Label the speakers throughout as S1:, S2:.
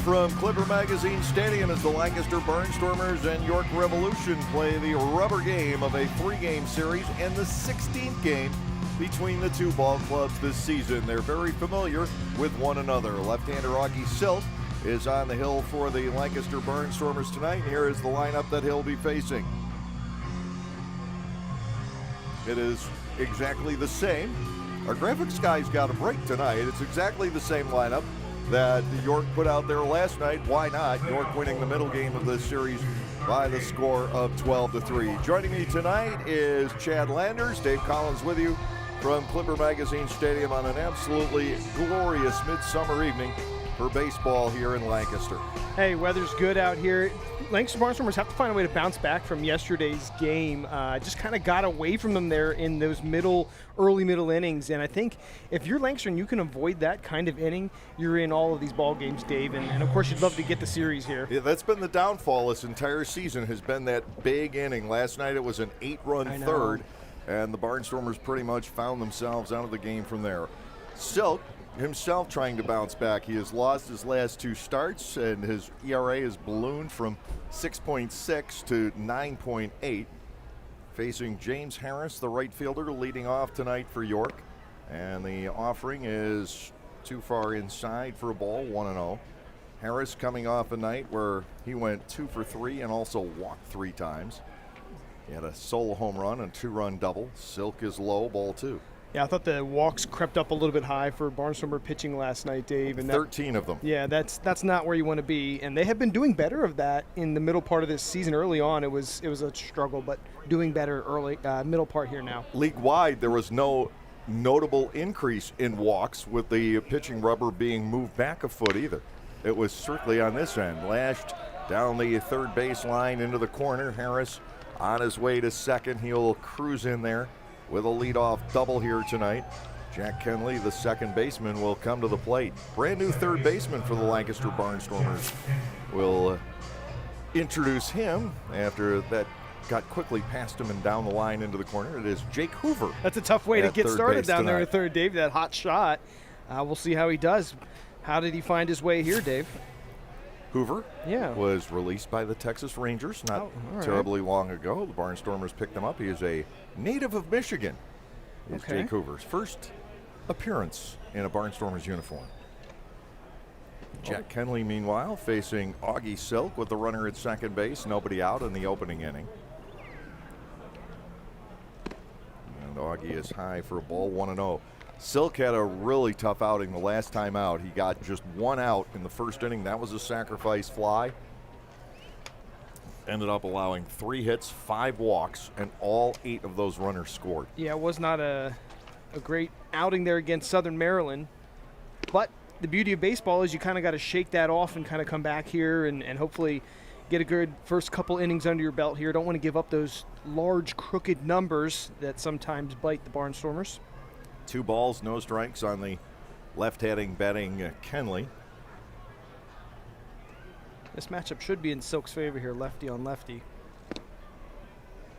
S1: from Clipper Magazine Stadium as the Lancaster Barnstormers and York Revolution play the rubber game of a 3-game series and the 16th game between the two ball clubs this season. They're very familiar with one another. Left-hander Augie Silk is on the hill for the Lancaster Barnstormers tonight. And here is the lineup that he'll be facing. It is exactly the same. Our graphics guy's got a break tonight. It's exactly the same lineup that York put out there last night. Why not? York winning the middle game of this series by the score of 12-3. Joining me tonight is Chad Landers. Dave Collins with you from Clipper Magazine Stadium on an absolutely glorious midsummer evening for baseball here in Lancaster.
S2: Hey, weather's good out here. Lancaster Barnstormers have to find a way to bounce back from yesterday's game. Just kind of got away from them there in those early middle innings. And I think if you're Lancaster and you can avoid that kind of inning, you're in all of these ball games, Dave. And of course, you'd love to get the series here.
S1: Yeah, that's been the downfall this entire season, has been that big inning. Last night it was an 8-run third, and the Barnstormers pretty much found themselves out of the game from there. Silk himself trying to bounce back. He has lost his last 2 starts, and his ERA has ballooned from 6.6 to 9.8. Facing James Harris, the right fielder, leading off tonight for York. And the offering is too far inside for a ball, 1-0. Harris coming off a night where he went 2 for 3 and also walked 3 times. He had a solo home run and 2-run double. Silk is low, ball 2.
S2: Yeah, I thought the walks crept up a little bit high for Barnstormer pitching last night, Dave. And
S1: 13 of them.
S2: Yeah, that's not where you want to be. And they have been doing better of that in the middle part of this season. Early on, it was a struggle, but doing better early, middle part here now.
S1: League-wide, there was no notable increase in walks with the pitching rubber being moved back a foot either. It was strictly on this end. Lashed down the third base line into the corner. Harris on his way to second. He'll cruise in there with a leadoff double here tonight. Jack Kenley, the second baseman, will come to the plate. Brand new third baseman for the Lancaster Barnstormers. We'll introduce him after that got quickly past him and down the line into the corner. It is Jake Hoover.
S2: That's a tough way to get started down there at third, Dave. That hot shot. We'll see how he does. How did he find his way here, Dave?
S1: Hoover was released by the Texas Rangers not terribly long ago. The Barnstormers picked him up. He is a native of Michigan. It's Jake Hoover's first appearance in a Barnstormers uniform. Jack Kenley, meanwhile, facing Augie Silk with the runner at second base. Nobody out in the opening inning. And Augie is high for a ball, 1-0. Silk had a really tough outing the last time out. He got just 1 out in the first inning. That was a sacrifice fly. Ended up allowing 3 hits, 5 walks, and all 8 of those runners scored.
S2: Yeah, it was not a great outing there against Southern Maryland. But the beauty of baseball is you kind of got to shake that off and kind of come back here and hopefully get a good first couple innings under your belt here. Don't want to give up those large, crooked numbers that sometimes bite the Barnstormers.
S1: 2 balls, no strikes on the left-handing batting Kenley.
S2: This matchup should be in Silk's favor here, lefty on lefty.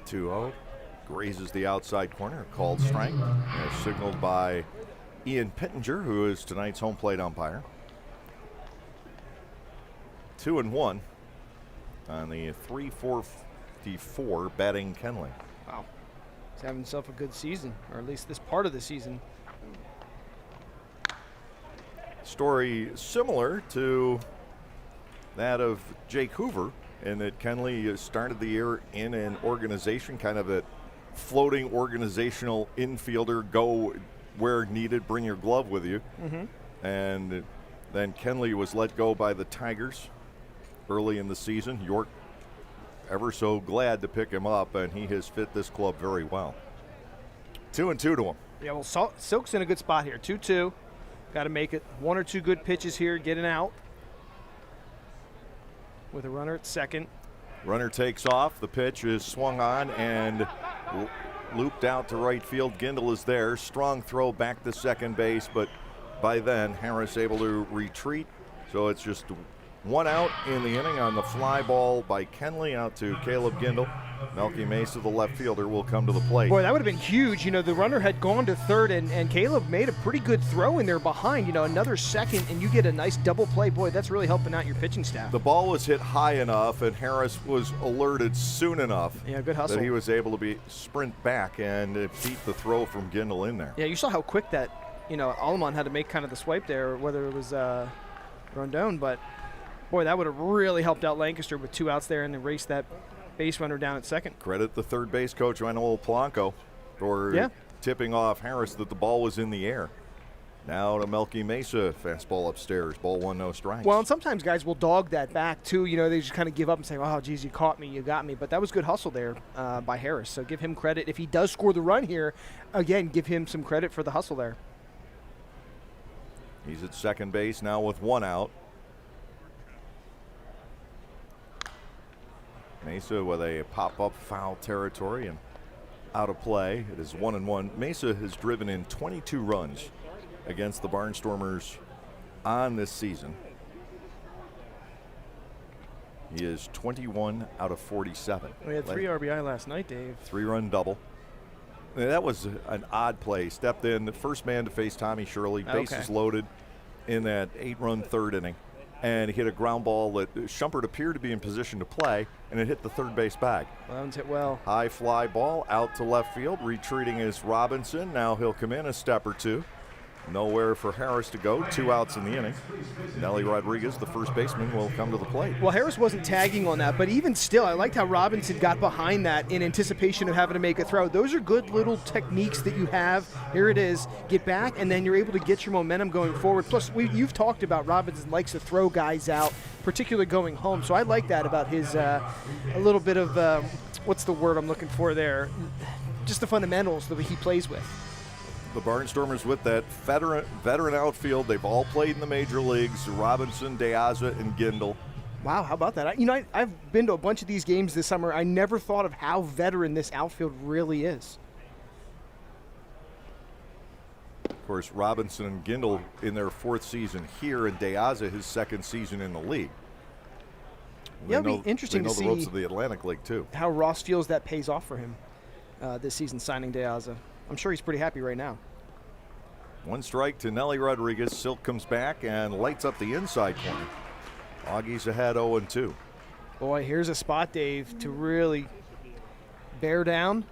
S1: 2-0, grazes the outside corner, called strike, as signaled by Ian Pittenger, who is tonight's home plate umpire. 2-1 on the 3-4-54 batting Kenley.
S2: Wow. He's having himself a good season, or at least this part of the season.
S1: Story similar to that of Jake Hoover, in that Kenley started the year in an organization, kind of a floating organizational infielder, go where needed, bring your glove with you. And then Kenley was let go by the Tigers early in the season. York ever so glad to pick him up, and he has fit this club very well. 2-2 to him.
S2: Yeah, well, Silk's in a good spot here. 2-2. Got to make it 1 or 2 good pitches here, getting out with a runner at second.
S1: Runner takes off. The pitch is swung on and looped out to right field. Gindel is there. Strong throw back to second base, but by then Harris able to retreat. So it's just 1 out in the inning on the fly ball by Kenley out to Caleb Gindel. Melky Mesa, the left fielder, will come to the plate.
S2: Boy, that would have been huge. The runner had gone to third, and Caleb made a pretty good throw in there behind. Another second, and you get a nice double play. Boy, that's really helping out your pitching staff.
S1: The ball was hit high enough, and Harris was alerted soon enough.
S2: Yeah, good hustle.
S1: That he was able to sprint back and beat the throw from Gindel in there.
S2: Yeah, you saw how quick that, Alman had to make kind of the swipe there, whether it was Rondon, but boy, that would have really helped out Lancaster with 2 outs there and erase that base runner down at second.
S1: Credit the third base coach, Manuel Polanco, for tipping off Harris that the ball was in the air. Now to Melky Mesa, fastball upstairs, ball 1, no strikes.
S2: Well, and sometimes guys will dog that back too. They just kind of give up and say, "Oh, geez, you caught me, you got me." But that was good hustle there by Harris. So give him credit if he does score the run here. Again, give him some credit for the hustle there.
S1: He's at second base now with 1 out. Mesa with a pop-up foul territory and out of play. It is 1-1. Mesa has driven in 22 runs against the Barnstormers on this season. He is 21 out of 47.
S2: We had 3 RBI last night, Dave.
S1: 3-run double. That was an odd play. Stepped in, the first man to face Tommy Shirley. Bases loaded in that 8-run third inning. And he hit a ground ball that Shumpert appeared to be in position to play, and it hit the third base bag.
S2: Well, that one's hit well.
S1: High fly ball out to left field. Retreating is Robinson. Now he'll come in a step or two. Nowhere for Harris to go. 2 outs in the inning. Nelly Rodriguez, the first baseman, will come to the plate.
S2: Well, Harris wasn't tagging on that, but even still, I liked how Robinson got behind that in anticipation of having to make a throw. Those are good little techniques that you have. Here it is. Get back, and then you're able to get your momentum going forward. Plus, you've talked about Robinson likes to throw guys out, particularly going home. So I like that about his a little bit of, what's the word I'm looking for there? Just the fundamentals that he plays with.
S1: The Barnstormers with that veteran outfield. They've all played in the major leagues. Robinson, DeAza, and Gindel.
S2: Wow, how about that? I've been to a bunch of these games this summer. I never thought of how veteran this outfield really is.
S1: Of course, Robinson and Gindel in their 4th season here, and DeAza his 2nd season in the league.
S2: Yeah, it'll be interesting to see.
S1: They know the ropes of the Atlantic League, too.
S2: How Ross feels that pays off for him this season, signing DeAza. I'm sure he's pretty happy right now.
S1: 1 strike to Nelly Rodriguez. Silk comes back and lights up the inside corner. Augie's ahead 0-2.
S2: Boy, here's a spot, Dave, to really bear down,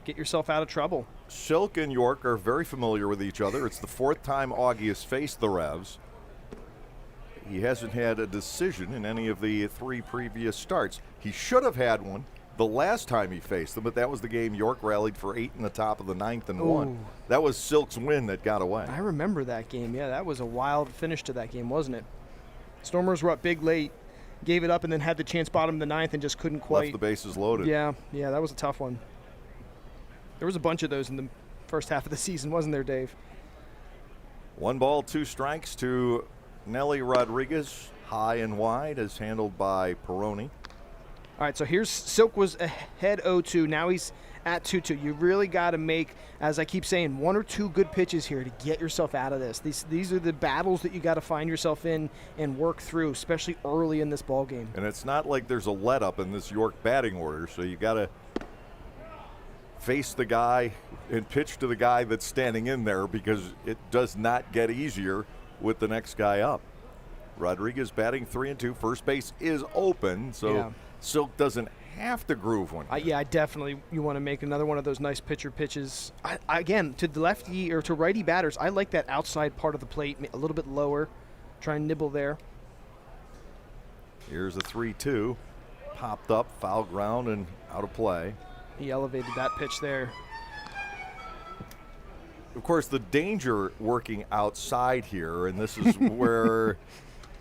S2: get yourself out of trouble.
S1: Silk and York are very familiar with each other. It's the 4th time Augie has faced the Revs. He hasn't had a decision in any of the 3 previous starts. He should have had one the last time he faced them, but that was the game York rallied for 8 in the top of the 9th and won. That was Silk's win that got away.
S2: I remember that game. Yeah, that was a wild finish to that game, wasn't it? Stormers were up big late, gave it up, and then had the chance bottom of the 9th and just couldn't quite.
S1: Left the bases loaded.
S2: Yeah, that was a tough one. There was a bunch of those in the first half of the season, wasn't there, Dave?
S1: 1 ball, 2 strikes to Nelly Rodriguez. High and wide as handled by Peroni.
S2: All right, so here's Silk was ahead 0-2. Now he's at 2-2. You really got to make, as I keep saying, 1 or 2 good pitches here to get yourself out of this. These are the battles that you got to find yourself in and work through, especially early in this ball game.
S1: And it's not like there's a let-up in this York batting order, so you got to face the guy and pitch to the guy that's standing in there because it does not get easier with the next guy up. Rodriguez batting 3-2. First base is open, so Silk doesn't have to groove one.
S2: I definitely, you want to make another one of those nice pitcher pitches. Again, to the lefty or to righty batters, I like that outside part of the plate, a little bit lower. Try and nibble there.
S1: Here's a 3-2. Popped up, foul ground, and out of play.
S2: He elevated that pitch there.
S1: Of course, the danger working outside here, and this is where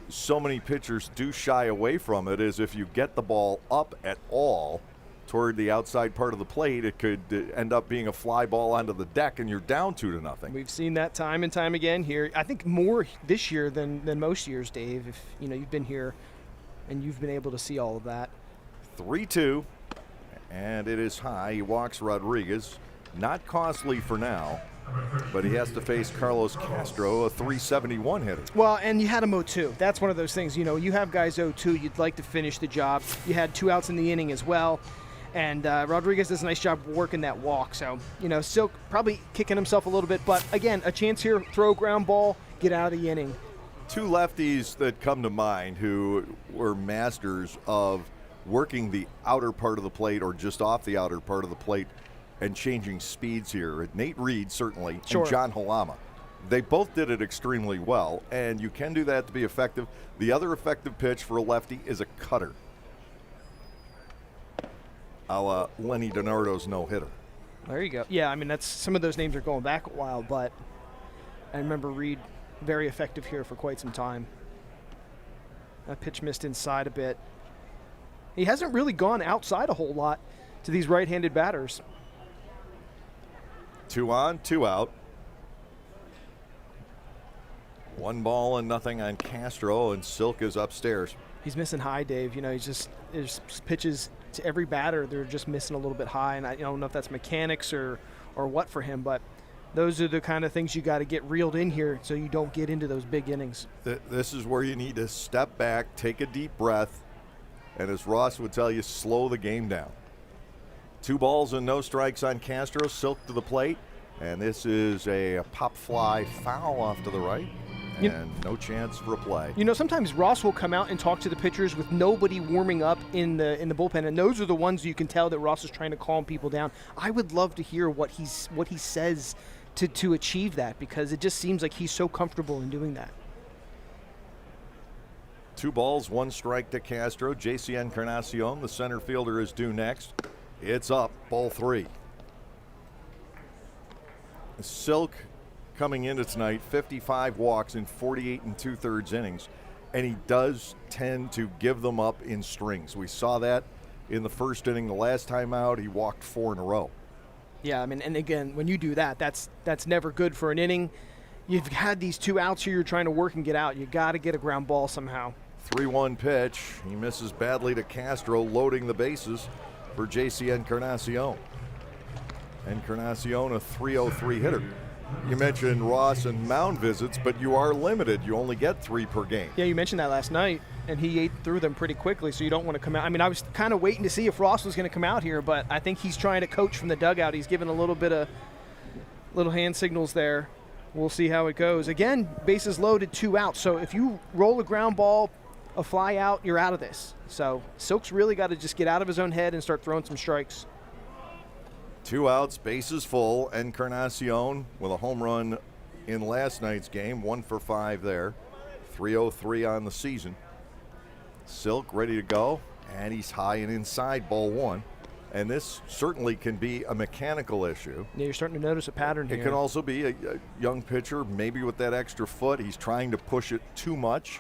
S1: so many pitchers do shy away from it, is if you get the ball up at all toward the outside part of the plate, it could end up being a fly ball onto the deck and you're down 2-0.
S2: We've seen that time and time again here. I think more this year than most years, Dave, if you've been here and you've been able to see all of that.
S1: 3-2, and it is high. He walks Rodriguez. Not costly for now. But he has to face Carlos Castro, a 371 hitter.
S2: Well, and you had him 0-2. That's one of those things. You have guys 0-2. You'd like to finish the job. You had 2 outs in the inning as well. And Rodriguez does a nice job working that walk. So, Silk probably kicking himself a little bit. But, again, a chance here, throw ground ball, get out of the inning.
S1: 2 lefties that come to mind who were masters of working the outer part of the plate or just off the outer part of the plate and changing speeds here. Nate Reed, certainly,
S2: sure.
S1: And John Halama. They both did it extremely well, and you can do that to be effective. The other effective pitch for a lefty is a cutter, a la Lenny DiNardo's no-hitter.
S2: There you go. Yeah, I mean, some of those names are going back a while, but I remember Reed very effective here for quite some time. That pitch missed inside a bit. He hasn't really gone outside a whole lot to these right-handed batters.
S1: 2 on, 2 out. 1 ball and nothing on Castro, and Silk is upstairs.
S2: He's missing high, Dave. There's pitches to every batter. They're just missing a little bit high, and I don't know if that's mechanics or what for him, but those are the kind of things you got to get reeled in here so you don't get into those big innings.
S1: This is where you need to step back, take a deep breath, and as Ross would tell you, slow the game down. 2 balls and no strikes on Castro. Silk to the plate, and this is a pop fly foul off to the right, and no chance for a play.
S2: Sometimes Ross will come out and talk to the pitchers with nobody warming up in the bullpen, and those are the ones you can tell that Ross is trying to calm people down. I would love to hear what he says to achieve that, because it just seems like he's so comfortable in doing that.
S1: 2 balls, 1 strike to Castro. JC Encarnacion, the center fielder, is due next. It's up, ball 3. Silk coming into tonight, 55 walks in 48 2/3 innings, and he does tend to give them up in strings. We saw that in the first inning. The last time out, he walked 4 in a row.
S2: Yeah, I mean, and again, when you do that, that's never good for an inning. You've had these 2 outs here you're trying to work and get out. You got to get a ground ball somehow.
S1: 3-1 pitch. He misses badly to Castro, loading the bases for JC Encarnacion. Encarnacion, a 303 hitter. You mentioned Ross and mound visits, but you are limited. You only get 3 per game.
S2: Yeah, you mentioned that last night, and he ate through them pretty quickly, so you don't want to come out. I mean, I was kind of waiting to see if Ross was going to come out here, but I think he's trying to coach from the dugout. He's giving a little bit of little hand signals there. We'll see how it goes. Again, bases loaded, 2 outs, so if you roll a ground ball, a fly out, you're out of this. So Silk's really got to just get out of his own head and start throwing some strikes.
S1: 2 outs, bases full. Encarnacion with a home run in last night's game, 1 for 5 there. 303 on the season. Silk ready to go, and he's high and inside, ball 1. And this certainly can be a mechanical issue.
S2: Yeah, you're starting to notice a pattern here.
S1: It can also be a young pitcher, maybe with that extra foot. He's trying to push it too much.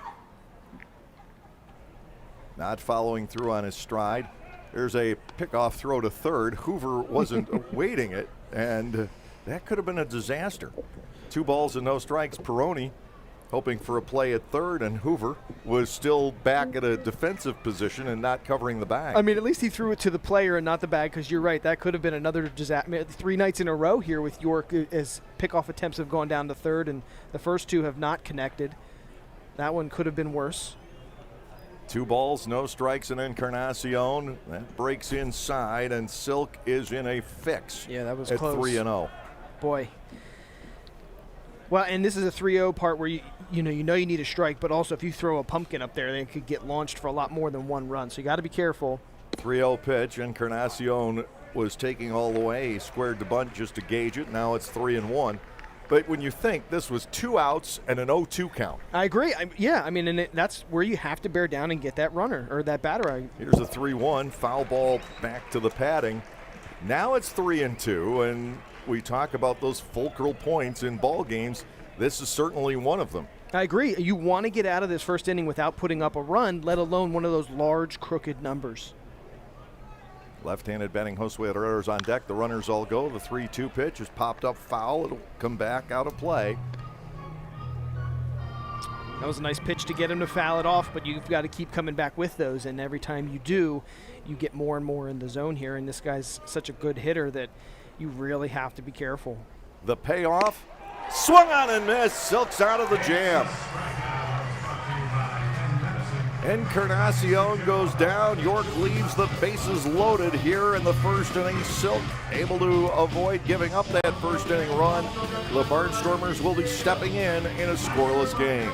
S1: Not following through on his stride. There's a pickoff throw to third. Hoover wasn't awaiting it, and that could have been a disaster. 2 balls and no strikes. Peroni hoping for a play at third, and Hoover was still back at a defensive position and not covering the bag.
S2: I mean, at least he threw it to the player and not the bag, because you're right, that could have been another disaster. 3 nights in a row here with York as pickoff attempts have gone down to third, and the first 2 have not connected. That one could have been worse.
S1: 2 balls, no strikes, and Encarnacion. That breaks inside, and Silk is in a fix.
S2: Yeah, that was
S1: at
S2: close.
S1: 3-0.
S2: Boy. Well, and this is a 3-0 part where you know you need a strike, but also if you throw a pumpkin up there, they could get launched for a lot more than 1 run. So you got to be careful.
S1: 3-0 pitch. Encarnacion was taking all the way. He squared the bunt just to gauge it. Now it's 3-1. But when you think this was 2 outs and an 0-2 count.
S2: I agree. And that's where you have to bear down and get that runner or that batter.
S1: Here's a 3-1 foul ball back to the padding. Now it's 3-2, and we talk about those fulcral points in ball games. This is certainly one of them.
S2: I agree. You want to get out of this first inning without putting up a run, let alone one of those large, crooked numbers.
S1: Left-handed batting Josue Herrera's on deck. The runners all go. The 3-2 pitch is popped up foul. It'll come back out of play.
S2: That was a nice pitch to get him to foul it off, but you've got to keep coming back with those, and every time you do, you get more and more in the zone here, and this guy's such a good hitter that you really have to be careful.
S1: The payoff, swung on and missed. Silks out of the jam. Encarnacion goes down. York leaves the bases loaded here in the first inning. Silk able to avoid giving up that first inning run. The Barnstormers will be stepping in a scoreless game.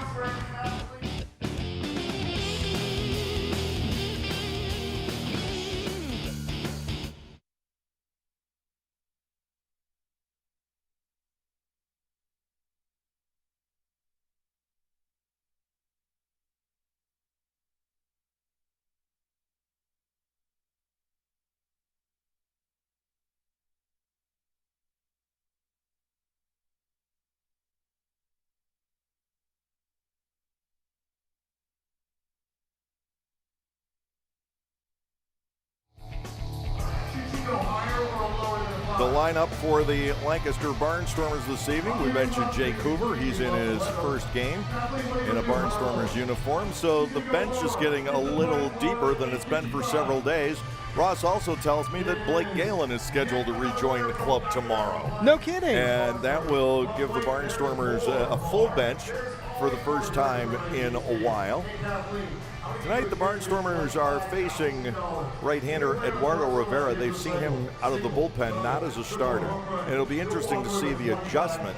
S1: The lineup for the Lancaster Barnstormers this evening, we mentioned Jake Hoover. He's in his first game in a Barnstormers uniform, so the bench is getting a little deeper than it's been for several days. Ross also tells me that Blake Galen is scheduled to rejoin the club tomorrow.
S2: No kidding.
S1: And that will give the Barnstormers a full bench for the first time in a while. Tonight, the Barnstormers are facing right-hander Eduardo Rivera. They've seen him out of the bullpen, not as a starter. And it'll be interesting to see the adjustment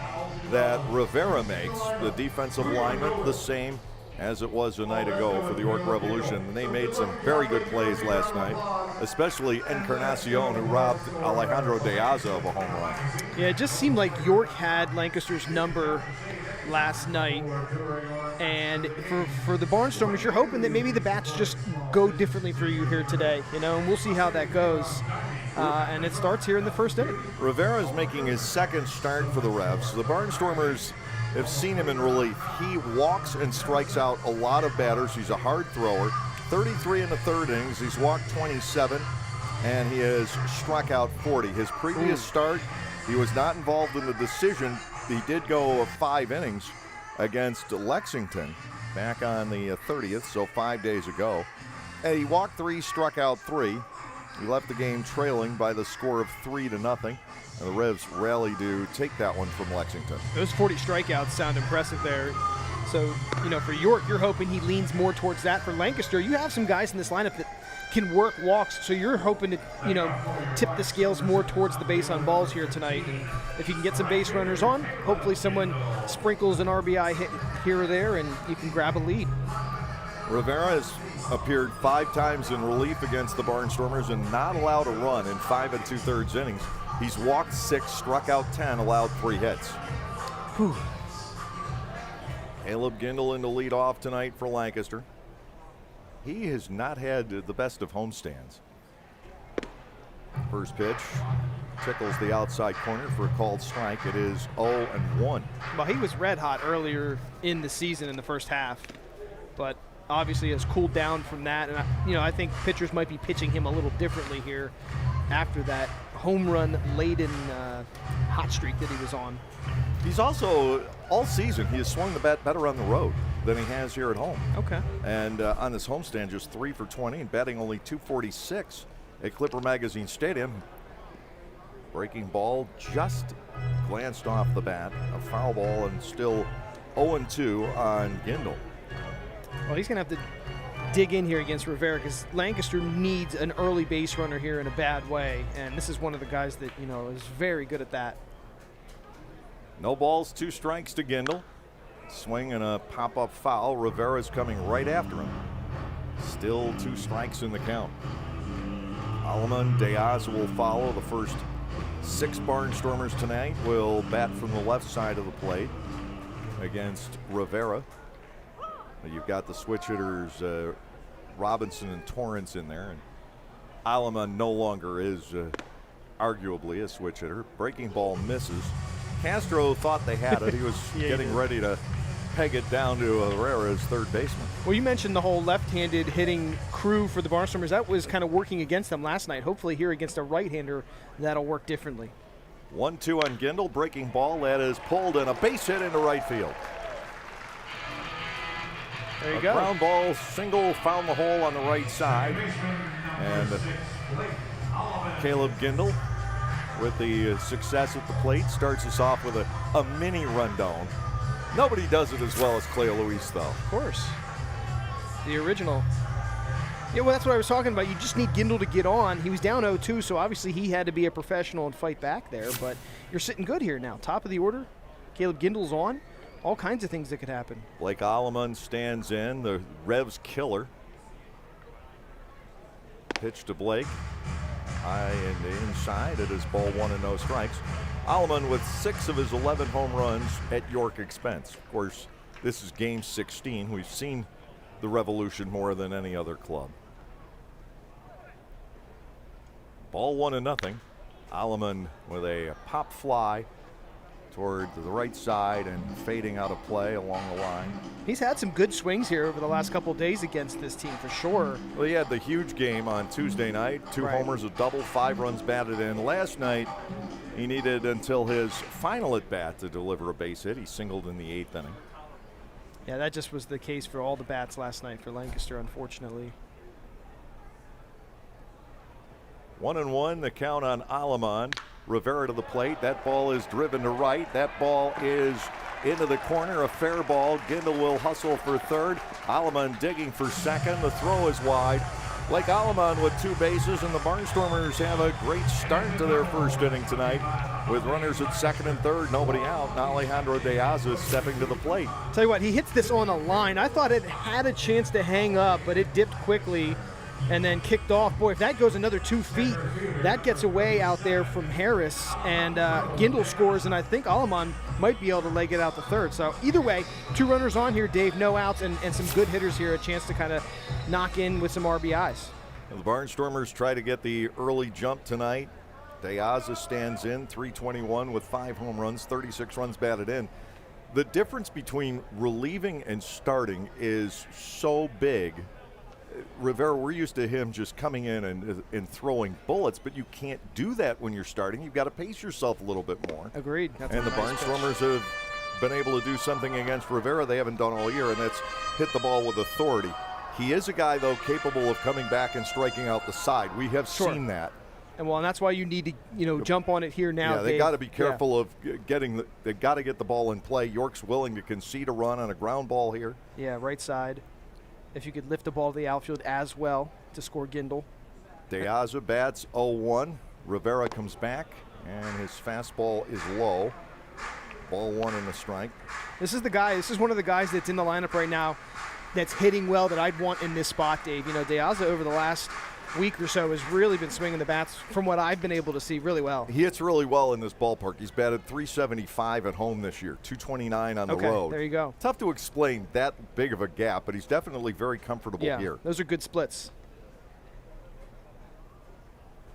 S1: that Rivera makes. The defensive lineman, the same as it was a night ago for the York Revolution. And they made some very good plays last night, especially Encarnacion, who robbed Alejandro De Aza of a home run.
S2: Yeah, it just seemed like York had Lancaster's number last night, and for the Barnstormers, you're hoping that maybe the bats just go differently for you here today, and we'll see how that goes. And it starts here in the first inning.
S1: Rivera is making his second start for the Revs. The Barnstormers have seen him in relief. He walks and strikes out a lot of batters. He's a hard thrower. 33 in the third innings. He's walked 27, and he has struck out 40. His previous start, he was not involved in the decision. He did go 5 innings against Lexington back on the 30th, so 5 days ago. And he walked 3, struck out 3. He left the game trailing by the score of 3-0. And the Revs rallied to take that one from Lexington.
S2: Those 40 strikeouts sound impressive there. So, for York, you're hoping he leans more towards that. For Lancaster, you have some guys in this lineup that can work walks, so you're hoping to, tip the scales more towards the base on balls here tonight. And if you can get some base runners on, hopefully someone sprinkles an RBI hit here or there, and you can grab a lead.
S1: Rivera has appeared 5 times in relief against the Barnstormers and not allowed a run in 5 2/3 innings. He's walked 6, struck out 10, allowed 3 hits.
S2: Whew.
S1: Caleb Gindel in to lead off tonight for Lancaster. He has not had the best of homestands. First pitch tickles the outside corner for a called strike. It is 0-1.
S2: Well, he was red hot earlier in the season in the first half, but obviously has cooled down from that. And I think pitchers might be pitching him a little differently here after that home run laden hot streak that he was on.
S1: He's also, all season, he has swung the bat better on the road than he has here at home.
S2: Okay.
S1: And on this homestand, just 3 for 20 and batting only .246 at Clipper Magazine Stadium. Breaking ball just glanced off the bat. A foul ball, and still 0-2 on Gindel.
S2: Well, he's going to have to dig in here against Rivera because Lancaster needs an early base runner here in a bad way. And this is one of the guys that, is very good at that.
S1: No balls, 2 strikes to Gindel. Swing and a pop-up foul. Rivera's coming right after him. Still 2 strikes in the count. Aleman Diaz will follow. The first 6 Barnstormers tonight will bat from the left side of the plate against Rivera. You've got the switch hitters Robinson and Torrance in there, and Aleman no longer is arguably a switch hitter. Breaking ball misses. Castro thought they had it. He was getting ready to peg it down to Herrera's third baseman.
S2: Well, you mentioned the whole left-handed hitting crew for the Barnstormers. That was kind of working against them last night. Hopefully here against a right-hander, that'll work differently.
S1: 1-2 on Gindel. Breaking ball that is pulled, and a base hit into right field.
S2: There you
S1: a
S2: go.
S1: Ground ball single found the hole on the right side. And Caleb Gindel with the success at the plate. Starts us off with a mini rundown. Nobody does it as well as Clay Luis, though.
S2: Of course. The original. Yeah, well, that's what I was talking about. You just need Gindl to get on. He was down 0-2, so obviously he had to be a professional and fight back there. But you're sitting good here now. Top of the order. Caleb Gindl's on. All kinds of things that could happen.
S1: Blake Alleman stands in, the Revs killer. Pitch to Blake. High and inside. It is ball 1 and no strikes. Alleman with 6 of his 11 home runs at York expense. Of course, this is game 16. We've seen the Revolution more than any other club. Ball 1 and nothing. Alleman with a pop fly toward the right side and fading out of play along the line.
S2: He's had some good swings here over the last couple of days against this team for sure.
S1: Well, he had the huge game on Tuesday night. 2 homers, a double, 5 runs batted in. Last night, he needed until his final at bat to deliver a base hit. He singled in the 8th inning.
S2: Yeah, that just was the case for all the bats last night for Lancaster, unfortunately.
S1: 1-1, the count on Alleman. Rivera to the plate. That ball is driven to right. That ball is into the corner. A fair ball. Gindl will hustle for third. Alleman digging for second. The throw is wide. Blake Alleman with 2 bases, and the Barnstormers have a great start to their first inning tonight with runners at second and third, nobody out, and Alejandro De Aza is stepping to the plate.
S2: Tell you what, he hits this on a line. I thought it had a chance to hang up, but it dipped quickly and then kicked off. Boy, if that goes another 2 feet, that gets away out there from Harris, and Gindl scores, and I think Alleman might be able to leg it out to third. So either way, 2 runners on here, Dave, no outs, and some good hitters here, a chance to kind of knock in with some RBIs.
S1: The Barnstormers try to get the early jump tonight. De Aza stands in, 321 with 5 home runs, 36 runs batted in. The difference between relieving and starting is so big. Rivera, we're used to him just coming in and throwing bullets, but you can't do that when you're starting. You've got to pace yourself a little bit more.
S2: Agreed.
S1: And the Barnstormers have been able to do something against Rivera they haven't done all year, and that's hit the ball with authority. He is a guy, though, capable of coming back and striking out the side. We have seen that.
S2: And that's why you need to, jump on it here now.
S1: Yeah, they got to be careful of getting. They got to get the ball in play. York's willing to concede a run on a ground ball here.
S2: Yeah, right side. If you could lift the ball to the outfield as well to score Gindl.
S1: De Aza bats 0-1. Rivera comes back, and his fastball is low. Ball 1 and a strike.
S2: This is one of the guys that's in the lineup right now that's hitting well that I'd want in this spot, Dave. De Aza over the last week or so has really been swinging the bats, from what I've been able to see, really well.
S1: He hits really well in this ballpark. He's batted 375 at home this year, 229 on the road.
S2: There you go.
S1: Tough to explain that big of a gap, but he's definitely very comfortable here.
S2: Those are good splits.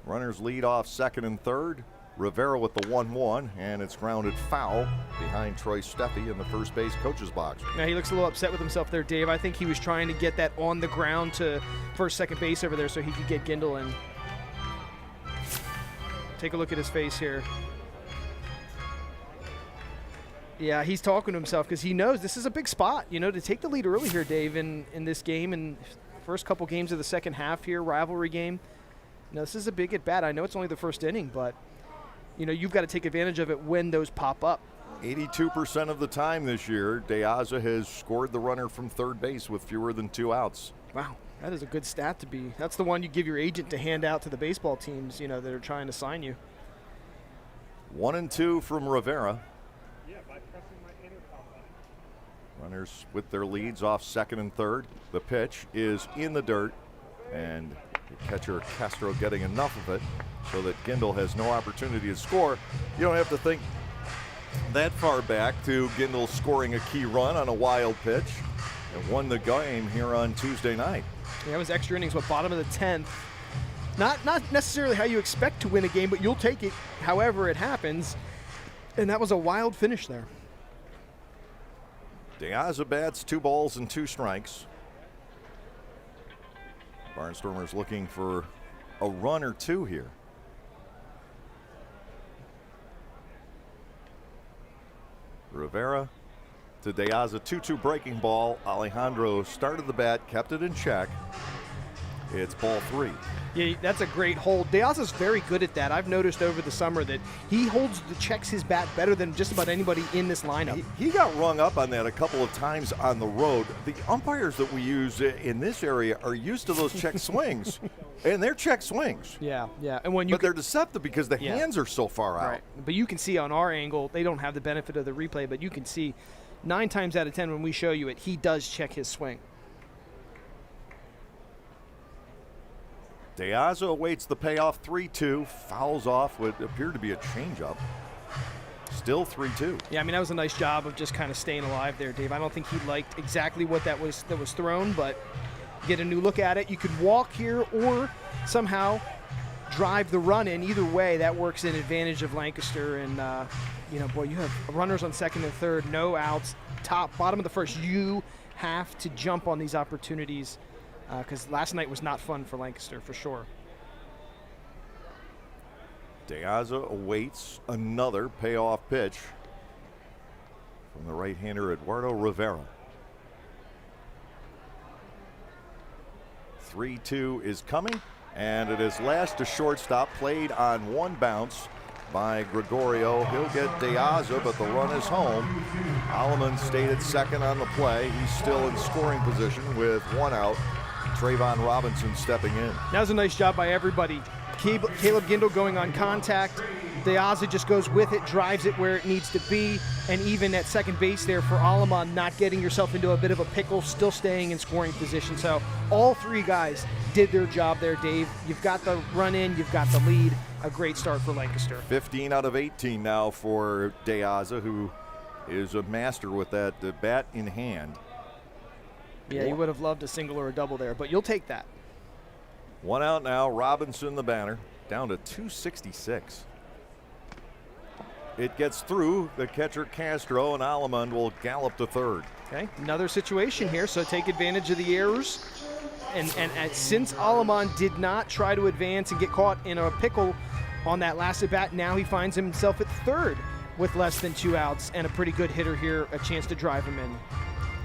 S1: Runners lead off second and third. Rivera with the 1-1, and it's grounded foul behind Troy Steffi in the first base coach's box.
S2: Now he looks a little upset with himself there, Dave. I think he was trying to get that on the ground to first, second base over there so he could get Gindl in. Take a look at his face here. Yeah, he's talking to himself because he knows this is a big spot, to take the lead early here, Dave, in this game. And first couple games of the second half here, rivalry game. This is a big at-bat. I know it's only the first inning, but you've got to take advantage of it when those pop up.
S1: 82% of the time this year, De Aza has scored the runner from third base with fewer than 2 outs.
S2: Wow, that is a good stat to be. That's the one you give your agent to hand out to the baseball teams, that are trying to sign you.
S1: 1-2 from Rivera. Runners with their leads off second and third. The pitch is in the dirt, and the catcher Castro getting enough of it so that Gindl has no opportunity to score. You don't have to think that far back to Gindl scoring a key run on a wild pitch and won the game here on Tuesday night.
S2: Yeah, it was extra innings, bottom of the 10th. Not necessarily how you expect to win a game, but you'll take it however it happens. And that was a wild finish there.
S1: De Aza bats 2 balls and 2 strikes. Barnstormers looking for a run or 2 here. Rivera to De Aza, 2-2 breaking ball. Alejandro started the bat, kept it in check. It's ball 3.
S2: Yeah, that's a great hold. DeAza's very good at that. I've noticed over the summer that he checks his bat better than just about anybody in this lineup.
S1: He got rung up on that a couple of times on the road. The umpires that we use in this area are used to those check swings, and they're check swings.
S2: Yeah. And when
S1: they're deceptive because the hands are so far out.
S2: Right. But you can see on our angle, they don't have the benefit of the replay, but you can see 9 times out of 10 when we show you it, he does check his swing.
S1: DeAza awaits the payoff, 3-2, fouls off what appeared to be a changeup. Still 3-2.
S2: Yeah, I mean, that was a nice job of just kind of staying alive there, Dave. I don't think he liked exactly what that was thrown, but get a new look at it. You could walk here or somehow drive the run in. Either way, that works in advantage of Lancaster. And, boy, you have runners on second and third, no outs, bottom of the first. You have to jump on these opportunities because last night was not fun for Lancaster, for sure.
S1: DeAza awaits another payoff pitch from the right-hander Eduardo Rivera. 3-2 is coming, and it is last to shortstop, played on one bounce by Gregorio. He'll get DeAza, but the run is home. Alleman stayed at second on the play. He's still in scoring position with one out. Trayvon Robinson stepping in.
S2: That was a nice job by everybody. Caleb Gindel going on contact. DeAza just goes with it, drives it where it needs to be, and even at second base there for Alleman, not getting yourself into a bit of a pickle, still staying in scoring position. So all three guys did their job there, Dave. You've got the run in, you've got the lead. A great start for Lancaster.
S1: 15 out of 18 now for DeAza, who is a master with that bat in hand.
S2: Yeah, you would have loved a single or a double there, but you'll take that.
S1: One out now. Robinson, the batter, down to 266. It gets through the catcher Castro, and Alleman will gallop to third.
S2: Okay, another situation here, so take advantage of the errors. And since Alleman did not try to advance and get caught in a pickle on that last at bat, now he finds himself at third with less than 2 outs and a pretty good hitter here, a chance to drive him in.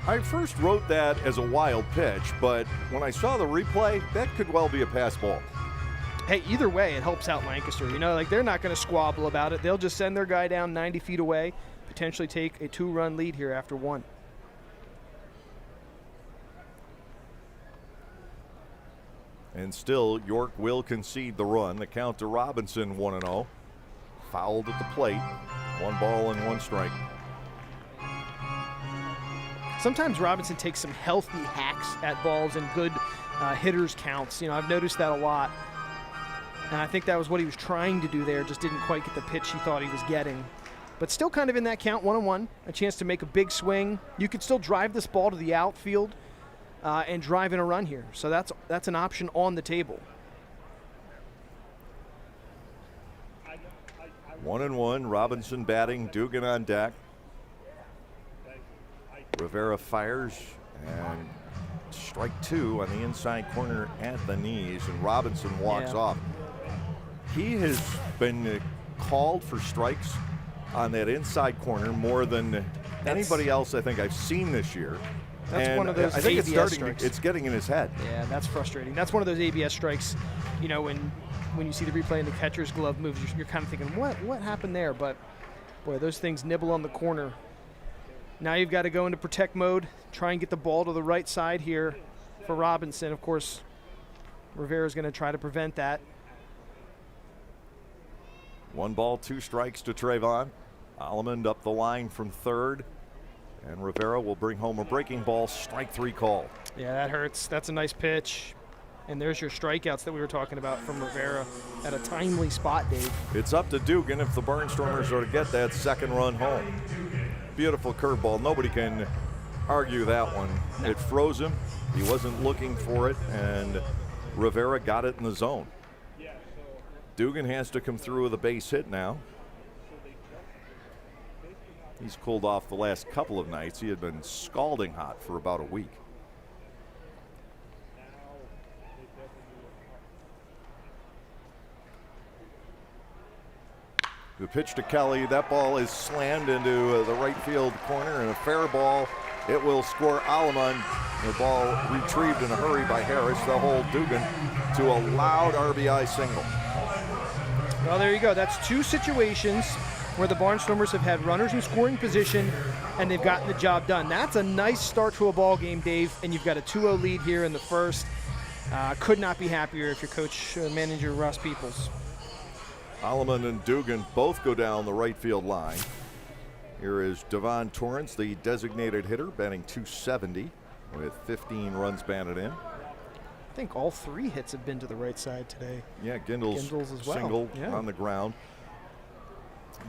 S1: I first wrote that as a wild pitch, but when I saw the replay, that could well be a pass ball.
S2: Hey, either way, it helps out Lancaster. They're not going to squabble about it. They'll just send their guy down 90 feet away, potentially take a 2-run lead here after one.
S1: And still, York will concede the run. The count to Robinson, 1-0. Fouled at the plate. 1 ball and 1 strike.
S2: Sometimes Robinson takes some healthy hacks at balls and good hitters counts. I've noticed that a lot. And I think that was what he was trying to do there, just didn't quite get the pitch he thought he was getting. But still kind of in that count, 1-1, a chance to make a big swing. You could still drive this ball to the outfield and drive in a run here. So that's an option on the table.
S1: 1-1, Robinson batting, Dugan on deck. Rivera fires, and strike 2 on the inside corner at the knees, and Robinson walks off. He has been called for strikes on that inside corner more than anybody else I think I've seen this year.
S2: That's one of those ABS strikes.
S1: It's getting in his head.
S2: Yeah, that's frustrating. That's one of those ABS strikes, when you see the replay and the catcher's glove moves, you're kind of thinking, what happened there? But, boy, those things nibble on the corner. Now you've got to go into protect mode, try and get the ball to the right side here for Robinson. Of course, Rivera's going to try to prevent that.
S1: 1 ball, 2 strikes to Trayvon. Alleman up the line from third, and Rivera will bring home a breaking ball, strike 3 call.
S2: Yeah, that hurts. That's a nice pitch. And there's your strikeouts that we were talking about from Rivera at a timely spot, Dave.
S1: It's up to Dugan if the Barnstormers are to get that second run home. Beautiful curveball. Nobody can argue that one. No. It froze him. He wasn't looking for it, and Rivera got it in the zone. Dugan has to come through with a base hit now. He's cooled off the last couple of nights. He had been scalding hot for about a week. The pitch to Kelly. That ball is slammed into the right field corner, and a fair ball It will score Aleman. The ball retrieved in a hurry by Harris. They'll hold Dugan to a loud RBI single.
S2: Well, there you go. That's two situations where the Barnstormers have had runners in scoring position and they've gotten the job done. That's a nice start to a ball game, Dave, and you've got a 2-0 lead here in the first. Could not be happier if you're coach, manager Ross Peoples.
S1: Aleman and Dugan both go down the right field line. Here is Devon Torrance, the designated hitter, batting .270 with 15 runs batted in.
S2: I think all three hits have been to the right side today.
S1: Yeah, Gindl's
S2: as well.
S1: Single on the ground.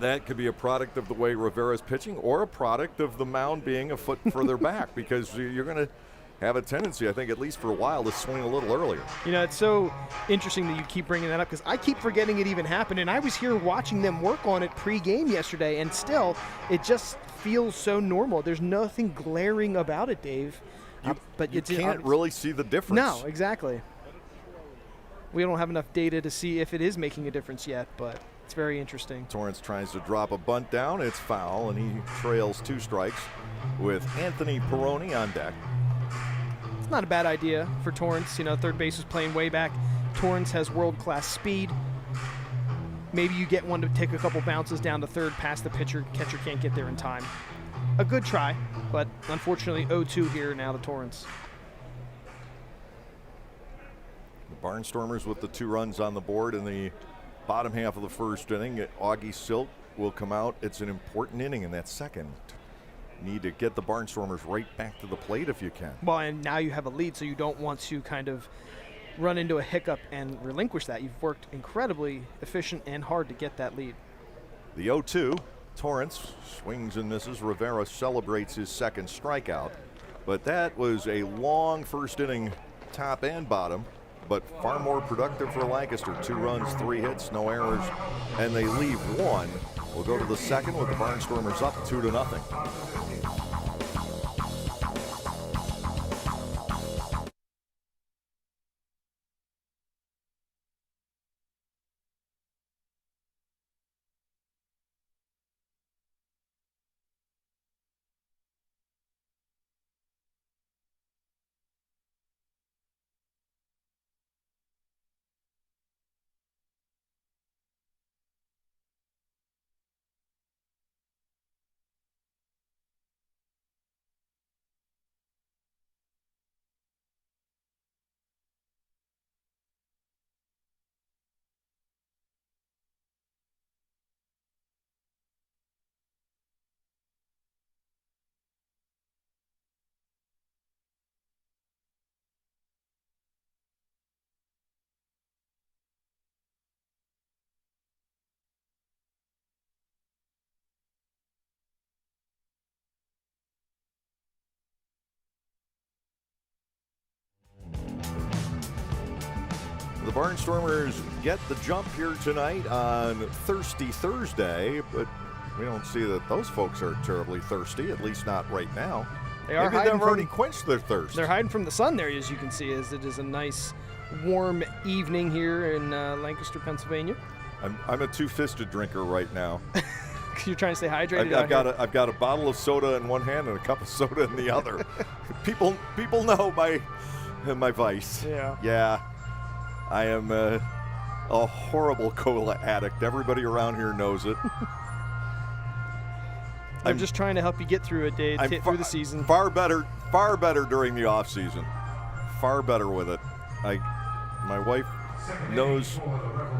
S1: That could be a product of the way Rivera's pitching or a product of the mound being a foot further back, because you're going to have a tendency, I think, at least for a while, to swing a little earlier.
S2: You know, it's so interesting that you keep bringing that up, because I keep forgetting it even happened, and I was here watching them work on it pre-game yesterday, and still, it just feels so normal. There's nothing glaring about it, Dave.
S1: But you can't really see the difference.
S2: No, exactly. We don't have enough data to see if it is making a difference yet, but it's very interesting.
S1: Torrance tries to drop a bunt down. It's foul, and he trails 2 strikes with Anthony Peroni on deck.
S2: It's not a bad idea for Torrance. You know, third base was playing way back. Torrance has world-class speed. Maybe you get one to take a couple bounces down to third past the pitcher. Catcher can't get there in time. A good try, but unfortunately 0-2 here now to Torrance.
S1: The Barnstormers with the 2 runs on the board in the bottom half of the first inning. Augie Silk will come out. It's an important inning in that second. Need to get the Barnstormers right back to the plate if you can.
S2: Well, and now you have a lead, so you don't want to kind of run into a hiccup and relinquish that. You've worked incredibly efficient and hard to get that lead.
S1: The 0-2, Torrance swings and misses. Rivera celebrates his second strikeout. But that was a long first inning, top and bottom, but far more productive for Lancaster. 2 runs, 3 hits, no errors, and they leave 1. We'll go to the second with the Barnstormers up 2-0. The Barnstormers get the jump here tonight on Thirsty Thursday, but we don't see that those folks are terribly thirsty, at least not right now.
S2: They are
S1: Maybe they've already quenched their thirst.
S2: They're hiding from the sun there, as you can see, as it is a nice warm evening here in Lancaster, Pennsylvania.
S1: I'm a two-fisted drinker right now.
S2: You're trying to stay hydrated.
S1: I've got a bottle of soda in one hand and a cup of soda in the other. People know my vice. Yeah. I am a horrible cola addict. Everybody around here knows it.
S2: I'm just trying to help you get through it, Dave, through the season.
S1: Far better during the off season. Far better with it. My wife knows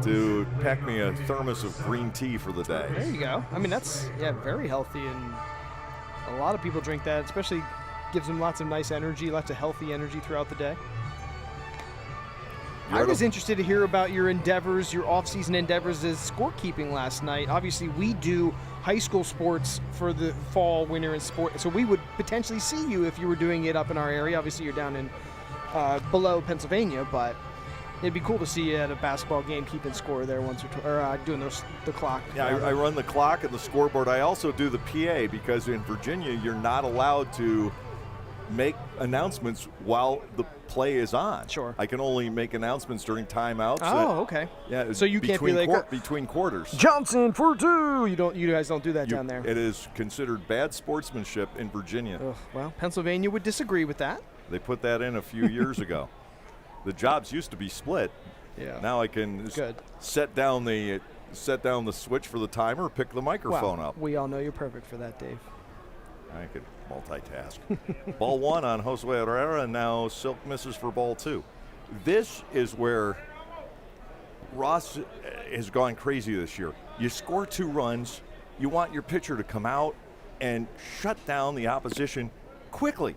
S1: to pack me a thermos of green tea for the day.
S2: There you go. I mean, that's very healthy, and a lot of people drink that, especially gives them lots of nice energy, lots of healthy energy throughout the day. I was interested to hear about your endeavors, your off-season endeavors as scorekeeping last night. Obviously, we do high school sports for the fall, winter, and sport, so we would potentially see you if you were doing it up in our area. Obviously, you're down in below Pennsylvania, but it'd be cool to see you at a basketball game keeping score there once or doing the clock.
S1: Yeah, I run the clock and the scoreboard. I also do the PA because in Virginia, you're not allowed to make announcements while the play is on.
S2: Sure.
S1: I can only make announcements during timeouts.
S2: Oh, okay.
S1: Yeah.
S2: So you can't be like
S1: between quarters.
S2: Johnson for 2. You guys don't do that down there.
S1: It is considered bad sportsmanship in Virginia.
S2: Ugh, well, Pennsylvania would disagree with that.
S1: They put that in a few years ago. The jobs used to be split.
S2: Yeah.
S1: Now I can set down the switch for the timer, pick the microphone up.
S2: We all know you're perfect for that, Dave.
S1: I could multitask. Ball 1 on Josue Herrera, and now Silk misses for ball 2. This is where Ross has gone crazy this year. You score 2 runs, you want your pitcher to come out and shut down the opposition quickly.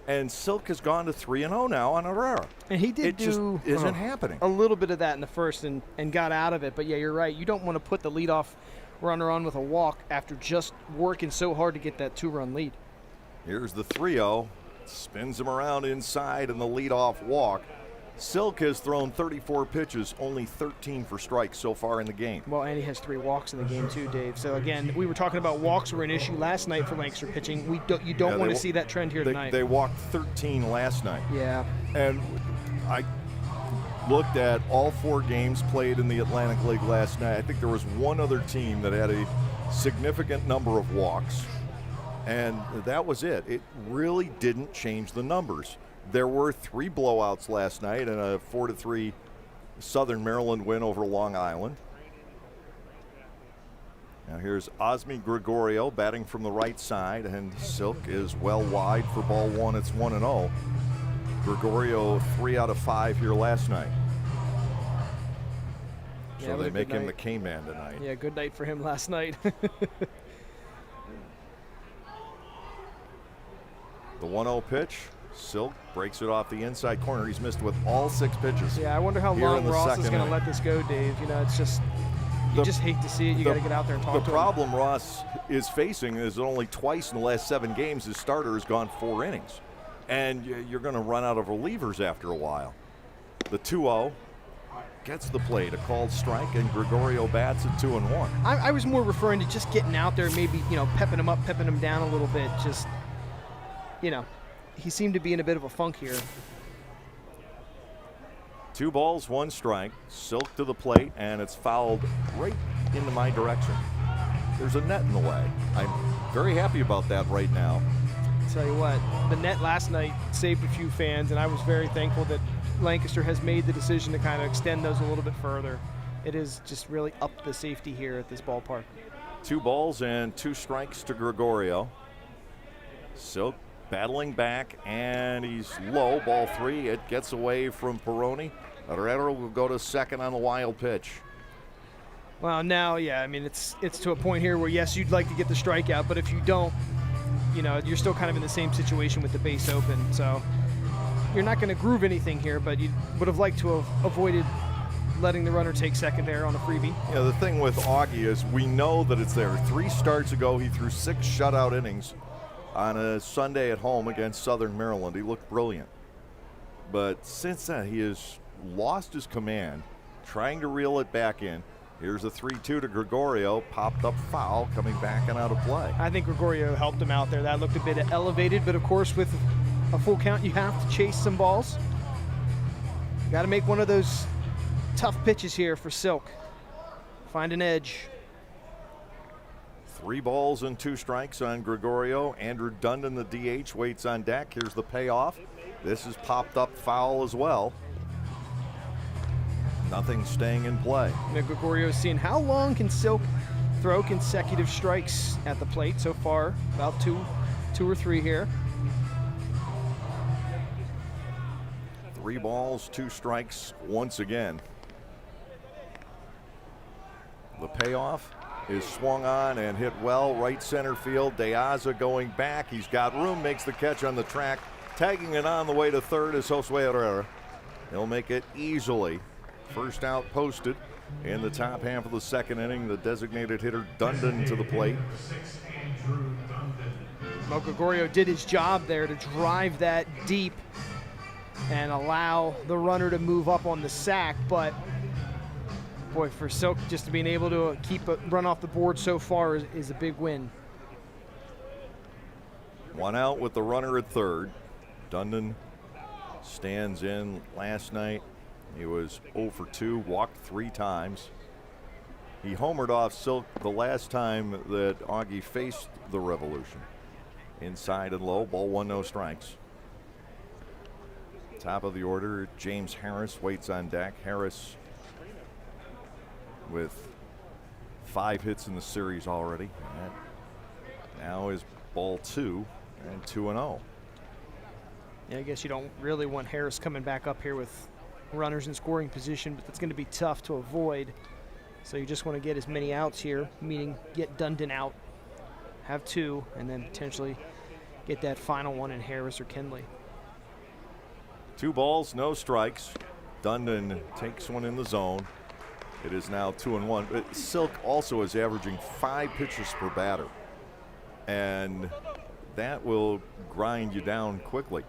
S1: And Silk has gone to 3-0 now on Herrera.
S2: And he did
S1: just isn't happening.
S2: A little bit of that in the first and got out of it. But, yeah, you're right. You don't want to put the leadoff runner on with a walk after just working so hard to get that 2-run lead.
S1: Here's the 3-0. Spins him around inside and the leadoff walk. Silk has thrown 34 pitches, only 13 for strikes so far in the game.
S2: Well, and he has 3 walks in the game too, Dave. So, again, we were talking about walks were an issue last night for Lancaster pitching. You don't want to see that trend here tonight.
S1: They walked 13 last night.
S2: Yeah.
S1: And I looked at all 4 games played in the Atlantic League last night. I think there was one other team that had a significant number of walks, and that was it. It really didn't change the numbers. There were 3 blowouts last night and a 4-3 Southern Maryland win over Long Island. Now here's Osmi Gregorio batting from the right side, and Silk is well wide for ball 1. It's 1-0. Gregorio 3 out of 5 here last night. So they make him the K-man tonight.
S2: Yeah, good night for him last night.
S1: The 1-0 pitch. Silk breaks it off the inside corner. He's missed with all 6 pitches.
S2: Yeah, I wonder how long Ross is going to let this go, Dave. You know, it's just you just hate to see it. You got to get out there and talk to him.
S1: The problem Ross is facing is that only twice in the last 7 games his starter has gone 4 innings. And you're going to run out of relievers after a while. The 2-0 gets the plate, a called strike, and Gregorio bats at 2-1.
S2: I was more referring to just getting out there, maybe, pepping him up, pepping him down a little bit. Just, he seemed to be in a bit of a funk here.
S1: 2 balls, 1 strike. Silk to the plate, and it's fouled right into my direction. There's a net in the way. I'm very happy about that right now.
S2: Tell you what, the net last night saved a few fans, and I was very thankful that Lancaster has made the decision to kind of extend those a little bit further. It is just really up the safety here at this ballpark.
S1: 2 balls and 2 strikes to Gregorio. Silk battling back, and he's low. Ball 3. It gets away from Peroni. Herrera will go to second on the wild pitch.
S2: Well, now, yeah, I mean, it's to a point here where, yes, you'd like to get the strikeout, but if you don't, you're still kind of in the same situation with the base open. So you're not going to groove anything here, but you would have liked to have avoided letting the runner take second there on a freebie.
S1: Yeah, the thing with Augie is we know that it's there. 3 starts ago, he threw 6 shutout innings on a Sunday at home against Southern Maryland. He looked brilliant. But since then, he has lost his command, trying to reel it back in. Here's a 3-2 to Gregorio, popped up foul, coming back and out of play.
S2: I think Gregorio helped him out there. That looked a bit elevated, but of course with a full count, you have to chase some balls. Got to make one of those tough pitches here for Silk. Find an edge.
S1: 3 balls and 2 strikes on Gregorio. Andrew Dundon, the DH, waits on deck. Here's the payoff. This is popped up foul as well. Nothing staying in play.
S2: Gregorio is seeing how long can Silk throw consecutive strikes at the plate so far. About two or 3 here.
S1: 3 balls, 2 strikes once again. The payoff is swung on and hit well, right center field. De Aza going back. He's got room, makes the catch on the track. Tagging it on the way to third is Josue Herrera. He'll make it easily. First out posted in the top half of the 2nd inning. The designated hitter Dundon to the plate.
S2: Well, Gregorio did his job there to drive that deep and allow the runner to move up on the sack, but boy, for Silk just being able to keep a run off the board so far is a big win.
S1: One out with the runner at third. Dundon stands in last night. He was 0 for 2, walked 3 times. He homered off Silk the last time that Augie faced the Revolution. Inside and low, ball 1, no strikes. Top of the order, James Harris waits on deck. Harris with 5 hits in the series already. And now is ball 2 and 2-0.
S2: Yeah, I guess you don't really want Harris coming back up here with runners in scoring position, but that's going to be tough to avoid. So you just want to get as many outs here, meaning get Dundon out, have 2, and then potentially get that final one in Harris or Kenley.
S1: 2 balls, no strikes. Dundon takes one in the zone. It is now 2-1. But Silk also is averaging 5 pitches per batter, and that will grind you down quickly.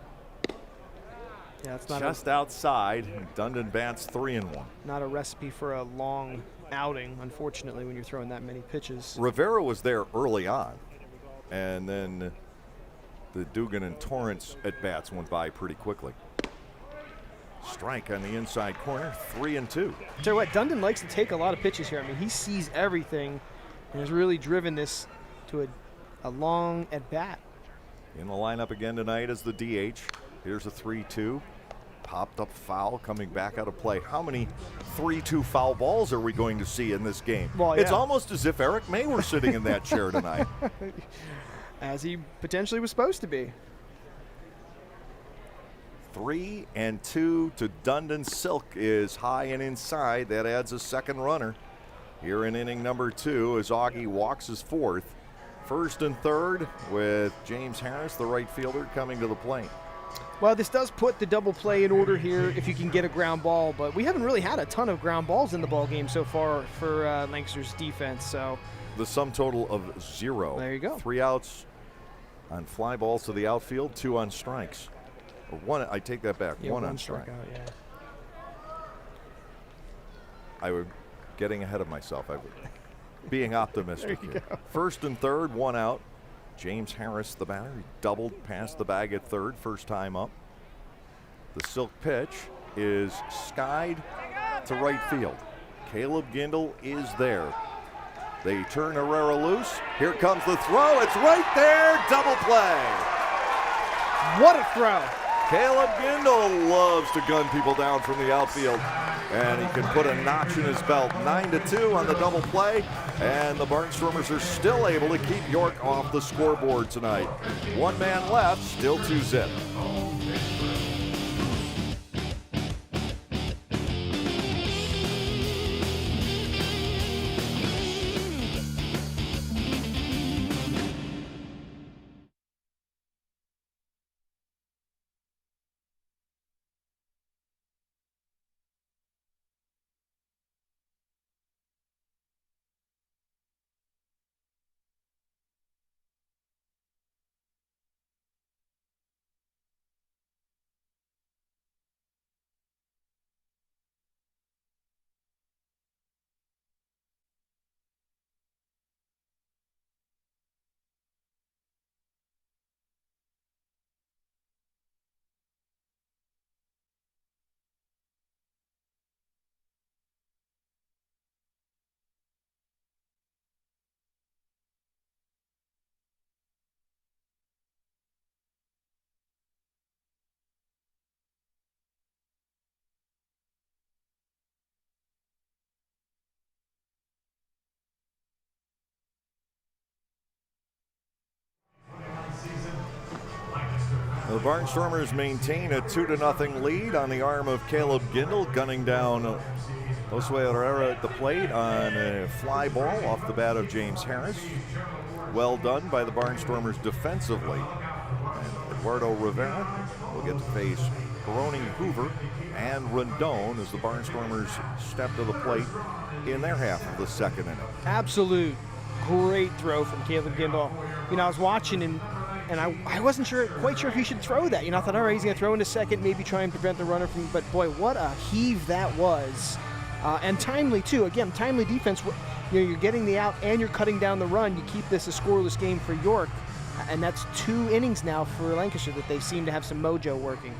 S2: Yeah, it's not
S1: just outside. Dundon bats 3-1.
S2: Not a recipe for a long outing, unfortunately, when you're throwing that many pitches.
S1: Rivera was there early on, and then the Dugan and Torrance at bats went by pretty quickly. Strike on the inside corner, 3-2.
S2: Tell you what, Dundon likes to take a lot of pitches here. I mean, he sees everything and has really driven this to a long at bat.
S1: In the lineup again tonight is the DH. Here's a 3-2. Popped up foul coming back out of play. How many 3-2 foul balls are we going to see in this game?
S2: Well, yeah.
S1: It's almost as if Eric May were sitting in that chair tonight.
S2: As he potentially was supposed to be.
S1: 3-2 to Dundon. Silk is high and inside. That adds a second runner here in inning number 2 as Augie walks his 4th. First and third with James Harris, the right fielder, coming to the plate.
S2: Well, this does put the double play in order here if you can get a ground ball, but we haven't really had a ton of ground balls in the ball game so far for Lancaster's defense. So
S1: the sum total of 0.
S2: There you go.
S1: 3 outs on fly balls to the outfield, 2 on strikes. Or 1, I take that back.
S2: Yeah,
S1: 1 on strike.
S2: Out, yeah.
S1: I was getting ahead of myself. I was being optimistic here. First and third, 1 out. James Harris, the batter, he doubled past the bag at third, first time up. The Silk pitch is skied to right field. Caleb Gindel is there. They turn Herrera loose. Here comes the throw. It's right there. Double play.
S2: What a throw.
S1: Caleb Gindel loves to gun people down from the outfield, and he can put a notch in his belt. 9-2 on the double play, and the Barnstormers are still able to keep York off the scoreboard tonight. 1 man left, still 2-zip. The Barnstormers maintain a 2-0 lead on the arm of Caleb Gindel, gunning down Josue Herrera at the plate on a fly ball off the bat of James Harris. Well done by the Barnstormers defensively. And Eduardo Rivera will get to face Peroni Hoover and Rendon as the Barnstormers step to the plate in their half of the second inning.
S2: Absolute great throw from Caleb Gindel. You know, I was watching and I wasn't quite sure if he should throw that. You know, I thought, all right, he's going to throw into second, maybe try and prevent the runner from, but boy, what a heave that was. And timely, too. Again, timely defense. You know, you're getting the out and you're cutting down the run. You keep this a scoreless game for York. and that's 2 innings now for Lancaster that they seem to have some mojo working.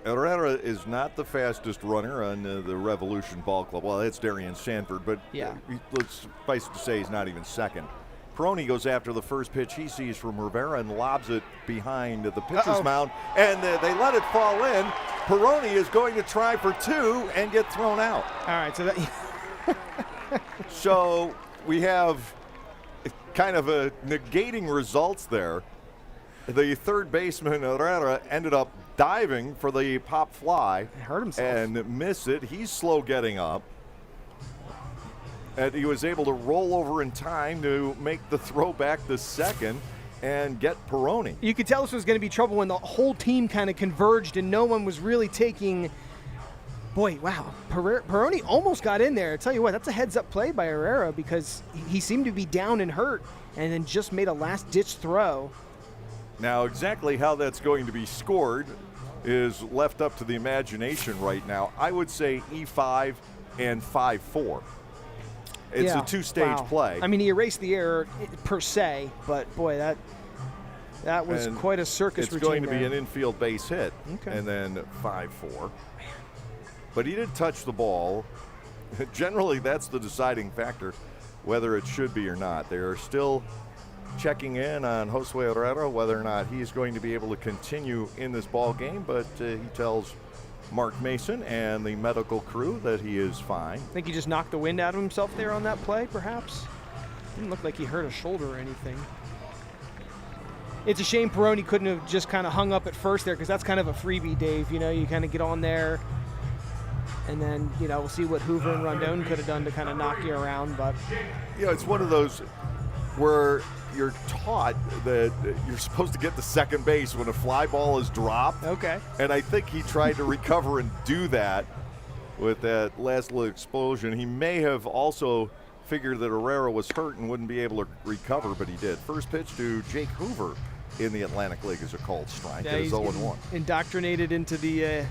S1: Herrera is not the fastest runner on the Revolution Ball Club. Well, it's Darian Sanford, but
S2: Yeah.
S1: Let's suffice to say he's not even second. Peroni goes after the first pitch he sees from Rivera and lobs it behind the pitcher's mound, and they let it fall in. Peroni is going to try for 2 and get thrown out.
S2: All right, so that
S1: So we have kind of a negating results there. The third baseman, Herrera, ended up diving for the pop fly.
S2: He hurt himself.
S1: And missed it. He's slow getting up. And he was able to roll over in time to make the throw back to second and get Peroni.
S2: you could tell this was going to be trouble when the whole team kind of converged and no one was really taking. Boy, wow. Peroni almost got in there. I tell you what, that's a heads-up play by Herrera because he seemed to be down and hurt and then just made a last-ditch throw.
S1: Now, exactly how that's going to be scored is left up to the imagination right now. I would say E5 and 5-4. It's a 2-stage play.
S2: I mean, he erased the error per se, but boy, that was
S1: And
S2: quite a circus
S1: it's
S2: routine
S1: going to be
S2: there.
S1: an infield base hit.
S2: Okay.
S1: And then 5-4. But he did touch the ball. Generally, that's the deciding factor, whether it should be or not. They are still checking in on Josue Herrera, whether or not he's going to be able to continue in this ball game, but he tells Mark Mason and the medical crew that he is fine.
S2: I think he just knocked the wind out of himself there on that play, perhaps. Didn't look like he hurt a shoulder or anything. It's a shame Peroni couldn't have just kind of hung up at first there because that's kind of a freebie, Dave. You know, you kind of get on there, and then, you know, we'll see what Hoover and Rondon could have done to kind of knock you around. But
S1: You know, it's one of those where you're taught that you're supposed to get to second base when a fly ball is dropped.
S2: okay.
S1: And I think he tried to recover and do that with that last little explosion. He may have also figured that Herrera was hurt and wouldn't be able to recover, but he did. First pitch to Jake Hoover in the Atlantic League is a called strike.
S2: Yeah,
S1: It is
S2: he's
S1: 0-1.
S2: indoctrinated into the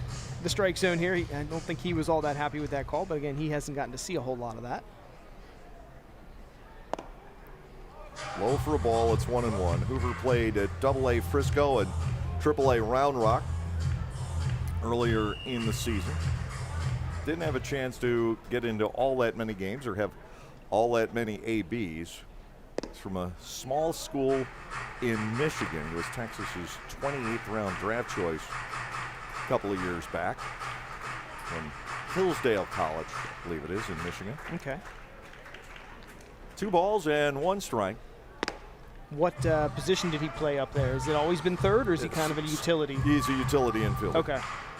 S2: strike zone here. I don't think he was all that happy with that call, but again, he hasn't gotten to see a whole lot of that.
S1: Low for a ball, it's 1-1. Hoover played at AA Frisco and AAA Round Rock earlier in the season. Didn't have a chance to get into all that many games or have all that many ABs. He's from a small school in Michigan. He was Texas's 28th round draft choice a couple of years back from Hillsdale College, I believe it is, in Michigan.
S2: Okay.
S1: 2 balls and 1 strike.
S2: What position did he play up there? Has it always been third, or is he kind of a utility?
S1: He's a utility infielder.
S2: Okay.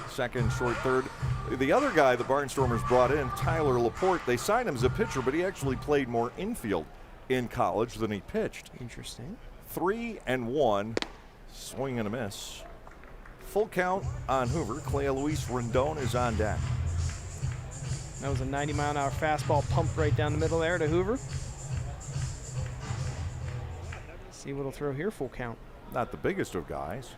S1: Second, short, third. The other guy the Barnstormers brought in, Tyler Laporte, they signed him as a pitcher, but he actually played more infield in college than he pitched.
S2: Interesting.
S1: 3-1, swing and a miss. Full count on Hoover. Clea Luis Rondon is on deck.
S2: That was a 90-mile-an-hour fastball pumped right down the middle there to Hoover. See what he'll throw here, full count.
S1: Not the biggest of guys.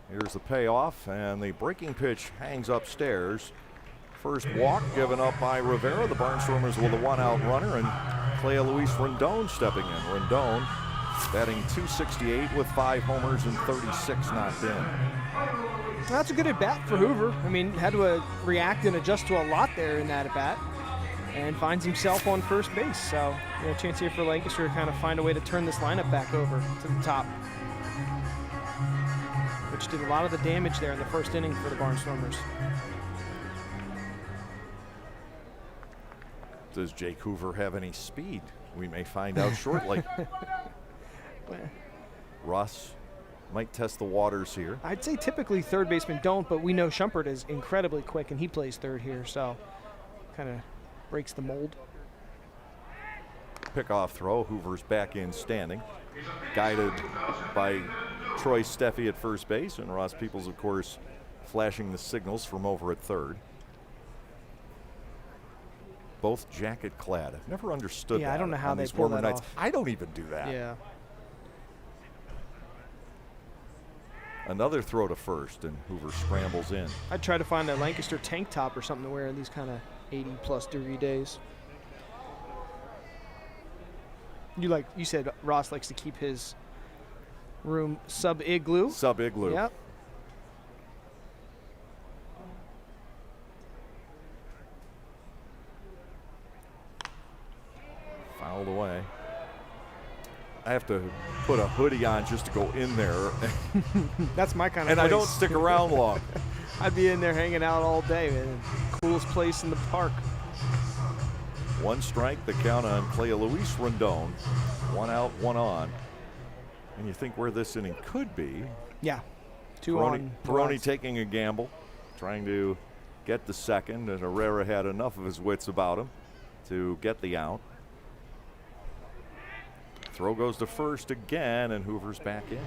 S1: Here's the payoff, and the breaking pitch hangs upstairs. First walk given up by Rivera. The Barnstormers with a 1-out runner, and Clea Luis Rondon stepping in. Rondon batting .268 with 5 homers and 36 knocked in.
S2: Well, that's a good at-bat for Hoover. I mean, had to react and adjust to a lot there in that at-bat, and finds himself on first base. So, you know, chance here for Lancaster to kind of find a way to turn this lineup back over to the top, which did a lot of the damage there in the first inning for the Barnstormers.
S1: Does Jake Hoover have any speed? We may find out shortly. Russ might test the waters here.
S2: I'd say typically third basemen don't, but we know Shumpert is incredibly quick, and he plays third here, so kind of breaks the mold.
S1: Pickoff throw. Hoover's back in standing. Guided by Troy Steffi at first base, and Ross Peoples, of course, flashing the signals from over at third. Both jacket clad. I've never understood that.
S2: Yeah, I don't know how
S1: on
S2: they
S1: these
S2: pull
S1: warmer
S2: that
S1: nights.
S2: off.
S1: I don't even do that.
S2: Yeah.
S1: Another throw to first, and Hoover scrambles in.
S2: I'd try to find a Lancaster tank top or something to wear in these kind of 80-plus degree days. You said Ross likes to keep his room sub-igloo.
S1: Sub-igloo.
S2: Yep.
S1: Fouled away. I have to put a hoodie on just to go in there.
S2: That's my kind of
S1: and
S2: place.
S1: I don't stick around long.
S2: I'd be in there hanging out all day, man. Coolest place in the park.
S1: 1 strike, the count on Clay Luis Rendon. 1 out, 1 on. And you think where this inning could be.
S2: Yeah. 2 on.
S1: Peroni taking a gamble, trying to get the second, and Herrera had enough of his wits about him to get the out. Throw goes to first again, and Hoover's back in.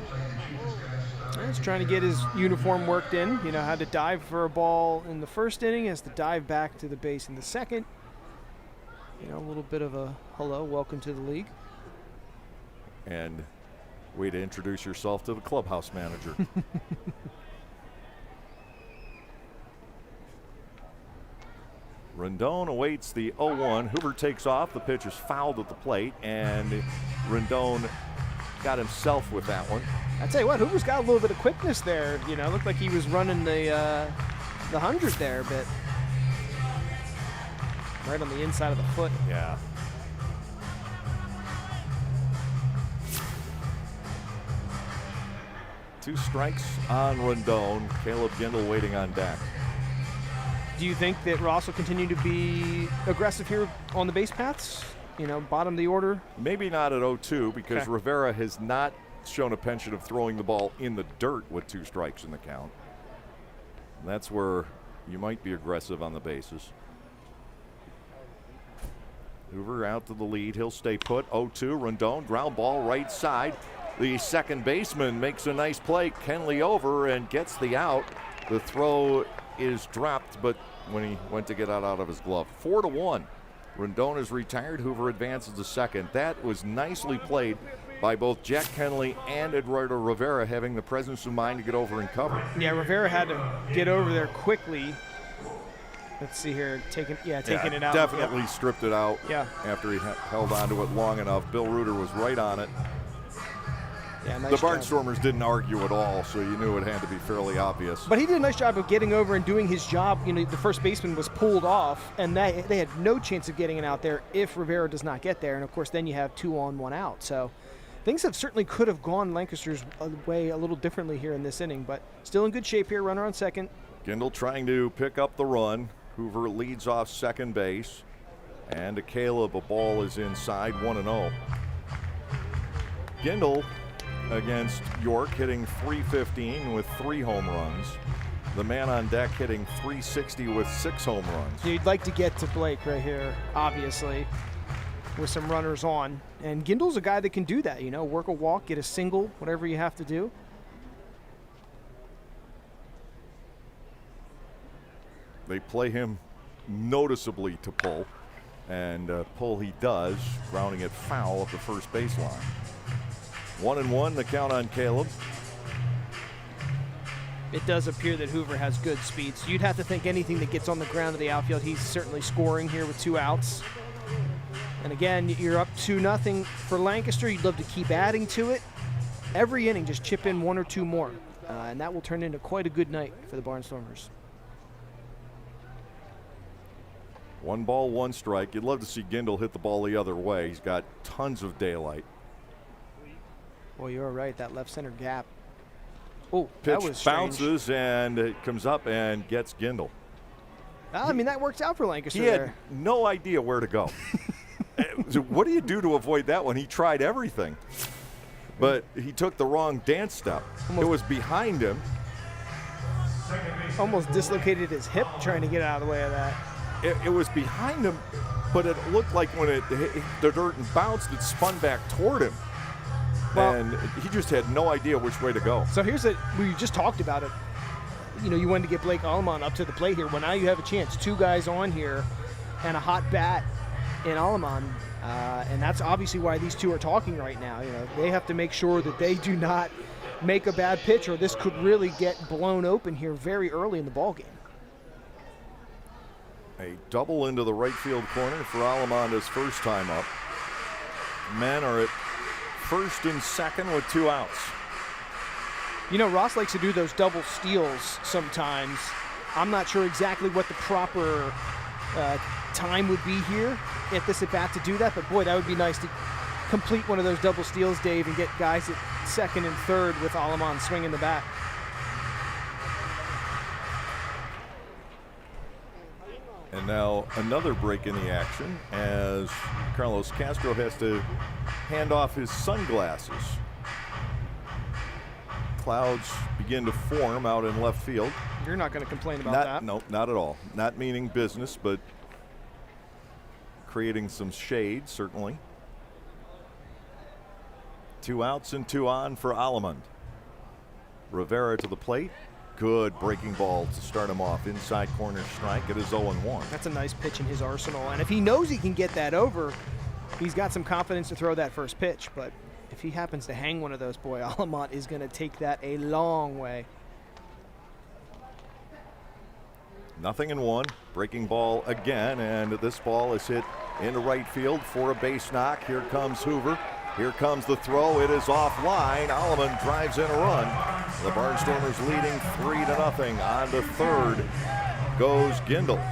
S2: He's trying to get his uniform worked in. You know, had to dive for a ball in the first inning, has to dive back to the base in the second. You know, a little bit of a hello, welcome to the league.
S1: And way to introduce yourself to the clubhouse manager. Rendon awaits the 0-1. Hoover takes off. The pitch is fouled at the plate, and Rendon got himself with that one.
S2: I tell you what, Hoover's got a little bit of quickness there. You know, looked like he was running the 100 there, but right on the inside of the foot.
S1: Yeah. Two strikes on Rendon. Caleb Gindel waiting on deck.
S2: Do you think that Ross will continue to be aggressive here on the base paths? You know, bottom of the order?
S1: Maybe not at 0-2 because
S2: Okay.
S1: Rivera has not shown a penchant of throwing the ball in the dirt with 2 strikes in the count. And that's where you might be aggressive on the bases. Hoover out to the lead. He'll stay put. 0-2. Rendon, ground ball right side. The second baseman makes a nice play. Kenley over and gets the out. The throw is dropped, but when he went to get out of his glove. 4-1. Rendon is retired. Hoover advances to second. That was nicely played by both Jack Kenley and Eduardo Rivera, having the presence of mind to get over and cover.
S2: Yeah, Rivera had to get over there quickly. Let's see here, taking it out.
S1: Definitely stripped it out.
S2: Yeah.
S1: After he held onto it long enough. Bill Reuter was right on it.
S2: Yeah, nice
S1: The
S2: job.
S1: Barnstormers didn't argue at all, so you knew it had to be fairly obvious.
S2: But he did a nice job of getting over and doing his job. You know, the first baseman was pulled off, and they had no chance of getting it out there if Rivera does not get there. And, of course, then you have 2 on, 1 out. So things have certainly could have gone Lancaster's way a little differently here in this inning, but still in good shape here. Runner on second.
S1: Gindel trying to pick up the run. Hoover leads off second base. And to Caleb, a ball is inside, 1-0. Gindel against York hitting .315 with 3 home runs. The man on deck hitting .360 with 6 home runs.
S2: You'd like to get to Blake right here, obviously, with some runners on. And Gindel's a guy that can do that, you know, work a walk, get a single, whatever you have to do.
S1: They play him noticeably to pull, and pull he does, grounding it foul at the first baseline. 1-1, the count on Caleb.
S2: It does appear that Hoover has good speed, so you'd have to think anything that gets on the ground of the outfield, he's certainly scoring here with 2 outs. And again, you're up 2-0 for Lancaster. You'd love to keep adding to it. Every inning, just chip in 1 or 2 more, and that will turn into quite a good night for the Barnstormers.
S1: 1 ball, 1 strike. You'd love to see Gindel hit the ball the other way. He's got tons of daylight.
S2: Well, you're right, that left center gap. Oh,
S1: Pitch
S2: that was strange.
S1: bounces and it comes up and gets Gindel.
S2: I mean, that worked out for Lancaster
S1: He had
S2: there.
S1: no idea where to go. So what do you do to avoid that one? He tried everything, but he took the wrong dance step. It was behind him.
S2: Almost dislocated his hip trying to get out of the way of that.
S1: It was behind him, but it looked like when it hit the dirt and bounced, it spun back toward him.
S2: Well,
S1: and he just had no idea which way to go.
S2: So here's we just talked about it. You know, you wanted to get Blake Alleman up to the plate here. Well, now you have a chance. 2 guys on here and a hot bat in Alleman. And that's obviously why these 2 are talking right now. You know, they have to make sure that they do not make a bad pitch, or this could really get blown open here very early in the ballgame. A
S1: double into the right field corner for Alleman his first time up. men are at first and second with 2 outs.
S2: You know, Ross likes to do those double steals sometimes. I'm not sure exactly what the proper time would be here at this at-bat to do that, but boy, that would be nice to complete one of those double steals, Dave, and get guys at second and third with Aleman swinging the bat.
S1: And now another break in the action as Carlos Castro has to hand off his sunglasses. Clouds begin to form out in left field.
S2: You're not going to complain about that.
S1: No, not at all. Not meaning business, but creating some shade, certainly. 2 outs and 2 on for Aleman. Rivera to the plate. Good breaking ball to start him off. Inside corner strike. It is 0-1.
S2: That's a nice pitch in his arsenal. And if he knows he can get that over, he's got some confidence to throw that first pitch. But if he happens to hang one of those, boy, Aleman is going to take that a long way.
S1: 0-1. Breaking ball again, and this ball is hit into right field for a base knock. Here comes Hoover. Here comes the throw. It is offline. Aleman drives in a run. The Barnstormers leading 3-0. On to third goes Gindel.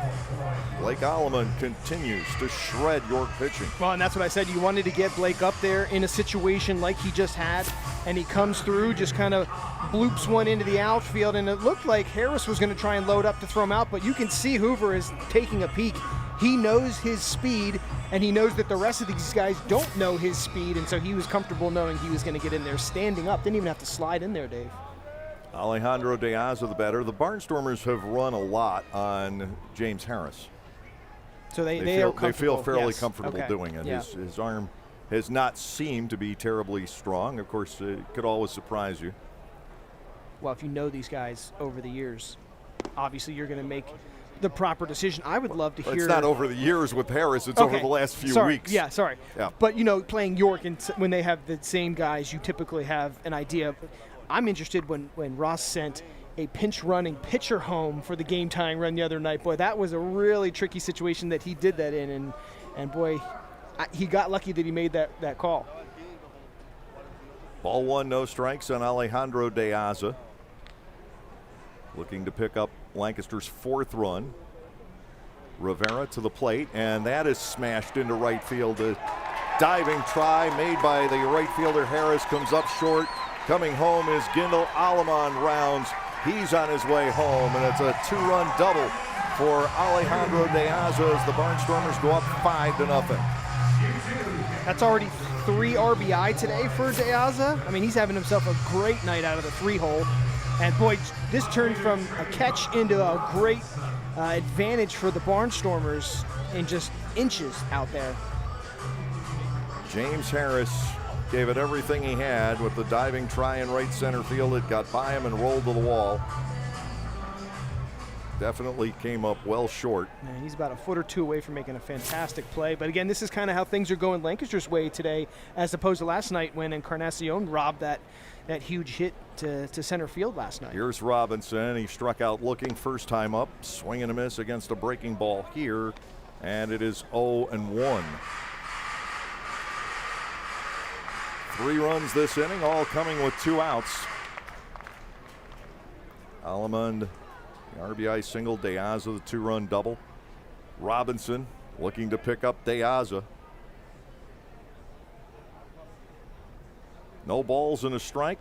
S1: Blake Aleman continues to shred York pitching.
S2: Well, and that's what I said. You wanted to get Blake up there in a situation like he just had, and he comes through, just kind of bloops one into the outfield, and it looked like Harris was going to try and load up to throw him out, but you can see Hoover is taking a peek. He knows his speed, and he knows that the rest of these guys don't know his speed, and so he was comfortable knowing he was going to get in there standing up. Didn't even have to slide in there, Dave.
S1: Alejandro De Aza, the batter. The Barnstormers have run a lot on James Harris.
S2: So they
S1: feel fairly
S2: yes.
S1: comfortable
S2: okay.
S1: doing it.
S2: Yeah.
S1: His arm has not seemed to be terribly strong. Of course, it could always surprise you.
S2: Well, if you know these guys over the years, obviously you're going to make the proper decision. I would love to hear.
S1: It's not over the years with Harris. It's
S2: okay.
S1: over the last few
S2: sorry.
S1: weeks.
S2: Yeah, sorry.
S1: Yeah.
S2: But, you know, playing York, and when they have the same guys, you typically have an idea. I'm interested when Ross sent a pinch-running pitcher home for the game-tying run the other night. Boy, that was a really tricky situation that he did that in, and boy, he got lucky that he made that call.
S1: Ball 1, no strikes on Alejandro De Aza. Looking to pick up Lancaster's 4th run. Rivera to the plate, and that is smashed into right field. A diving try made by the right fielder Harris comes up short. Coming home is Gindel. Aleman rounds. He's on his way home, and it's a 2-run double for Alejandro De Aza as the Barnstormers go up 5-0.
S2: That's already 3 RBI today for De Aza. I mean, he's having himself a great night out of the 3-hole. And boy, this turned from a catch into a great advantage for the Barnstormers in just inches out there.
S1: James Harris gave it everything he had with the diving try in right center field. It got by him and rolled to the wall. Definitely came up well short.
S2: Man, he's about a foot or two away from making a fantastic play. But again, this is kind of how things are going Lancaster's way today, as opposed to last night when Encarnacion robbed that huge hit to center field last night.
S1: Here's Robinson. He struck out looking first time up. Swing and a miss against a breaking ball here. And it is 0-1. 3 runs this inning, all coming with 2 outs. Aleman, the RBI single. De Aza, the 2-run double. Robinson looking to pick up De Aza. No balls and a strike.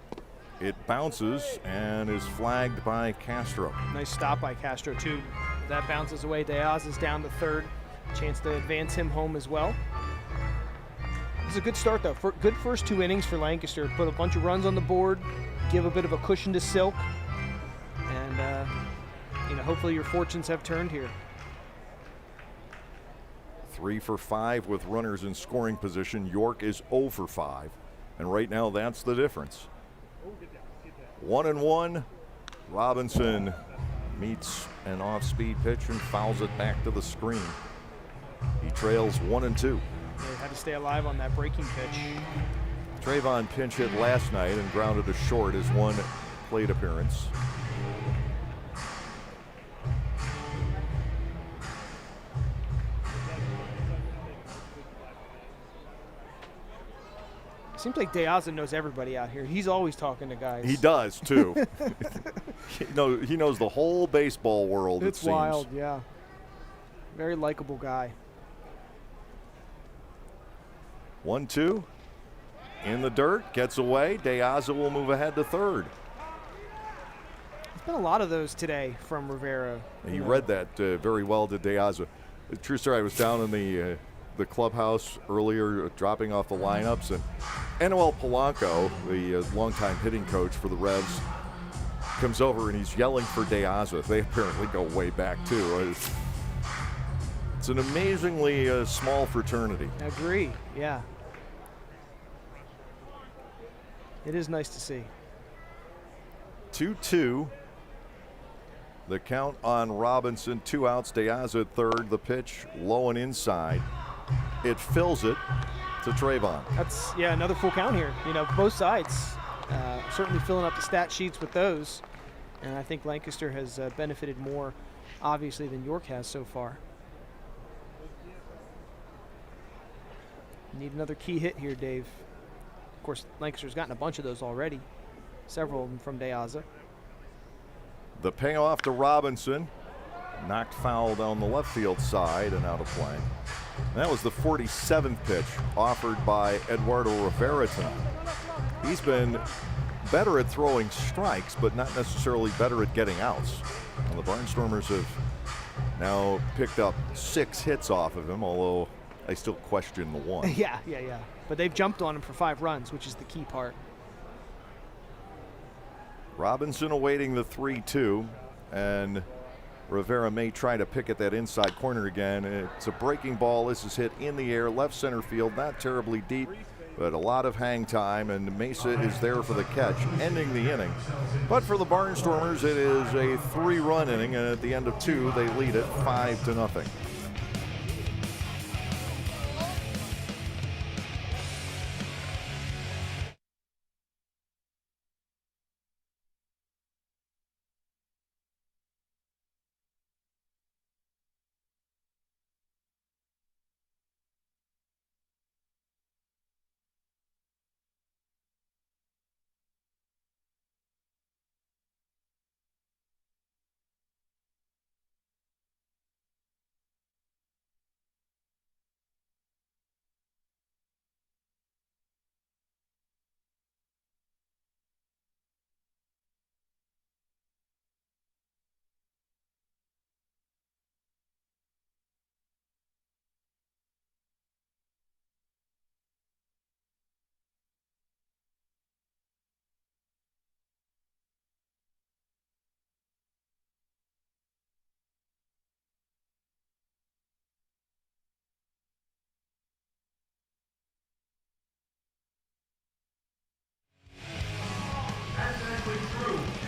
S1: It bounces and is flagged by Castro.
S2: Nice stop by Castro, too. That bounces away. De Aza's down to third. Chance to advance him home as well. It's a good start, though. Good first 2 innings for Lancaster. Put a bunch of runs on the board, give a bit of a cushion to Silk, and hopefully your fortunes have turned here.
S1: 3 for 5 with runners in scoring position. York is 0 for 5, and right now that's the difference. 1-1. Robinson meets an off-speed pitch and fouls it back to the screen. He trails 1-2.
S2: They had to stay alive on that breaking pitch.
S1: Trayvon pinch hit last night and grounded to short his 1 plate appearance.
S2: Seems like Deaza knows everybody out here. He's always talking to guys.
S1: He does, too. He knows the whole baseball world,
S2: It's
S1: it seems.
S2: wild, yeah. Very likable guy.
S1: 1-2. In the dirt, gets away. Deaza will move ahead to third.
S2: There's been a lot of those today from Rivera.
S1: He read that very well to Deaza. True story, I was down in the clubhouse earlier dropping off the lineups, and Noel Polanco, the longtime hitting coach for the Revs, comes over and he's yelling for Deaza. They apparently go way back, too. It's an amazingly small fraternity.
S2: I agree, yeah. It is nice to see.
S1: 2-2. The count on Robinson, 2 outs. Deaza at third. The pitch low and inside. It fills it to Trayvon.
S2: That's, another full count here. Both sides certainly filling up the stat sheets with those. And I think Lancaster has benefited more, obviously, than York has so far. Need another key hit here, Dave. Of course, Lancaster's gotten a bunch of those already. Several of them from Deaza.
S1: The payoff to Robinson. Knocked foul down the left field side and out of play. That was the 47th pitch offered by Eduardo Rivera tonight. He's been better at throwing strikes, but not necessarily better at getting outs. And the Barnstormers have now picked up 6 hits off of him, although I still question the one.
S2: Yeah. But they've jumped on him for 5 runs, which is the key part.
S1: Robinson awaiting the 3-2, and Rivera may try to pick at that inside corner again. It's a breaking ball. This is hit in the air, left center field, not terribly deep, but a lot of hang time, and Mesa is there for the catch, ending the inning. But for the Barnstormers, it is a 3-run inning, and at the end of 2, they lead it 5-0.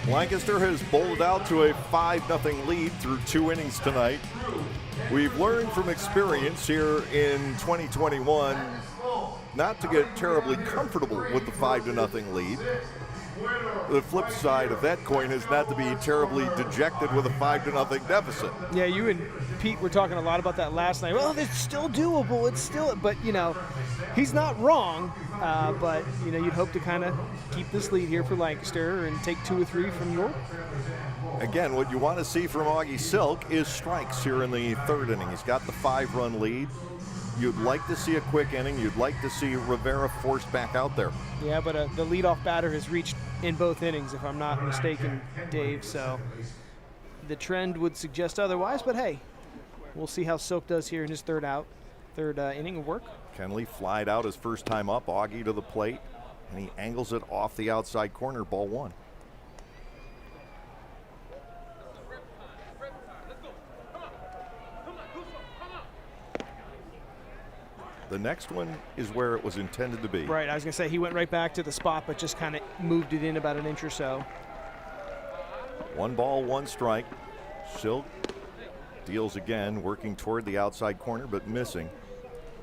S1: Lancaster has bowled out to a 5-0 lead through 2 innings tonight. We've learned from experience here in 2021 not to get terribly comfortable with the 5-0 lead. The flip side of that coin is not to be terribly dejected with a 5-0 deficit.
S2: Yeah, you and Pete were talking a lot about that last night. Well, it's still doable. It's still, but he's not wrong. But you'd hope to kind of keep this lead here for Lancaster and take 2 or 3 from York.
S1: Again, what you want to see from Augie Silk is strikes here in the 3rd inning. He's got the 5-run lead. You'd like to see a quick inning. You'd like to see Rivera forced back out there.
S2: Yeah, but the leadoff batter has reached in both innings, if I'm not mistaken, Dave. So the trend would suggest otherwise. But hey, we'll see how Silk does here in his third inning of work.
S1: Kenley flied out his first time up. Augie to the plate, and he angles it off the outside corner. Ball 1. The next one is where it was intended to be.
S2: Right, I was going to say he went right back to the spot, but just kind of moved it in about an inch or so.
S1: 1 ball, 1 strike. Silk deals again, working toward the outside corner, but missing.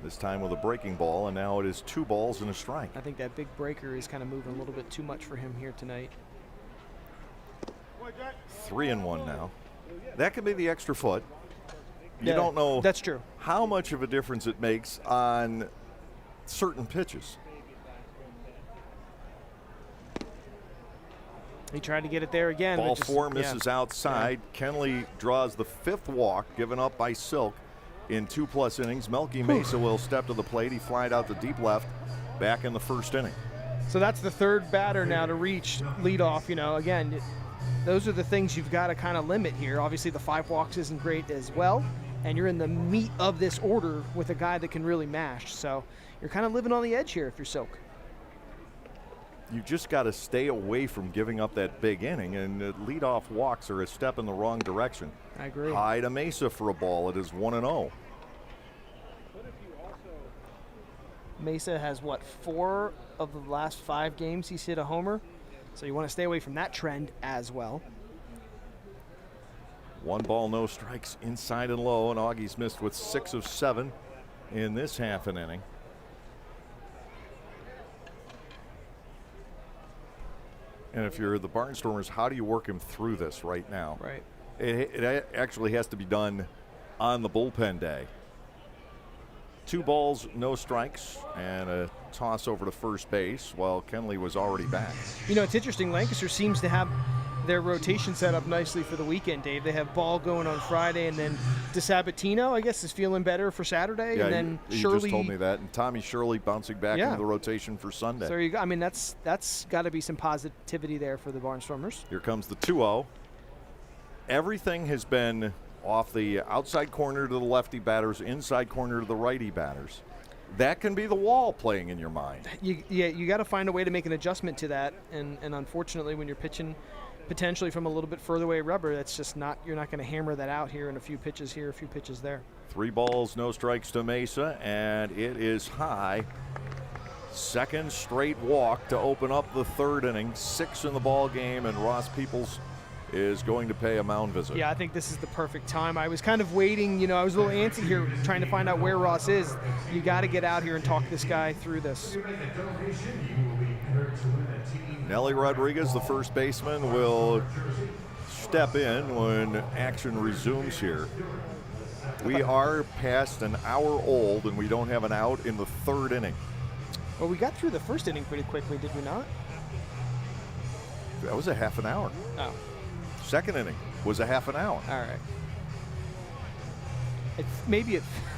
S1: This time with a breaking ball, and now it is 2 balls and a strike.
S2: I think that big breaker is kind of moving a little bit too much for him here tonight.
S1: 3-1 now. That could be the extra foot. You
S2: Yeah,
S1: don't know
S2: that's true.
S1: how much of a difference it makes on certain pitches.
S2: He tried to get it there again.
S1: Ball
S2: but just,
S1: 4 misses outside. Kenley draws the 5th walk given up by Silk in 2+ innings. Melky Mesa will step to the plate. He flied out to deep left back in the 1st inning.
S2: So that's the 3rd batter now to reach leadoff. Again, those are the things you've got to kind of limit here. Obviously, the 5 walks isn't great as well, and you're in the meat of this order with a guy that can really mash. So you're kind of living on the edge here if you're Silk.
S1: You just got to stay away from giving up that big inning, and the leadoff walks are a step in the wrong direction.
S2: I agree.
S1: High to Mesa for a ball. It is 1-0.
S2: Mesa has, 4 of the last 5 games he's hit a homer. So you want to stay away from that trend as well.
S1: 1 ball, no strikes, inside and low, and Augie's missed with 6 of 7 in this half an inning. And if you're the Barnstormers, how do you work him through this right now?
S2: Right.
S1: It actually has to be done on the bullpen day. 2 balls, no strikes, and a toss over to first base while Kenley was already back.
S2: It's interesting. Lancaster seems to have their rotation set up nicely for the weekend, Dave. They have Ball going on Friday, and then DeSabatino, I guess, is feeling better for Saturday.
S1: Yeah,
S2: and then
S1: you
S2: Shirley
S1: just told me that. And Tommy Shirley bouncing back into the rotation for Sunday.
S2: So there you go. I mean, that's got to be some positivity there for the Barnstormers.
S1: Here comes the 2-0. Everything has been off the outside corner to the lefty batters, inside corner to the righty batters. That can be the wall playing in your mind.
S2: You got to find a way to make an adjustment to that. And unfortunately, when you're pitching potentially from a little bit further away rubber, that's just you're not going to hammer that out here in a few pitches here, a few pitches there.
S1: 3 balls, no strikes to Mesa, and it is high. 2nd straight walk to open up the 3rd inning. 6 in the ball game, and Ross Peoples is going to pay a mound visit.
S2: Yeah, I think this is the perfect time. I was kind of waiting, I was a little antsy here trying to find out where Ross is. You got to get out here and talk this guy through this.
S1: Nelly Rodriguez, the first baseman, will step in when action resumes here. We are past an hour old, and we don't have an out in the 3rd inning.
S2: Well, we got through the 1st inning pretty quickly, did we not?
S1: That was a half an hour.
S2: Oh.
S1: 2nd inning was a half an hour.
S2: All right.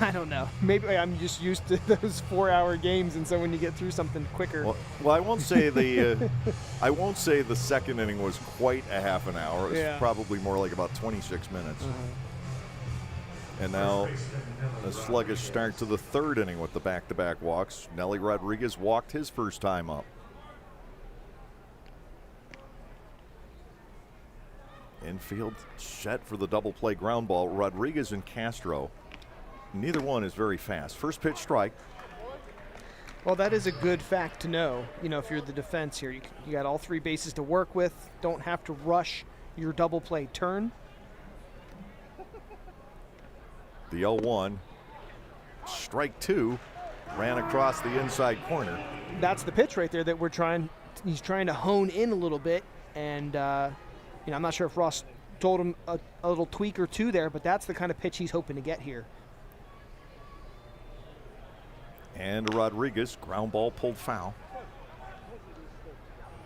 S2: I don't know. Maybe I'm just used to those 4-hour games, and so when you get through something quicker.
S1: Well, I won't say the 2nd inning was quite a half an hour. It was probably more like about 26 minutes. And now a sluggish start to the 3rd inning with the back-to-back walks. Nelly Rodriguez walked his first time up. Infield set for the double play ground ball. Rodriguez and Castro, neither one is very fast. First pitch strike.
S2: Well, that is a good fact to know. If you're the defense here, you got all 3 bases to work with. Don't have to rush your double play turn.
S1: The 0-1, strike 2, ran across the inside corner.
S2: That's the pitch right there that he's trying to hone in a little bit, and I'm not sure if Ross told him a little tweak or two there, but that's the kind of pitch he's hoping to get here.
S1: And Rodriguez, ground ball pulled foul.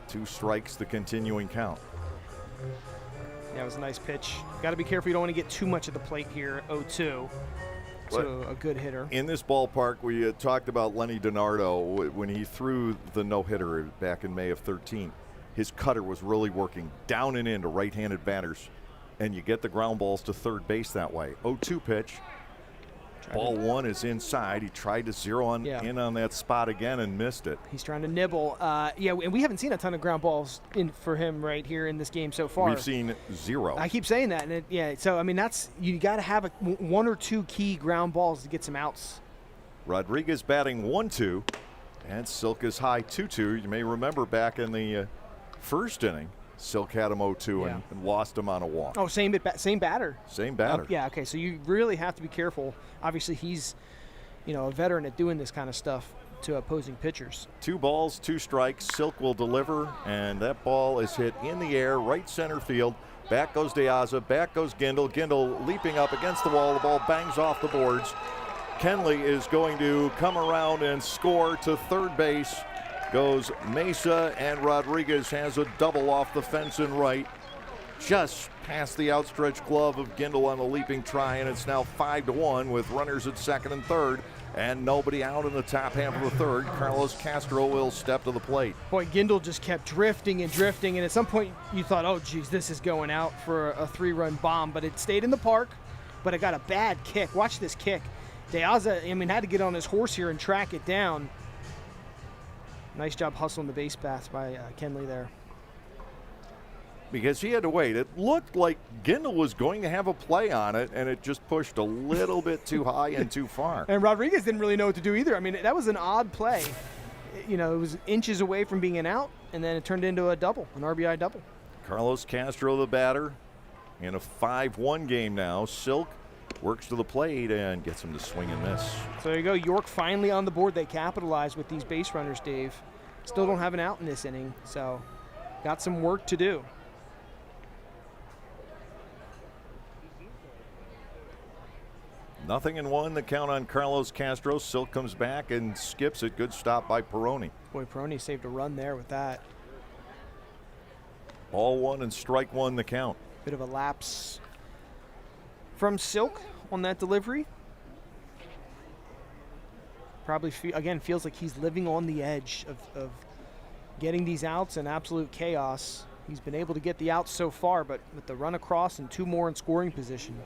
S1: 2 strikes, the continuing count.
S2: Yeah, it was a nice pitch. Got to be careful. You don't want to get too much at the plate here. 0-2 to a good hitter.
S1: In this ballpark, we talked about Lenny DiNardo when he threw the no-hitter back in May of 13. His cutter was really working down and in to right-handed batters, and you get the ground balls to 3rd base that way. 0-2 pitch. Ball 1 is inside. He tried to zero in on that spot again and missed it.
S2: He's trying to nibble. And we haven't seen a ton of ground balls for him right here in this game so far.
S1: We've seen 0.
S2: I keep saying that. And so, I mean, you got to have 1 or 2 key ground balls to get some outs.
S1: Rodriguez batting 1-2, and Silk is high 2-2. You may remember back in the 1st inning, Silk had him 0-2 and lost him on a walk.
S2: Oh, same batter.
S1: Same batter.
S2: Yeah, okay, so you really have to be careful. Obviously, he's, a veteran at doing this kind of stuff to opposing pitchers.
S1: 2 balls, 2 strikes. Silk will deliver, and that ball is hit in the air, right center field. Back goes De Aza, back goes Gindel. Gindel leaping up against the wall. The ball bangs off the boards. Kenley is going to come around and score to 3rd base. goes Mesa, and Rodriguez has a double off the fence and right, just past the outstretched glove of Gindel on the leaping try, and it's now 5-1 with runners at second and third and nobody out in the top half of the third. Carlos Castro will step to the plate.
S2: Boy, Gindel just kept drifting and drifting, and at some point you thought, oh, geez, this is going out for a 3-run bomb, but it stayed in the park, but it got a bad kick. Watch this kick. De Aza, had to get on his horse here and track it down. Nice job hustling the base paths by Kenley there.
S1: Because he had to wait. It looked like Gindel was going to have a play on it, and it just pushed a little bit too high and too far.
S2: And Rodriguez didn't really know what to do either. That was an odd play. It was inches away from being an out, and then it turned into a double, an RBI double.
S1: Carlos Castro, the batter, in a 5-1 game now. Silk works to the plate and gets him to swing and miss.
S2: So there you go. York finally on the board. They capitalized with these base runners, Dave. Still don't have an out in this inning, so got some work to do.
S1: Nothing in one, the count on Carlos Castro. Silk comes back and skips it. Good stop by Peroni.
S2: Boy, Peroni saved a run there with that.
S1: Ball one and strike one, the count.
S2: Bit of a lapse from Silk on that delivery. Probably, feels like he's living on the edge of getting these outs in absolute chaos. He's been able to get the outs so far, but with the run across and 2 more in scoring position.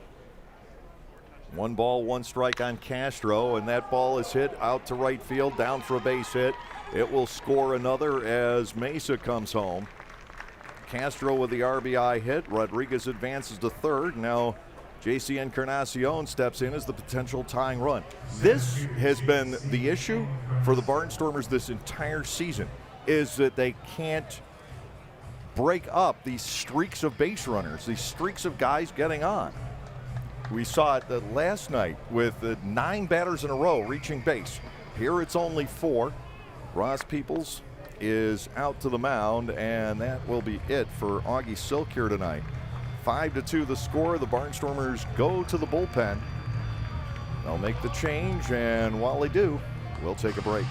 S1: 1 ball, 1 strike on Castro, and that ball is hit out to right field, down for a base hit. It will score another as Mesa comes home. Castro with the RBI hit. Rodriguez advances to third. Now J.C. Encarnacion steps in as the potential tying run. This has been the issue for the Barnstormers this entire season, is that they can't break up these streaks of base runners, these streaks of guys getting on. We saw it last night with 9 batters in a row reaching base. Here it's only 4. Ross Peoples is out to the mound, and that will be it for Augie Silk here tonight. 5-2 the score. The Barnstormers go to the bullpen. They'll make the change, and while they do, we'll take a break.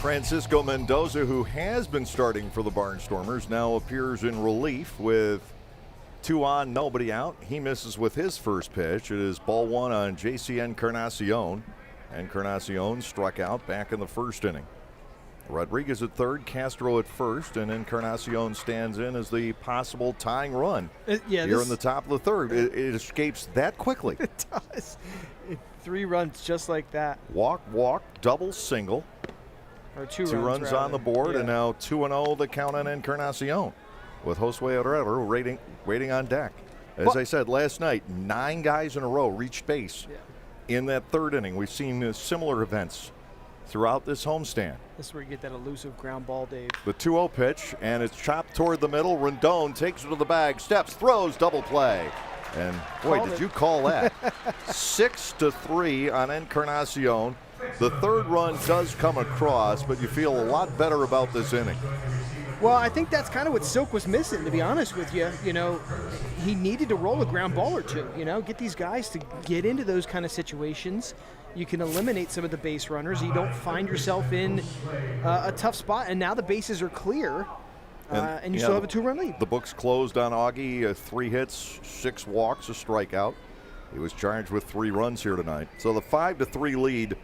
S1: Francisco Mendoza, who has been starting for the Barnstormers, now appears in relief with 2 on, nobody out. He misses with his first pitch. It is ball 1 on J.C. Encarnacion. Encarnacion struck out back in the first inning. Rodriguez at third, Castro at first, and Encarnacion stands in as the possible tying run here in the top of the third. It escapes that quickly.
S2: It does. 3 runs just like that.
S1: Walk, double, single.
S2: Or 2
S1: runs on the board, and now 2-0 the count on Encarnacion, with Josue Herrera waiting on deck. As I said last night, 9 guys in a row reached base in that third inning. We've seen similar events throughout this homestand.
S2: This is where you get that elusive ground ball, Dave.
S1: The 2-0 pitch, and it's chopped toward the middle. Rendon takes it to the bag, steps, throws, double play. And boy,
S2: Called
S1: did
S2: it.
S1: you call that? 6-3 on Encarnacion. The third run does come across, but you feel a lot better about this inning.
S2: Well, I think that's kind of what Silk was missing, to be honest with you. You know, he needed to roll a ground ball or two, you know, get these guys to get into those kind of situations. You can eliminate some of the base runners. You don't find yourself in a tough spot. And now the bases are clear, and you still have a 2-run lead.
S1: The book's closed on Augie. 3 hits, 6 walks, a strikeout. He was charged with 3 runs here tonight. So the 5-3 lead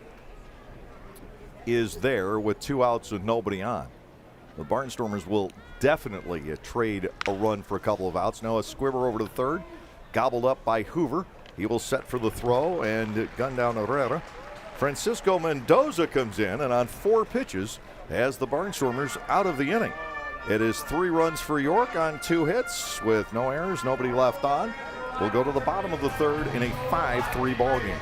S1: is there with 2 outs and nobody on. The Barnstormers will definitely trade a run for a couple of outs. Now a squibber over to the third, gobbled up by Hoover. He will set for the throw and gun down Herrera. Francisco Mendoza comes in and on 4 pitches has the Barnstormers out of the inning. It is 3 runs for York on 2 hits with no errors, nobody left on. We'll go to the bottom of the third in a 5-3 ball game.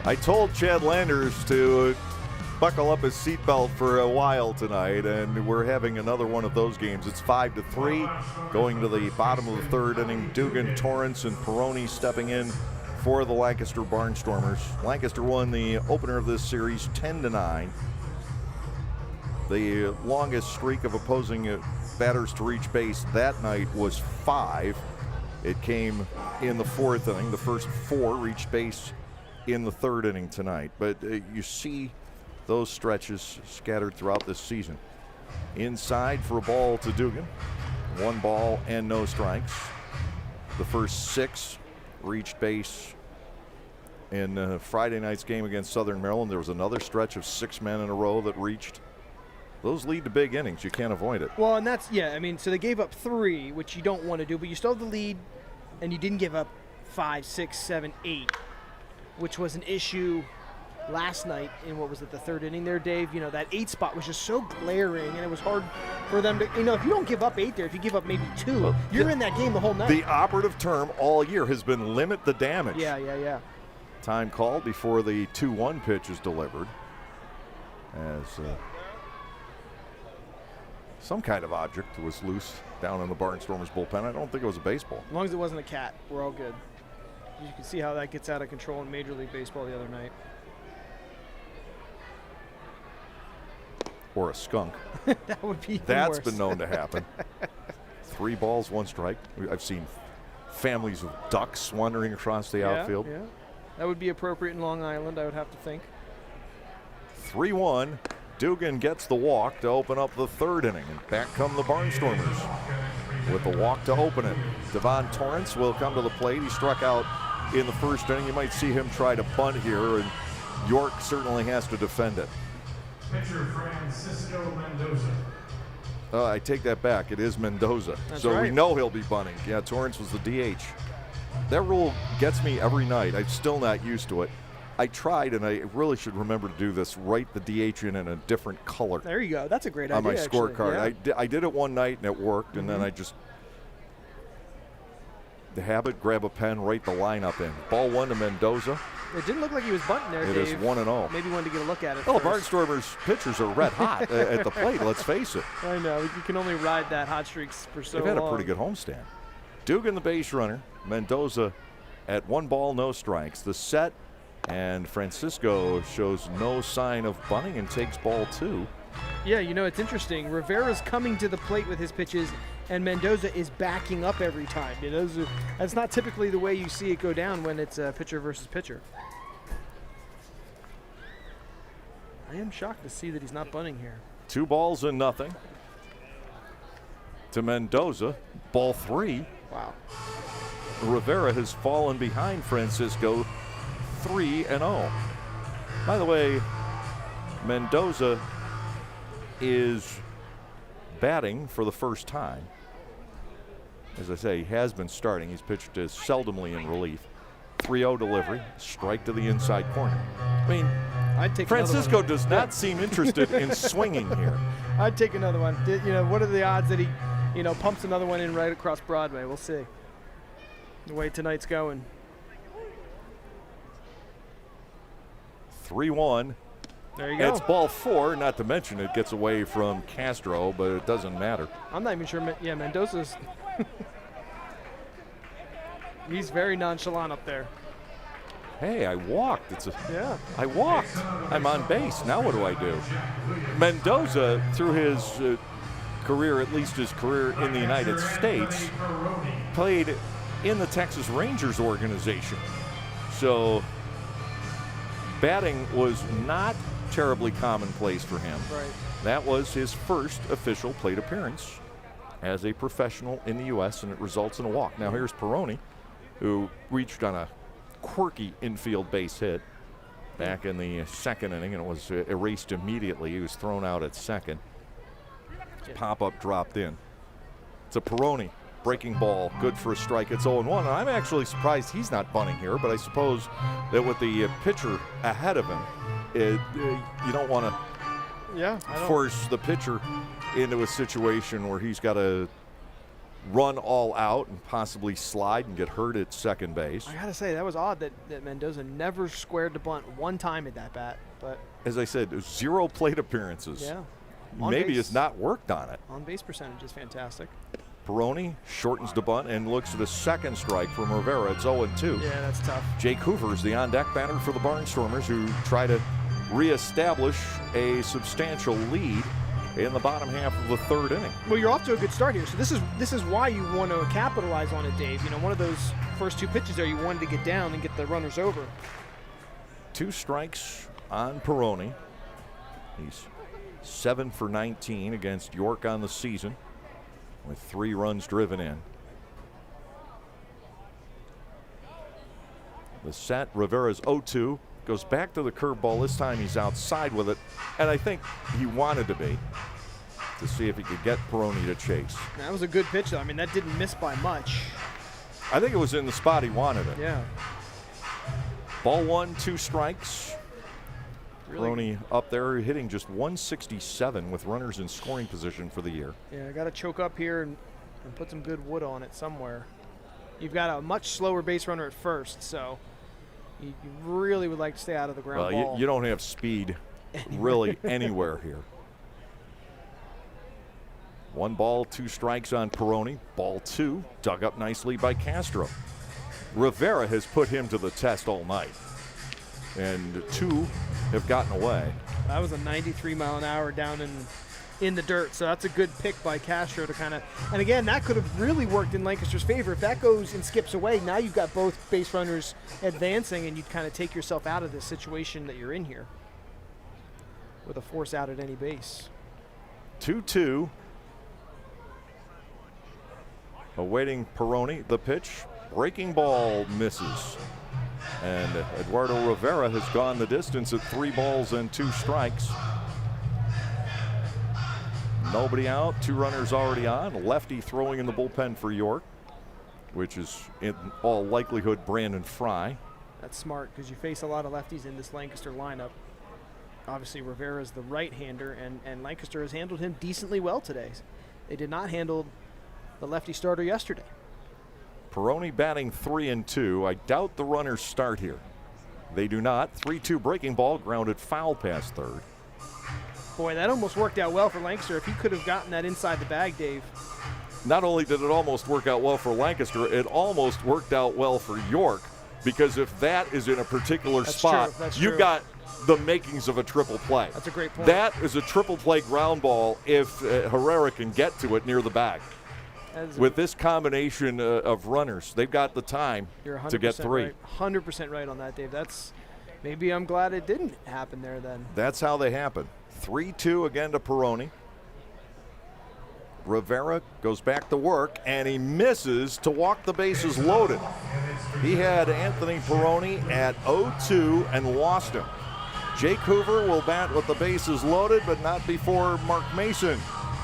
S1: I told Chad Landers to buckle up his seatbelt for a while tonight, and we're having another one of those games. It's 5-3, going to the bottom of the third inning. Dugan, Torrance, and Peroni stepping in for the Lancaster Barnstormers. Lancaster won the opener of this series 10-9. The longest streak of opposing batters to reach base that night was 5. It came in the 4th inning. The first 4 reached base in the 3rd inning tonight. But you see those stretches scattered throughout this season. Inside for a ball to Dugan. 1 ball and no strikes. The first 6 reached base in Friday night's game against Southern Maryland. There was another stretch of 6 men in a row that reached. Those lead to big innings. You can't avoid it.
S2: Well, and that's, yeah, I mean, so they gave up 3, which you don't want to do, but you still have the lead, and you didn't give up 5, 6, 7, 8, which was an issue last night in, what was it, the 3rd inning there, Dave? You know, that 8 spot was just so glaring, and it was hard for them to, you know, if you don't give up 8 there, if you give up maybe 2, you're in that game the whole night.
S1: The operative term all year has been limit the damage.
S2: Yeah.
S1: Time called before the 2-1 pitch is delivered. As some kind of object was loose down in the Barnstormers bullpen. I don't think it was a baseball.
S2: As long as it wasn't a cat, we're all good. You can see how that gets out of control in Major League Baseball the other night.
S1: Or a skunk.
S2: That would be even
S1: That's
S2: worse.
S1: been known to happen. 3 balls, 1 strike. I've seen families of ducks wandering across the outfield.
S2: Yeah, that would be appropriate in Long Island, I would have to think.
S1: 3-1. Dugan gets the walk to open up the 3rd inning. And back come the Barnstormers with the walk to open it. Devon Torrance will come to the plate. He struck out in the 1st inning. You might see him try to bunt here, and York certainly has to defend it.
S3: Pitcher Francisco Mendoza.
S1: I take that back. It is Mendoza.
S2: That's
S1: so
S2: right.
S1: we know he'll be bunting. Yeah, Torrance was the DH. That rule gets me every night. I'm still not used to it. I tried, and I really should remember to do this, write the DH in a different color
S2: There you go. That's a great
S1: on
S2: idea,
S1: my
S2: actually.
S1: scorecard.
S2: Yeah.
S1: I did it one night, and it worked, and then I just, the habit, grab a pen, write the lineup in. Ball 1 to Mendoza.
S2: It didn't look like he was bunting there,
S1: It
S2: Dave.
S1: is 1-0.
S2: Maybe wanted to get a look at it
S1: Well, the
S2: first.
S1: Barnstormers pitchers are red hot at the plate, let's face it.
S2: I know. You can only ride that hot streaks for so
S1: They've had
S2: long.
S1: a pretty good homestand. Dugan, the base runner. Mendoza at 1 ball, no strikes. The set, and Francisco shows no sign of bunting and takes ball 2.
S2: Yeah, it's interesting. Rivera's coming to the plate with his pitches, and Mendoza is backing up every time. That's not typically the way you see it go down when it's pitcher versus pitcher. I am shocked to see that he's not bunting here.
S1: 2 balls and nothing to Mendoza. Ball 3.
S2: Wow.
S1: Rivera has fallen behind Francisco 3-0. By the way, Mendoza is batting for the first time. As I say, he has been starting. He's pitched seldomly in relief. 3-0 delivery, strike to the inside corner. I mean,
S2: I'd take
S1: Francisco does not seem interested in swinging here.
S2: I'd take another one. What are the odds that he, pumps another one in right across Broadway? We'll see. The way tonight's going.
S1: 3-1.
S2: There you go.
S1: It's ball 4, not to mention it gets away from Castro, but it doesn't matter.
S2: I'm not even sure. Mendoza's. He's very nonchalant up there.
S1: Hey, I walked.
S2: Yeah.
S1: I walked. I'm on base. Now what do I do? Mendoza, through his career, at least his career in the United States, played in the Texas Rangers organization. So batting was not terribly commonplace for him.
S2: Right.
S1: That was his first official plate appearance as a professional in the U.S., and it results in a walk. Now here's Peroni, who reached on a quirky infield base hit back in the 2nd inning, and it was erased immediately. He was thrown out at 2nd. Pop-up dropped in. It's a Peroni breaking ball, good for a strike. It's 0-1, and I'm actually surprised he's not bunting here, but I suppose that with the pitcher ahead of him, you don't want to force the pitcher into a situation where he's got to run all out and possibly slide and get hurt at second base.
S2: I gotta say, that was odd that Mendoza never squared the bunt one time at that bat. But
S1: as I said, 0 plate appearances.
S2: Yeah.
S1: Maybe has not worked on it.
S2: On base percentage is fantastic.
S1: Peroni shortens the bunt and looks at a 2nd strike from Rivera. It's 0-2.
S2: Yeah, that's tough.
S1: Jake Hoover is the on-deck batter for the Barnstormers, who try to reestablish a substantial lead in the bottom half of the 3rd inning.
S2: Well, you're off to a good start here. So this is why you want to capitalize on it, Dave. One of those first 2 pitches there, you wanted to get down and get the runners over.
S1: 2 strikes on Peroni. He's 7 for 19 against York on the season, with 3 runs driven in. The set, Rivera's 0-2. Goes back to the curveball. This time he's outside with it, and I think he wanted to be, to see if he could get Peroni to chase.
S2: That was a good pitch, though. I mean, that didn't miss by much.
S1: I think it was in the spot he wanted it.
S2: Yeah.
S1: Ball 1, 2 strikes.
S2: Really?
S1: Peroni up there hitting just 167 with runners in scoring position for the year.
S2: Yeah, I got to choke up here and put some good wood on it somewhere. You've got a much slower base runner at first, so you really would like to stay out of the ground ball.
S1: You don't have speed really anywhere here. 1 ball, 2 strikes on Peroni. Ball 2, dug up nicely by Castro. Rivera has put him to the test all night, and 2 have gotten away.
S2: That was a 93 mile an hour down in the dirt, so that's a good pick by Castro to kind of, and again, that could have really worked in Lancaster's favor. If that goes and skips away, now you've got both base runners advancing, and you'd kind of take yourself out of the situation that you're in here with a force out at any base.
S1: 2-2. Awaiting Peroni, the pitch. Breaking ball misses. And Eduardo Rivera has gone the distance at 3 balls and 2 strikes. Nobody out, 2 runners already on. Lefty throwing in the bullpen for York, which is in all likelihood Brandon Fry.
S2: That's smart because you face a lot of lefties in this Lancaster lineup. Obviously, Rivera is the right-hander, and Lancaster has handled him decently well today. They did not handle the lefty starter yesterday.
S1: Peroni batting 3-2. I doubt the runners start here. They do not. 3-2 breaking ball, grounded foul past third.
S2: Boy, that almost worked out well for Lancaster. If he could have gotten that inside the bag, Dave.
S1: Not only did it almost work out well for Lancaster, it almost worked out well for York, because if that is in a particular
S2: That's
S1: spot,
S2: true. That's
S1: you've
S2: true.
S1: got the makings of a triple play.
S2: That's a great point.
S1: That is a triple play ground ball if Herrera can get to it near the bag. With this combination of runners, they've got the time to get 3.
S2: Right. 100% right on that, Dave. Maybe I'm glad it didn't happen there then.
S1: That's how they happen. 3-2 again to Peroni. Rivera goes back to work, and he misses to walk the bases loaded. He had Anthony Peroni at 0-2 and lost him. Jake Hoover will bat with the bases loaded, but not before Mark Mason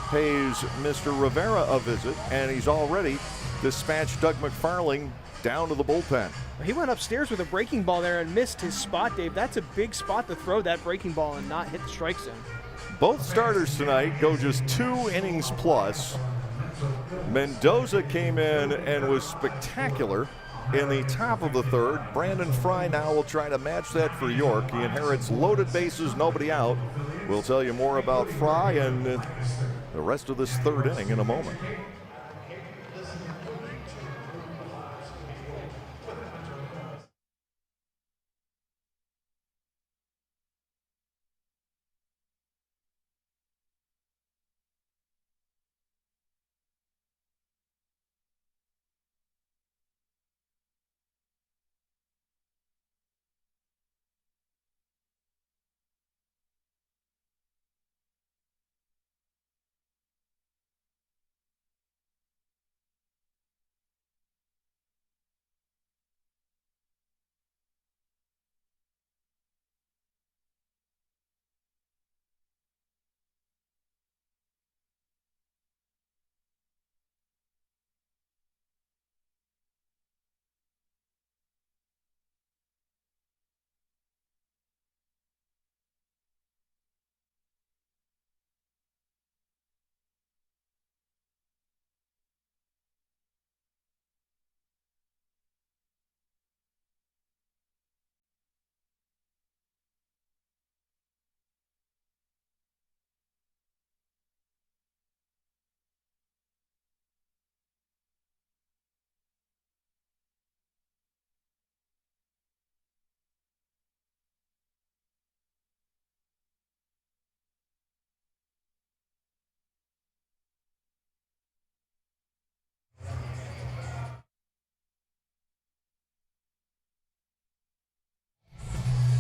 S1: pays Mr. Rivera a visit, and he's already dispatched Doug McFarling down to the bullpen.
S2: He went upstairs with a breaking ball there and missed his spot, Dave. That's a big spot to throw that breaking ball and not hit the strike zone.
S1: Both starters tonight go just 2 innings plus. Mendoza came in and was spectacular in the top of the 3rd. Brandon Fry now will try to match that for York. He inherits loaded bases, nobody out. We'll tell you more about Fry and the rest of this 3rd inning in a moment.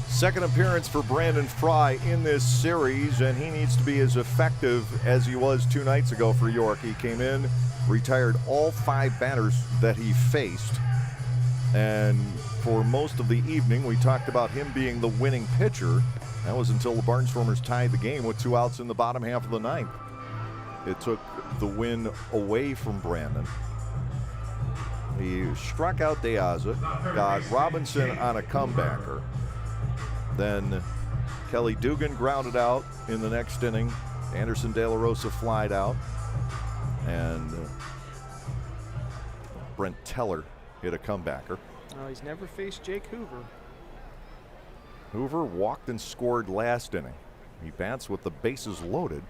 S1: Second appearance for Brandon Fry in this series, and he needs to be as effective as he was 2 nights ago for York. He came in, retired all 5 batters that he faced, and for most of the evening we talked about him being the winning pitcher. That was until the Barnstormers tied the game with 2 outs in the bottom half of the 9th. It took the win away from Brandon. He struck out De Aza, got Robinson on a comebacker. Then Kelly Dugan grounded out in the next inning. Anderson De La Rosa flied out. And Brent Teller hit a comebacker.
S2: Oh, he's never faced Jake Hoover.
S1: Hoover walked and scored last inning. He bats with the bases loaded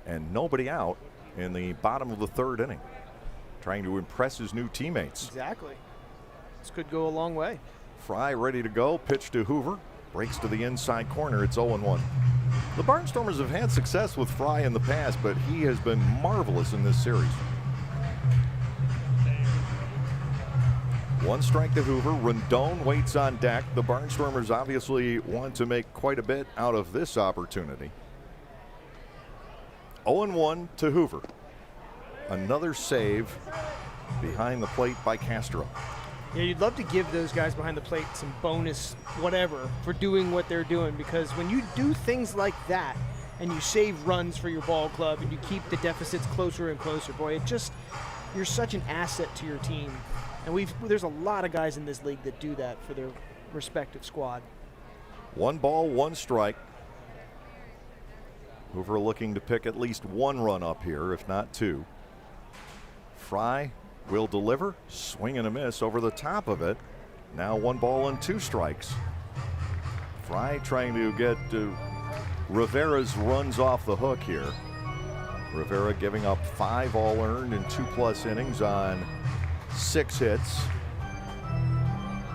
S1: and nobody out in the bottom of the 3rd inning, trying to impress his new teammates.
S2: Exactly. This could go a long way.
S1: Fry ready to go. Pitch to Hoover. Breaks to the inside corner. It's 0-1. The Barnstormers have had success with Fry in the past, but he has been marvelous in this series. 1 strike to Hoover. Rendon waits on deck. The Barnstormers obviously want to make quite a bit out of this opportunity. 0-1 to Hoover. Another save behind the plate by Castro.
S2: Yeah, you'd love to give those guys behind the plate some bonus whatever for doing what they're doing, because when you do things like that and you save runs for your ball club and you keep the deficits closer and closer, boy, you're such an asset to your team. And there's a lot of guys in this league that do that for their respective squad.
S1: 1 ball, 1 strike. Hoover looking to pick at least 1 run up here, if not 2. Fry will deliver, swing and a miss over the top of it. Now 1 ball and 2 strikes. Fry trying to get Rivera's runs off the hook here. Rivera giving up 5 all earned in 2+ innings on 6 hits.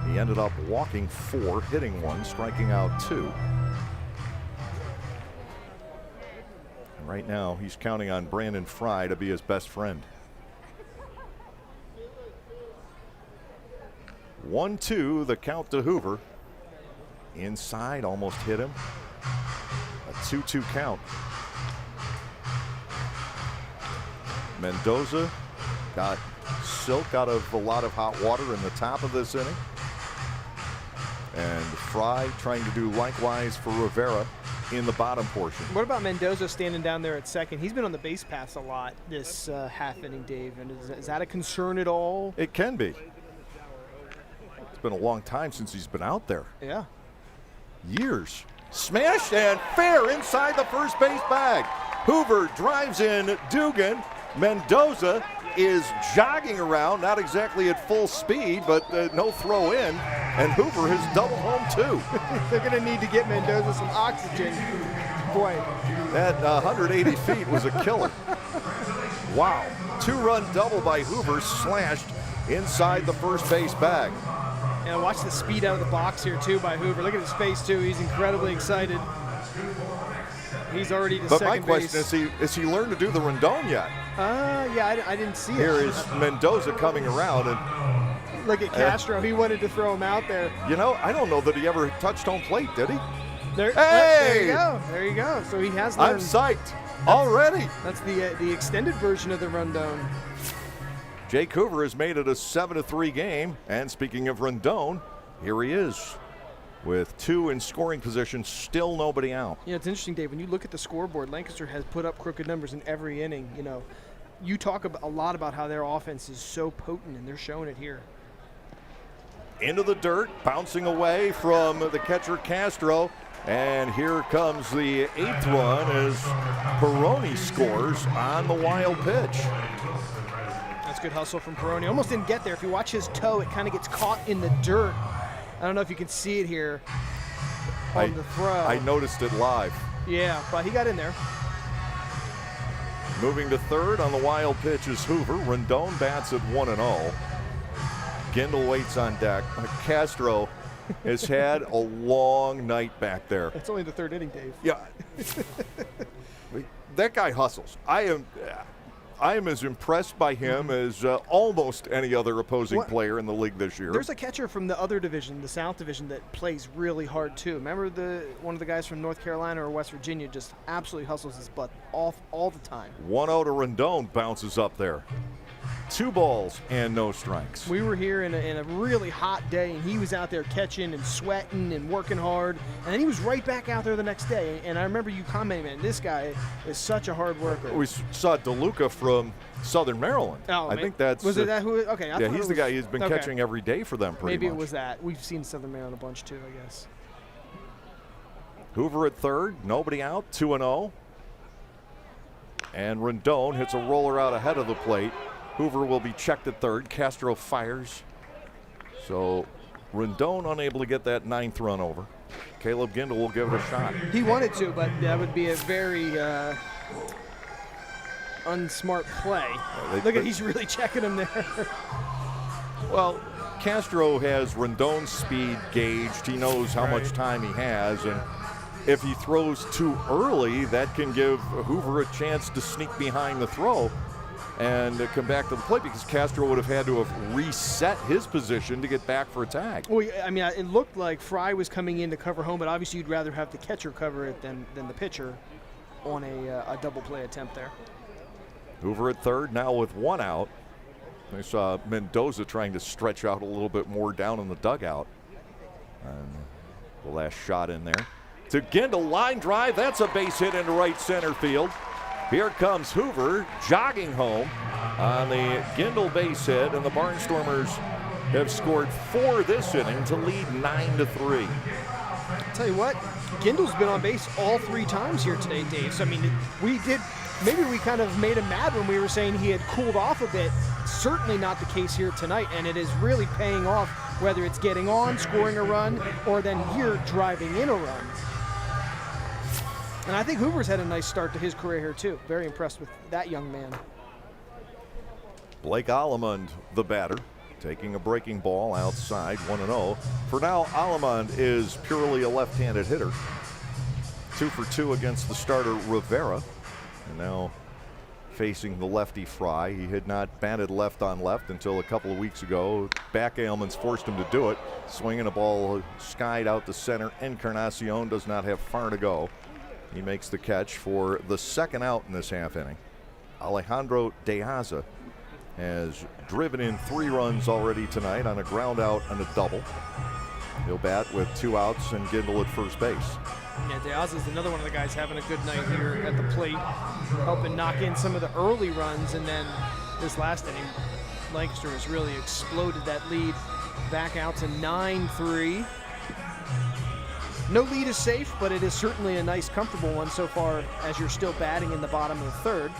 S1: He ended up walking 4, hitting 1, striking out 2. And right now, he's counting on Brandon Fry to be his best friend. 1-2, the count to Hoover. Inside, almost hit him. A 2-2 count. Mendoza got Silk out of a lot of hot water in the top of this inning. And Fry trying to do likewise for Rivera in the bottom portion.
S2: What about Mendoza standing down there at second? He's been on the base paths a lot this half inning, Dave. And is that a concern at all?
S1: It can be. It's been a long time since he's been out there.
S2: Yeah.
S1: Years. Smashed and fair inside the first base bag. Hoover drives in Dugan. Mendoza is jogging around, not exactly at full speed, but no throw in. And Hoover has doubled home too.
S2: They're going to need to get Mendoza some oxygen. Boy.
S1: That 180 feet was a killer. Wow. 2-run double by Hoover, slashed inside the first base bag.
S2: And watch the speed out of the box here, too, by Hoover. Look at his face, too. He's incredibly excited. He's already to
S1: but
S2: second
S1: my question
S2: base.
S1: is he learned to do the Rendon yet?
S2: Yeah, I didn't see
S1: Here
S2: it.
S1: is Mendoza coming around, and
S2: look at Castro. He wanted to throw him out there.
S1: you know, I don't know that he ever touched home plate, did he?
S2: There
S1: Hey!
S2: you go. There you go. So he has learned.
S1: I'm psyched already.
S2: That's the extended version of the rundown.
S1: Jake Hoover has made it a 7-3 game. And speaking of Rendon, here he is with 2 in scoring position, still nobody out.
S2: You know, it's interesting, Dave. When you look at the scoreboard, Lancaster has put up crooked numbers in every inning. You know, you talk a lot about how their offense is so potent, and they're showing it here.
S1: Into the dirt, bouncing away from the catcher Castro. And here comes the 8th run as Peroni scores on the wild pitch.
S2: That's good hustle from Peroni. Almost didn't get there. If you watch his toe, it kind of gets caught in the dirt. I don't know if you can see it here on the throw.
S1: I noticed it live.
S2: Yeah, but he got in there.
S1: Moving to third on the wild pitch is Hoover. Rendon bats at 1-0. Gendel waits on deck. Castro has had a long night back there.
S2: It's only the 3rd inning, Dave.
S1: Yeah. That guy hustles. I am as impressed by him as almost any other opposing player in the league this year.
S2: There's a catcher from the other division, the South Division, that plays really hard too. Remember one of the guys from North Carolina or West Virginia just absolutely hustles his butt off all the time.
S1: 1-0 to Rendon, bounces up there. 2 balls and no strikes.
S2: We were here in a really hot day, and he was out there catching and sweating and working hard, and then he was right back out there the next day. And I remember you commenting, man, this guy is such a hard worker.
S1: We saw DeLuca from Southern Maryland.
S2: Oh,
S1: I think that's...
S2: Was it that who? Okay.
S1: Yeah, he's the guy who's been catching every day for them pretty much.
S2: Maybe it was that. We've seen Southern Maryland a bunch too, I guess.
S1: Hoover at third, nobody out, 2-0. And Rendon hits a roller out ahead of the plate. Hoover will be checked at third. Castro fires. So Rendon unable to get that 9th run over. Caleb Gendel will give it a shot.
S2: He wanted to, but that would be a very unsmart play. Look at, he's really checking him there.
S1: Well, Castro has Rendon's speed gauged. He knows how much time he has, and if he throws too early, that can give Hoover a chance to sneak behind the throw and come back to the plate, because Castro would have had to have reset his position to get back for a tag.
S2: Well, I mean, it looked like Fry was coming in to cover home, but obviously you'd rather have the catcher cover it than the pitcher on a double play attempt there.
S1: Hoover at third, now with 1 out. I saw Mendoza trying to stretch out a little bit more down in the dugout. And the last shot in there. To Gendel, line drive. That's a base hit into right center field. Here comes Hoover jogging home on the Gendel base hit, and the Barnstormers have scored 4 this inning to lead 9-3.
S2: I'll tell you what, Gendel's been on base all 3 times here today, Dave. So, I mean, maybe we kind of made him mad when we were saying he had cooled off a bit. Certainly not the case here tonight, and it is really paying off, whether it's getting on, scoring a run, or then here driving in a run. And I think Hoover's had a nice start to his career here, too. Very impressed with that young man.
S1: Blake Allemund, the batter, taking a breaking ball outside, 1-0. For now, Alemand is purely a left-handed hitter. 2 for 2 against the starter Rivera. And now facing the lefty Fry. He had not batted left on left until a couple of weeks ago. Back ailments forced him to do it. Swinging a ball skied out the center. Encarnacion does not have far to go. He makes the catch for the second out in this half inning. Alejandro De Aza has driven in 3 runs already tonight on a ground out and a double. He'll bat with 2 outs and Gindel at first base.
S2: Yeah, De Aza is another one of the guys having a good night here at the plate, helping knock in some of the early runs, and then this last inning, Lancaster has really exploded that lead back out to 9-3. No lead is safe, but it is certainly a nice, comfortable one so far as you're still batting in the bottom of the third.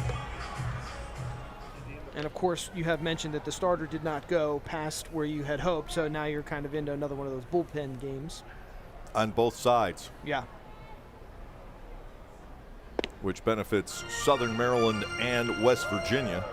S2: And of course, you have mentioned that the starter did not go past where you had hoped, so now you're kind of into another one of those bullpen games.
S1: On both sides.
S2: Yeah.
S1: Which benefits Southern Maryland and West Virginia,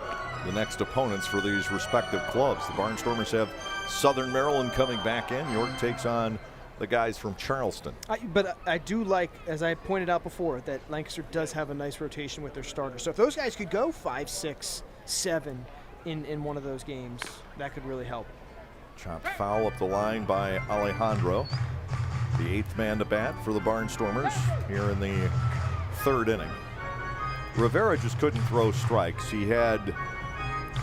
S1: the next opponents for these respective clubs. The Barnstormers have Southern Maryland coming back in. York takes on the guys from Charleston.
S2: But I do like, as I pointed out before, that Lancaster does have a nice rotation with their starters. So if those guys could go 5, 6, 7 in one of those games, that could really help.
S1: Chopped foul up the line by Alejandro, the 8th man to bat for the Barnstormers here in the 3rd inning. Rivera just couldn't throw strikes. He had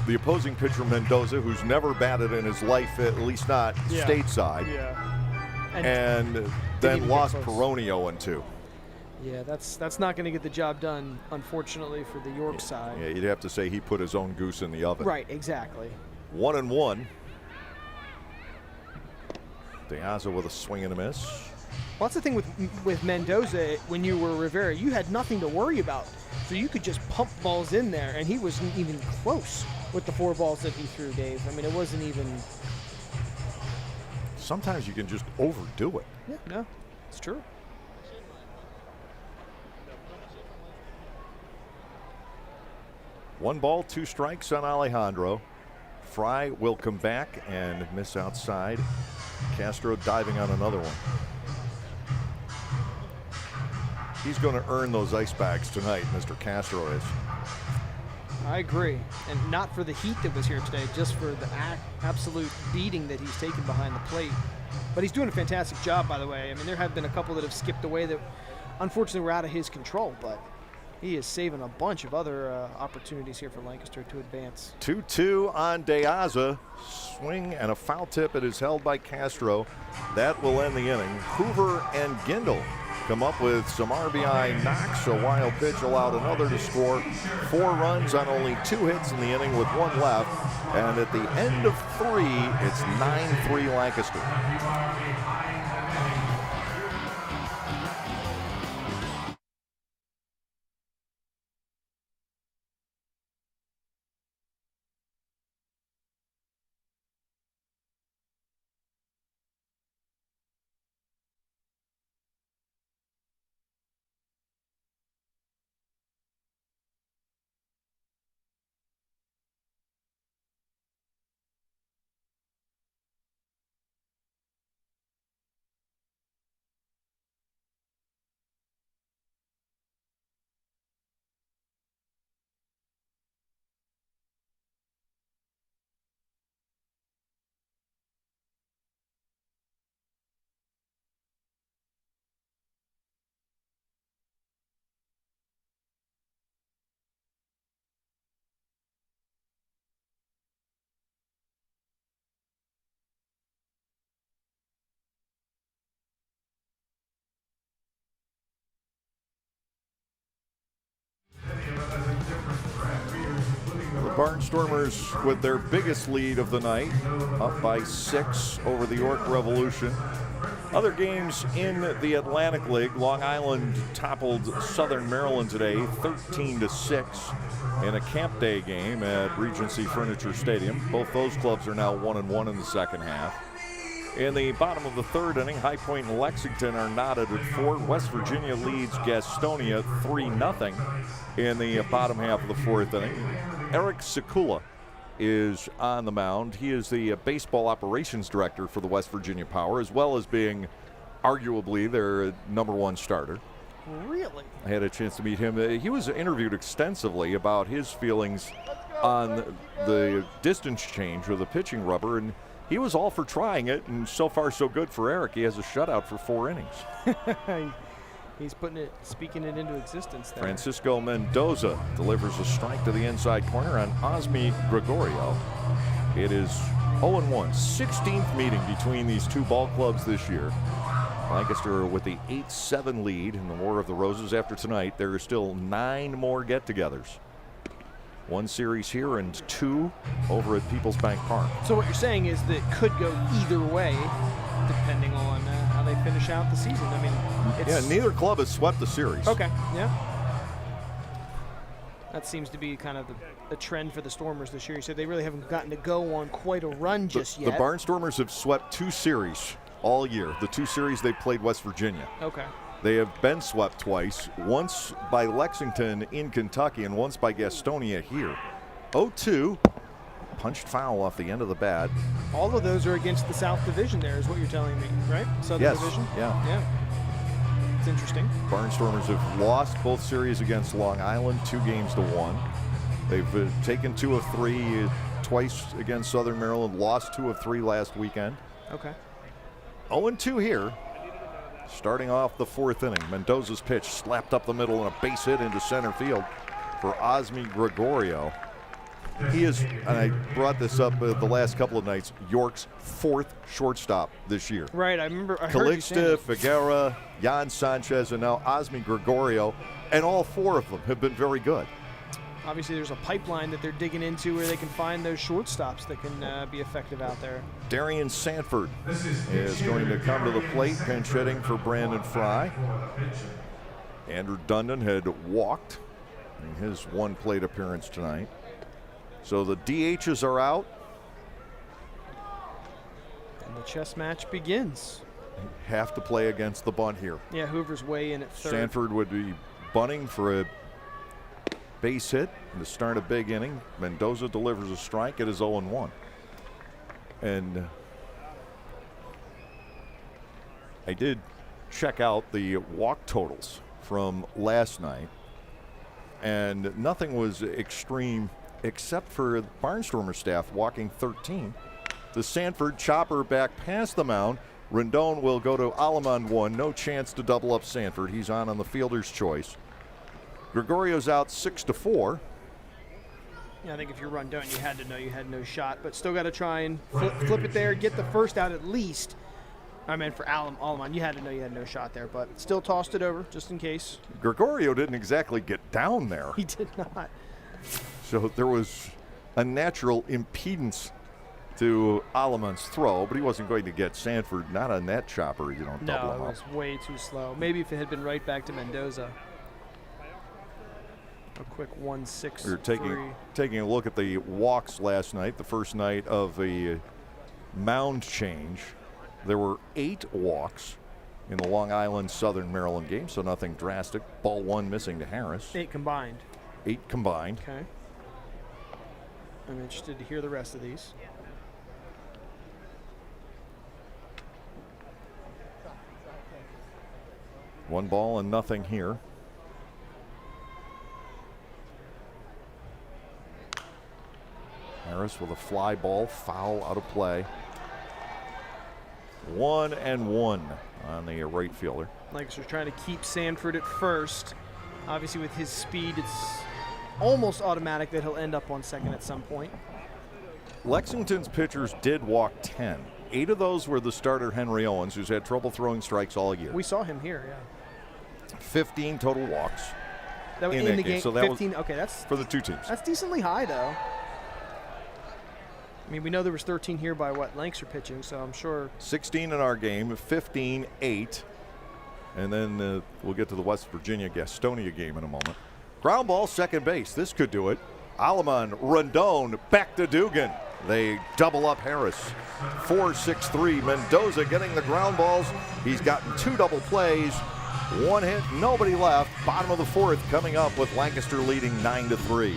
S1: the opposing pitcher Mendoza, who's never batted in his life, at least not stateside.
S2: Yeah.
S1: And then lost Peroni 0-2.
S2: Yeah, that's not going to get the job done, unfortunately, for the York side.
S1: Yeah, you'd have to say he put his own goose in the oven.
S2: Right, exactly.
S1: 1-1. De Aza with a swing and a miss.
S2: Well, that's the thing with Mendoza. When you were Rivera, you had nothing to worry about. So you could just pump balls in there, and he wasn't even close with the 4 balls that he threw, Dave. I mean, it wasn't even...
S1: Sometimes you can just overdo it.
S2: Yeah, no, it's true.
S1: One ball, 2 strikes on Alejandro. Fry will come back and miss outside. Castro diving on another one. He's going to earn those ice bags tonight, Mr. Castro is.
S2: I agree. And not for the heat that was here today, just for the absolute beating that he's taken behind the plate. But he's doing a fantastic job, by the way. I mean, there have been a couple that have skipped away that unfortunately were out of his control, but he is saving a bunch of other opportunities here for Lancaster to advance.
S1: 2-2 on De Aza. Swing and a foul tip. It is held by Castro. That will end the inning. Hoover and Gindel come up with some RBI knocks. A wild pitch allowed another to score 4 runs on only 2 hits in the inning with 1 left. And at the end of 3, it's 9-3 Lancaster. Barnstormers with their biggest lead of the night, up by 6 over the York Revolution. Other games in the Atlantic League, Long Island toppled Southern Maryland today 13-6 in a camp day game at Regency Furniture Stadium. Both those clubs are now 1-1 in the second half. In the bottom of the 3rd inning, High Point and Lexington are knotted at 4. West Virginia leads Gastonia 3-0 in the bottom half of the 4th inning. Eric Sekula is on the mound. He is the baseball operations director for the West Virginia Power, as well as being arguably their #1 starter.
S2: Really?
S1: I had a chance to meet him. He was interviewed extensively about his feelings on the distance change or the pitching rubber, and he was all for trying it, and so far so good for Eric. He has a shutout for 4 innings.
S2: He's speaking it into existence there.
S1: Francisco Mendoza delivers a strike to the inside corner on Osmi Gregorio. It is 0-1, 16th meeting between these two ball clubs this year. Lancaster with the 8-7 lead in the War of the Roses. After tonight, there are still 9 more get-togethers. 1 series here and 2 over at Peoples Bank Park.
S2: So what you're saying is that it could go either way, depending on how they finish out the season. I mean, it's...
S1: Yeah, neither club has swept the series.
S2: Okay, yeah. That seems to be kind of the trend for the Stormers this year. You said they really haven't gotten to go on quite a run just yet.
S1: The Barnstormers have swept 2 series all year. The 2 series they played West Virginia.
S2: Okay.
S1: They have been swept twice, once by Lexington in Kentucky and once by Gastonia here. 0-2, punched foul off the end of the bat.
S2: All of those are against the South Division there is what you're telling me, right? Southern
S1: Yes,
S2: Division?
S1: yeah.
S2: Yeah. It's interesting.
S1: Barnstormers have lost both series against Long Island, 2-1. They've taken 2 of 3 twice against Southern Maryland, lost 2 of 3 last weekend.
S2: Okay.
S1: 0-2 here. Starting off the 4th inning, Mendoza's pitch slapped up the middle and a base hit into center field for Osmi Gregorio. He is, and I brought this up the last couple of nights, York's 4th shortstop this year.
S2: Right, I remember. I heard you saying
S1: Calixte, Figuera, Jan Sanchez, and now Osmi Gregorio, and all 4 of them have been very good.
S2: Obviously, there's a pipeline that they're digging into where they can find those shortstops that can be effective out there.
S1: Darian Sanford is going to come to the plate, pinch hitting for Brandon Fry. Andrew Dundon had walked in his 1 plate appearance tonight. So the DHs are out.
S2: And the chess match begins.
S1: Have to play against the bunt here.
S2: Yeah, Hoover's way in at 3rd.
S1: Sanford would be bunting for a base hit to start a big inning. Mendoza delivers a strike. It is 0-1. And I did check out the walk totals from last night, and nothing was extreme except for the Barnstormer staff walking 13. The Sanford chopper back past the mound. Rendon will go to Aleman 1. No chance to double up Sanford. He's on the fielder's choice. Gregorio's out 6-4.
S2: Yeah, I think if you run down, you had to know you had no shot, but still got to try and flip it there, get the first out at least. I mean, for Aleman, you had to know you had no shot there, but still tossed it over just in case.
S1: Gregorio didn't exactly get down there.
S2: He did not.
S1: So there was a natural impedance to Aleman's throw, but he wasn't going to get Sanford. Not on that chopper. You don't double him
S2: No,
S1: up.
S2: it was way too slow. Maybe if it had been right back to Mendoza. A quick 1-6.
S1: We were taking a look at the walks last night, the first night of the mound change. There were 8 walks in the Long Island Southern Maryland game, so nothing drastic. Ball 1 missing to Harris.
S2: 8 combined.
S1: 8 combined.
S2: Okay. I'm interested to hear the rest of these.
S1: One ball and nothing here. Harris with a fly ball, foul out of play. 1-1 on the right fielder.
S2: Lancaster's trying to keep Sanford at first. Obviously, with his speed, it's almost automatic that he'll end up on second at some point.
S1: Lexington's pitchers did walk 10. 8 of those were the starter Henry Owens, who's had trouble throwing strikes all year.
S2: We saw him here, yeah.
S1: 15 total walks.
S2: That was
S1: in
S2: in
S1: that
S2: the
S1: game.
S2: game.
S1: So that
S2: 15. Okay, that's
S1: for the 2 teams.
S2: That's decently high, though. I mean, we know there was 13 here by Lancaster pitching, so I'm sure.
S1: 16 in our game, 15, 8. And then we'll get to the West Virginia Gastonia game in a moment. Ground ball, second base. This could do it. Aleman, Rendon, back to Dugan. They double up Harris. 4-6-3. Mendoza getting the ground balls. He's gotten 2 double plays. 1 hit, nobody left. Bottom of the 4th coming up with Lancaster leading 9-3.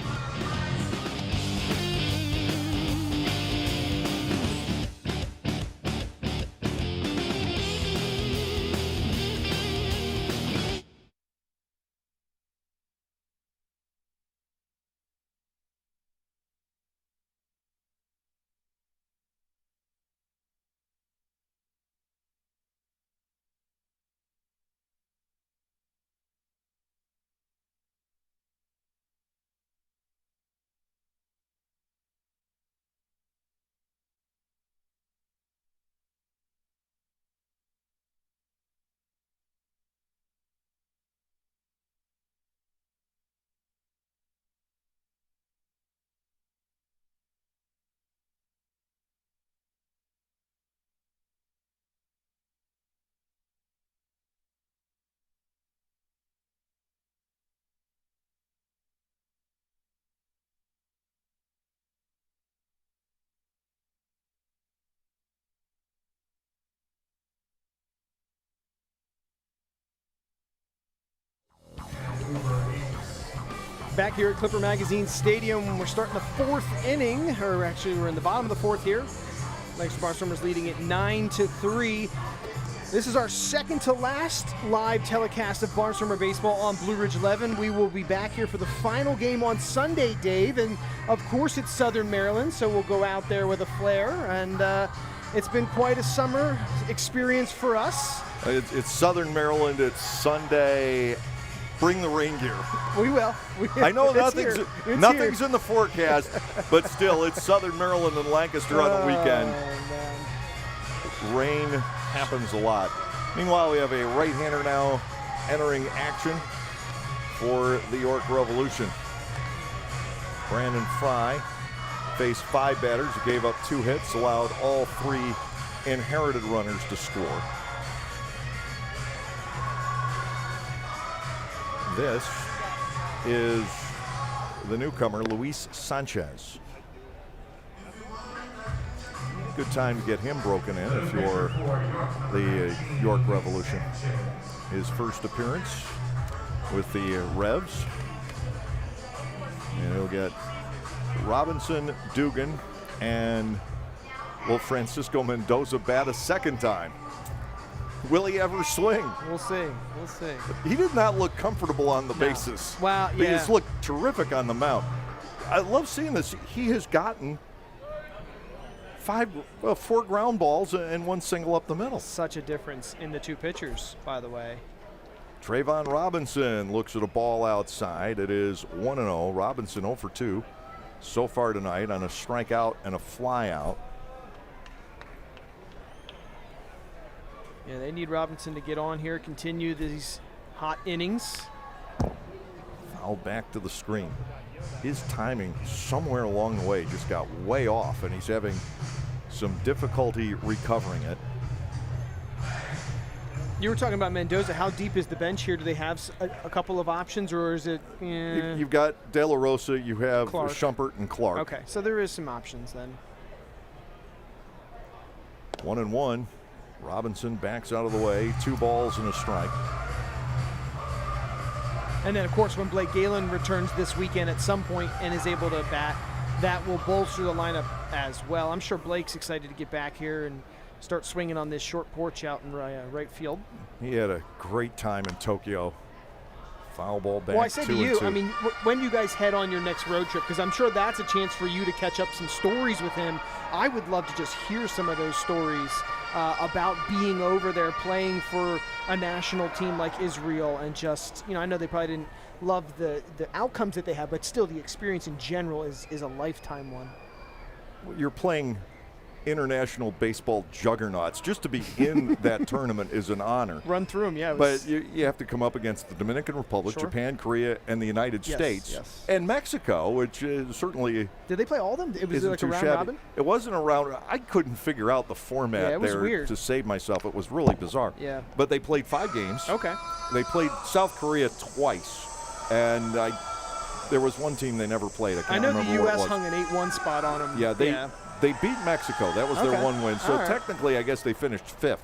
S2: Back here at Clipper Magazine Stadium, we're starting the 4th inning, or actually we're in the bottom of the 4th here. Lancaster Barnstormers leading it 9-3. This is our second to last live telecast of Barnstormer baseball on Blue Ridge 11. We will be back here for the final game on Sunday, Dave, and of course it's Southern Maryland, so we'll go out there with a flare, and it's been quite a summer experience for us.
S1: It's Southern Maryland. It's Sunday. Bring the rain gear.
S2: We will.
S1: I know
S2: It's
S1: nothing's
S2: here.
S1: in the forecast, but still, it's Southern Maryland and Lancaster on the weekend.
S2: Man.
S1: Rain happens a lot. Meanwhile, we have a right-hander now entering action for the York Revolution. Brandon Fry faced 5 batters. He gave up 2 hits, allowed all 3 inherited runners to score. This is the newcomer, Luis Sanchez. Good time to get him broken in if you're the York Revolution. His first appearance with the Revs. And he'll get Robinson, Dugan, and will Francisco Mendoza bat a second time? Will he ever swing?
S2: We'll see. We'll see.
S1: He did not look comfortable on the bases.
S2: Wow,
S1: He
S2: yeah.
S1: has looked terrific on the mound. I love seeing this. He has gotten 4 ground balls and 1 single up the middle.
S2: Such a difference in the 2 pitchers, by the way.
S1: Trayvon Robinson looks at a ball outside. It is 1-0. Robinson 0 for 2 so far tonight on a strikeout and a flyout.
S2: Yeah, they need Robinson to get on here, continue these hot innings.
S1: Foul back to the screen. His timing somewhere along the way just got way off, and he's having some difficulty recovering it.
S2: You were talking about Mendoza. How deep is the bench here? Do they have a couple of options, or is it?
S1: You've got De La Rosa, you have
S2: Clark.
S1: Schumpert and Clark.
S2: Okay, so there is some options then.
S1: 1-1. Robinson backs out of the way. 2 balls and a strike.
S2: And then, of course, when Blake Galen returns this weekend at some point and is able to bat, that will bolster the lineup as well. I'm sure Blake's excited to get back here and start swinging on this short porch out in right field.
S1: He had a great time in Tokyo. Foul ball back.
S2: Well, I said to
S1: 2-2.
S2: you, I mean, when do you guys head on your next road trip? Because I'm sure that's a chance for you to catch up some stories with him. I would love to just hear some of those stories about being over there playing for a national team like Israel, and just, I know they probably didn't love the outcomes that they have, but still the experience in general is a lifetime one.
S1: You're playing international baseball juggernauts. Just to be in that tournament is an honor.
S2: Run through them, yeah.
S1: But you have to come up against the Dominican Republic,
S2: Sure.
S1: Japan, Korea, and the United
S2: Yes,
S1: States.
S2: yes.
S1: And Mexico, which is certainly
S2: Did they play all of them? It was
S1: isn't
S2: like a
S1: too
S2: round
S1: shabby.
S2: robin?
S1: It wasn't a round. I couldn't figure out the format
S2: Yeah, it was
S1: there
S2: weird.
S1: to save myself. It was really bizarre.
S2: Yeah.
S1: But they played 5 games.
S2: Okay.
S1: They played South Korea twice. And there was one team they never played. I
S2: I
S1: can't
S2: know
S1: remember
S2: the
S1: what it
S2: U.S.
S1: was.
S2: hung an 8-1 spot on them.
S1: Yeah, they beat Mexico. That was their
S2: Okay.
S1: 1 win. So
S2: All right.
S1: technically, I guess they finished 5th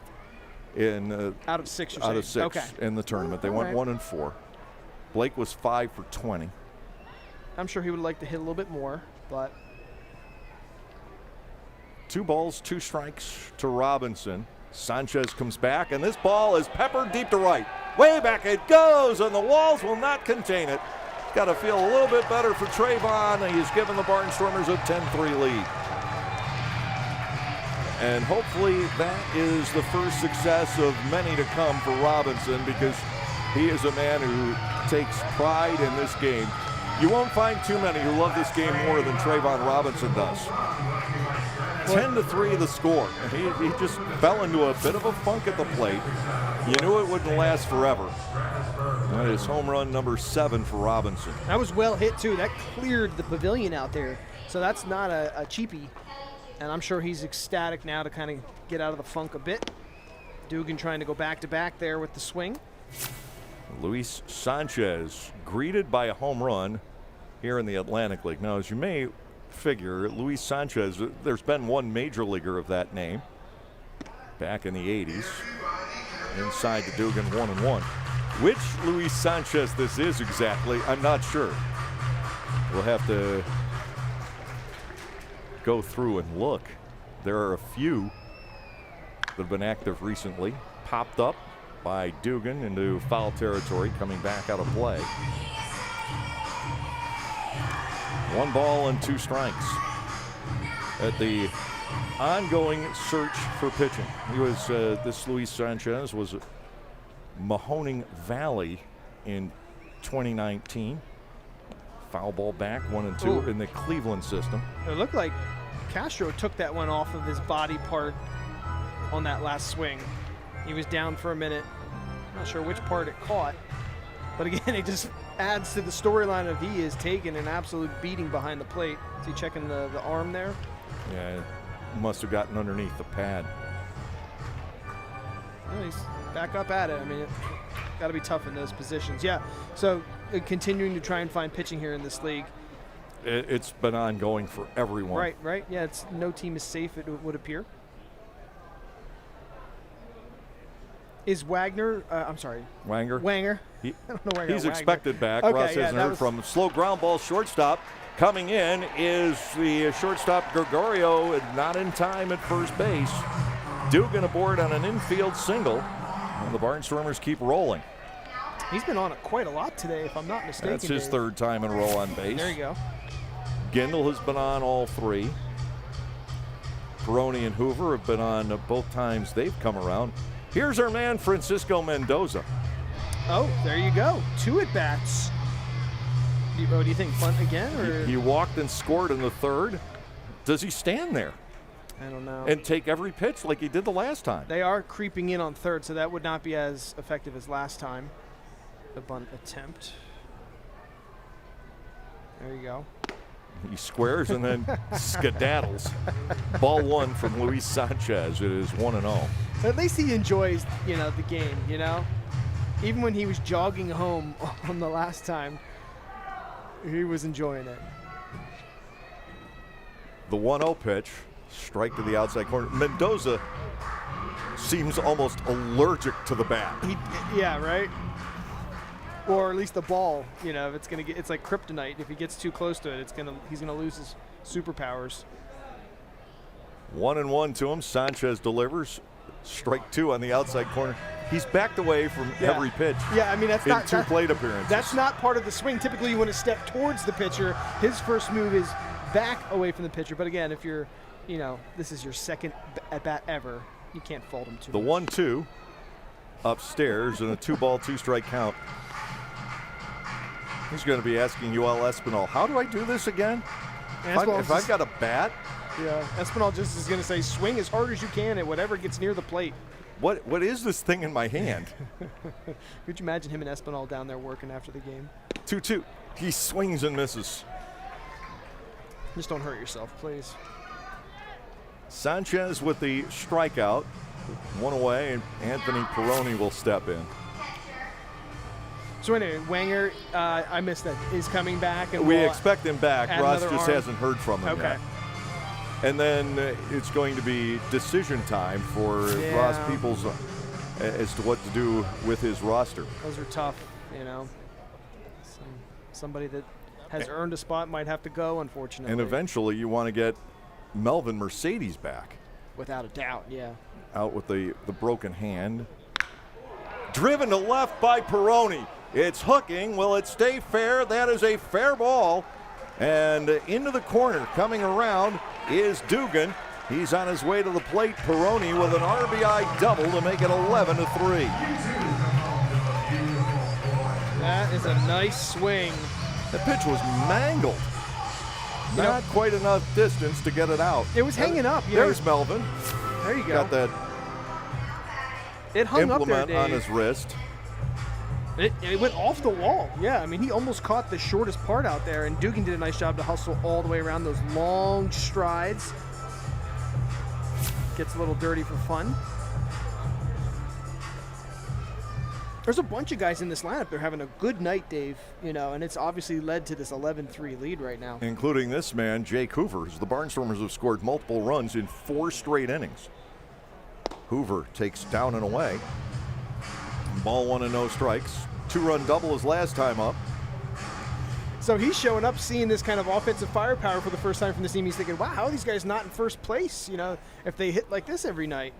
S1: in
S2: Out of 6 or
S1: out of 6
S2: Okay.
S1: in the tournament. They
S2: All
S1: went
S2: right.
S1: 1-4. Blake was 5 for 20.
S2: I'm sure he would like to hit a little bit more, but
S1: 2 balls, 2 strikes to Robinson. Sanchez comes back, and this ball is peppered deep to right. Way back it goes, and the walls will not contain it. Got to feel a little bit better for Trayvon. He's given the Barnstormers a 10-3 lead. And hopefully that is the first success of many to come for Robinson, because he is a man who takes pride in this game. You won't find too many who love this game more than Trayvon Robinson does. 10-3 the score. He just fell into a bit of a funk at the plate. You knew it wouldn't last forever. That is home run number 7 for Robinson.
S2: that was well hit too. That cleared the pavilion out there, so that's not a cheapie. And I'm sure he's ecstatic now to kind of get out of the funk a bit. Dugan trying to go back-to-back there with the swing.
S1: Luis Sanchez greeted by a home run here in the Atlantic League. Now, as you may figure, Luis Sanchez, there's been one major leaguer of that name back in the 80s. Inside to Dugan, 1-1. Which Luis Sanchez this is exactly, I'm not sure. We'll have to go through and look. There are a few that have been active recently. Popped up by Dugan into foul territory, coming back out of play. 1 ball and 2 strikes at the ongoing search for pitching. He was, this Luis Sanchez was at Mahoning Valley in 2019. Foul ball back, 1 and 2
S2: Ooh.
S1: in the Cleveland system.
S2: It looked like Castro took that one off of his body part on that last swing. He was down for a minute. Not sure which part it caught. But again, it just adds to the storyline of he is taking an absolute beating behind the plate. Is he checking the arm there?
S1: Yeah, must have gotten underneath the pad.
S2: Well, he's back up at it. I mean, got to be tough in those positions. Yeah, so continuing to try and find pitching here in this league.
S1: It's been ongoing for everyone.
S2: Right. Yeah, it's no team is safe, it would appear. Is Wagner, I'm sorry.
S1: Wanger.
S2: I don't know where I got
S1: He's
S2: Wagner.
S1: expected back.
S2: Okay,
S1: Russ
S2: yeah,
S1: hasn't
S2: that
S1: heard
S2: was-
S1: from him. Slow ground ball shortstop. Coming in is the shortstop Gregorio, not in time at first base. Dugan aboard on an infield single. And the Barnstormers keep rolling.
S2: He's been on it quite a lot today, if I'm not mistaken.
S1: That's his
S2: Dave.
S1: 3rd time in a row on base.
S2: There you go.
S1: Gendel has been on all 3. Peroni and Hoover have been on both times they've come around. Here's our man, Francisco Mendoza.
S2: Oh, there you go. 2 at-bats. Do you think bunt again? Or?
S1: He walked and scored in the 3rd. Does he stand there
S2: I don't know.
S1: and take every pitch like he did the last time?
S2: They are creeping in on 3rd, so that would not be as effective as last time. The bunt attempt. There you go.
S1: He squares and then skedaddles. Ball 1 from Luis Sanchez. It is 1-0.
S2: At least he enjoys, the game, Even when he was jogging home on the last time, he was enjoying it.
S1: The 1-0 pitch, strike to the outside corner. Mendoza seems almost allergic to the bat.
S2: Yeah, right? Or at least the ball, if it's like kryptonite. If he gets too close to it, he's gonna lose his superpowers.
S1: 1-1 to him. Sanchez delivers. Strike 2 on the outside corner. He's backed away from every pitch.
S2: Yeah, I mean that's
S1: in
S2: not
S1: 2 plate appearances.
S2: That's not part of the swing. Typically, you want to step towards the pitcher. His first move is back away from the pitcher. But again, if you're, this is your second at bat ever, you can't fault him too
S1: the
S2: much.
S1: 1-2 upstairs and a 2-ball, 2-strike count. He's going to be asking Yoel Espinal, how do I do this again? If I've got a bat?
S2: Yeah, Espinal just is going to say, swing as hard as you can at whatever gets near the plate.
S1: What is this thing in my hand?
S2: Could you imagine him and Espinal down there working after the game?
S1: 2-2. He swings and misses.
S2: Just don't hurt yourself, please.
S1: Sanchez with the strikeout. 1 away, and Anthony Peroni will step in.
S2: So anyway, Wanger, I missed that, is coming back. And
S1: We
S2: we'll
S1: expect him back.
S2: add
S1: Ross
S2: another
S1: just
S2: arm.
S1: hasn't heard from him
S2: Okay.
S1: yet. And then it's going to be decision time for Ross Peoples as to what to do with his roster.
S2: Those are tough, Somebody that has earned a spot might have to go, unfortunately.
S1: And eventually you want to get Melvin Mercedes back.
S2: Without a doubt, yeah.
S1: Out with the broken hand. Driven to left by Peroni. It's hooking. Will it stay fair? That is a fair ball. And into the corner, coming around, is Dugan. He's on his way to the plate. Peroni with an RBI double to make it 11-3.
S2: That is a nice swing.
S1: The pitch was mangled. Not quite enough distance to get it out.
S2: It was hanging up.
S1: There's Melvin.
S2: There you go.
S1: Got that
S2: it hung up there,
S1: implement
S2: Dave.
S1: on his wrist.
S2: It went off the wall. Yeah, I mean, he almost caught the shortest part out there, and Dugan did a nice job to hustle all the way around those long strides. Gets a little dirty for fun. There's a bunch of guys in this lineup. They're having a good night, Dave, and it's obviously led to this 11-3 lead right now.
S1: Including this man, Jake Hoover. The Barnstormers have scored multiple runs in 4 straight innings. Hoover takes down and away. Ball 1 and no strikes. 2-run double his last time up.
S2: So he's showing up, seeing this kind of offensive firepower for the first time from this team. He's thinking, wow, how are these guys not in first place, if they hit like this every night?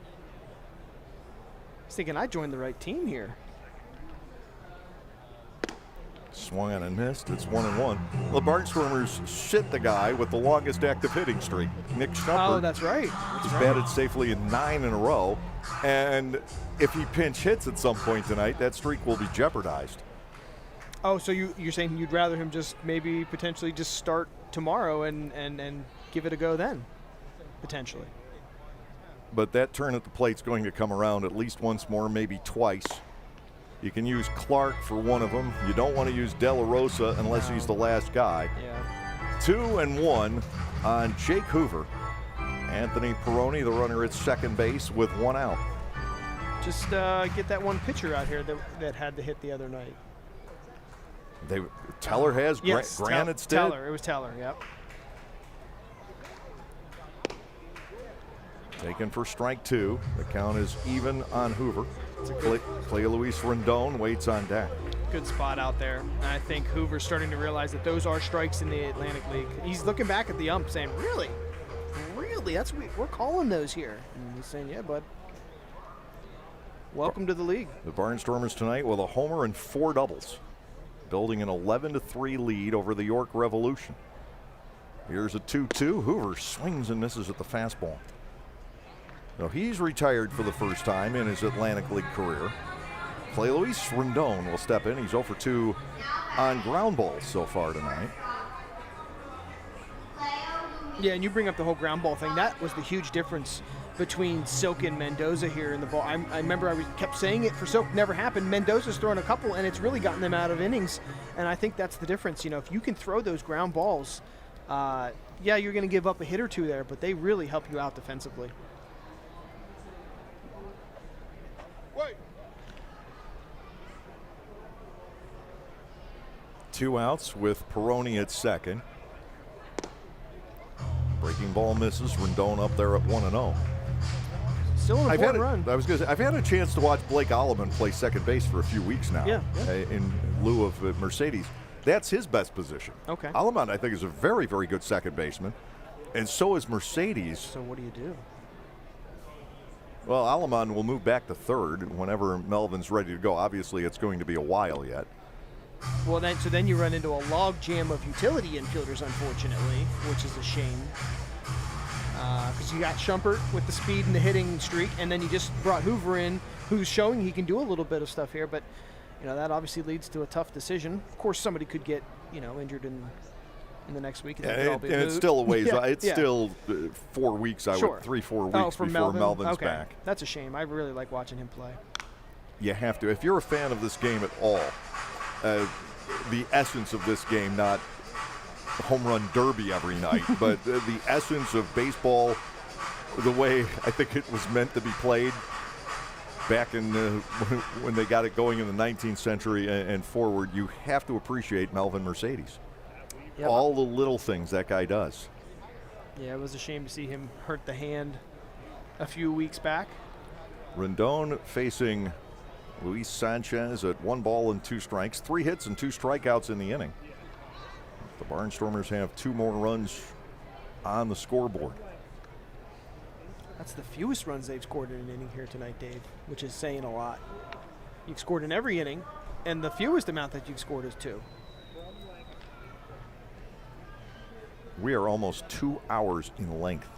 S2: He's thinking, I joined the right team here.
S1: Swung on and missed. It's 1-1. The Barnstormers shit the guy with the longest active hitting streak, Nick Schnupper.
S2: Oh, that's right.
S1: He's batted safely in 9 in a row. And if he pinch hits at some point tonight, that streak will be jeopardized.
S2: Oh, so you're saying you'd rather him just maybe potentially just start tomorrow and give it a go then, potentially.
S1: But that turn at the plate's going to come around at least once more, maybe twice. You can use Clark for one of them. You don't want to use De La Rosa unless he's the last guy.
S2: Yeah.
S1: 2-1 on Jake Hoover. Anthony Peroni, the runner at second base, with 1 out.
S2: Just get that one pitcher out here that had the hit the other night.
S1: Teller has,
S2: Yes,
S1: Granite's did.
S2: Teller. It was Teller, yep.
S1: Taken for strike 2. The count is even on Hoover. Clay Luis Rendon waits on deck.
S2: Good spot out there. And I think Hoover's starting to realize that those are strikes in the Atlantic League. He's looking back at the ump saying, really? Really? We're calling those here. And he's saying, yeah, bud. Welcome to the league.
S1: The Barnstormers tonight with a homer and 4 doubles, building an 11-3 lead over the York Revolution. Here's a 2-2. Hoover swings and misses at the fastball. Now he's retired for the first time in his Atlantic League career. Clay Luis Rendon will step in. He's 0 for 2 on ground balls so far tonight.
S2: Yeah, and you bring up the whole ground ball thing. That was the huge difference between Silk and Mendoza here in the ball. I remember I kept saying it for Silk, never happened. Mendoza's thrown a couple, and it's really gotten them out of innings. And I think that's the difference. If you can throw those ground balls, yeah, you're going to give up a hit or two there, but they really help you out defensively.
S1: Wait. 2 outs with Peroni at second. Breaking ball misses. Rendon up there at 1-0.
S2: Still an important run.
S1: I was going to say, I've had a chance to watch Blake Alleman play second base for a few weeks now.
S2: Yeah.
S1: In lieu of Mercedes. That's his best position.
S2: Okay.
S1: Alleman, I think, is a very, very good second baseman. And so is Mercedes.
S2: So what do you do?
S1: Well, Alleman will move back to third whenever Melvin's ready to go. Obviously, it's going to be a while yet.
S2: Well, then you run into a log jam of utility infielders, unfortunately, which is a shame. Because you got Schumpert with the speed and the hitting streak, and then you just brought Hoover in, who's showing he can do a little bit of stuff here. But that obviously leads to a tough decision. Of course, somebody could get injured in the next week.
S1: And it's still a ways. It's still 4 weeks.
S2: Sure.
S1: 3-4 weeks before Melvin's back.
S2: That's a shame. I really like watching him play.
S1: You have to. If you're a fan of this game at all, the essence of this game, not home run derby every night, but the essence of baseball, the way I think it was meant to be played back in when they got it going in the 19th century and forward, you have to appreciate Melvin Mercedes. Yep. All the little things that guy does.
S2: Yeah, it was a shame to see him hurt the hand a few weeks back.
S1: Rendon facing Luis Sanchez at 1 ball and 2 strikes, 3 hits and 2 strikeouts in the inning. The Barnstormers have 2 more runs on the scoreboard.
S2: That's the fewest runs they've scored in an inning here tonight, Dave, which is saying a lot. You've scored in every inning, and the fewest amount that you've scored is 2.
S1: We are almost 2 hours in length.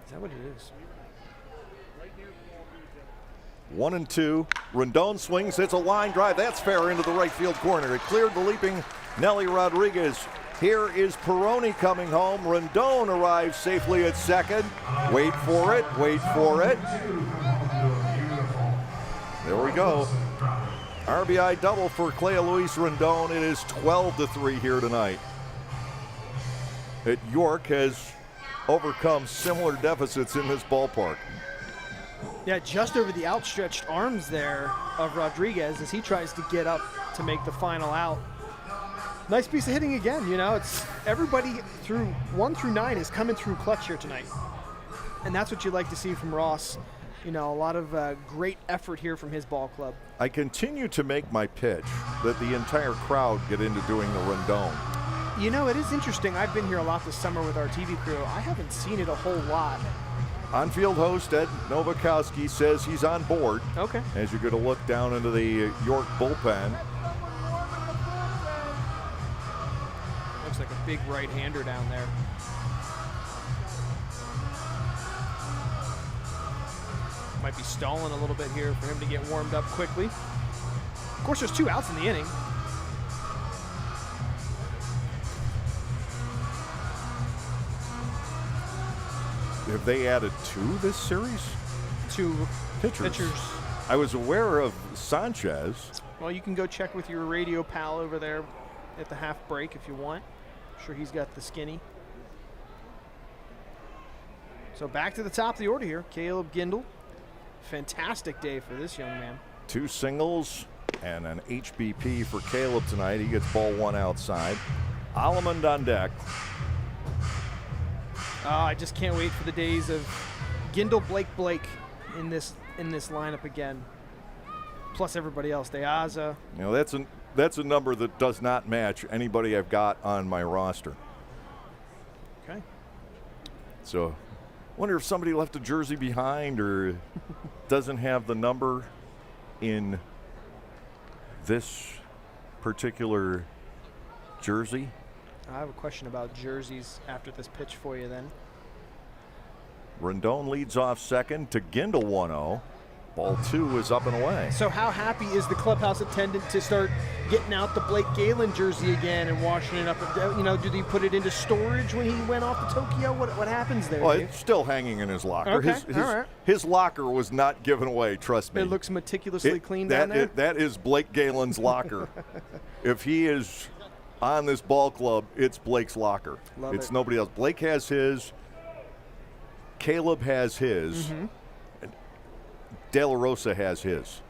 S2: Is that what it is?
S1: 1-2. Rendon swings. It's a line drive. That's fair into the right field corner. It cleared the leaping Nelly Rodriguez. Here is Peroni coming home. Rendon arrives safely at second. Wait for it. Wait for it. There we go. RBI double for Clay Luis Rendon. It is 12-3 here tonight. York has overcome similar deficits in this ballpark.
S2: Yeah, just over the outstretched arms there of Rodriguez as he tries to get up to make the final out. Nice piece of hitting again. It's everybody through 1 through 9 is coming through clutch here tonight. And that's what you like to see from Ross. A lot of great effort here from his ball club.
S1: I continue to make my pitch that the entire crowd get into doing the Rendon.
S2: You know, it is interesting. I've been here a lot this summer with our TV crew. I haven't seen it a whole lot.
S1: On-field host Ed Nowakowski says he's on board.
S2: Okay.
S1: As you get a look down into the York bullpen.
S2: Looks like a big right-hander down there. Might be stalling a little bit here for him to get warmed up quickly. Of course, there's 2 outs in the inning.
S1: Have they added 2 this series?
S2: 2 pitchers.
S1: I was aware of Sanchez.
S2: Well, you can go check with your radio pal over there at the half break if you want. I'm sure he's got the skinny. So back to the top of the order here. Caleb Gindel. Fantastic day for this young man.
S1: 2 singles and an HBP for Caleb tonight. He gets ball 1 outside. Allemond on deck.
S2: I just can't wait for the days of Gindel, Blake in this lineup again. Plus everybody else, De Aza.
S1: You know, that's a number that does not match anybody I've got on my roster.
S2: Okay.
S1: So, wonder if somebody left a jersey behind or doesn't have the number in this particular jersey.
S2: I have a question about jerseys after this pitch for you then.
S1: Rendon leads off second to Gindel 1-0. Ball 2 is up and away.
S2: So how happy is the clubhouse attendant to start getting out the Blake Galen jersey again and washing it up? You know, do they put it into storage when he went off to Tokyo? What happens there?
S1: Well,
S2: Dave?
S1: it's still hanging in his locker.
S2: Okay,
S1: His,
S2: all right.
S1: his locker was not given away, trust me.
S2: It looks meticulously clean down there?
S1: That is Blake Galen's locker. If he is on this ball club, it's Blake's locker.
S2: Love
S1: it's
S2: it.
S1: nobody else. Blake has his. Caleb has his.
S2: Mm-hmm.
S1: De La Rosa has his.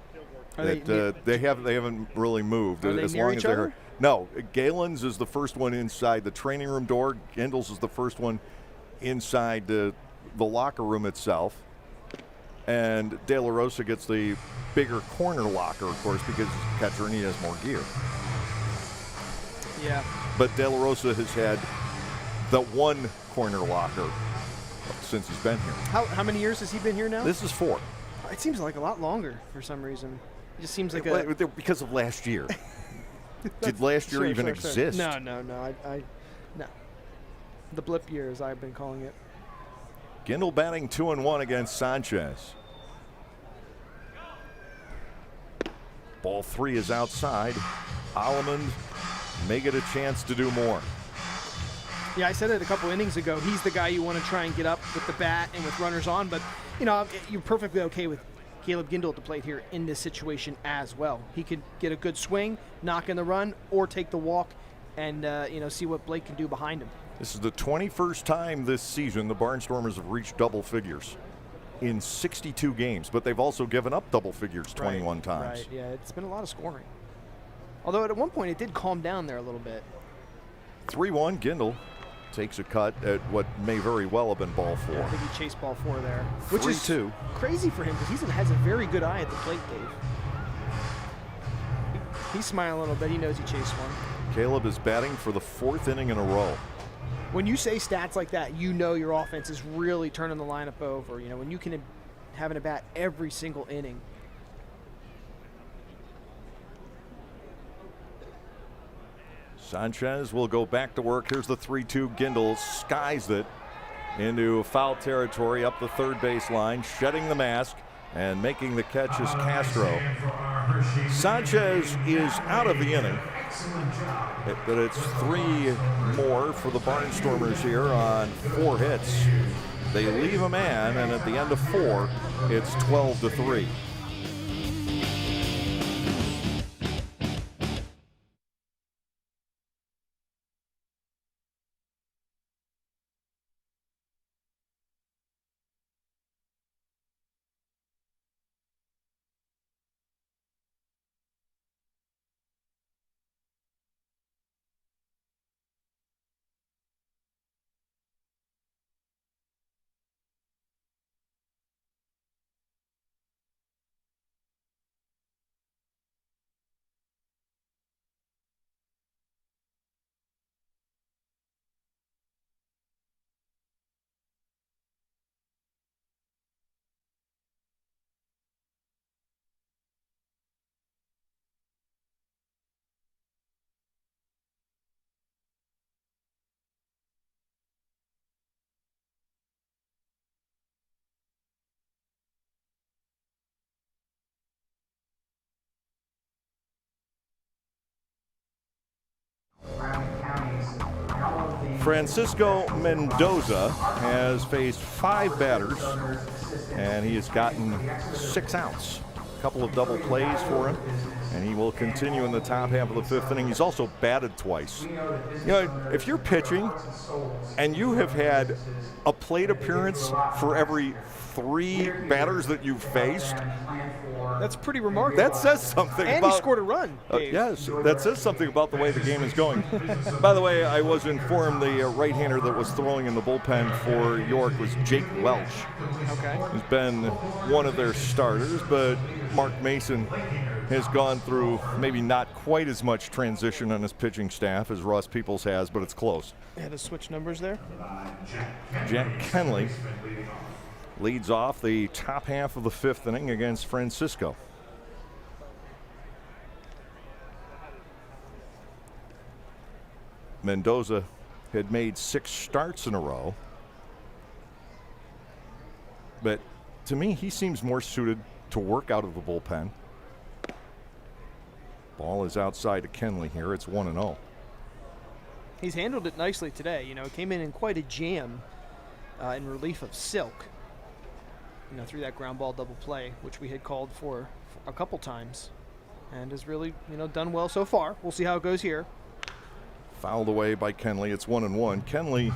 S2: Are
S1: They haven't really moved.
S2: Are they
S1: as
S2: near
S1: long
S2: each
S1: as they're
S2: other?
S1: No, Galen's is the first one inside the training room door. Gendel's is the first one inside the locker room itself. And De La Rosa gets the bigger corner locker, of course, because he's a catcher and he has more gear.
S2: Yeah.
S1: But De La Rosa has had the one corner locker since he's been here.
S2: How many years has he been here now?
S1: This is 4.
S2: It seems like a lot longer for some reason. It just seems like
S1: Well, because of last year. Did last year even exist?
S2: No. No. The blip year, as I've been calling it.
S1: Gindel batting 2-1 against Sanchez. Ball 3 is outside. Allemond may get a chance to do more.
S2: Yeah, I said it a couple innings ago. He's the guy you want to try and get up with the bat and with runners on, but you know, you're perfectly okay with Caleb Gindel at the plate here in this situation as well. He could get a good swing, knock in the run, or take the walk and see what Blake can do behind him.
S1: This is the 21st time this season the Barnstormers have reached double figures in 62 games, but they've also given up double figures 21 times.
S2: Right, yeah, it's been a lot of scoring. Although at one point it did calm down there a little bit.
S1: 3-1, Gindel takes a cut at what may very well have been ball 4.
S2: Yeah, I think he chased ball 4 there. Which is
S1: 3-2.
S2: crazy for him because he has a very good eye at the plate, Dave. He's smiling a little bit. He knows he chased one.
S1: Caleb is batting for the 4th inning in a row.
S2: When you say stats like that, you know your offense is really turning the lineup over. You know, when you can have an at bat every single inning.
S1: Sanchez will go back to work. Here's the 3-2. Gindel skies it into foul territory up the third base line, shedding the mask and making the catch is Castro. Sanchez is out of the inning, but it's 3 more for the Barnstormers here on 4 hits. They leave a man, and at the end of 4, it's 12-3. Francisco Mendoza has faced 5 batters, and he has gotten 6 outs. A couple of double plays for him, and he will continue in the top half of the 5th inning. He's also batted twice. You know, if you're pitching and you have had a plate appearance for every 3 batters that you've faced,
S2: that's pretty remarkable.
S1: that says something
S2: and
S1: about...
S2: he scored a run, Dave.
S1: Yes, that says something about the way the game is going. By the way, I was informed the right-hander that was throwing in the bullpen for York was Jake Welch.
S2: Okay.
S1: He's been one of their starters, but Mark Mason has gone through maybe not quite as much transition on his pitching staff as Ross Peoples has, but it's close.
S2: Had to switch numbers there.
S1: Jack Kenley leads off the top half of the 5th inning against Francisco. Mendoza had made 6 starts in a row, but to me, he seems more suited to work out of the bullpen. Ball is outside to Kenley here. It's 1-0.
S2: He's handled it nicely today. You know, it came in quite a jam in relief of Silk. You know, through that ground ball double play, which we had called for a couple times, and has really, you know, done well so far. We'll see how it goes here.
S1: Fouled away by Kenley. It's 1-1. Kenley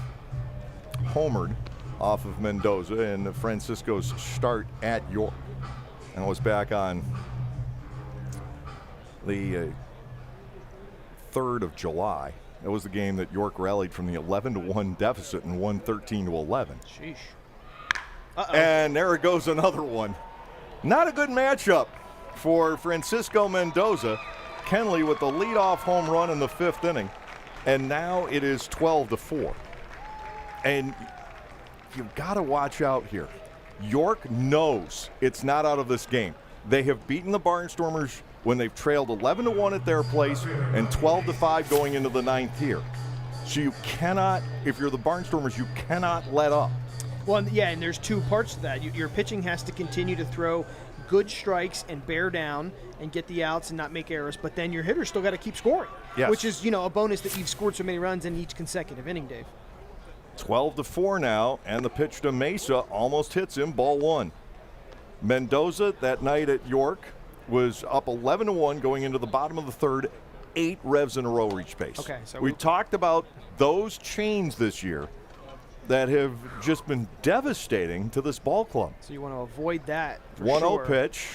S1: homered off of Mendoza in Francisco's start at York, and was back on the 3rd of July. That was the game that York rallied from the 11-1 deficit and won 13-11.
S2: Sheesh. Uh-oh.
S1: And there it goes, another one. Not a good matchup for Francisco Mendoza. Kenley with the leadoff home run in the 5th inning, and now it is 12-4. And you've got to watch out here. York knows it's not out of this game. They have beaten the Barnstormers when they've trailed 11-1 at their place and 12-5 going into the 9th here. So you cannot, if you're the Barnstormers, you cannot let up.
S2: Well, yeah, and there's 2 parts to that. Your pitching has to continue to throw good strikes and bear down and get the outs and not make errors, but then your hitters still got to keep scoring,
S1: yes,
S2: which is, you know, a bonus that you've scored so many runs in each consecutive inning, Dave.
S1: 12-4 now, and the pitch to Mesa almost hits him, ball 1. Mendoza that night at York was up 11-1 going into the bottom of the 3rd, 8 revs in a row reached base.
S2: Okay, so
S1: we talked about those chains this year that have just been devastating to this ball club.
S2: So you want to avoid that.
S1: 1-0
S2: sure.
S1: pitch,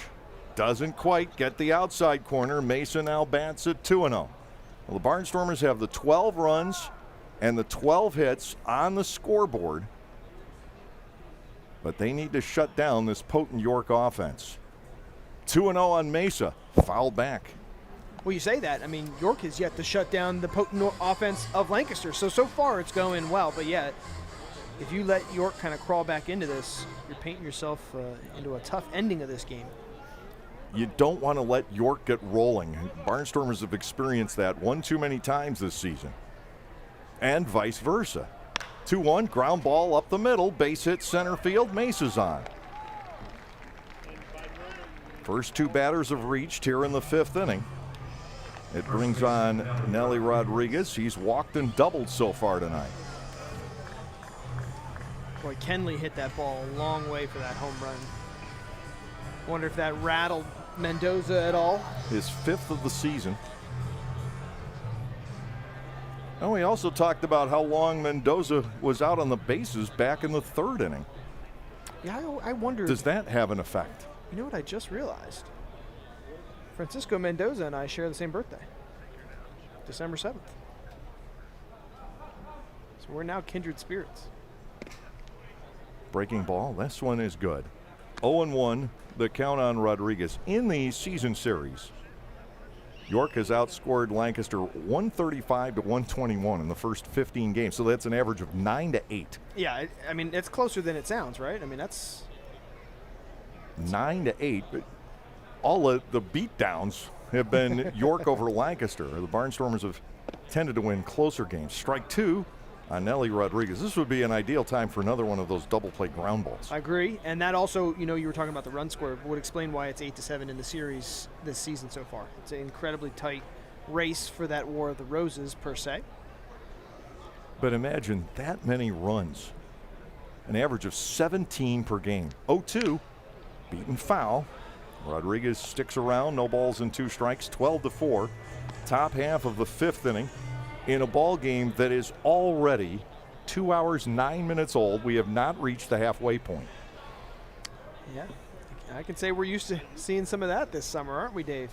S1: doesn't quite get the outside corner. Mesa now bats at 2-0. Well, the Barnstormers have the 12 runs and the 12 hits on the scoreboard, but they need to shut down this potent York offense. 2-0 on Mesa, foul back.
S2: Well, you say that. I mean, York has yet to shut down the potent offense of Lancaster. So far it's going well, but yeah, if you let York kind of crawl back into this, you're painting yourself into a tough ending of this game.
S1: You don't want to let York get rolling. Barnstormers have experienced that one too many times this season, and vice versa. 2-1, ground ball up the middle, base hit center field, Mesa's on. First 2 batters have reached here in the 5th inning. It brings on Nelly Rodriguez. He's walked and doubled so far tonight.
S2: Boy, Kenley hit that ball a long way for that home run. Wonder if that rattled Mendoza at all.
S1: His 5th of the season. And we also talked about how long Mendoza was out on the bases back in the 3rd inning.
S2: Yeah, I wonder.
S1: Does that have an effect?
S2: You know what I just realized? Francisco Mendoza and I share the same birthday, December 7th. So we're now kindred spirits.
S1: Breaking ball, this one is good. 0-1, the count on Rodriguez. In the season series, York has outscored Lancaster 135-121 in the first 15 games. So that's an average of 9-8.
S2: Yeah, I mean, it's closer than it sounds, right? I mean, that's
S1: 9-8. But all of the beatdowns have been York over Lancaster. The Barnstormers have tended to win closer games. Strike 2 on Nelly Rodriguez. This would be an ideal time for another one of those double play ground balls.
S2: I agree, and that also, you know, you were talking about the run score, would explain why it's 8-7 in the series this season so far. It's an incredibly tight race for that War of the Roses, per se.
S1: But imagine that many runs, an average of 17 per game. 0-2, beaten foul. Rodriguez sticks around, no balls and 2 strikes, 12-4. Top half of the 5th inning in a ball game that is already 2 hours, 9 minutes old. We have not reached the halfway point.
S2: Yeah, I can say we're used to seeing some of that this summer, aren't we, Dave?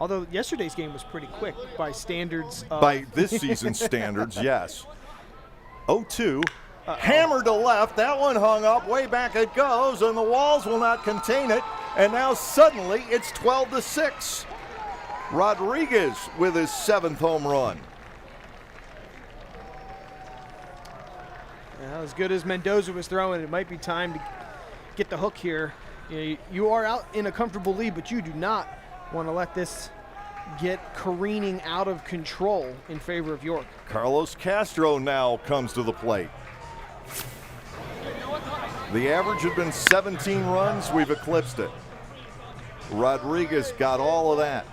S2: Although yesterday's game was pretty quick by standards.
S1: By this season's standards, yes. 0-2. Hammered to left. That one hung up. Way back it goes, and the walls will not contain it. And now suddenly it's 12-6. Rodriguez with his 7th home run.
S2: As good as Mendoza was throwing, it might be time to get the hook here. You are out in a comfortable lead, but you do not want to let this get careening out of control in favor of York.
S1: Carlos Castro now comes to the plate. The average had been 17 runs. We've eclipsed it. Rodriguez got all of that.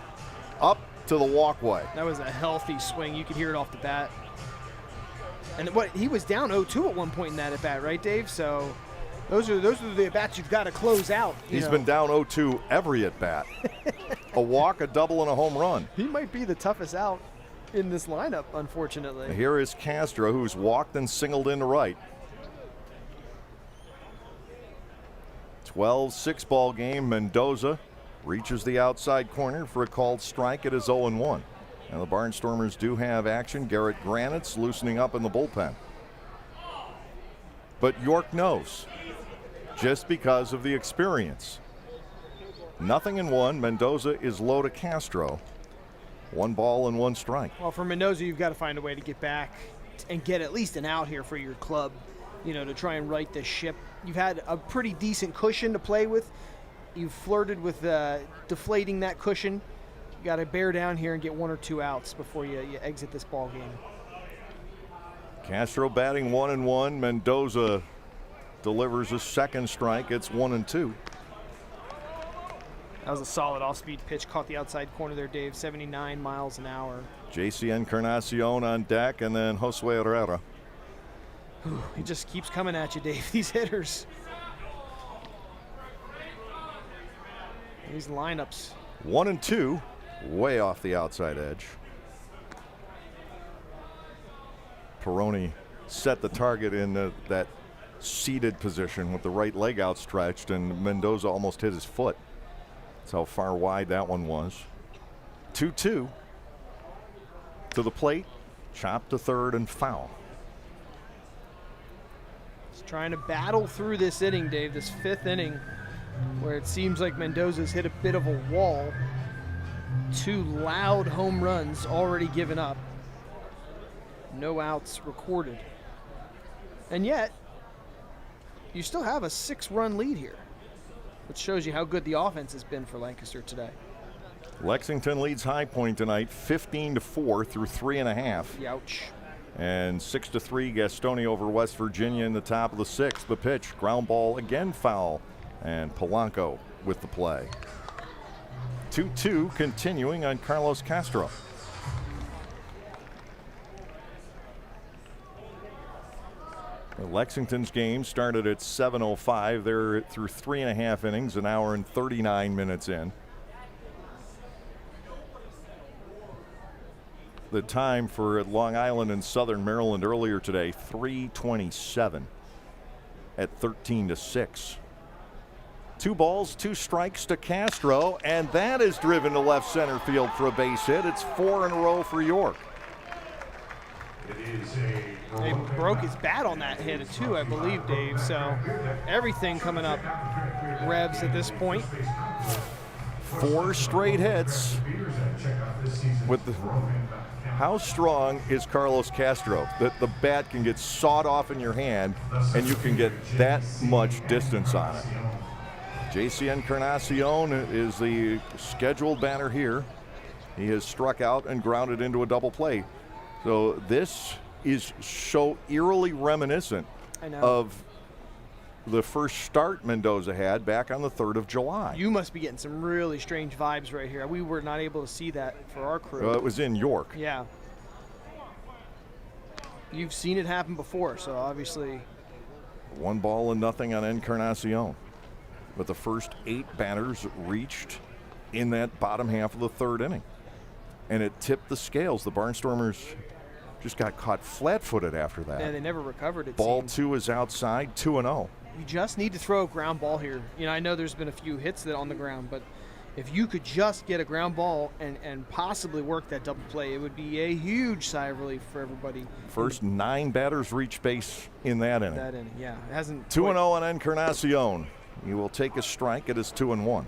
S1: Up to the walkway.
S2: That was a healthy swing. You could hear it off the bat. And he was down 0-2 at one point in that at bat, right, Dave? So those are the at bats you've got to close out.
S1: He's been down 0-2 every at bat. A walk, a double, and a home run.
S2: He might be the toughest out in this lineup, unfortunately.
S1: Here is Castro, who's walked and singled into right. 12-6 ball game. Mendoza reaches the outside corner for a called strike. It is 0-1. And the Barnstormers do have action. Garrett Granite's loosening up in the bullpen. But York knows, just because of the experience. 0-1. Mendoza is low to Castro. 1 ball and 1 strike.
S2: Well, for Mendoza, you've got to find a way to get back and get at least an out here for your club, to try and right this ship. You've had a pretty decent cushion to play with. You've flirted with deflating that cushion. You got to bear down here and get 1 or 2 outs before you exit this ball game.
S1: Castro batting 1-1. Mendoza delivers a 2nd strike. It's 1-2.
S2: That was a solid off-speed pitch. Caught the outside corner there, Dave. 79 miles an hour.
S1: JC Encarnacion on deck, and then Josue Herrera.
S2: He just keeps coming at you, Dave. These hitters. These lineups.
S1: 1-2. Way off the outside edge. Peroni set the target in that seated position with the right leg outstretched, and Mendoza almost hit his foot. That's how far wide that one was. 2-2. To the plate. Chop to third and foul.
S2: Just trying to battle through this inning, Dave, this 5th inning, where it seems like Mendoza's hit a bit of a wall. 2 loud home runs already given up. No outs recorded. And yet, you still have a 6-run lead here, which shows you how good the offense has been for Lancaster today.
S1: Lexington leads High Point tonight 15-4 through 3.5.
S2: Youch.
S1: And 6-3 Gastonia over West Virginia in the top of the 6th. The pitch, ground ball, again foul. And Polanco with the play. 2-2 continuing on Carlos Castro. Lexington's game started at 7:05. They're through 3.5 innings, an hour and 39 minutes in. The time for Long Island and Southern Maryland earlier today, 3:27 at 13-6. 2 balls, 2 strikes to Castro, and that is driven to left center field for a base hit. It's 4 in a row for York.
S2: They broke his bat on that hit too, I believe, Dave. So everything coming up revs at this point.
S1: 4 straight hits. How strong is Carlos Castro that the bat can get sawed off in your hand and you can get that much distance on it? JC Encarnacion is the scheduled batter here. He has struck out and grounded into a double play. So this is so eerily reminiscent of the first start Mendoza had back on the 3rd of July.
S2: You must be getting some really strange vibes right here. We were not able to see that for our crew.
S1: It was in York.
S2: Yeah. you've seen it happen before, so obviously
S1: 1-0 on Encarnacion. But the first 8 batters reached in that bottom half of the 3rd inning. And it tipped the scales. The Barnstormers just got caught flat-footed after that.
S2: they never recovered it.
S1: Ball
S2: seems.
S1: 2 is outside, 2-0.
S2: You just need to throw a ground ball here. I know there's been a few hits that on the ground, but if you could just get a ground ball and possibly work that double play, it would be a huge sigh of relief for everybody.
S1: First 9 batters reached base in that inning.
S2: That inning, yeah. It hasn't
S1: 2-0 on Encarnacion. He will take a strike. It is 2-1.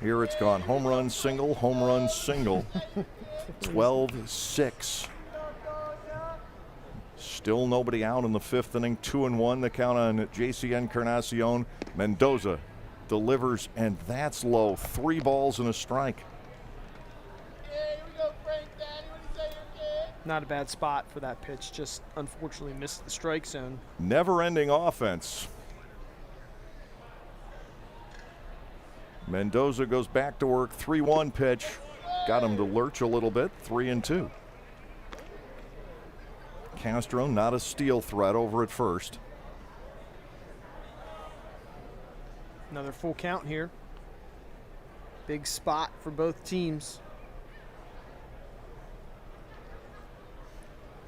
S1: Here it's gone. Home run, single, 12-6. Still nobody out in the 5th inning. 2-1 the count on JC Encarnacion. Mendoza delivers, and that's low. 3 balls and a strike.
S2: Not a bad spot for that pitch, just unfortunately missed the strike zone.
S1: Never-ending offense. Mendoza goes back to work. 3-1 pitch. Got him to lurch a little bit. 3-2. Castro not a steal threat over at first.
S2: Another full count here. Big spot for both teams.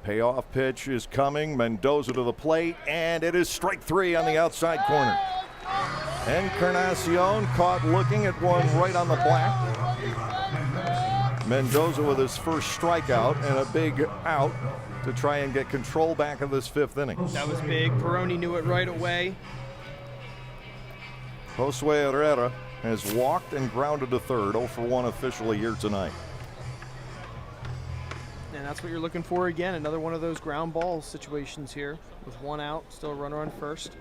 S1: Payoff pitch is coming. Mendoza to the plate, and it is strike 3 on the outside corner. Encarnacion caught looking at one right on the black. Mendoza with his first strikeout and a big out to try and get control back of this 5th inning.
S2: That was big. Peroni knew it right away.
S1: Josue Herrera has walked and grounded to 3rd. 0 for 1 officially here tonight.
S2: And that's what you're looking for again. Another one of those ground ball situations here with 1 out, still a runner on first.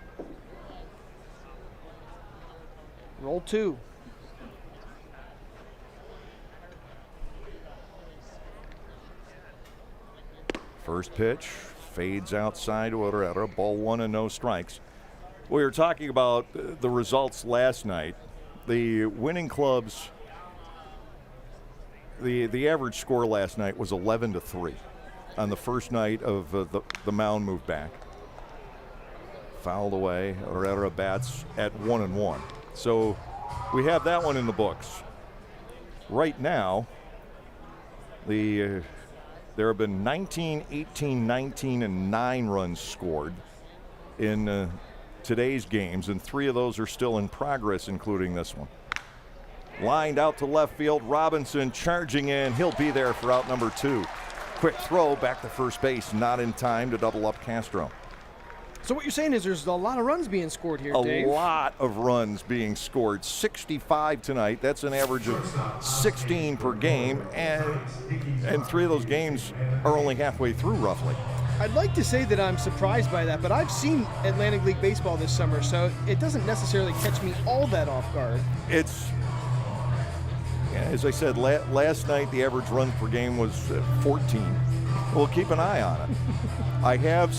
S2: Roll 2.
S1: First pitch fades outside to Herrera. Ball 1 and no strikes. We were talking about the results last night. The winning clubs, the average score last night was 11-3 on the first night of the mound move back. Fouled away. Herrera bats at 1-1. So we have that one in the books. Right now, there have been 19, 18, 19, and 9 runs scored in today's games, and 3 of those are still in progress, including this one. Lined out to left field, Robinson charging in. He'll be there for out number 2. Quick throw back to first base, not in time to double up Castro.
S2: So what you're saying is there's a lot of runs being scored here, Dave.
S1: A lot of runs being scored. 65 tonight. That's an average of 16 per game, and 3 of those games are only halfway through, roughly.
S2: I'd like to say that I'm surprised by that, but I've seen Atlantic League baseball this summer, so it doesn't necessarily catch me all that off guard.
S1: It's, as I said, last night the average run per game was 14. We'll keep an eye on it. I have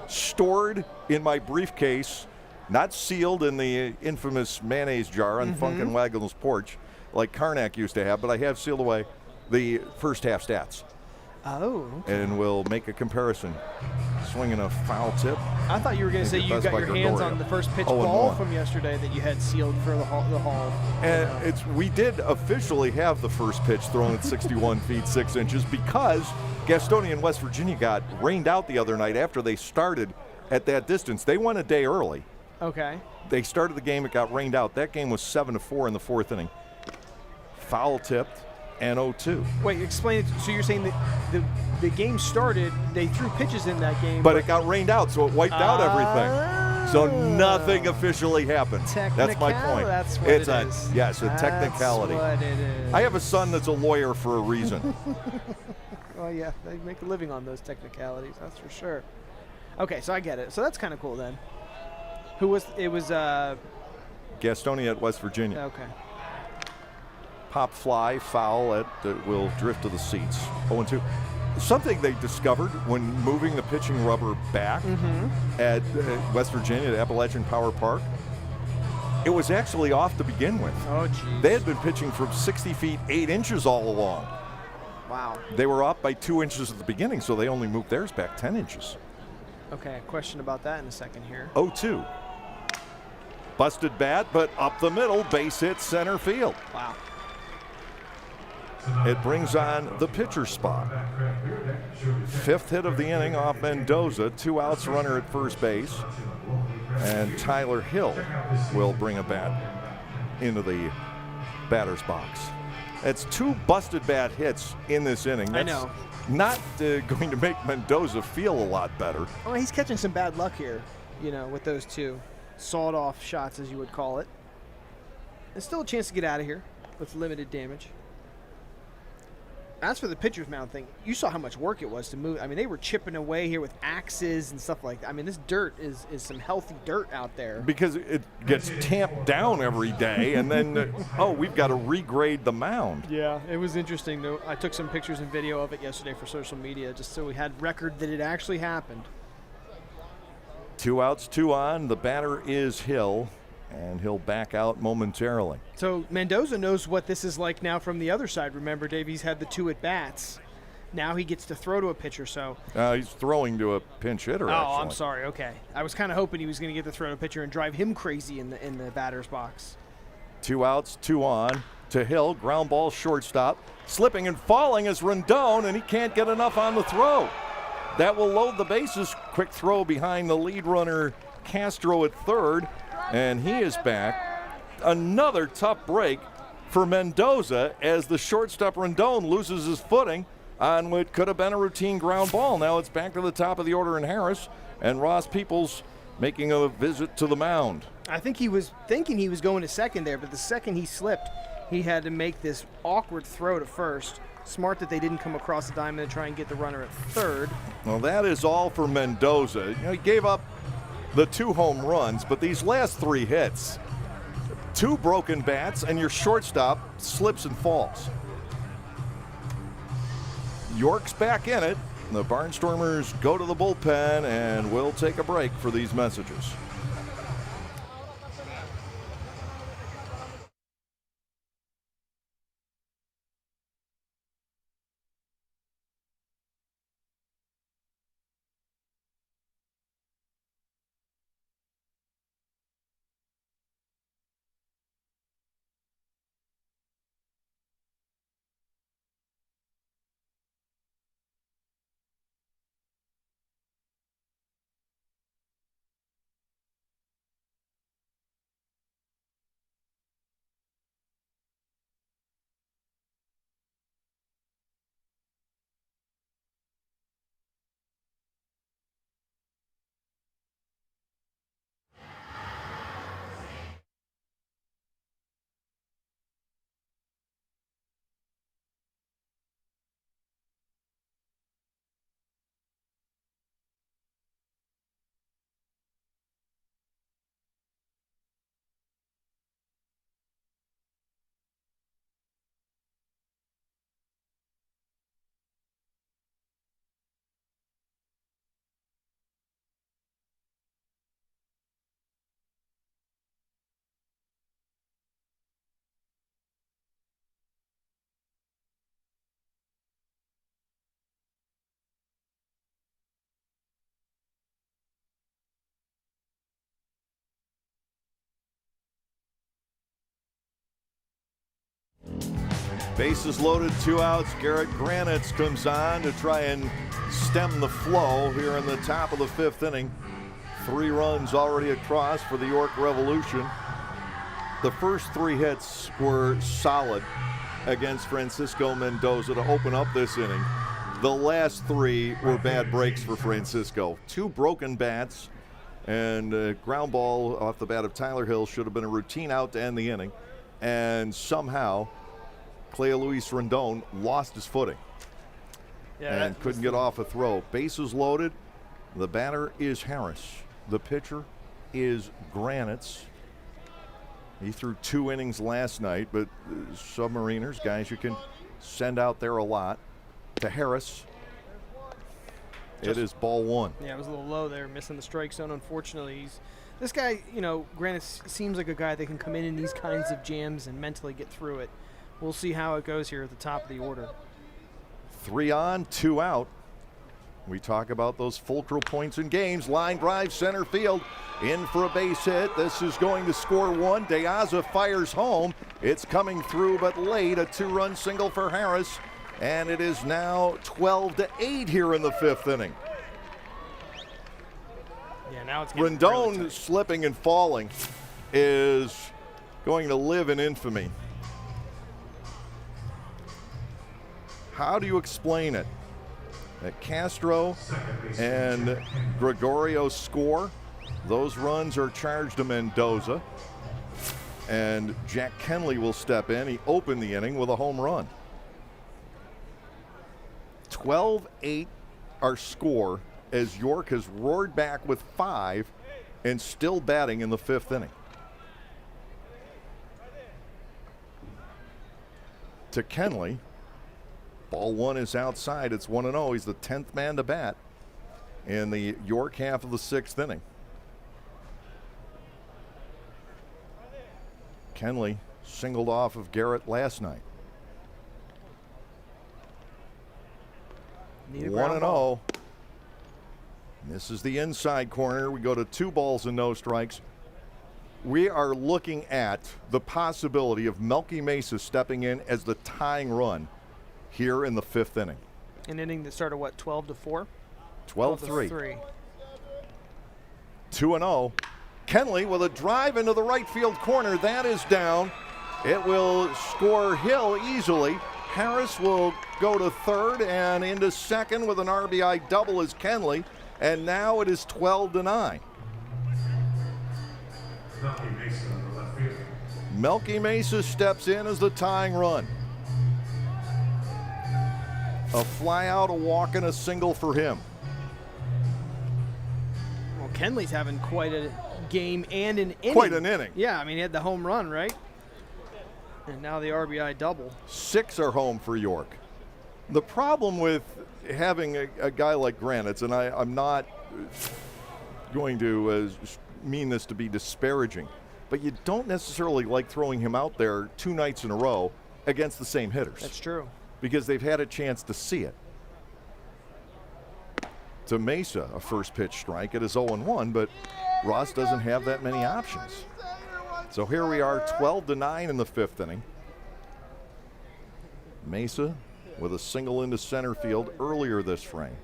S1: stored in my briefcase, not sealed in the infamous mayonnaise jar on Funk and Waggle's porch like Karnak used to have, but I have sealed away the first half stats.
S2: Oh, okay.
S1: And we'll make a comparison. Swinging a foul tip.
S2: I thought you were going to say you got your hands on the first pitch ball from yesterday that you had sealed for the Hall.
S1: And we did officially have the first pitch thrown at 61 feet 6 inches because Gastonia and West Virginia got rained out the other night after they started at that distance. They went a day early.
S2: Okay.
S1: They started the game, it got rained out. That game was 7-4 in the 4th inning. Foul tipped and 0-2.
S2: Wait, explain it. So you're saying that the game started, they threw pitches in that game.
S1: But it got rained out, so it wiped out everything. So nothing officially happened. That's my point.
S2: That's what it is.
S1: Yes, a technicality.
S2: That's what it is.
S1: I have a son that's a lawyer for a reason.
S2: Well, yeah, they make a living on those technicalities, that's for sure. Okay, so I get it. So that's kind of cool then. Who was it? Was
S1: Gastonia at West Virginia.
S2: Okay.
S1: Pop fly, foul that will drift to the seats. 0-2. Something they discovered when moving the pitching rubber back at West Virginia at Appalachian Power Park, it was actually off to begin with.
S2: Oh, geez.
S1: They had been pitching from 60 feet 8 inches all along.
S2: Wow.
S1: They were up by 2 inches at the beginning, so they only moved theirs back 10 inches.
S2: Okay, a question about that in a second here.
S1: 0-2. Busted bat, but up the middle, base hit center field.
S2: Wow.
S1: It brings on the pitcher spot. 5th hit of the inning off Mendoza. 2 outs, runner at first base. And Tyler Hill will bring a bat into the batter's box. It's 2 busted bat hits in this inning. That's
S2: I know.
S1: Not going to make Mendoza feel a lot better.
S2: Well, he's catching some bad luck here, with those 2 sawed-off shots, as you would call it. There's still a chance to get out of here with limited damage. As for the pitcher's mound thing, you saw how much work it was to move. I mean, they were chipping away here with axes and stuff like that. I mean, this dirt is some healthy dirt out there.
S1: Because it gets tamped down every day, and then, we've got to regrade the mound.
S2: Yeah, it was interesting, though. I took some pictures and video of it yesterday for social media, just so we had record that it actually happened.
S1: 2 outs, 2 on. The batter is Hill, and he'll back out momentarily.
S2: So Mendoza knows what this is like now from the other side. Remember, Dave, he's had the 2 at-bats. Now he gets to throw to a pitcher, so.
S1: He's throwing to a pinch hitter, actually.
S2: Oh, I'm sorry. Okay. I was kind of hoping he was going to get the throw to a pitcher and drive him crazy in the batter's box.
S1: 2 outs, 2 on. To Hill, ground ball shortstop. Slipping and falling is Rendon, and he can't get enough on the throw. That will load the bases. Quick throw behind the lead runner, Castro, at third, and he is back. Another tough break for Mendoza as the shortstop Rendon loses his footing on what could have been a routine ground ball. Now it's back to the top of the order in Harris, and Ross Peoples making a visit to the mound.
S2: I think he was thinking he was going to second there, but the second he slipped, he had to make this awkward throw to first. Smart that they didn't come across the diamond and try and get the runner at third.
S1: Well, that is all for Mendoza. He gave up the 2 home runs, but these last 3 hits, 2 broken bats, and your shortstop slips and falls. York's back in it. The Barnstormers go to the bullpen, and we'll take a break for these messages. Bases loaded, 2 outs. Garrett Granitz comes on to try and stem the flow here in the top of the 5th inning. 3 runs already across for the York Revolution. The first 3 hits were solid against Francisco Mendoza to open up this inning. The last 3 were bad breaks for Francisco. 2 broken bats and a ground ball off the bat of Tyler Hill should have been a routine out to end the inning. And somehow Cleo Luis Rendon lost his footing and couldn't get off a throw. Bases loaded. The batter is Harris. The pitcher is Granitz. He threw 2 innings last night, but Submariners, guys you can send out there a lot. To Harris. It is ball 1.
S2: Yeah, it was a little low there, missing the strike zone, unfortunately. This guy, Granitz seems like a guy that can come in these kinds of jams and mentally get through it. We'll see how it goes here at the top of the order.
S1: 3 on, 2 out. We talk about those fulcral points in games. Line drive, center field, in for a base hit. This is going to score 1. De Aza fires home. It's coming through, but late. A 2-run single for Harris, and it is now 12-8 here in the 5th inning.
S2: Yeah, now it's getting really
S1: Rendon
S2: tight.
S1: slipping and falling is going to live in infamy. How do you explain it? That Castro and Gregorio score. Those runs are charged to Mendoza. And Jack Kenley will step in. He opened the inning with a home run. 12-8 our score as York has roared back with 5 and still batting in the 5th inning. To Kenley. Ball 1 is outside. It's 1-0. He's the 10th man to bat in the York half of the 6th inning. Kenley singled off of Garrett last night.
S2: Need a ground ball.
S1: 1-0. This is the inside corner. We go to 2 balls and no strikes. We are looking at the possibility of Melky Mesa stepping in as the tying run here in the 5th inning.
S2: An inning that started, what, 12-4?
S1: 12-3. 2-0. Kenley with a drive into the right field corner. That is down. It will score Hill easily. Harris will go to 3rd and into 2nd with an RBI double as Kenley. And now it is 12-9.
S3: Melky Mesa on the left field.
S1: Melky Mesa steps in as the tying run. A fly out, a walk, and a single for him.
S2: Well, Kenley's having quite a game and an inning.
S1: Quite an inning.
S2: Yeah, I mean, he had the home run, right? And now the RBI double.
S1: 6 are home for York. The problem with having a guy like Granitz, and I'm not going to mean this to be disparaging, but you don't necessarily like throwing him out there 2 nights in a row against the same hitters.
S2: That's true.
S1: Because they've had a chance to see it. To Mesa, a first pitch strike. It is 0-1, but Ross doesn't have that many options. So here we are, 12-9 in the 5th inning. Mesa with a single into center field earlier this frame.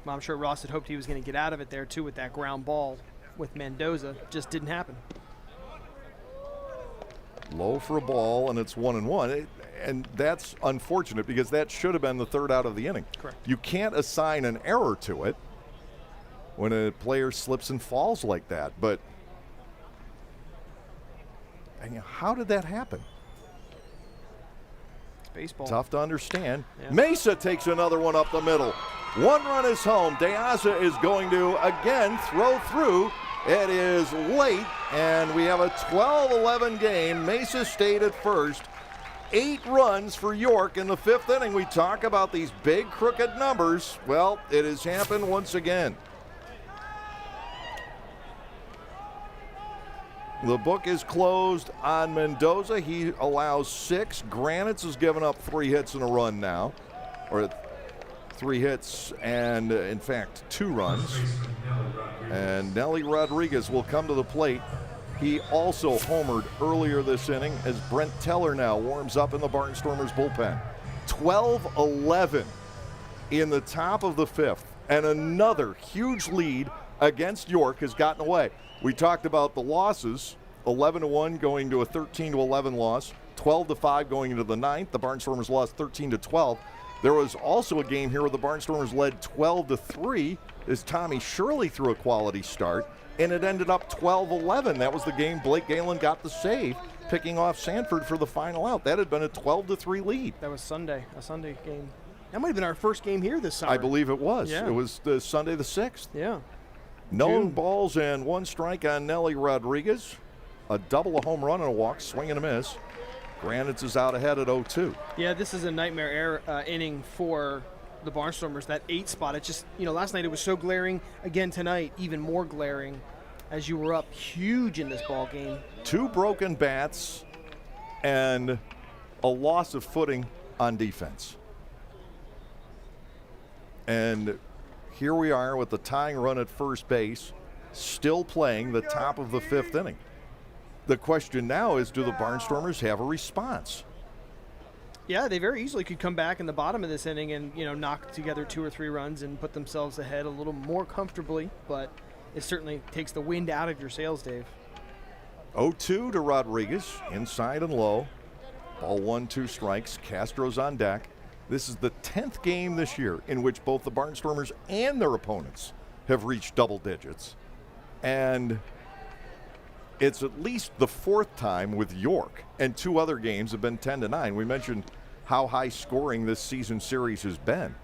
S2: Well, I'm sure Ross had hoped he was going to get out of it there, too, with that ground ball with Mendoza. Just didn't happen.
S1: Low for a ball, and it's 1-1. And that's unfortunate because that should have been the 3rd out of the inning.
S2: Correct.
S1: You can't assign an error to it when a player slips and falls like that. But how did that happen?
S2: It's baseball.
S1: Tough to understand.
S2: Yeah.
S1: Mesa takes another one up the middle. 1 run is home. De Aza is going to again throw through. It is late, and we have a 12-11 game. Mesa stayed at first. 8 runs for York in the 5th inning. We talk about these big crooked numbers. Well, it has happened once again. The book is closed on Mendoza. He allows 6. Granitz has given up 3 hits and a run now. Or 3 hits and, in fact, 2 runs. And Nelly Rodriguez will come to the plate. He also homered earlier this inning as Brent Teller now warms up in the Barnstormers bullpen. 12-11 in the top of the 5th. And another huge lead against York has gotten away. We talked about the losses, 11-1 going to a 13-11 loss, 12-5 going into the 9th. The Barnstormers lost 13-12. There was also a game here where the Barnstormers led 12-3 as Tommy Shirley threw a quality start, and it ended up 12-11. That was the game Blake Galen got the save, picking off Sanford for the final out. That had been a 12-3 lead.
S2: That was Sunday, a Sunday game. That might have been our first game here this summer.
S1: I believe it was.
S2: Yeah.
S1: It was the Sunday the 6th.
S2: Yeah.
S1: No
S2: June.
S1: balls and 1 strike on Nelly Rodriguez. A double, a home run, and a walk, swing and a miss. Granitz is out ahead at 0-2.
S2: Yeah, this is a nightmare inning for the Barnstormers, that 8 spot. It's just, last night it was so glaring. Again tonight, even more glaring as you were up huge in this ball game.
S1: 2 broken bats and a loss of footing on defense. And here we are with the tying run at first base, still playing the top of the 5th inning. The question now is, do the Barnstormers have a response?
S2: Yeah, they very easily could come back in the bottom of this inning and, knock together 2 or 3 runs and put themselves ahead a little more comfortably, but it certainly takes the wind out of your sails, Dave.
S1: 0-2 to Rodriguez, inside and low. Ball 1, 2 strikes. Castro's on deck. This is the 10th game this year in which both the Barnstormers and their opponents have reached double digits. And it's at least the 4th time with York, and 2 other games have been 10-9. We mentioned how high scoring this season series has been.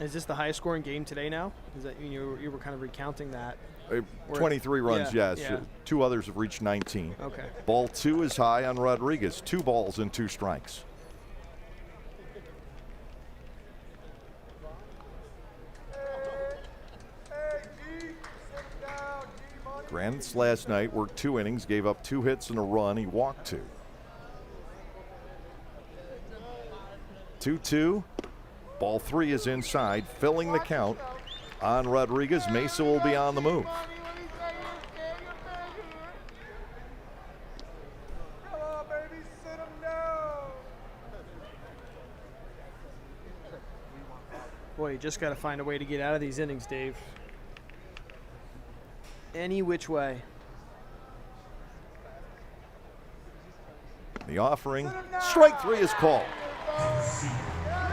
S2: Is this the highest scoring game today now? Is that you were kind of recounting that?
S1: 23 runs, yes.
S2: Yeah.
S1: 2 others have reached 19.
S2: Okay.
S1: Ball 2 is high on Rodriguez. 2 balls and 2 strikes. Grants last night worked 2 innings, gave up 2 hits and a run. He walked 2. 2-2. Ball 3 is inside, filling the count on Rodriguez. Mesa will be on the move.
S2: Boy, you just got to find a way to get out of these innings, Dave. Any which way.
S1: The offering. Strike 3 is called.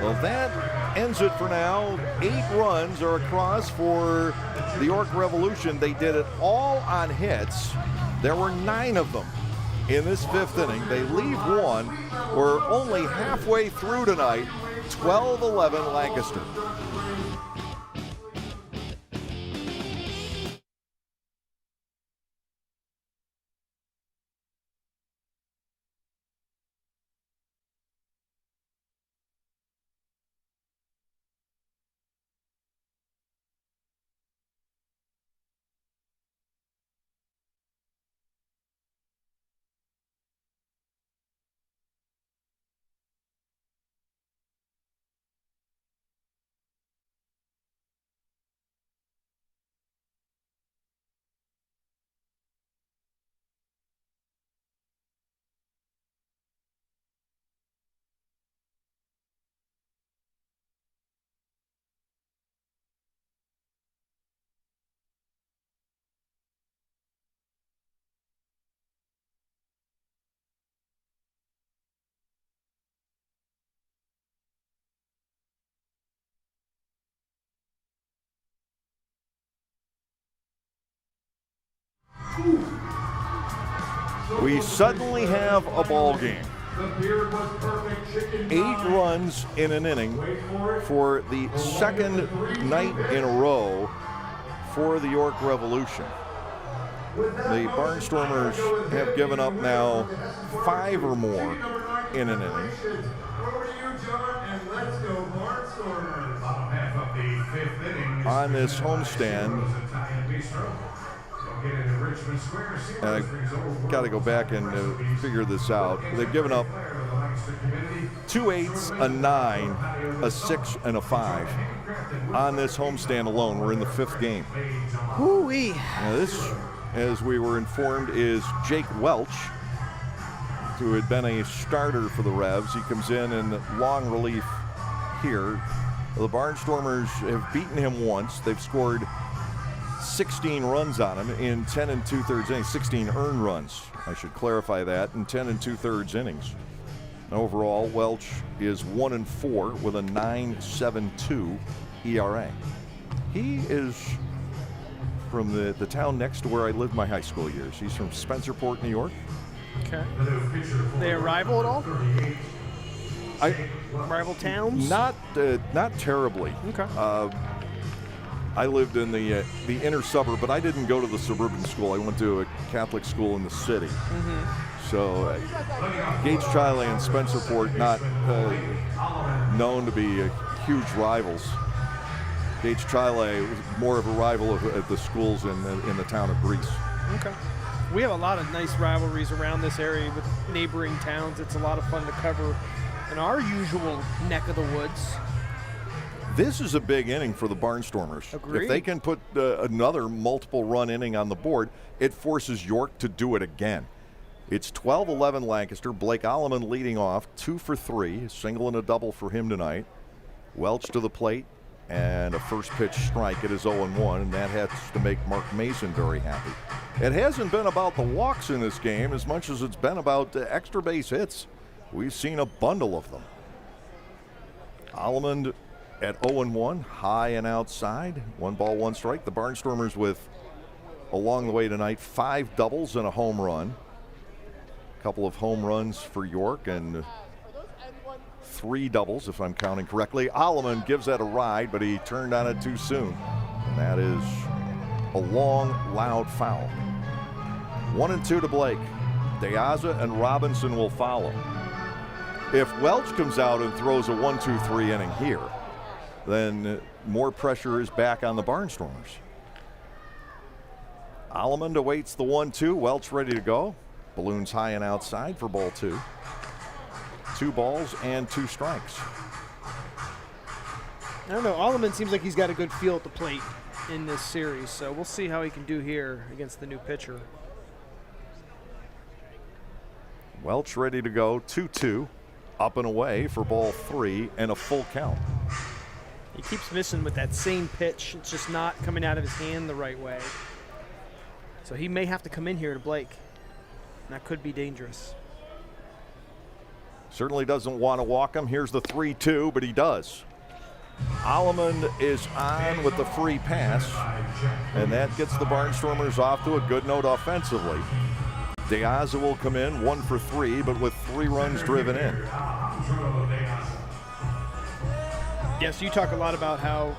S1: Well, that ends it for now. 8 runs are across for the York Revolution. They did it all on hits. There were 9 of them in this 5th inning. They leave 1. We're only halfway through tonight. 12-11 Lancaster. We suddenly have a ball game. 8 runs in an inning for the 2nd night in a row for the York Revolution. The Barnstormers have given up now 5 or more in an inning. On this homestand, and I've got to go back and figure this out. They've given up 2 8s, a 9, a 6, and a 5 on this homestand alone. We're in the 5th game.
S2: Hoo-wee.
S1: Now this, as we were informed, is Jake Welch, who had been a starter for the Revs. He comes in long relief here. The Barnstormers have beaten him once. They've scored 16 runs on him in 10 2/3 innings. 16 earned runs, I should clarify that, in 10 2/3 innings. Overall, Welch is 1-4 with a 9.72 ERA. He is from the town next to where I lived my high school years. He's from Spencerport, New York.
S2: Okay. They a rival at all? Rival towns?
S1: Not terribly.
S2: Okay.
S1: I lived in the inner suburb, but I didn't go to the suburban school. I went to a Catholic school in the city. Mm-hmm. So Gage Chile and Spencerport not known to be huge rivals. Gage Chile was more of a rival of the schools in the town of Greece.
S2: Okay. We have a lot of nice rivalries around this area with neighboring towns. It's a lot of fun to cover in our usual neck of the woods.
S1: This is a big inning for the Barnstormers.
S2: Agreed.
S1: If they can put another multiple run inning on the board, it forces York to do it again. It's 12-11 Lancaster. Blake Alleman leading off, 2 for 3, a single and a double for him tonight. Welch to the plate, and a first pitch strike. It is 0-1, and that has to make Mark Mason very happy. It hasn't been about the walks in this game as much as it's been about extra base hits. We've seen a bundle of them. Alleman at 0-1, high and outside. 1 ball, 1 strike. The Barnstormers with, along the way tonight, 5 doubles and a home run. A couple of home runs for York and 3 doubles, if I'm counting correctly. Alleman gives that a ride, but he turned on it too soon. And that is a long, loud foul. 1-2 to Blake. De Aza and Robinson will follow. If Welch comes out and throws a 1-2-3 inning here, then more pressure is back on the Barnstormers. Alleman awaits the 1-2. Welch ready to go. Balloons high and outside for ball 2. 2 balls and 2 strikes.
S2: I don't know. Alleman seems like he's got a good feel at the plate in this series, so we'll see how he can do here against the new pitcher.
S1: Welch ready to go. 2-2. Up and away for ball 3 and a full count.
S2: He keeps missing with that same pitch. It's just not coming out of his hand the right way. So he may have to come in here to Blake. And that could be dangerous.
S1: Certainly doesn't want to walk him. Here's the 3-2, but he does. Alleman is on with the free pass, and that gets the Barnstormers off to a good note offensively. De Aza will come in 1 for 3, but with 3 runs driven in.
S2: Yes, you talk a lot about how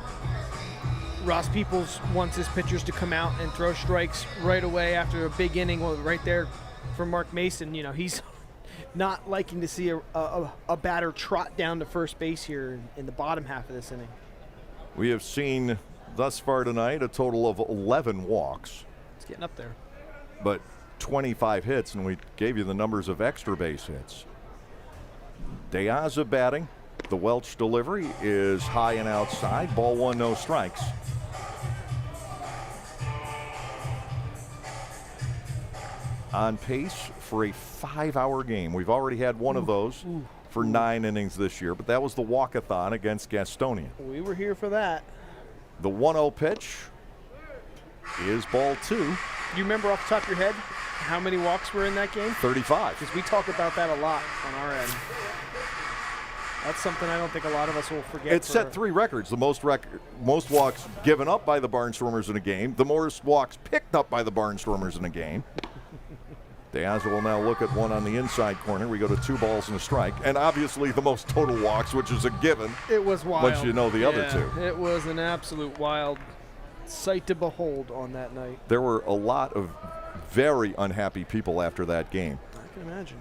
S2: Ross Peoples wants his pitchers to come out and throw strikes right away after a big inning. Well, right there for Mark Mason, you know, he's not liking to see a batter trot down to first base here in the bottom half of this inning.
S1: We have seen thus far tonight a total of 11 walks,
S2: It's getting up there.
S1: but 25 hits, and we gave you the numbers of extra base hits. De Aza batting. The Welch delivery is high and outside. Ball 1, no strikes. On pace for a 5-hour game. We've already had one of those for 9 innings this year, but that was the walkathon against Gastonia.
S2: We were here for that.
S1: The 1-0 pitch is ball 2.
S2: Do you remember off the top of your head how many walks were in that game?
S1: 35.
S2: Because we talk about that a lot on our end. That's something I don't think a lot of us will forget.
S1: It set 3 records. The most walks given up by the Barnstormers in a game. The most walks picked up by the Barnstormers in a game. De Aza will now look at one on the inside corner. We go to 2 balls and a strike. And obviously the most total walks, which is a given.
S2: It was wild.
S1: Once you know the other 2.
S2: It was an absolute wild sight to behold on that night.
S1: There were a lot of very unhappy people after that game.
S2: I can imagine.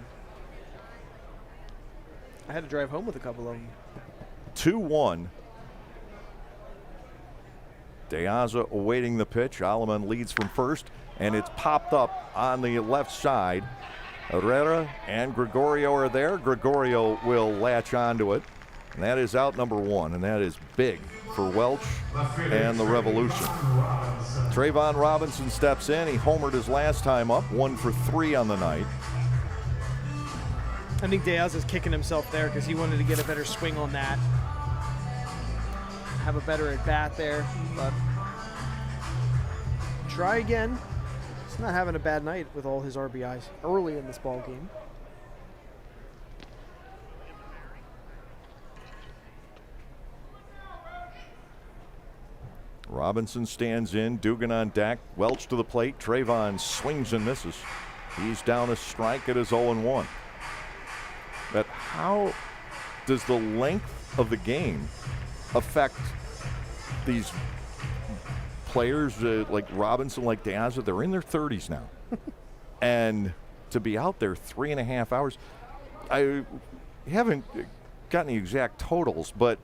S2: I had to drive home with a couple of them.
S1: 2-1. De Aza awaiting the pitch. Alleman leads from first, and it's popped up on the left side. Herrera and Gregorio are there. Gregorio will latch onto it, and that is out number 1, and that is big for Welch and the Revolution. Trayvon Robinson steps in. He homered his last time up, 1 for 3 on the night.
S2: I think Diaz is kicking himself there because he wanted to get a better swing on that. Have a better at bat there, but try again. He's not having a bad night with all his RBIs early in this ball game.
S1: Robinson stands in. Dugan on deck. Welch to the plate. Trayvon swings and misses. He's down a strike. It is 0-1. But how does the length of the game affect these players like Robinson, like De Aza? They're in their 30s now. And to be out there 3.5 hours, I haven't gotten the exact totals, but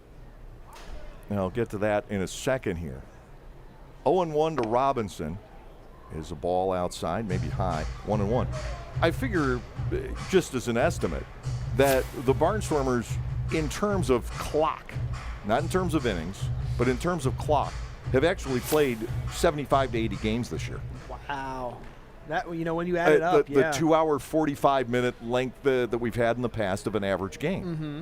S1: I'll get to that in a second here. 0-1 to Robinson is a ball outside, maybe high, 1-1. I figure, just as an estimate, that the Barnstormers, in terms of clock, not in terms of innings, but in terms of clock, have actually played 75 to 80 games this year.
S2: Wow. That, when you add it up,
S1: the 2 hour, 45-minute length that we've had in the past of an average game.
S2: Mm-hmm.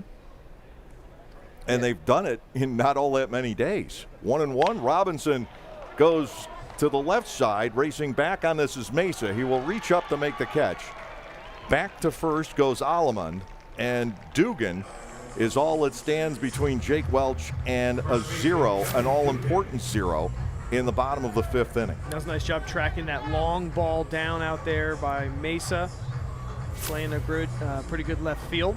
S1: And they've done it in not all that many days. 1-1. Robinson goes to the left side, racing back on this is Mesa. He will reach up to make the catch. Back to first goes Allemond, and Dugan is all that stands between Jake Welch and a zero, an all-important zero, in the bottom of the 5th inning.
S2: That was a nice job tracking that long ball down out there by Mesa, playing a pretty good left field.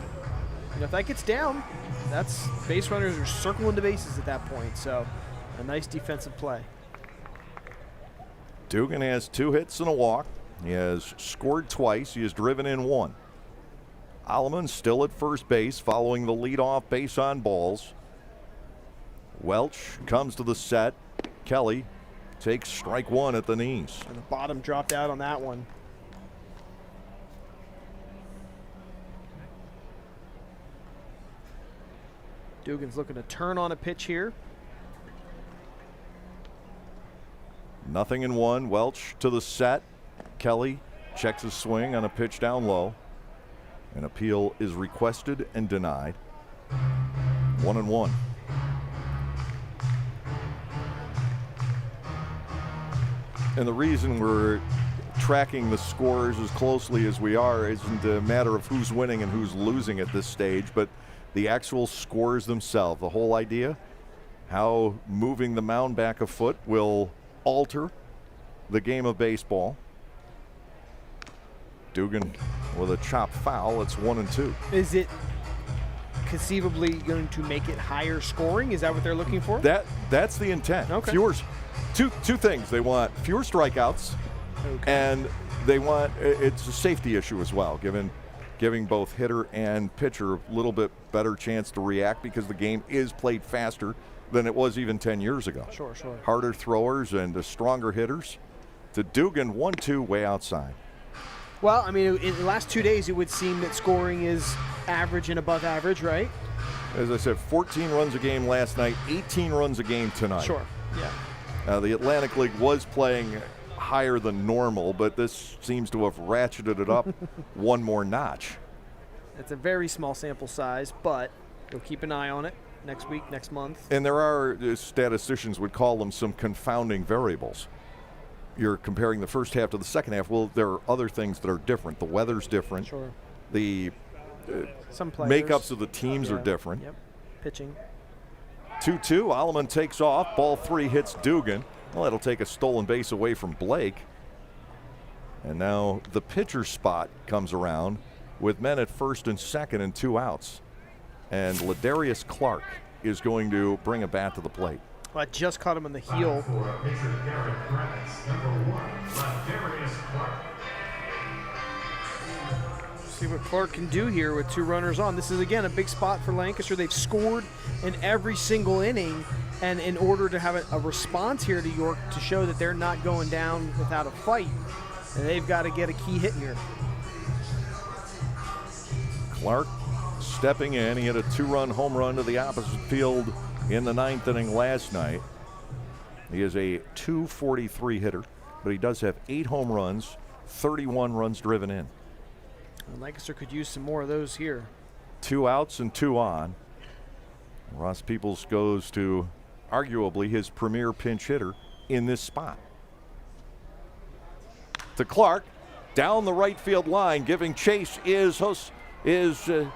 S2: If that gets down, that's base runners are circling the bases at that point. So a nice defensive play.
S1: Dugan has 2 hits and a walk. He has scored twice. He has driven in 1. Allemond still at first base following the leadoff base on balls. Welch comes to the set. Kelly takes strike 1 at the knees.
S2: And the bottom dropped out on that one. Dugan's looking to turn on a pitch here.
S1: 0-1. Welch to the set. Kelly checks his swing on a pitch down low. An appeal is requested and denied. 1-1. And the reason we're tracking the scores as closely as we are isn't a matter of who's winning and who's losing at this stage, but the actual scores themselves. The whole idea, how moving the mound back a foot will alter the game of baseball. Dugan with a chop foul. It's 1-2.
S2: Is it conceivably going to make it higher scoring? Is that what they're looking for?
S1: That's the intent.
S2: Okay.
S1: Fewer, two things. They want fewer strikeouts, and they want, it's a safety issue as well, giving both hitter and pitcher a little bit better chance to react because the game is played faster than it was even 10 years ago.
S2: Sure.
S1: Harder throwers and stronger hitters. To Dugan, 1-2 way outside.
S2: Well, I mean, in the last 2 days, it would seem that scoring is average and above average, right?
S1: As I said, 14 runs a game last night, 18 runs a game tonight.
S2: Sure, yeah.
S1: The Atlantic League was playing higher than normal, but this seems to have ratcheted it up one more notch.
S2: It's a very small sample size, but you'll keep an eye on it next week, next month.
S1: And there are, statisticians would call them some confounding variables. You're comparing the first half to the second half. Well, there are other things that are different. The weather's different.
S2: Sure.
S1: The
S2: some players.
S1: makeups of the teams are different.
S2: Yep. Pitching.
S1: 2-2. Allemond takes off. Ball 3 hits Dugan. Well, that'll take a stolen base away from Blake. And now the pitcher spot comes around with men at first and second and 2 outs. And Ladarius Clark is going to bring a bat to the plate.
S2: Well, I just caught him on the heel.
S3: For pitcher Garrett Kravitz, number 1, Ladarius Clark.
S2: See what Clark can do here with 2 runners on. This is, again, a big spot for Lancaster. They've scored in every single inning, and in order to have a response here to York to show that they're not going down without a fight, and they've got to get a key hit here.
S1: Clark stepping in. He hit a 2-run home run to the opposite field in the 9th inning last night. He is a .243 hitter, but he does have 8 home runs, 31 runs driven in.
S2: And Lancaster could use some more of those here.
S1: 2 outs and 2 on. Ross Peoples goes to arguably his premier pinch hitter in this spot. To Clark, down the right field line, giving chase is the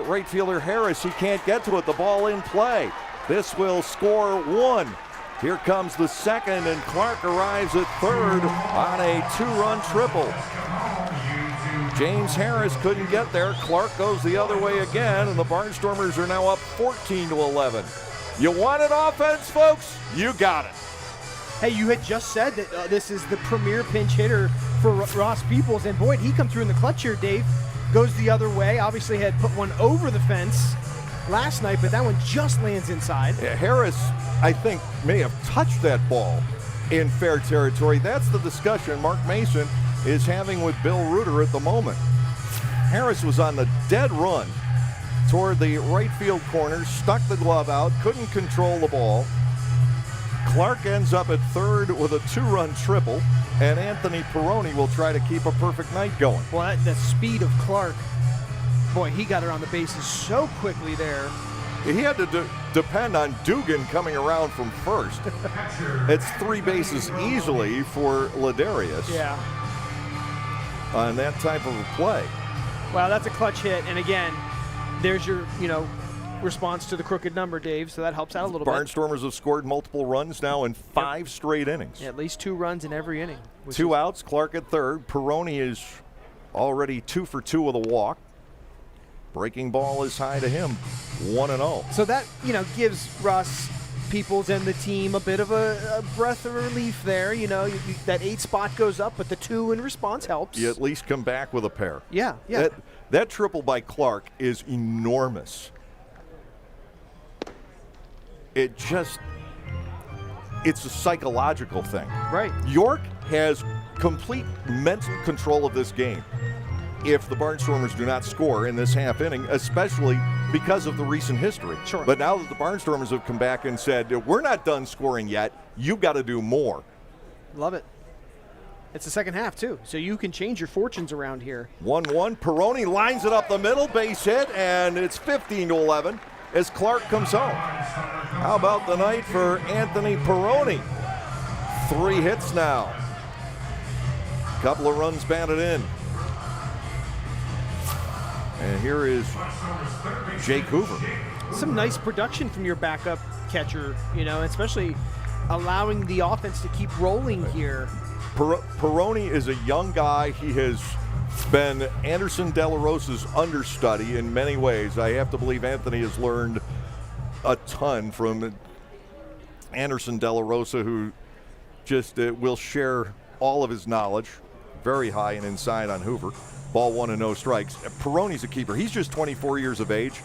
S1: right fielder Harris. He can't get to it. The ball in play. This will score 1. Here comes the second, and Clark arrives at third on a 2-run triple. James Harris couldn't get there. Clark goes the other way again, and the Barnstormers are now up 14-11. You wanted offense, folks? You got it.
S2: Hey, you had just said that this is the premier pinch hitter for Ross Peoples, and boy, did he come through in the clutch here, Dave. Goes the other way. Obviously had put one over the fence last night, but that one just lands inside.
S1: Yeah, Harris, I think, may have touched that ball in fair territory. That's the discussion Mark Mason is having with Bill Reuter at the moment. Harris was on the dead run toward the right field corner, stuck the glove out, couldn't control the ball. Clark ends up at third with a 2-run triple, and Anthony Peroni will try to keep a perfect night going.
S2: Well, the speed of Clark, boy, he got around the bases so quickly there.
S1: He had to depend on Dugan coming around from first. It's 3 bases easily for Ladarius
S2: Yeah.
S1: on that type of a play.
S2: Wow, that's a clutch hit. And again, there's your, response to the crooked number, Dave. So that helps out a little bit.
S1: Barnstormers have scored multiple runs now in 5 straight innings.
S2: Yeah, at least 2 runs in every inning.
S1: 2 outs, Clark at third. Peroni is already 2 for 2 with a walk. Breaking ball is high to him, 1-0.
S2: So that, gives Russ Peoples and the team a bit of a breath of relief there. That 8 spot goes up, but the 2 in response helps.
S1: You at least come back with a pair.
S2: Yeah.
S1: That triple by Clark is enormous. It's a psychological thing.
S2: Right.
S1: York has complete mental control of this game if the Barnstormers do not score in this half inning, especially because of the recent history.
S2: Sure.
S1: But now that the Barnstormers have come back and said, we're not done scoring yet, you've got to do more.
S2: Love it. It's the second half, too, so you can change your fortunes around here.
S1: 1-1. Peroni lines it up the middle, base hit, and it's 15-11 as Clark comes home. How about the night for Anthony Peroni? 3 hits now. Couple of runs batted in. And here is Jake Hoover.
S2: Some nice production from your backup catcher, especially allowing the offense to keep rolling here.
S1: Peroni is a young guy. He has been Anderson De La Rosa's understudy in many ways. I have to believe Anthony has learned a ton from Anderson De La Rosa, who just will share all of his knowledge. Very high and inside on Hoover. Ball 1 and no strikes. Peroni's a keeper. He's just 24 years of age.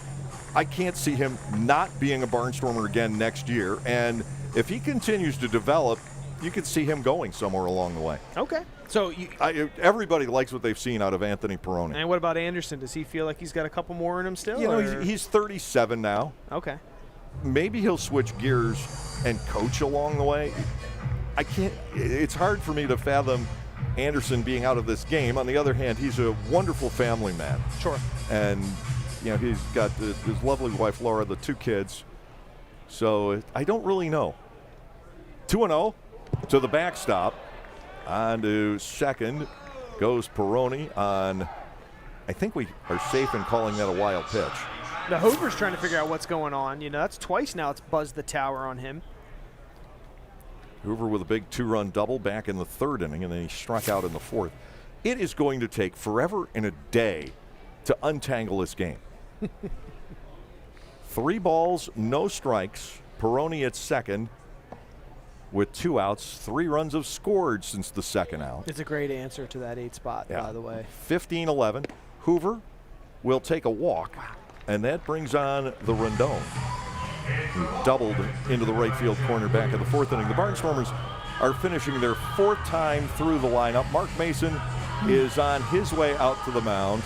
S1: I can't see him not being a Barnstormer again next year. And if he continues to develop, you could see him going somewhere along the way.
S2: Okay. So
S1: everybody likes what they've seen out of Anthony Peroni.
S2: And what about Anderson? Does he feel like he's got a couple more in him still?
S1: He's 37 now.
S2: Okay.
S1: Maybe he'll switch gears and coach along the way. It's hard for me to fathom Anderson being out of this game. On the other hand, he's a wonderful family man.
S2: Sure.
S1: And, he's got his lovely wife, Laura, the 2 kids. So I don't really know. 2-0 to the backstop. On to second goes Peroni on, I think we are safe in calling that a wild pitch.
S2: The Hoover's trying to figure out what's going on. That's twice now it's buzzed the tower on him.
S1: Hoover with a big 2-run double back in the 3rd inning, and then he struck out in the 4th. It is going to take forever and a day to untangle this game. 3 balls, no strikes. Peroni at second with 2 outs. 3 runs have scored since the 2nd out.
S2: It's a great answer to that 8 spot, by the way.
S1: 15-11. Hoover will take a walk, and that brings on the Rendon, who doubled into the right field corner back in the 4th inning. The Barnstormers are finishing their 4th time through the lineup. Mark Mason is on his way out to the mound.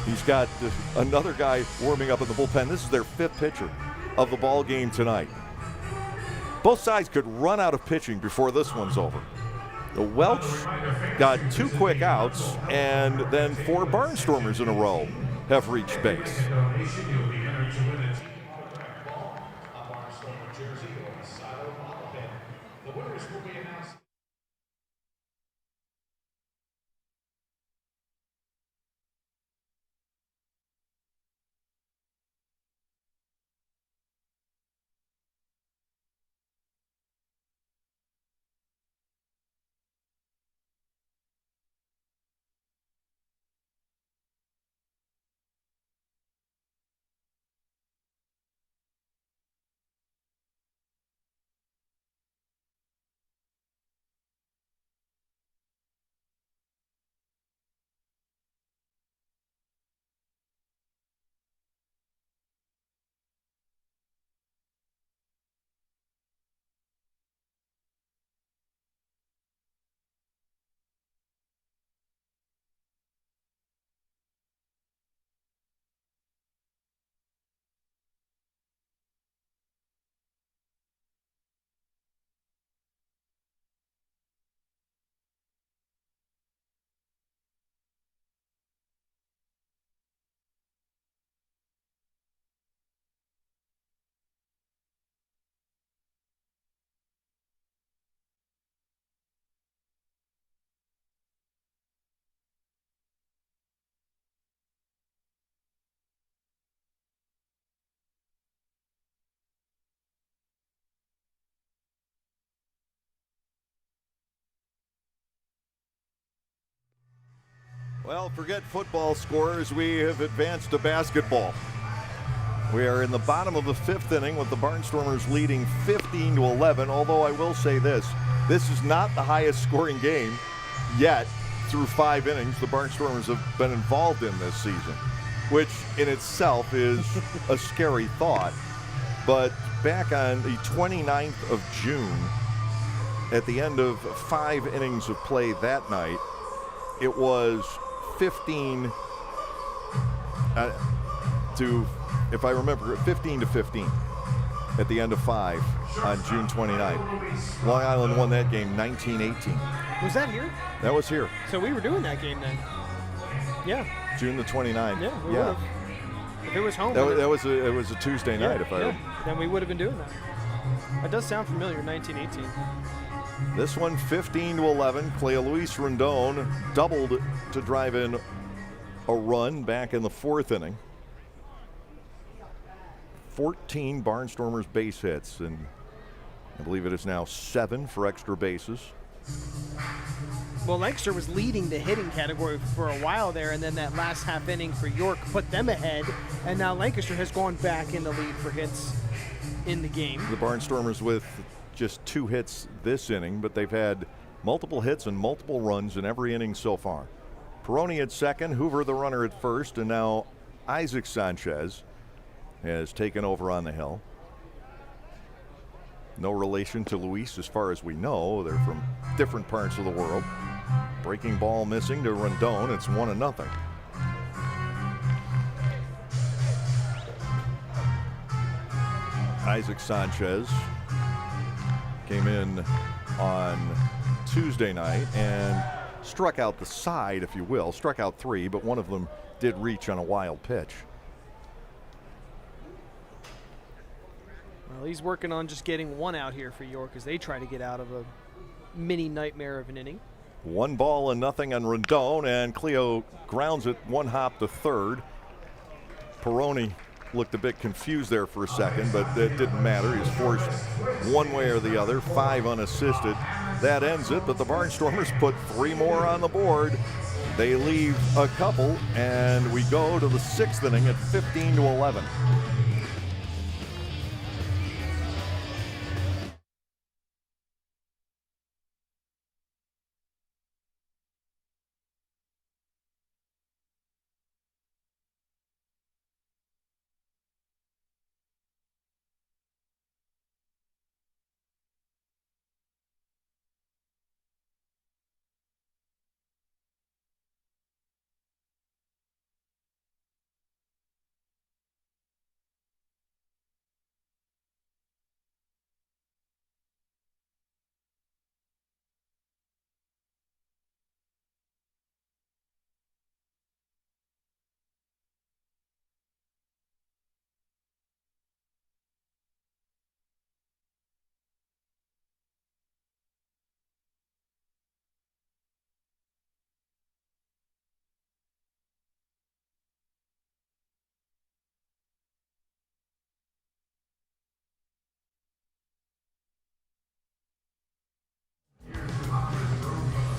S1: He's got another guy warming up in the bullpen. This is their 5th pitcher of the ball game tonight. Both sides could run out of pitching before this one's over. The Welch got 2 quick outs, and then 4 Barnstormers in a row have reached base. Well, forget football scores. We have advanced to basketball. We are in the bottom of the 5th inning with the Barnstormers leading 15-11, although I will say this is not the highest scoring game yet through 5 innings the Barnstormers have been involved in this season, which in itself is a scary thought. But back on the 29th of June, at the end of 5 innings of play that night, it was 15 to, if I remember, 15-15 at the end of 5 on June 29th. Long Island won that game 19-18.
S2: Was that here?
S1: That was here.
S2: So we were doing that game then. Yeah.
S1: June the 29th.
S2: Yeah, we would have. If it was home.
S1: It was a Tuesday night.
S2: Then we would have been doing that. That does sound familiar, 1918.
S1: This one 15-11. Clay Luis Rendon doubled to drive in a run back in the 4th inning. 14 Barnstormers base hits, and I believe it is now 7 for extra bases.
S2: Well, Lancaster was leading the hitting category for a while there, and then that last half inning for York put them ahead, and now Lancaster has gone back in the lead for hits in the game.
S1: The Barnstormers with just 2 hits this inning, but they've had multiple hits and multiple runs in every inning so far. Peroni at second, Hoover the runner at first, and now Isaac Sanchez has taken over on the hill. No relation to Luis as far as we know. They're from different parts of the world. Breaking ball missing to Rendon. It's 1-0. Isaac Sanchez came in on Tuesday night and struck out the side, if you will. Struck out 3, but one of them did reach on a wild pitch.
S2: Well, he's working on just getting 1 out here for York as they try to get out of a mini nightmare of an inning.
S1: 1-0 on Rendon, and Cleo grounds it 1 hop to third. Peroni looked a bit confused there for a second, but it didn't matter. He was forced one way or the other, 5 unassisted. That ends it, but the Barnstormers put 3 more on the board. They leave a couple, and we go to the 6th inning at 15-11.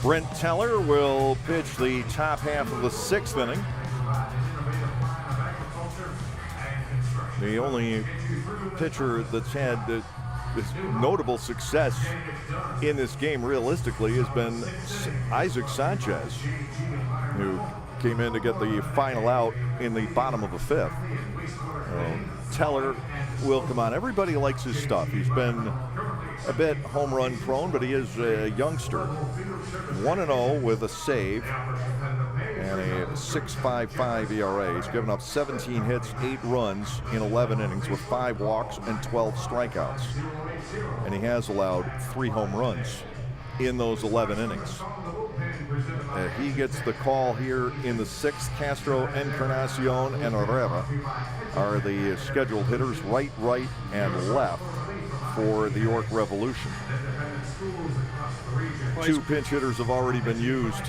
S1: Brent Teller will pitch the top half of the 6th inning. The only pitcher that's had this notable success in this game realistically has been Isaac Sanchez, who came in to get the final out in the bottom of the 5th. Teller will come on. Everybody likes his stuff. He's been a bit home run prone, but he is a youngster. 1-0 with a save and a 6.55 ERA. He's given up 17 hits, 8 runs in 11 innings with 5 walks and 12 strikeouts. And he has allowed 3 home runs in those 11 innings. He gets the call here in the 6th. Castro, Encarnacion, and Herrera are the scheduled hitters, right, and left for the York Revolution. 2 pinch hitters have already been used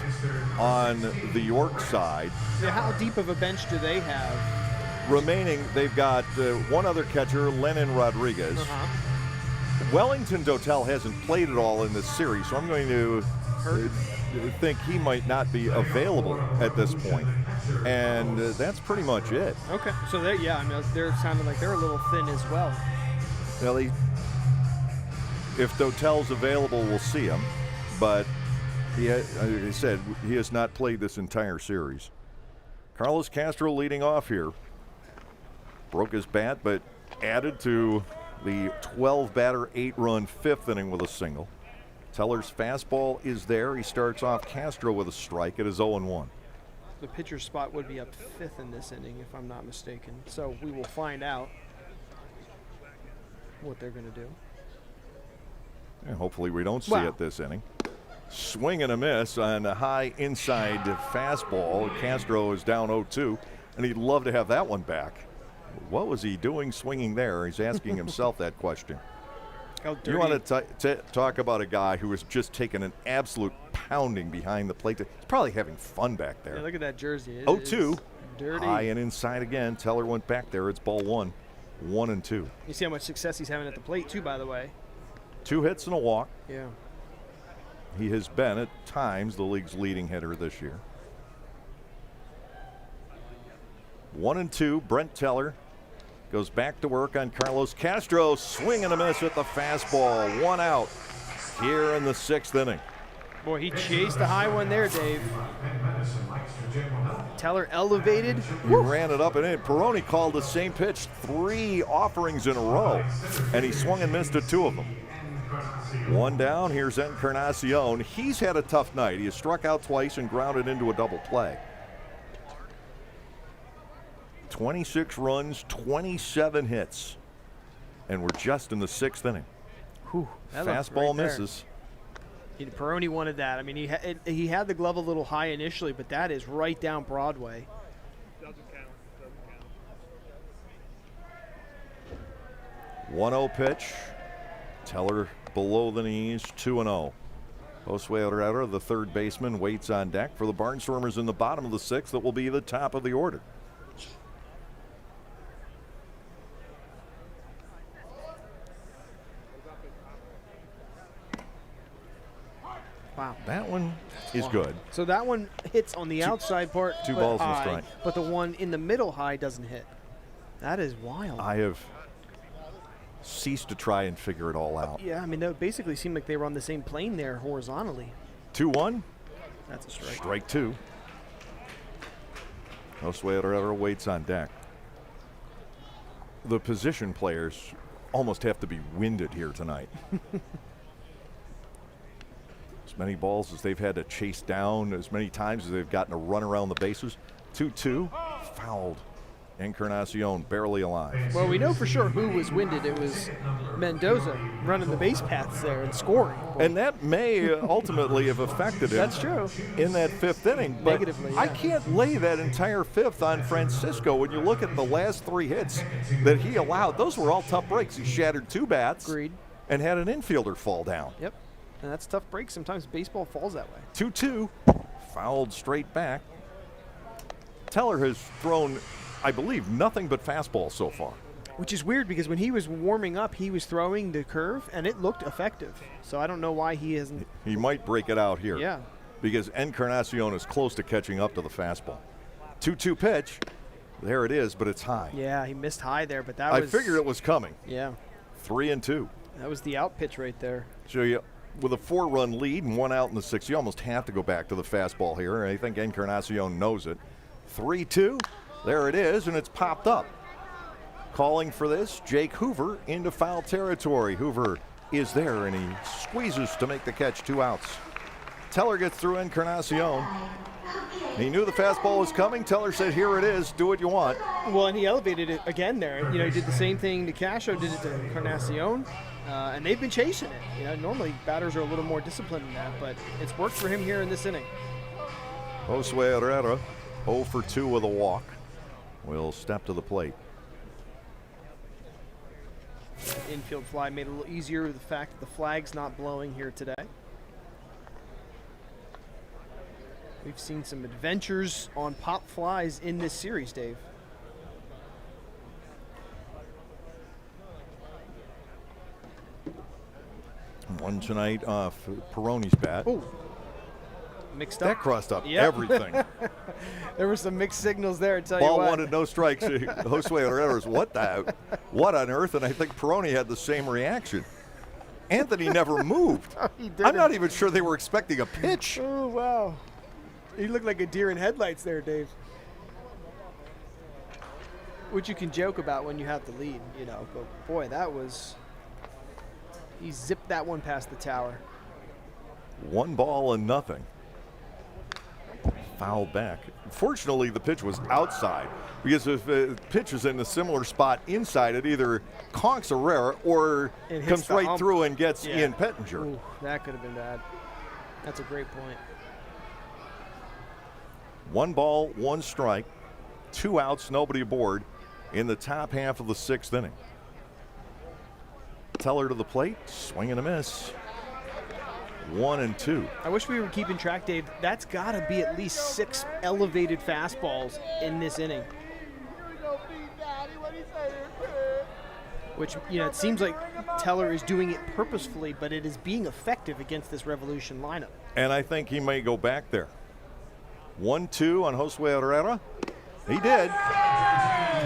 S1: on the York side.
S2: Yeah, how deep of a bench do they have?
S1: Remaining, they've got one other catcher, Lennon Rodriguez. Wellington Dotel hasn't played at all in this series, so I'm going to
S2: hurt.
S1: I think he might not be available at this point. And that's pretty much it.
S2: Okay, so I mean, they're sounding like they're a little thin as well.
S1: Well, if Dotel's available, we'll see him. But like I said, he has not played this entire series. Carlos Castro leading off here. Broke his bat, but added to the 12-batter, 8-run fifth inning with a single. Teller's fastball is there. He starts off Castro with a strike. It is 0-1.
S2: The pitcher's spot would be up fifth in this inning, if I'm not mistaken. So we will find out what they're going to do.
S1: And hopefully we don't see it this inning. Swing and a miss on a high inside fastball. Castro is down 0-2, and he'd love to have that one back. What was he doing swinging there? He's asking himself that question. You want to talk about a guy who has just taken an absolute pounding behind the plate. He's probably having fun back there.
S2: Yeah, look at that jersey.
S1: 0-2.
S2: Dirty.
S1: High and inside again. Teller went back there. It's ball one. 1-2.
S2: You see how much success he's having at the plate, too, by the way.
S1: 2 hits and a walk.
S2: Yeah.
S1: He has been, at times, the league's leading hitter this year. 1-2. Brent Teller goes back to work on Carlos Castro. Swing and a miss at the fastball. 1 out here in the 6th inning.
S2: Boy, he chased the high one there, Dave. Teller elevated.
S1: He ran it up and in. Peroni called the same pitch 3 offerings in a row, and he swung and missed at 2 of them. 1 down. Here's Encarnacion. He's had a tough night. He has struck out twice and grounded into a double play. 26 runs, 27 hits, and we're just in the 6th inning.
S2: Whew,
S1: fastball misses.
S2: Peroni wanted that. I mean, he had the glove a little high initially, but that is right down Broadway.
S4: Doesn't count.
S1: 1-0 pitch. Teller below the knees, 2-0. Josue Herrera, the third baseman, waits on deck for the Barnstormers in the bottom of the 6th. That will be the top of the order.
S2: Wow.
S1: That one is good.
S2: So that one hits on the outside part,
S1: 2
S2: but
S1: balls and a
S2: high,
S1: strike.
S2: but the one in the middle high doesn't hit. That is wild.
S1: I have ceased to try and figure it all out.
S2: Yeah, I mean, that basically seemed like they were on the same plane there horizontally.
S1: 2-1.
S2: That's a strike.
S1: Strike 2. Josue Herrera waits on deck. The position players almost have to be winded here tonight. As many balls as they've had to chase down, as many times as they've gotten to run around the bases. 2-2. Fouled. Encarnacion barely alive.
S2: Well, we know for sure who was winded. It was Mendoza running the base paths there and scoring.
S1: And that may ultimately have affected him.
S2: That's true.
S1: In that 5th inning. But
S2: Negatively,
S1: I
S2: yeah.
S1: can't lay that entire 5th on Francisco. When you look at the last 3 hits that he allowed, those were all tough breaks. He shattered 2 bats.
S2: Agreed.
S1: And had an infielder fall down.
S2: Yep. And that's a tough break. Sometimes baseball falls that way.
S1: 2-2. Fouled straight back. Teller has thrown, I believe, nothing but fastballs so far.
S2: Which is weird because when he was warming up, he was throwing the curve, and it looked effective. So I don't know why he hasn't.
S1: He might break it out here.
S2: Yeah.
S1: Because Encarnacion is close to catching up to the fastball. 2-2 pitch. There it is, but it's high.
S2: Yeah, he missed high there, but that
S1: I
S2: was.
S1: figured it was coming.
S2: Yeah.
S1: 3-2.
S2: That was the out pitch right there.
S1: So you, with a 4-run lead and 1 out in the 6th, you almost have to go back to the fastball here. I think Encarnacion knows it. 3-2. There it is, and it's popped up. Calling for this, Jake Hoover into foul territory. Hoover is there, and he squeezes to make the catch. 2 outs. Teller gets through Encarnacion. He knew the fastball was coming. Teller said, here it is. Do what you want.
S2: Well, and he elevated it again there. You know, he did the same thing to Castro, did it to Encarnacion, and they've been chasing it. You know, normally batters are a little more disciplined than that, but it's worked for him here in this inning.
S1: Josue Herrera, 0 for 2 with a walk, will step to the plate.
S2: Infield fly made it a little easier with the fact that the flag's not blowing here today. We've seen some adventures on pop flies in this series, Dave.
S1: One tonight off Peroni's bat.
S2: Oh, mixed
S1: That
S2: up.
S1: crossed up
S2: Yep.
S1: everything.
S2: There were some mixed signals there. I tell you
S1: Ball
S2: what.
S1: wanted no strikes. Josue Herrera's, what on earth? And I think Peroni had the same reaction. Anthony never moved.
S2: He
S1: I'm
S2: didn't.
S1: not even sure they were expecting a pitch.
S2: Oh wow, he looked like a deer in headlights there, Dave. Which you can joke about when you have the lead, you know. But boy, he zipped that one past the tower.
S1: 1-0. Foul back. Fortunately, the pitch was outside, because if the pitch is in a similar spot inside, it either conks Herrera or
S2: It hits
S1: comes
S2: the
S1: right
S2: hump.
S1: through and gets
S2: Yeah.
S1: Ian Pettinger.
S2: Ooh, that could have been bad. That's a great point.
S1: 1 ball, 1 strike, 2 outs, nobody aboard in the top half of the 6th inning. Teller to the plate, swing and a miss. 1-2.
S2: I wish we were keeping track, Dave. That's got to be at least 6 elevated fastballs in this inning. Which, you know, it seems like Teller is doing it purposefully, but it is being effective against this Revolution lineup.
S1: And I think he may go back there. 1-2 on Josue Herrera. He did.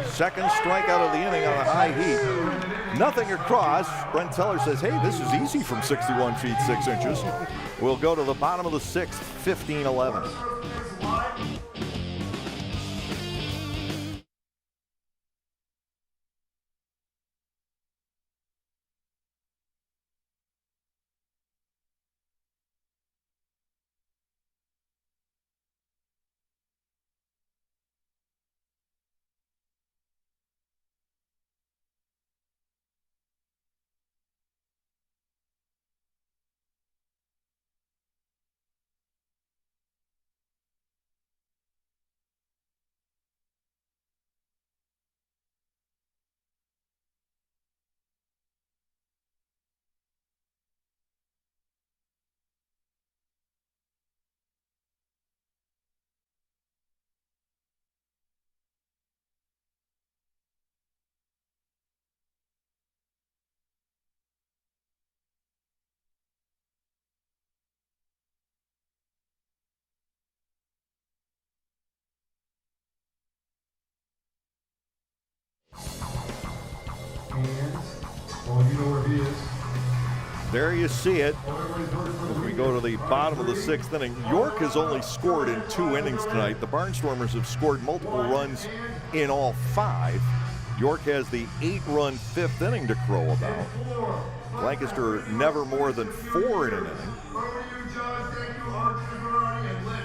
S1: Second strikeout of the inning on a high heat. Nothing across. Brent Teller says, hey, this is easy from 61 feet 6 inches. We'll go to the bottom of the 6th, 15-11. There you see it. As we go to the bottom of the 6th inning, York has only scored in 2 innings tonight. The Barnstormers have scored multiple runs in all 5. York has the 8-run 5th inning to crow about. Lancaster never more than 4 in an inning.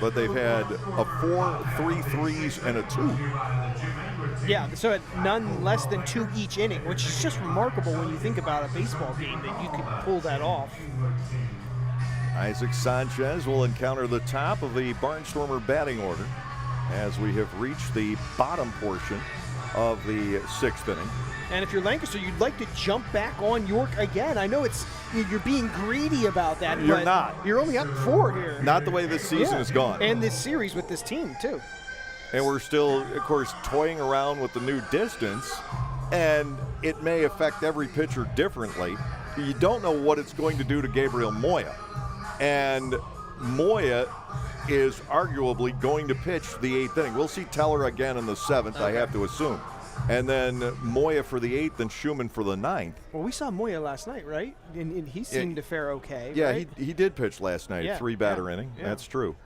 S1: But they've had a 4, 3 threes, and a 2.
S2: Yeah, so at none less than 2 each inning, which is just remarkable when you think about a baseball game that you could pull that off.
S1: Isaac Sanchez will encounter the top of the Barnstormer batting order as we have reached the bottom portion of the 6th inning.
S2: And if you're Lancaster, you'd like to jump back on York again. I know you're being greedy about that.
S1: You're
S2: but
S1: not.
S2: You're only up 4 here.
S1: Not the way this season has gone.
S2: And this series with this team, too.
S1: And we're still, of course, toying around with the new distance, and it may affect every pitcher differently. You don't know what it's going to do to Gabriel Moya. And Moya is arguably going to pitch the 8th inning. We'll see Teller again in the 7th, I have to assume. And then Moya for the 8th and Schumann for the 9th.
S2: Well, we saw Moya last night, right? And he seemed to fare okay.
S1: Yeah,
S2: right?
S1: he did pitch last night,
S2: Yeah,
S1: 3-batter
S2: yeah,
S1: inning.
S2: yeah.
S1: That's true.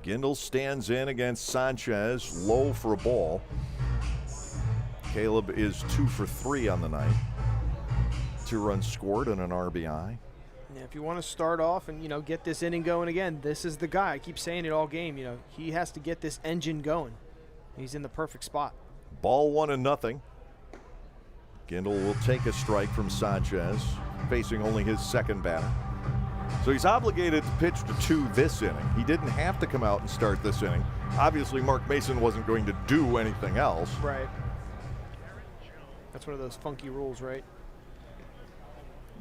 S1: Gindel stands in against Sanchez, low for a ball. Caleb is 2 for 3 on the night. 2 runs scored and an RBI.
S2: Yeah, if you want to start off and, get this inning going again, this is the guy. I keep saying it all game. He has to get this engine going. He's in the perfect spot.
S1: Ball 1-0. Gindel will take a strike from Sanchez, facing only his 2nd batter. So he's obligated to pitch to 2 this inning. He didn't have to come out and start this inning. Obviously, Mark Mason wasn't going to do anything else.
S2: Right. That's one of those funky rules, right?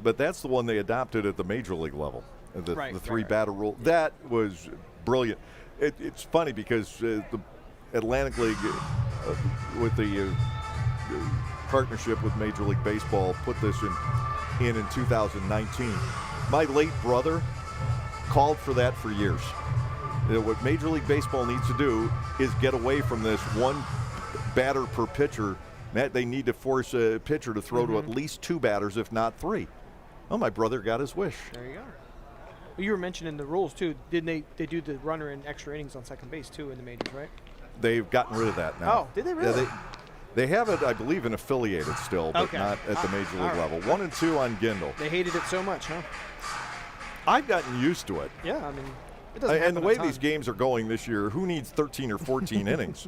S1: But that's the one they adopted at the major league level, the 3-batter rule. That was brilliant. It's funny because the Atlantic League, with the partnership with Major League Baseball, put this in in 2019. My late brother called for that for years. What Major League Baseball needs to do is get away from this one batter per pitcher. They need to force a pitcher to throw to at least 2 batters, if not 3. Oh, my brother got his wish.
S2: There you go. Well, you were mentioning the rules, too. Didn't they do the runner in extra innings on second base, too, in the majors, right?
S1: They've gotten rid of that now.
S2: Oh, did they really?
S1: Yeah, they have it, I believe, in affiliated still, but
S2: Okay.
S1: not at the major league
S2: right.
S1: level. 1 and 2 on Gindel.
S2: They hated it so much, huh?
S1: I've gotten used to it.
S2: Yeah, I mean, it doesn't
S1: And the
S2: happen a
S1: way
S2: ton.
S1: these games are going this year, who needs 13 or 14 innings?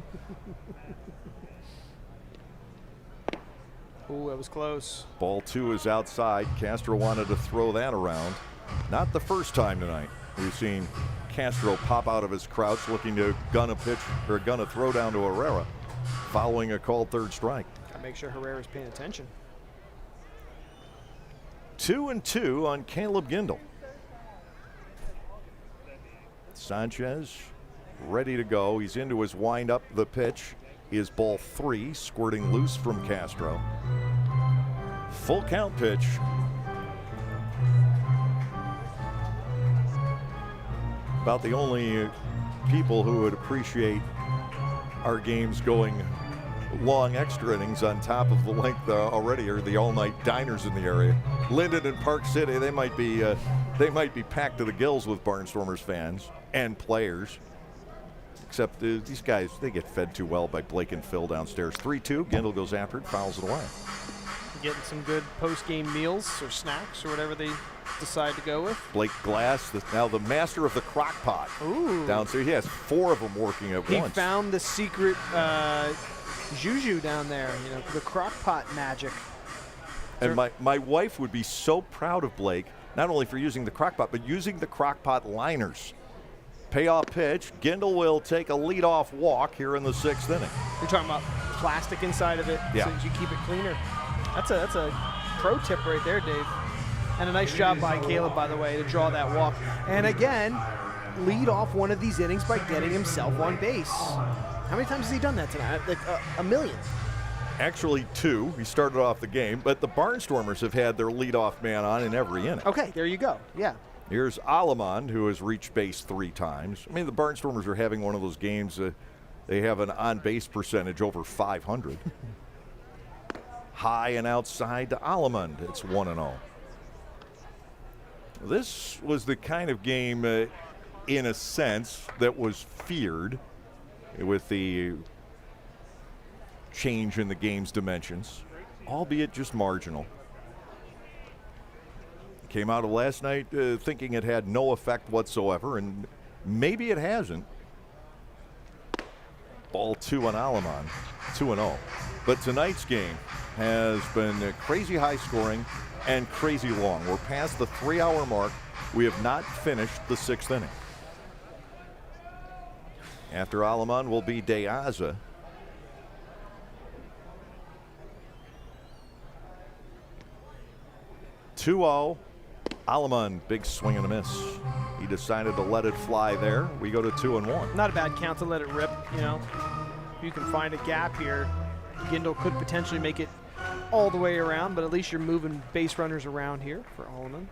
S2: Ooh, that was close.
S1: Ball 2 is outside. Castro wanted to throw that around. Not the first time tonight. We've seen Castro pop out of his crouch looking to gun a pitch or gun a throw down to Herrera following a called third strike.
S2: Gotta make sure Herrera's paying attention.
S1: 2 and 2 on Caleb Gindel. Sanchez ready to go. He's into his windup. The pitch is ball 3, squirting loose from Castro. Full count pitch. About the only people who would appreciate our games going long extra innings on top of the length already are the all-night diners in the area. Linden and Park City, they might be packed to the gills with Barnstormers fans and players. Except these guys, they get fed too well by Blake and Phil downstairs. 3-2, Gindel goes after it, fouls it away.
S2: Getting some good post-game meals or snacks or whatever they decide to go with.
S1: Blake Glass, now the master of the crock pot.
S2: Ooh.
S1: Downstairs, he has 4 of them working at
S2: He
S1: once.
S2: found the secret juju down there, the crock pot magic.
S1: And my wife would be so proud of Blake, not only for using the crock pot, but using the crock pot liners. Payoff pitch. Gindel will take a leadoff walk here in the 6th inning.
S2: You're talking about plastic inside of it
S1: Yeah.
S2: so that you keep it cleaner. That's a pro tip right there, Dave. And a nice job by Caleb, by the way, to draw that walk. And again, lead off one of these innings by getting himself on base. How many times has he done that tonight? Like a million.
S1: Actually 2. He started off the game, but the Barnstormers have had their leadoff man on in every inning.
S2: Okay, there you go. Yeah.
S1: Here's Alamond, who has reached base 3 times. I mean, the Barnstormers are having one of those games. They have an on-base percentage over 500. High and outside to Alamond. It's 1-0. This was the kind of game, in a sense, that was feared with the change in the game's dimensions, albeit just marginal. Came out of last night thinking it had no effect whatsoever, and maybe it hasn't. Ball 2 on Alamond, 2-0. But tonight's game has been crazy high scoring and crazy long. We're past the 3-hour mark. We have not finished the 6th inning. After Alamond will be De Aza. (2-0). Alamond, big swing and a miss. He decided to let it fly there. We go to 2-1.
S2: Not a bad count to let it rip, If you can find a gap here, Gindel could potentially make it all the way around, but at least you're moving base runners around here for Alleman.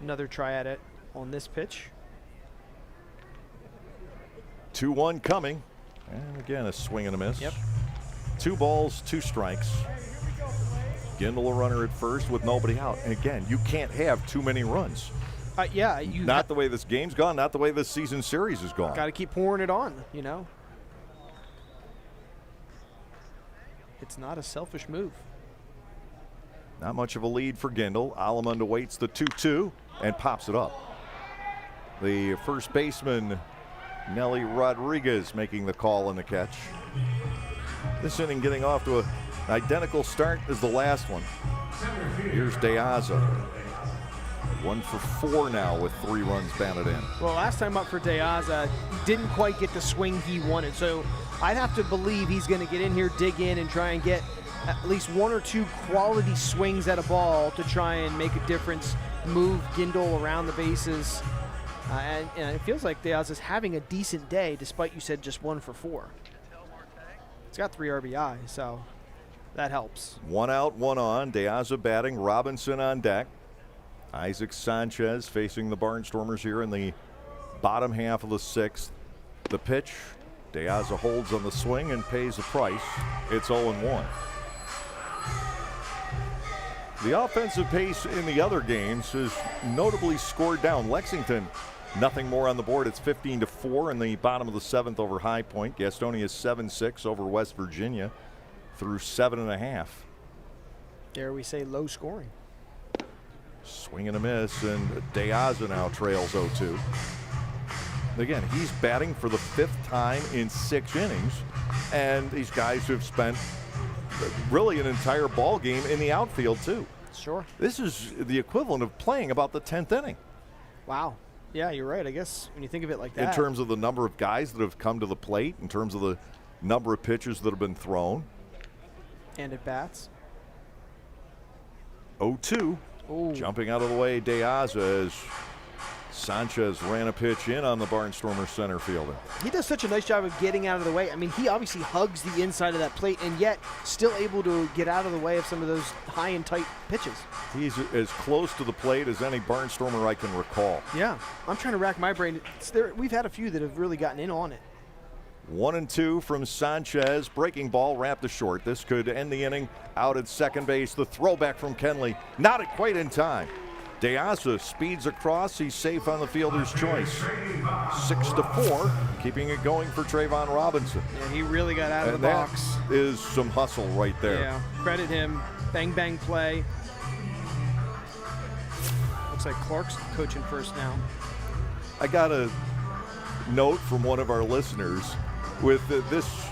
S2: Another try at it on this pitch.
S1: 2-1 coming. And again, a swing and a miss.
S2: Yep.
S1: 2 balls, 2 strikes. Gindel a runner at first with nobody out. And again, you can't have too many runs.
S2: Yeah, you
S1: Not the way this game's gone, not the way this season series has gone.
S2: got to keep pouring it on, It's not a selfish move.
S1: Not much of a lead for Gindel. Alamond awaits the 2-2 and pops it up. The first baseman, Nelly Rodriguez, making the call and the catch. This inning getting off to an identical start as the last one. Here's De Aza. 1 for 4 now with 3 runs batted in.
S2: Well, last time up for De Aza, didn't quite get the swing he wanted. So I'd have to believe he's going to get in here, dig in, and try and get at least 1 or 2 quality swings at a ball to try and make a difference, move Gindel around the bases. And it feels like De Aza's having a decent day, despite you said just 1 for 4. He's got 3 RBI, so That helps.
S1: 1 out, 1 on. De Aza batting. Robinson on deck. Isaac Sanchez facing the Barnstormers here in the bottom half of the 6th. The pitch. De Aza holds on the swing and pays the price. It's 0-1. The offensive pace in the other games is notably scored down. Lexington, nothing more on the board. It's 15-4 in the bottom of the 7th over High Point. Gastonia is 7-6 over West Virginia through 7.5.
S2: Dare we say low scoring?
S1: Swing and a miss, and De Aza now trails 0-2. Again, he's batting for the 5th time in 6 innings, and these guys have spent really an entire ball game in the outfield too.
S2: Sure.
S1: This is the equivalent of playing about the 10th inning.
S2: Wow. Yeah, you're right. I guess when you think of it like that.
S1: In terms of the number of guys that have come to the plate, in terms of the number of pitches that have been thrown.
S2: And at bats.
S1: 0-2.
S2: Ooh.
S1: Jumping out of the way, De Aza, as Sanchez ran a pitch in on the Barnstormer center fielder.
S2: He does such a nice job of getting out of the way. I mean, he obviously hugs the inside of that plate and yet still able to get out of the way of some of those high and tight pitches.
S1: He's as close to the plate as any Barnstormer I can recall.
S2: Yeah. I'm trying to rack my brain. We've had a few that have really gotten in on it.
S1: 1-2 from Sanchez. Breaking ball wrapped to short. This could end the inning out at second base. The throwback from Kenley. Not quite in time. De Aza speeds across. He's safe on the fielder's choice. 6-4, keeping it going for Trayvon Robinson.
S2: Yeah, he really got out of
S1: And
S2: the
S1: that
S2: box.
S1: is some hustle right there.
S2: Yeah, credit him. Bang, bang play. Looks like Clark's coaching first now.
S1: I got a note from one of our listeners with this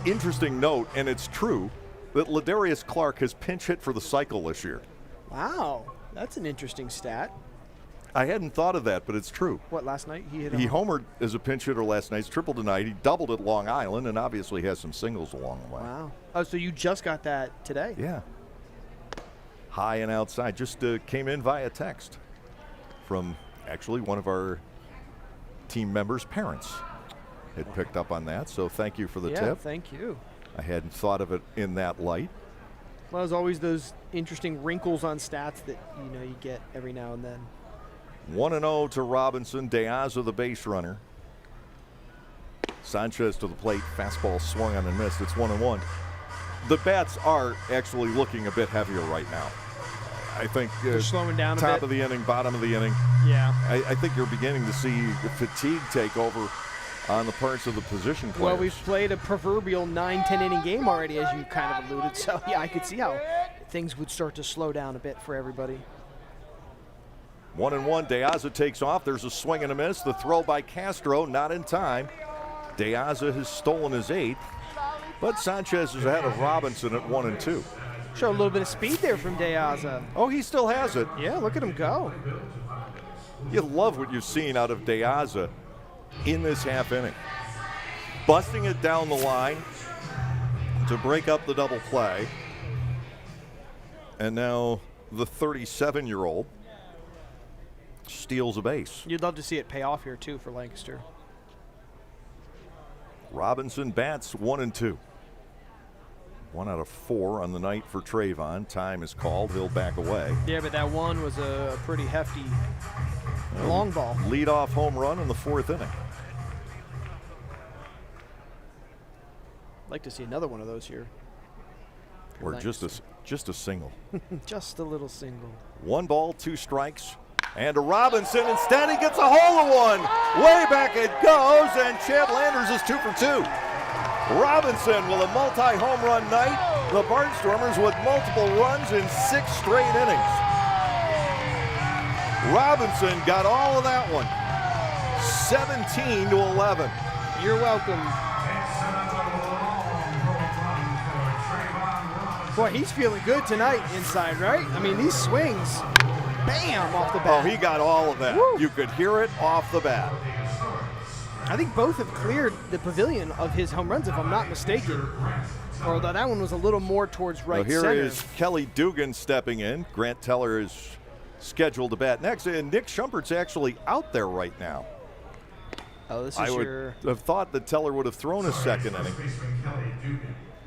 S1: interesting note, and it's true, that Ladarius Clark has pinch hit for the cycle this year.
S2: Wow, that's an interesting stat.
S1: I hadn't thought of that, but it's true.
S2: What, last night he hit
S1: He homered as a pinch hitter last night. He's tripled tonight. He doubled at Long Island, and obviously has some singles along the way.
S2: Wow. Oh, so you just got that today?
S1: Yeah. High and outside. Just came in via text from actually one of our team members' parents. Had picked up on that, so thank you for the
S2: Yeah,
S1: tip.
S2: thank you.
S1: I hadn't thought of it in that light.
S2: Well, there's always those interesting wrinkles on stats that you get every now and then.
S1: 1-0 to Robinson. De Aza, the base runner. Sanchez to the plate. Fastball swung on and missed. It's 1-1. The bats are actually looking a bit heavier right now. I think
S2: They're slowing down a
S1: top
S2: bit.
S1: of the inning, bottom of the inning.
S2: Yeah.
S1: I think you're beginning to see the fatigue take over on the parts of the position players.
S2: Well, we've played a proverbial 9-10 inning game already, as you kind of alluded. So, yeah, I could see how things would start to slow down a bit for everybody.
S1: 1-1. De Aza takes off. There's a swing and a miss. The throw by Castro, not in time. De Aza has stolen his 8th, but Sanchez is ahead of Robinson at 1-2.
S2: Show a little bit of speed there from De Aza.
S1: Oh, he still has it.
S2: Yeah, look at him go.
S1: You love what you've seen out of De Aza in this half inning. Busting it down the line to break up the double play. And now the 37-year-old steals a base.
S2: You'd love to see it pay off here, too, for Lancaster.
S1: Robinson bats 1-2. 1 out of 4 on the night for Trayvon. Time is called. He'll back away.
S2: Yeah, but that one was a pretty hefty long ball.
S1: Leadoff home run in the 4th inning.
S2: I'd like to see another one of those here.
S1: Or just a single.
S2: Just a little single.
S1: 1 ball, 2 strikes. And to Robinson. Instead, he gets a hole-in-one. Way back it goes, and Chad Landers is 2 for 2. Robinson with a multi-home run night. The Barnstormers with multiple runs in 6 straight innings. Robinson got all of that one. 17-11.
S2: You're welcome. Boy, he's feeling good tonight inside, right? I mean, these swings, bam, off the bat.
S1: Oh, he got all of that.
S2: Woo.
S1: You could hear it off the bat.
S2: I think both have cleared the pavilion of his home runs, if I'm not mistaken. Although that one was a little more towards right
S1: Here
S2: center.
S1: is Kelly Dugan stepping in. Grant Teller is scheduled to bat next, and Nick Schumpert's actually out there right now.
S2: Oh, this is
S1: I would
S2: your...
S1: have thought that Teller would have thrown his second inning.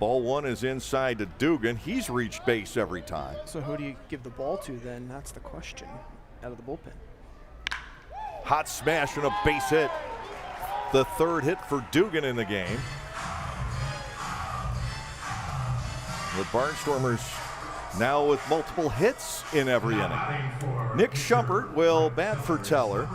S1: Ball one is inside to Dugan. He's reached base every time.
S2: So who do you give the ball to then? That's the question out of the bullpen.
S1: Hot smash and a base hit. The third hit for Dugan in the game. The Barnstormers now with multiple hits in every inning. Nick Schumpert will bat for Teller.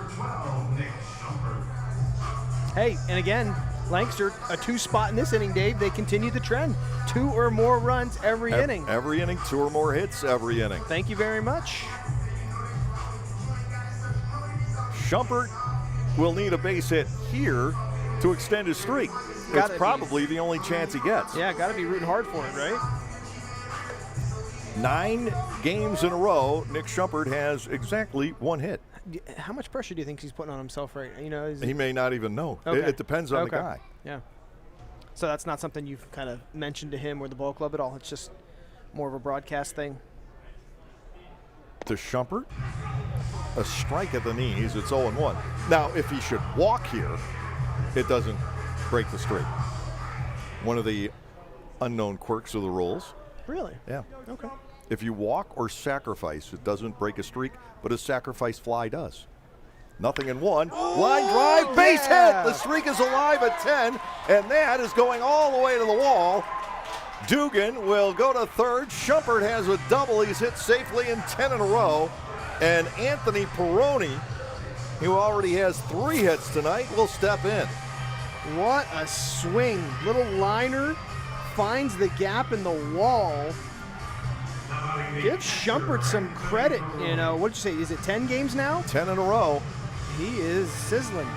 S2: Hey, and again, Lancaster, a 2 spot in this inning, Dave. They continue the trend. 2 or more runs every inning.
S1: Every inning, 2 or more hits every inning.
S2: Thank you very much.
S1: Schumpert will need a base hit here to extend his streak.
S2: Gotta
S1: It's probably the only chance he gets.
S2: Yeah, got to be rooting hard for it, right?
S1: 9 games in a row, Nick Schumpert has exactly 1 hit.
S2: How much pressure do you think he's putting on himself right now? You know,
S1: He may not even know.
S2: Okay.
S1: It depends on the guy.
S2: Yeah. So that's not something you've kind of mentioned to him or the ball club at all. It's just more of a broadcast thing.
S1: To Schumpert, a strike at the knees. It's 0-1. Now, if he should walk here, it doesn't break the streak. One of the unknown quirks of the rules.
S2: Really?
S1: Yeah.
S2: Okay.
S1: If you walk or sacrifice, it doesn't break a streak, but a sacrifice fly does. Nothing in one. Line drive, base
S2: yeah.
S1: hit. The streak is alive at 10, and that is going all the way to the wall. Dugan will go to third. Schumpert has a double. He's hit safely in 10 in a row. And Anthony Peroni, who already has 3 hits tonight, will step in.
S2: What a swing. Little liner finds the gap in the wall. Give Schumpert some credit. You know, what'd you say? Is it 10 games now?
S1: 10 in a row.
S2: He is sizzling.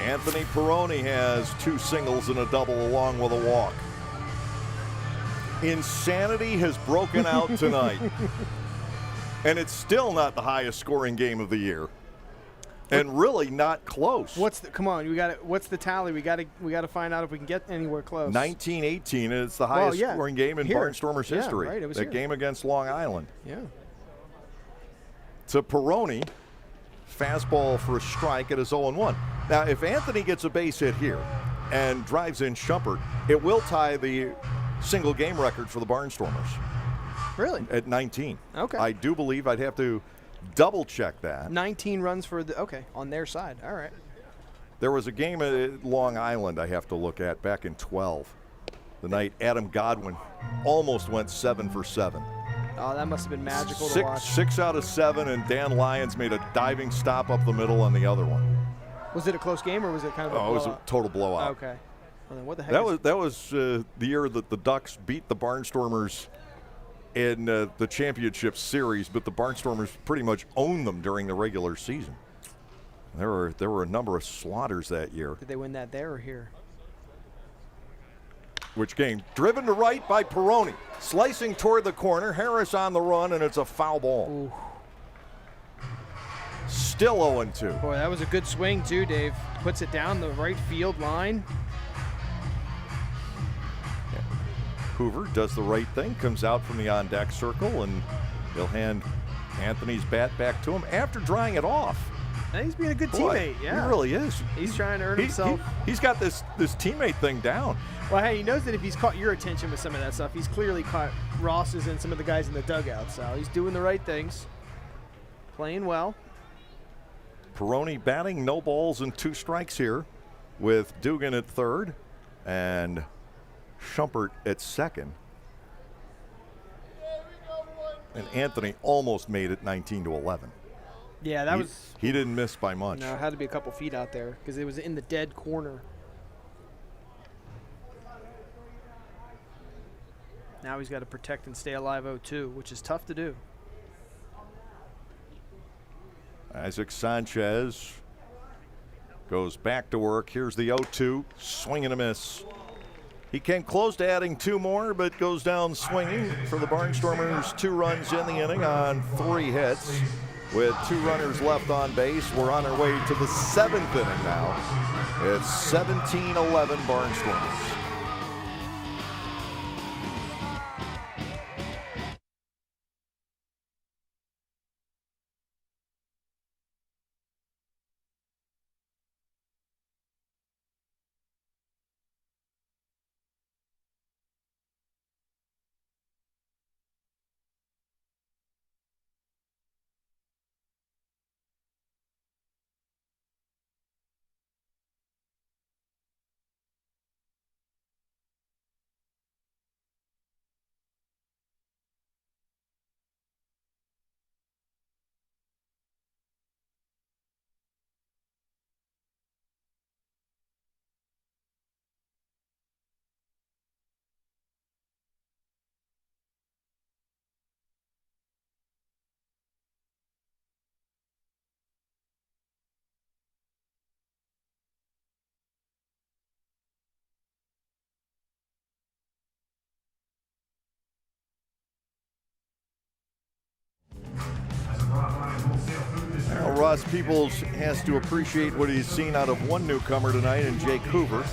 S1: Anthony Peroni has 2 singles and a double along with a walk. Insanity has broken out tonight. And it's still not the highest scoring game of the year. And really not close.
S2: Come on, what's the tally? We got to find out if we can get anywhere close.
S1: 19-18, and it's the highest scoring game in
S2: Here.
S1: Barnstormers history.
S2: Right, it was
S1: that
S2: here.
S1: game against Long Island.
S2: Yeah.
S1: To Peroni, fastball for a strike. It is 0-1. Now, if Anthony gets a base hit here and drives in Schumpert, it will tie the single game record for the Barnstormers
S2: Really?
S1: at 19.
S2: Okay.
S1: I do believe I'd have to double check that.
S2: 19 runs for on their side. All right.
S1: There was a game at Long Island I have to look at back in 12. The night Adam Godwin almost went 7 for 7.
S2: Oh, that must have been magical to watch.
S1: 6 out of 7, and Dan Lyons made a diving stop up the middle on the other one.
S2: Was it a close game or was it kind of a
S1: Oh, it was a
S2: blowout?
S1: total blowout.
S2: Okay. Well, then what the heck?
S1: That was the year that the Ducks beat the Barnstormers in the championship series, but the Barnstormers pretty much owned them during the regular season. There were a number of slaughters that year.
S2: Did they win that there or here?
S1: Which game? Driven to right by Peroni. Slicing toward the corner. Harris on the run, and it's a foul ball.
S2: Ooh.
S1: Still 0-2.
S2: Boy, that was a good swing too, Dave. Puts it down the right field line.
S1: Hoover does the right thing, comes out from the on-deck circle, and he'll hand Anthony's bat back to him after drying it off.
S2: And he's being a good
S1: Boy,
S2: teammate. Yeah.
S1: He really is.
S2: He's trying to earn himself.
S1: He's got this teammate thing down.
S2: Well, hey, he knows that if he's caught your attention with some of that stuff, he's clearly caught Ross's and some of the guys in the dugout. So he's doing the right things, playing well.
S1: Peroni batting, no balls and 2 strikes here, with Dugan at third and Schumpert at second. And Anthony almost made it 19-11.
S2: Yeah, that was.
S1: He didn't miss by much.
S2: No, it had to be a couple feet out there because it was in the dead corner. Now he's got to protect and stay alive 0-2, which is tough to do.
S1: Isaac Sanchez goes back to work. Here's the 0-2, swing and a miss. He came close to adding 2 more, but goes down swinging for the Barnstormers. 2 runs in the inning on 3 hits. With 2 runners left on base, we're on our way to the 7th inning now. It's 17-11 Barnstormers. Ross Peoples has to appreciate what he's seen out of one newcomer tonight in Jake Hoover.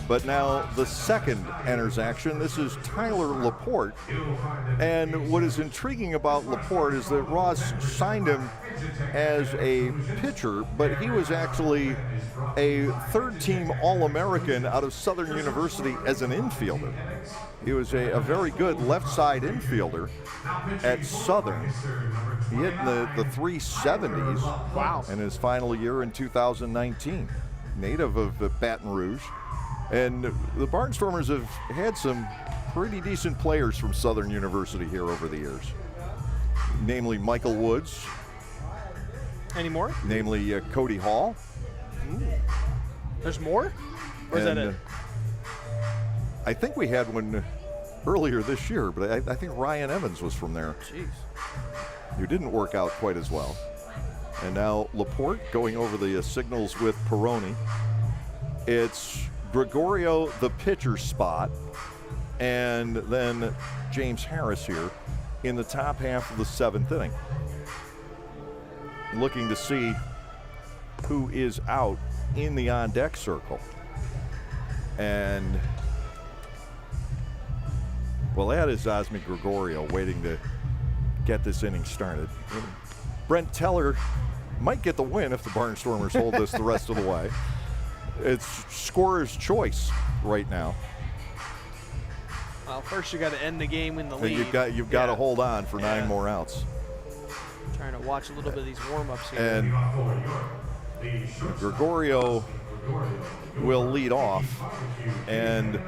S1: But now the second enters action. This is Tyler Laporte. And what is intriguing about Laporte is that Ross signed him as a pitcher, but he was actually a third-team All-American out of Southern University as an infielder. He was a very good left-side infielder at Southern. He hit in the 370s
S2: Wow.
S1: in his final year in 2019. Native of Baton Rouge. And the Barnstormers have had some pretty decent players from Southern University here over the years. Namely Michael Woods.
S2: Any more?
S1: Namely Cody Hall.
S2: There's more? Or is that it?
S1: I think we had one earlier this year, but I think Ryan Evans was from there.
S2: Jeez.
S1: Who didn't work out quite as well. And now Laporte going over the signals with Peroni. It's Gregorio, the pitcher spot, and then James Harris here in the top half of the seventh inning. Looking to see who is out in the on-deck circle. And, well, that is Osmi Gregorio waiting to get this inning started. Brent Teller might get the win if the Barnstormers hold this the rest of the way. It's scorer's choice right now.
S2: Well, first you got to end the game in the lead.
S1: You've got to hold on for 9 more outs.
S2: Trying to watch a little bit of these warm-ups here.
S1: And Gregorio will lead off, and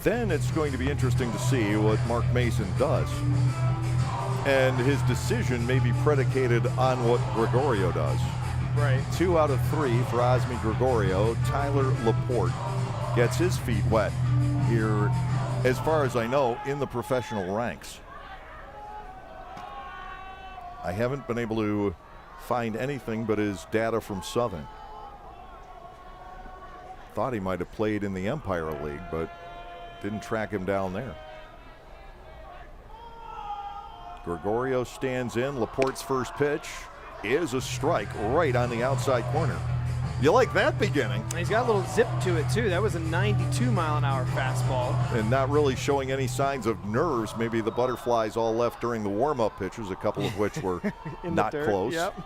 S1: then it's going to be interesting to see what Mark Mason does. And his decision may be predicated on what Gregorio does.
S2: Right.
S1: 2 out of 3 for Osmi Gregorio. Tyler Laporte gets his feet wet here, as far as I know, in the professional ranks. I haven't been able to find anything but his data from Southern. Thought he might have played in the Empire League, but didn't track him down there. Gregorio stands in. Laporte's first pitch is a strike right on the outside corner. You like that beginning.
S2: He's got a little zip to it, too. That was a 92-mile-an-hour fastball.
S1: And not really showing any signs of nerves. Maybe the butterflies all left during the warm-up pitches, a couple of which were not close.
S2: Yep.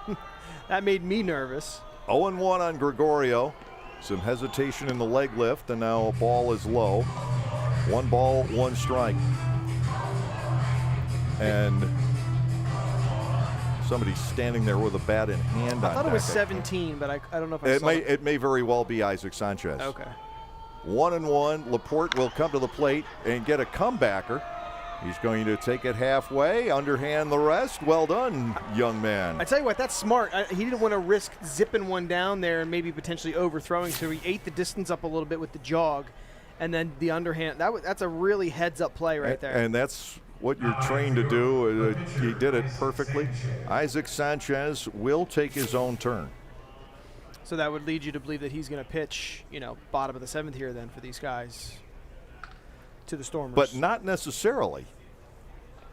S2: That made me nervous.
S1: 0-1 on Gregorio. Some hesitation in the leg lift, and now a ball is low. 1 ball, 1 strike. And somebody's standing there with a bat in hand.
S2: I thought
S1: on
S2: it was
S1: deck,
S2: 17, but I don't know if I saw it.
S1: It may very well be Isaac Sanchez.
S2: Okay.
S1: 1-1. Laporte will come to the plate and get a comebacker. He's going to take it halfway, underhand the rest. Well done, young man.
S2: I tell you what, that's smart. He didn't want to risk zipping one down there and maybe potentially overthrowing, so he ate the distance up a little bit with the jog, and then the underhand. That's a really heads-up play right there.
S1: And that's what you're trained to do. He did it perfectly. Isaac Sanchez will take his own turn.
S2: So that would lead you to believe that he's going to pitch, bottom of the 7th here then for these guys to the Stormers.
S1: But not necessarily.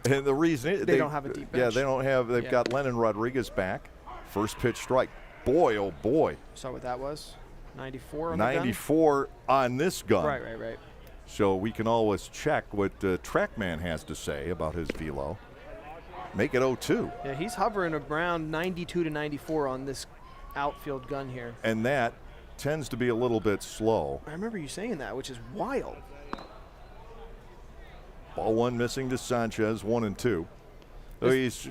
S1: And the reason is
S2: they don't have a deep bench.
S1: Yeah, they don't have. They've got Lennon Rodriguez back. First pitch strike. Boy, oh boy.
S2: Saw what that was? 94 on
S1: 94 on this gun.
S2: Right.
S1: So we can always check what TrackMan has to say about his velo. Make it 0-2.
S2: Yeah, he's hovering around 92 to 94 on this outfield gun here.
S1: And that tends to be a little bit slow.
S2: I remember you saying that, which is wild.
S1: Ball 1 missing to Sanchez, 1-2. So he's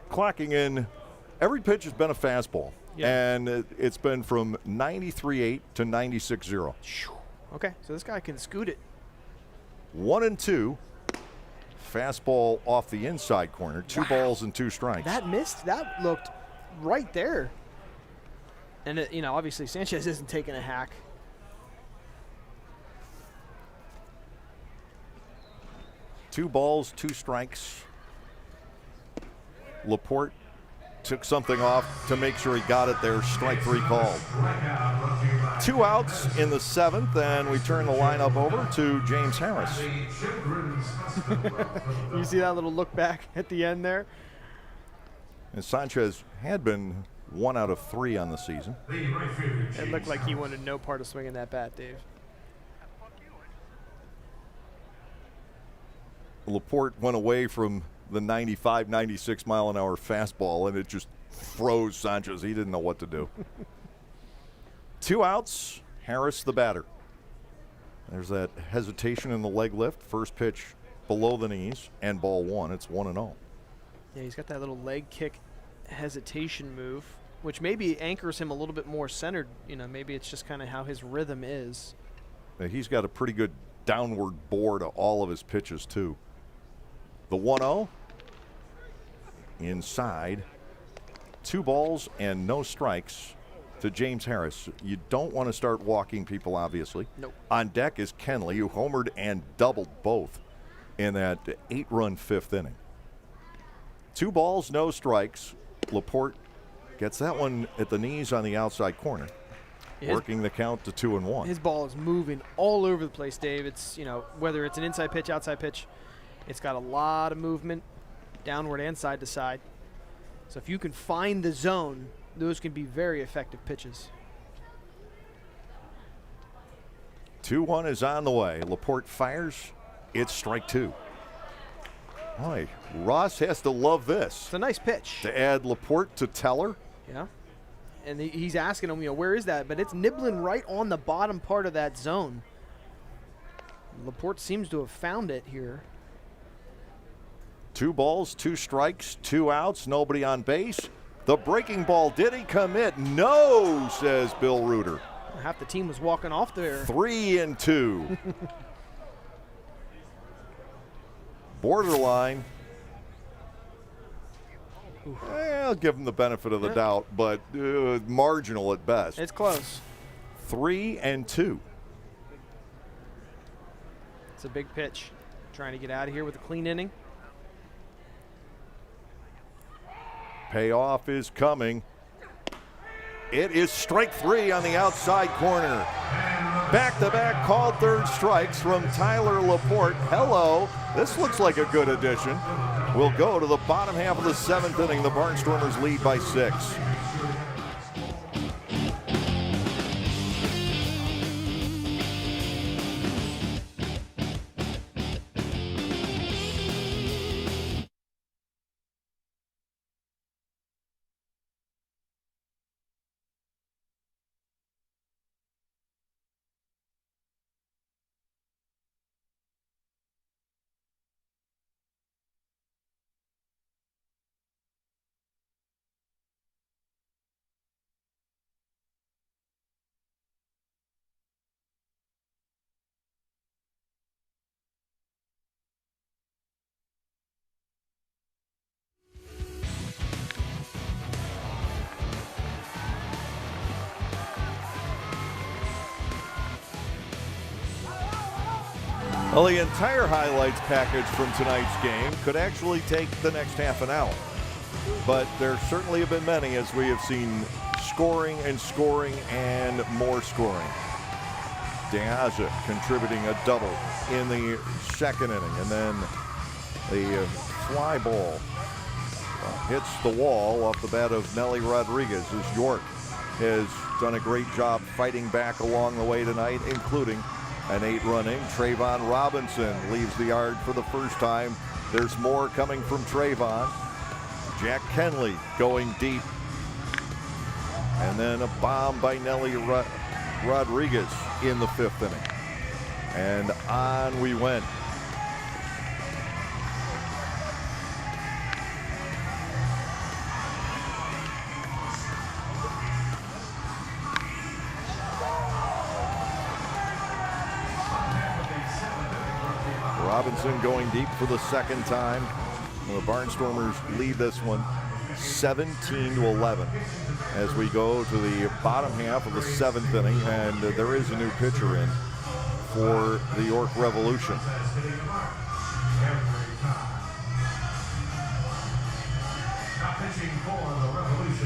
S1: clocking in. Every pitch has been a fastball.
S2: Yeah.
S1: And it's been from 93.8 to 96.0.
S2: Okay, so this guy can scoot it.
S1: 1-2. Fastball off the inside corner. 2 balls and 2 strikes.
S2: That missed. That looked right there. And, obviously Sanchez isn't taking a hack.
S1: Two balls, 2 strikes. Laporte took something off to make sure he got it there. Strike 3 called. 2 outs in the 7th, and we turn the lineup over to James Harris.
S2: You see that little look back at the end there?
S1: And Sanchez had been 1 out of 3 on the season.
S3: The right fielder,
S2: It
S3: James
S2: looked like he
S3: Thomas.
S2: wanted no part of swinging that bat, Dave.
S1: Laporte went away from the 95, 96 mile an hour fastball, and it just froze Sanchez. He didn't know what to do. 2 outs, Harris the batter. There's that hesitation in the leg lift. First pitch below the knees, and ball 1. It's 1-0.
S2: Yeah, he's got that little leg kick hesitation move, which maybe anchors him a little bit more centered. You know, maybe it's just kind of how his rhythm is.
S1: He's got a pretty good downward bore to all of his pitches, too. The 1-0 inside. 2 balls and no strikes to James Harris. You don't want to start walking people, obviously.
S2: Nope.
S1: On deck is Kenley, who homered and doubled both in that 8-run 5th inning. 2 balls, no strikes. Laporte gets that one at the knees on the outside corner, working the count to 2-1.
S2: His ball is moving all over the place, Dave. It's, you know, whether it's an inside pitch, outside pitch, it's got a lot of movement, downward and side to side. So if you can find the zone, those can be very effective pitches.
S1: 2-1 is on the way. Laporte fires. It's strike 2. Boy, Ross has to love this.
S2: It's a nice pitch.
S1: To add Laporte to Teller.
S2: Yeah. And he's asking him, you know, where is that? But it's nibbling right on the bottom part of that zone. Laporte seems to have found it here.
S1: 2 balls, 2 strikes, 2 outs, nobody on base. The breaking ball, did he commit? No, says Bill Reuter.
S2: Half the team was walking off there.
S1: 3-2. Borderline. I'll give him the benefit of the doubt, but marginal at best.
S2: It's close.
S1: 3-2.
S2: It's a big pitch. Trying to get out of here with a clean inning.
S1: Payoff is coming. It is strike 3 on the outside corner. Back-to-back called third strikes from Tyler Laporte. Hello, this looks like a good addition. We'll go to the bottom half of the 7th inning. The Barnstormers lead by 6. Well, the entire highlights package from tonight's game could actually take the next half an hour. But there certainly have been many, as we have seen scoring and scoring and more scoring. De Aza contributing a double in the 2nd inning. And then the fly ball hits the wall off the bat of Nelly Rodriguez as York has done a great job fighting back along the way tonight, including an 8-run inning. Trayvon Robinson leaves the yard for the first time. There's more coming from Trayvon. Jack Kenley going deep. And then a bomb by Nelly Rodriguez in the 5th inning. And on we went. Robinson going deep for the 2nd time. The Barnstormers lead this one 17-11 as we go to the bottom half of the 7th inning, and there is a new pitcher in for the York Revolution.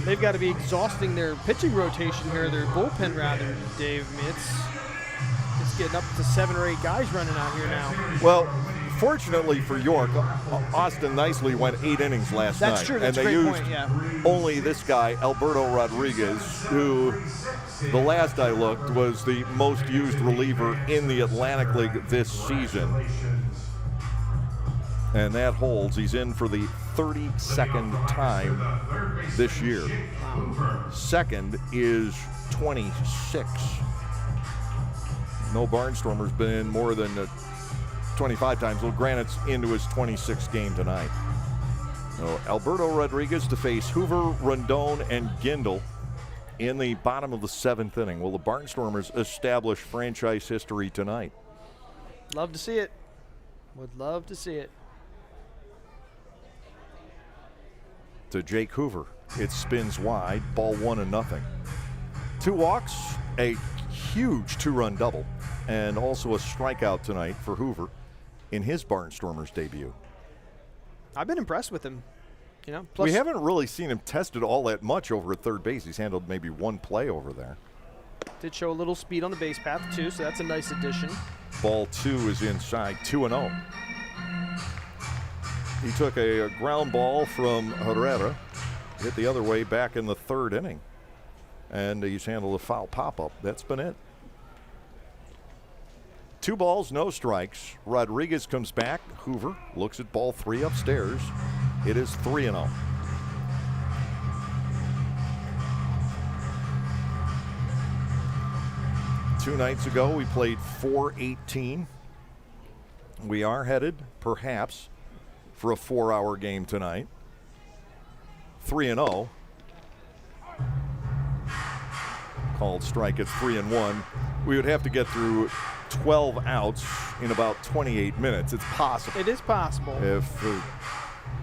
S2: They've got to be exhausting their pitching rotation here, their bullpen rather, Dave. I mean, it's getting up to 7 or 8 guys running out here now.
S1: Well, Fortunately for York, Austin Nicely went 8 innings last night.
S2: That's true. That's
S1: and
S2: a
S1: they
S2: great
S1: used
S2: point, yeah.
S1: only this guy, Alberto Rodriguez, who the last I looked was the most used reliever in the Atlantic League this season. And that holds. He's in for the 32nd time this year. Second is 26. No Barnstormer's been in more than 25 times. Well, Granite's into his 26th game tonight. So Alberto Rodriguez to face Hoover, Rondon, and Gindel in the bottom of the 7th inning. Will the Barnstormers establish franchise history tonight?
S2: Love to see it. Would love to see it.
S1: To Jake Hoover. It spins wide. Ball 1-0. 2 walks, a huge 2-run double, and also a strikeout tonight for Hoover in his Barnstormers debut.
S2: I've been impressed with him. You know, plus
S1: We haven't really seen him tested all that much over at third base. He's handled maybe 1 play over there.
S2: did show a little speed on the base path too, so that's a nice addition.
S1: Ball 2 is inside, 2-0. He took a ground ball from Herrera, hit the other way back in the 3rd inning. And he's handled a foul pop-up. That's been it. 2 balls, no strikes. Rodriguez comes back. Hoover looks at ball 3 upstairs. It is 3-0. Two nights ago, we played 4-18. We are headed, perhaps, for a 4-hour game tonight. 3-0. Called strike at 3-1. We would have to get through 12 outs in about 28 minutes. It's possible.
S2: It is possible.
S1: If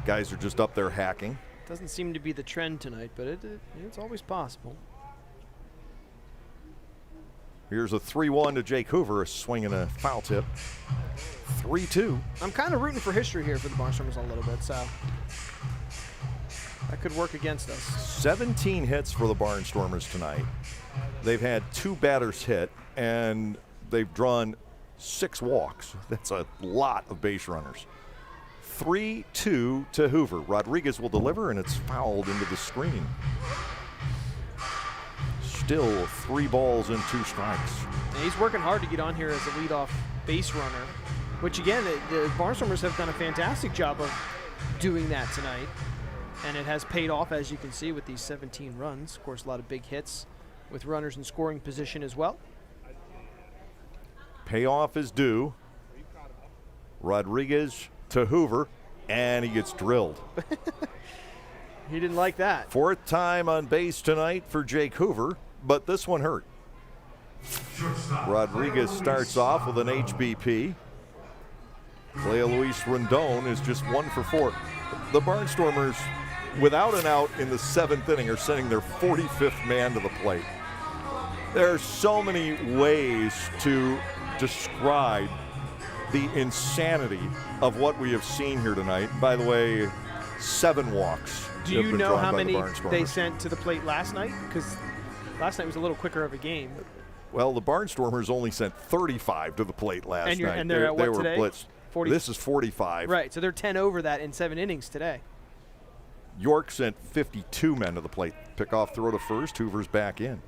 S1: guys are just up there hacking.
S2: Doesn't seem to be the trend tonight, but it's always possible.
S1: Here's a 3-1 to Jake Hoover, a swing and a foul tip. 3-2.
S2: I'm kind of rooting for history here for the Barnstormers a little bit, so that could work against us.
S1: 17 hits for the Barnstormers tonight. They've had 2 batters hit, and they've drawn 6 walks. That's a lot of base runners. 3-2 to Hoover. Rodriguez will deliver, and it's fouled into the screen. Still 3 balls and 2 strikes.
S2: And he's working hard to get on here as a leadoff base runner, which again, the Barnstormers have done a fantastic job of doing that tonight. And it has paid off, as you can see, with these 17 runs. Of course, a lot of big hits with runners in scoring position as well.
S1: Payoff is due. Rodriguez to Hoover, and he gets drilled.
S2: He didn't like that.
S1: 4th time on base tonight for Jake Hoover, but this one hurt. Rodriguez starts off with an HBP. Leo Luis Rondon is just 1 for 4. The Barnstormers, without an out in the 7th inning, are sending their 45th man to the plate. There are so many ways to describe the insanity of what we have seen here tonight. By the way, 7 walks.
S2: Do
S1: have
S2: you
S1: been
S2: know
S1: drawn
S2: how
S1: by the
S2: many
S1: Barnstormers.
S2: they sent to the plate last night? Because last night was a little quicker of a game.
S1: Well, the Barnstormers only sent 35 to the plate last night.
S2: And they're at
S1: they
S2: what
S1: were
S2: today?
S1: blitzed.
S2: 40.
S1: This is 45.
S2: Right, so they're 10 over that in 7 innings today.
S1: York sent 52 men to the plate. Pickoff throw to first. Hoover's back in.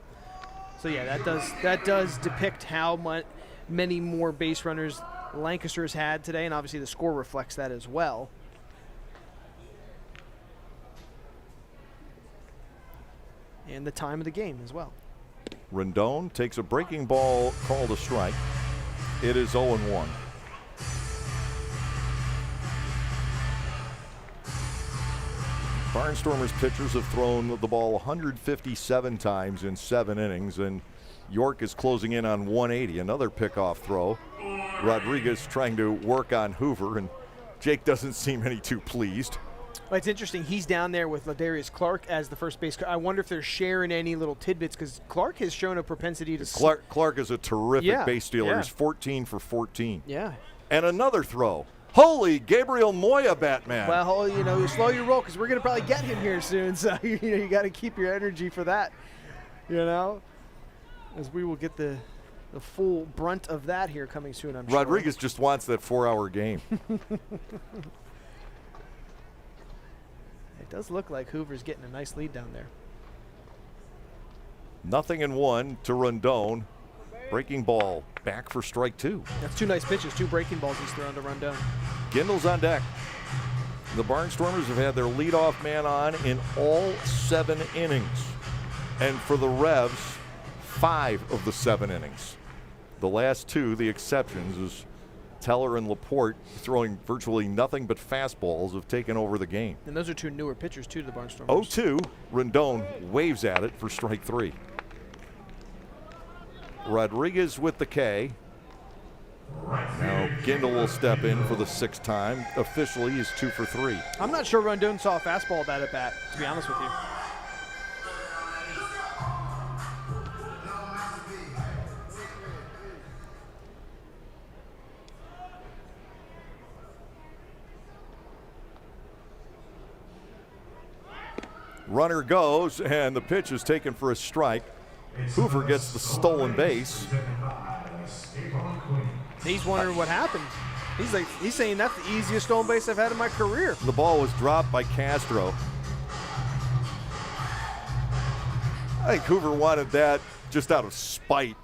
S2: So yeah, that does depict how many more base runners Lancaster's had today, and obviously the score reflects that as well. And the time of the game as well.
S1: Rondon takes a breaking ball called a strike. It is 0-1. Barnstormers pitchers have thrown the ball 157 times in 7 innings, and York is closing in on 180. Another pickoff throw. Rodriguez trying to work on Hoover, and Jake doesn't seem any too pleased.
S2: Well, it's interesting. He's down there with Ladarius Clark as the first base. I wonder if they're sharing any little tidbits, because Clark has shown a propensity to
S1: Clark is a terrific base stealer.
S2: Yeah.
S1: He's 14 for 14.
S2: Yeah.
S1: And another throw. Holy Gabriel Moya, Batman.
S2: Well, you slow your roll, because we're going to probably get him here soon. So you got to keep your energy for that. As we will get the the full brunt of that here coming soon, I'm sure.
S1: Rodriguez just wants that 4-hour game.
S2: It does look like Hoover's getting a nice lead down there.
S1: 0-1 to Rondon. Breaking ball back for strike 2.
S2: That's 2 nice pitches, 2 breaking balls he's thrown to Rondon.
S1: Gindle's on deck. The Barnstormers have had their leadoff man on in all 7 innings. And for the Revs, 5 of the 7 innings. The last 2, the exceptions, is Teller and Laporte throwing virtually nothing but fastballs have taken over the game.
S2: And those are 2 newer pitchers, too, to the Barnstormers.
S1: 0-2, Rondon waves at it for strike 3. Rodriguez with the K. Now Gindle will step in for the 6th time. Officially, he's 2 for 3.
S2: I'm not sure Rondon saw a fastball that at bat, to be honest with you.
S1: Runner goes, and the pitch is taken for a strike. Hoover gets the stolen base.
S2: He's wondering what happened. He's saying that's the easiest stolen base I've had in my career.
S1: The ball was dropped by Castro. I think Hoover wanted that just out of spite.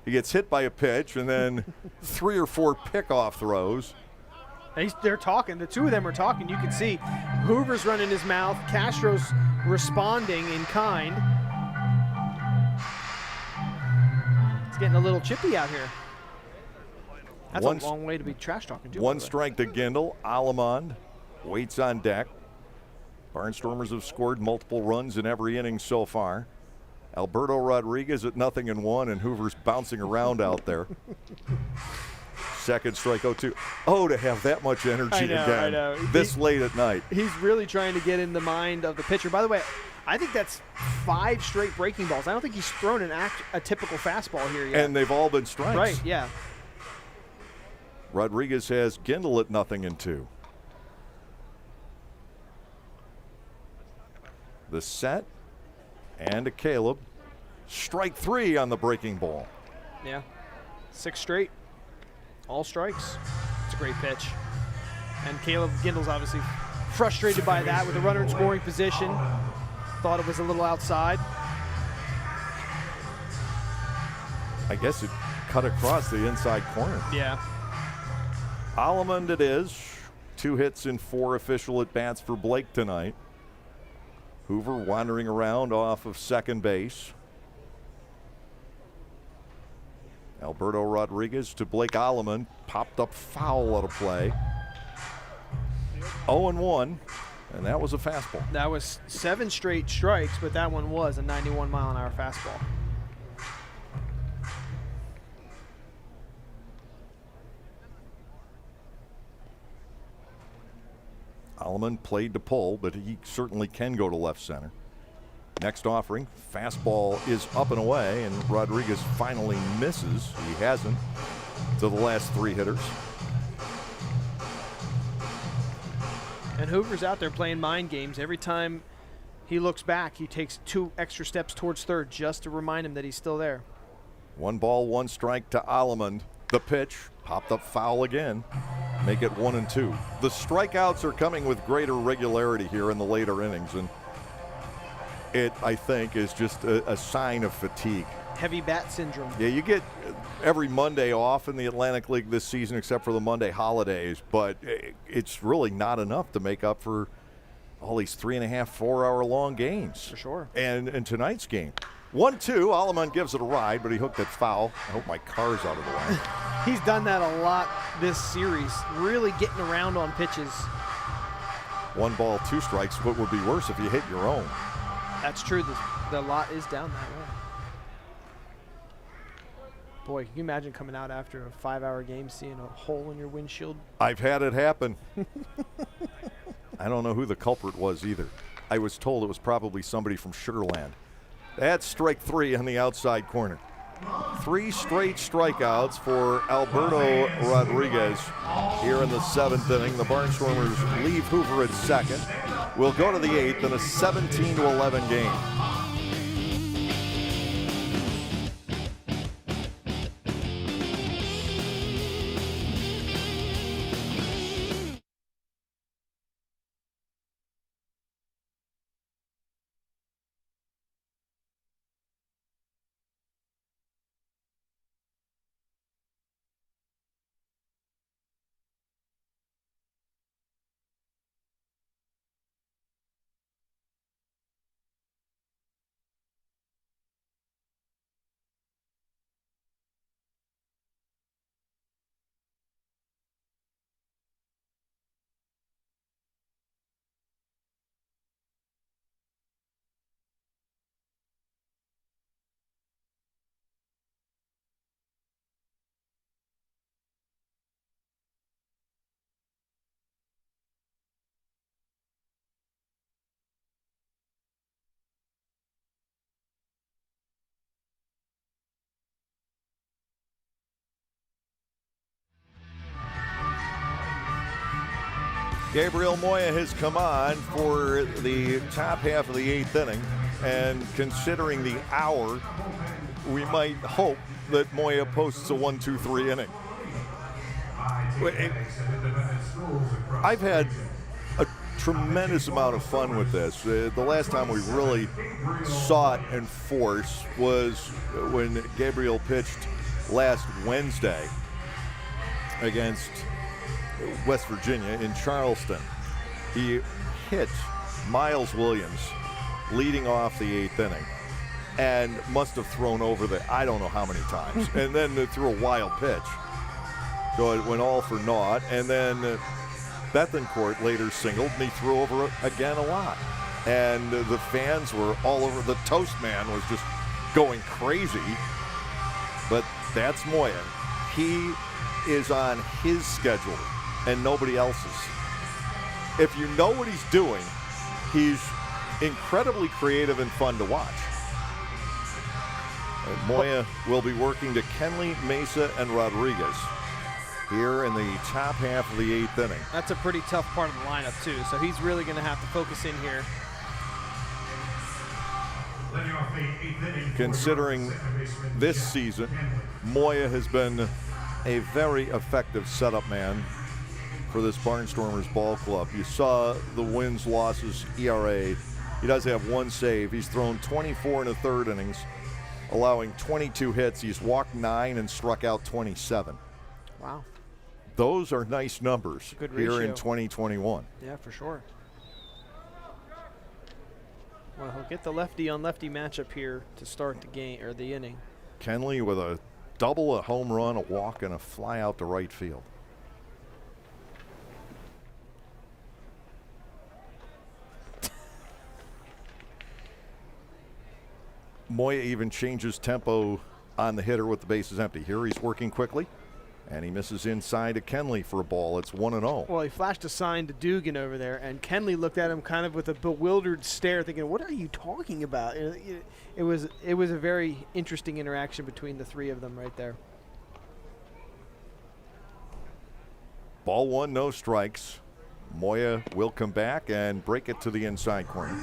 S1: He gets hit by a pitch and then 3 or 4 pickoff throws.
S2: They're talking. The 2 of them are talking. You can see Hoover's running his mouth. Castro's responding in kind. It's getting a little chippy out here. That's a long way to be trash talking, too.
S1: 1 strike to Gindle. Alamond waits on deck. Barnstormers have scored multiple runs in every inning so far. Alberto Rodriguez at 0-1, and Hoover's bouncing around out there. 2nd strike, 0-2. Oh, to have that much energy again
S2: I know.
S1: this late at night.
S2: He's really trying to get in the mind of the pitcher. By the way, I think that's 5 straight breaking balls. I don't think he's thrown a typical fastball here yet.
S1: And they've all been strikes.
S2: Right, yeah.
S1: Rodriguez has Gindle at 0-2. The set and a Caleb. Strike 3 on the breaking ball.
S2: Yeah. 6 straight. All strikes. It's a great pitch. And Caleb Gindle's obviously frustrated by that with the runner in scoring position. Thought it was a little outside.
S1: I guess it cut across the inside corner.
S2: Yeah.
S1: Alamond it is. 2 hits in 4 official at-bats for Blake tonight. Hoover wandering around off of second base. Alberto Rodriguez to Blake Alamond. Popped up foul out of play. 0-1, and that was a fastball.
S2: That was 7 straight strikes, but that one was a 91-mile-an-hour fastball.
S1: Alamond played to pull, but he certainly can go to left center. Next offering, fastball is up and away, and Rodriguez finally misses. He hasn't to the last 3 hitters.
S2: And Hoover's out there playing mind games. Every time he looks back, he takes 2 extra steps towards third just to remind him that he's still there.
S1: 1 ball, 1 strike to Alamond. The pitch popped up foul again. Make it 1-2. The strikeouts are coming with greater regularity here in the later innings, and it, I think, is just a sign of fatigue.
S2: Heavy bat syndrome.
S1: Yeah, you get every Monday off in the Atlantic League this season except for the Monday holidays, but it's really not enough to make up for all these 3.5, 4-hour long games.
S2: For sure.
S1: And tonight's game. 1-2, Alamond gives it a ride, but he hooked it foul. I hope my car's out of the way.
S2: He's done that a lot this series, really getting around on pitches.
S1: 1 ball, 2 strikes. What would be worse if you hit your own?
S2: That's true. The lot is down that way. Boy, can you imagine coming out after a 5-hour game seeing a hole in your windshield?
S1: I've had it happen. I don't know who the culprit was either. I was told it was probably somebody from Sugarland. That's strike 3 on the outside corner. 3 straight strikeouts for Alberto Rodriguez here in the 7th inning. The Barnstormers leave Hoover at second. We'll go to the 8th in a 17-11 game. Gabriel Moya has come on for the top half of the 8th inning, and considering the hour, we might hope that Moya posts a 1-2-3 inning. I've had a tremendous amount of fun with this. The last time we really saw it in force was when Gabriel pitched last Wednesday against West Virginia in Charleston. He hit Miles Williams leading off the 8th inning and must have thrown over I don't know how many times, and then threw a wild pitch. So it went all for naught, and then Bethencourt later singled, and he threw over again a lot. And the fans were all over. The Toast Man was just going crazy. But that's Moya. He is on his schedule and nobody else's. If you know what he's doing, he's incredibly creative and fun to watch. And Moya will be working to Kenley, Mesa, and Rodriguez here in the top half of the 8th inning.
S2: That's a pretty tough part of the lineup, too, so he's really going to have to focus in here.
S1: Considering this season, Moya has been a very effective setup man for this Barnstormers ball club. You saw the wins, losses, ERA. He does have one save. He's thrown 24 1/3 innings, allowing 22 hits. He's walked 9 and struck out 27.
S2: Wow.
S1: Those are nice numbers
S2: Good
S1: here
S2: ratio.
S1: in 2021.
S2: Yeah, for sure. Well, he'll get the lefty on lefty matchup here to start the game or the inning.
S1: Kenley with a double, a home run, a walk, and a fly out to right field. Moya even changes tempo on the hitter with the bases empty. Here he's working quickly, and he misses inside to Kenley for a ball. It's 1-0.
S2: Well, he flashed a sign to Dugan over there, and Kenley looked at him kind of with a bewildered stare, thinking, "What are you talking about?" It was a very interesting interaction between the three of them right there.
S1: Ball 1, no strikes. Moya will come back and break it to the inside corner.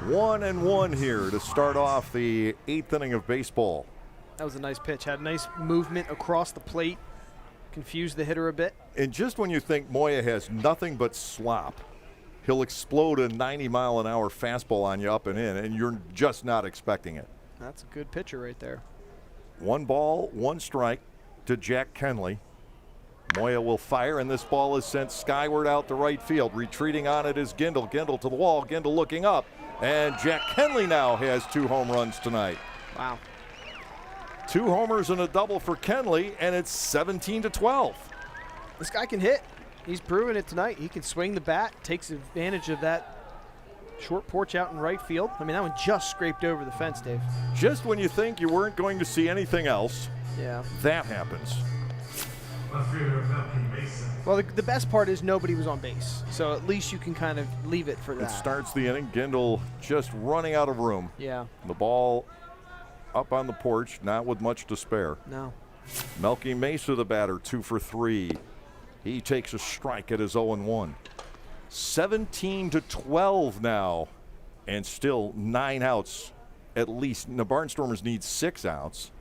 S1: 1-1 here to start off the 8th inning of baseball.
S2: That was a nice pitch. Had nice movement across the plate. Confused the hitter a bit.
S1: And just when you think Moya has nothing but slop, he'll explode a 90-mile-an-hour fastball on you up and in, and you're just not expecting it.
S2: That's a good pitcher right there.
S1: 1 ball, 1 strike to Jack Kenley. Moya will fire, and this ball is sent skyward out to right field. Retreating on it is Gindel. Gindel to the wall. Gindel looking up. And Jack Kenley now has 2 home runs tonight.
S2: Wow.
S1: 2 homers and a double for Kenley, and it's 17-12.
S2: This guy can hit. He's proven it tonight. He can swing the bat, takes advantage of that short porch out in right field. I mean, that one just scraped over the fence, Dave.
S1: Just when you think you weren't going to see anything else,
S2: Yeah.
S1: that happens.
S2: Well, the best part is nobody was on base, so at least you can kind of leave it for
S1: It
S2: that.
S1: starts the inning. Gindel just running out of room.
S2: Yeah.
S1: The ball up on the porch, not with much to spare.
S2: No.
S1: Melky Mesa, the batter, 2 for 3. He takes a strike at his 0-1. 17-12 now, and still 9 outs at least. The Barnstormers need 6 outs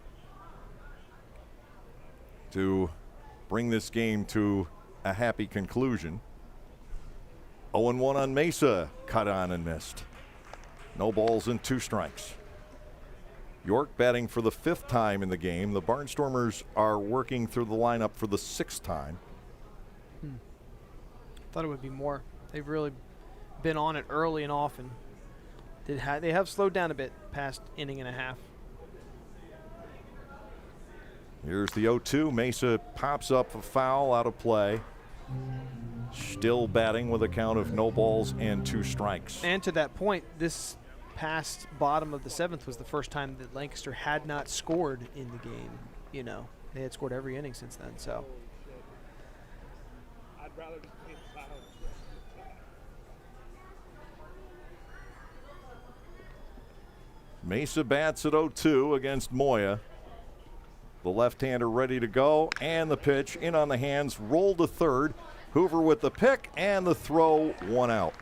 S1: to bring this game to a happy conclusion. 0-1 on Mesa, cut on and missed. No balls and 2 strikes. York batting for the 5th time in the game. The Barnstormers are working through the lineup for the 6th time.
S2: Thought it would be more. They've really been on it early and often. They have slowed down a bit past inning and a half.
S1: Here's the 0-2. Mesa pops up a foul out of play. Still batting with a count of no balls and 2 strikes.
S2: And to that point, this past bottom of the 7th was the first time that Lancaster had not scored in the game. You know, they had scored every inning since then, so.
S1: Mesa bats at 0-2 against Moya. The left-hander ready to go, and the pitch in on the hands, roll to third. Hoover with the pick and the throw, 1 out.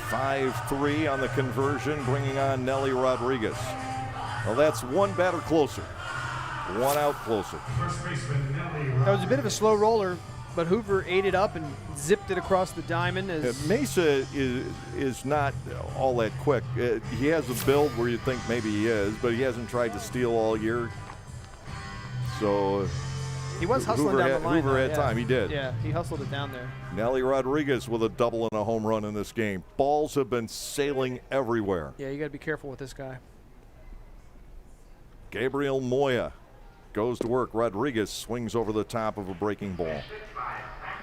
S1: 5-3 on the conversion, bringing on Nelly Rodriguez. Well, that's one batter closer. 1 out closer.
S3: First baseman Nelly
S2: That was a bit of a slow roller, but Hoover ate it up and zipped it across the diamond.
S1: Mesa is not all that quick. He has a build where you think maybe he is, but he hasn't tried to steal all year. So
S2: he was hustling down the line.
S1: Hoover had time. He did.
S2: Yeah, he hustled it down there.
S1: Nelly Rodriguez with a double and a home run in this game. Balls have been sailing everywhere.
S2: Yeah, you got to be careful with this guy.
S1: Gabriel Moya goes to work. Rodriguez swings over the top of a breaking ball.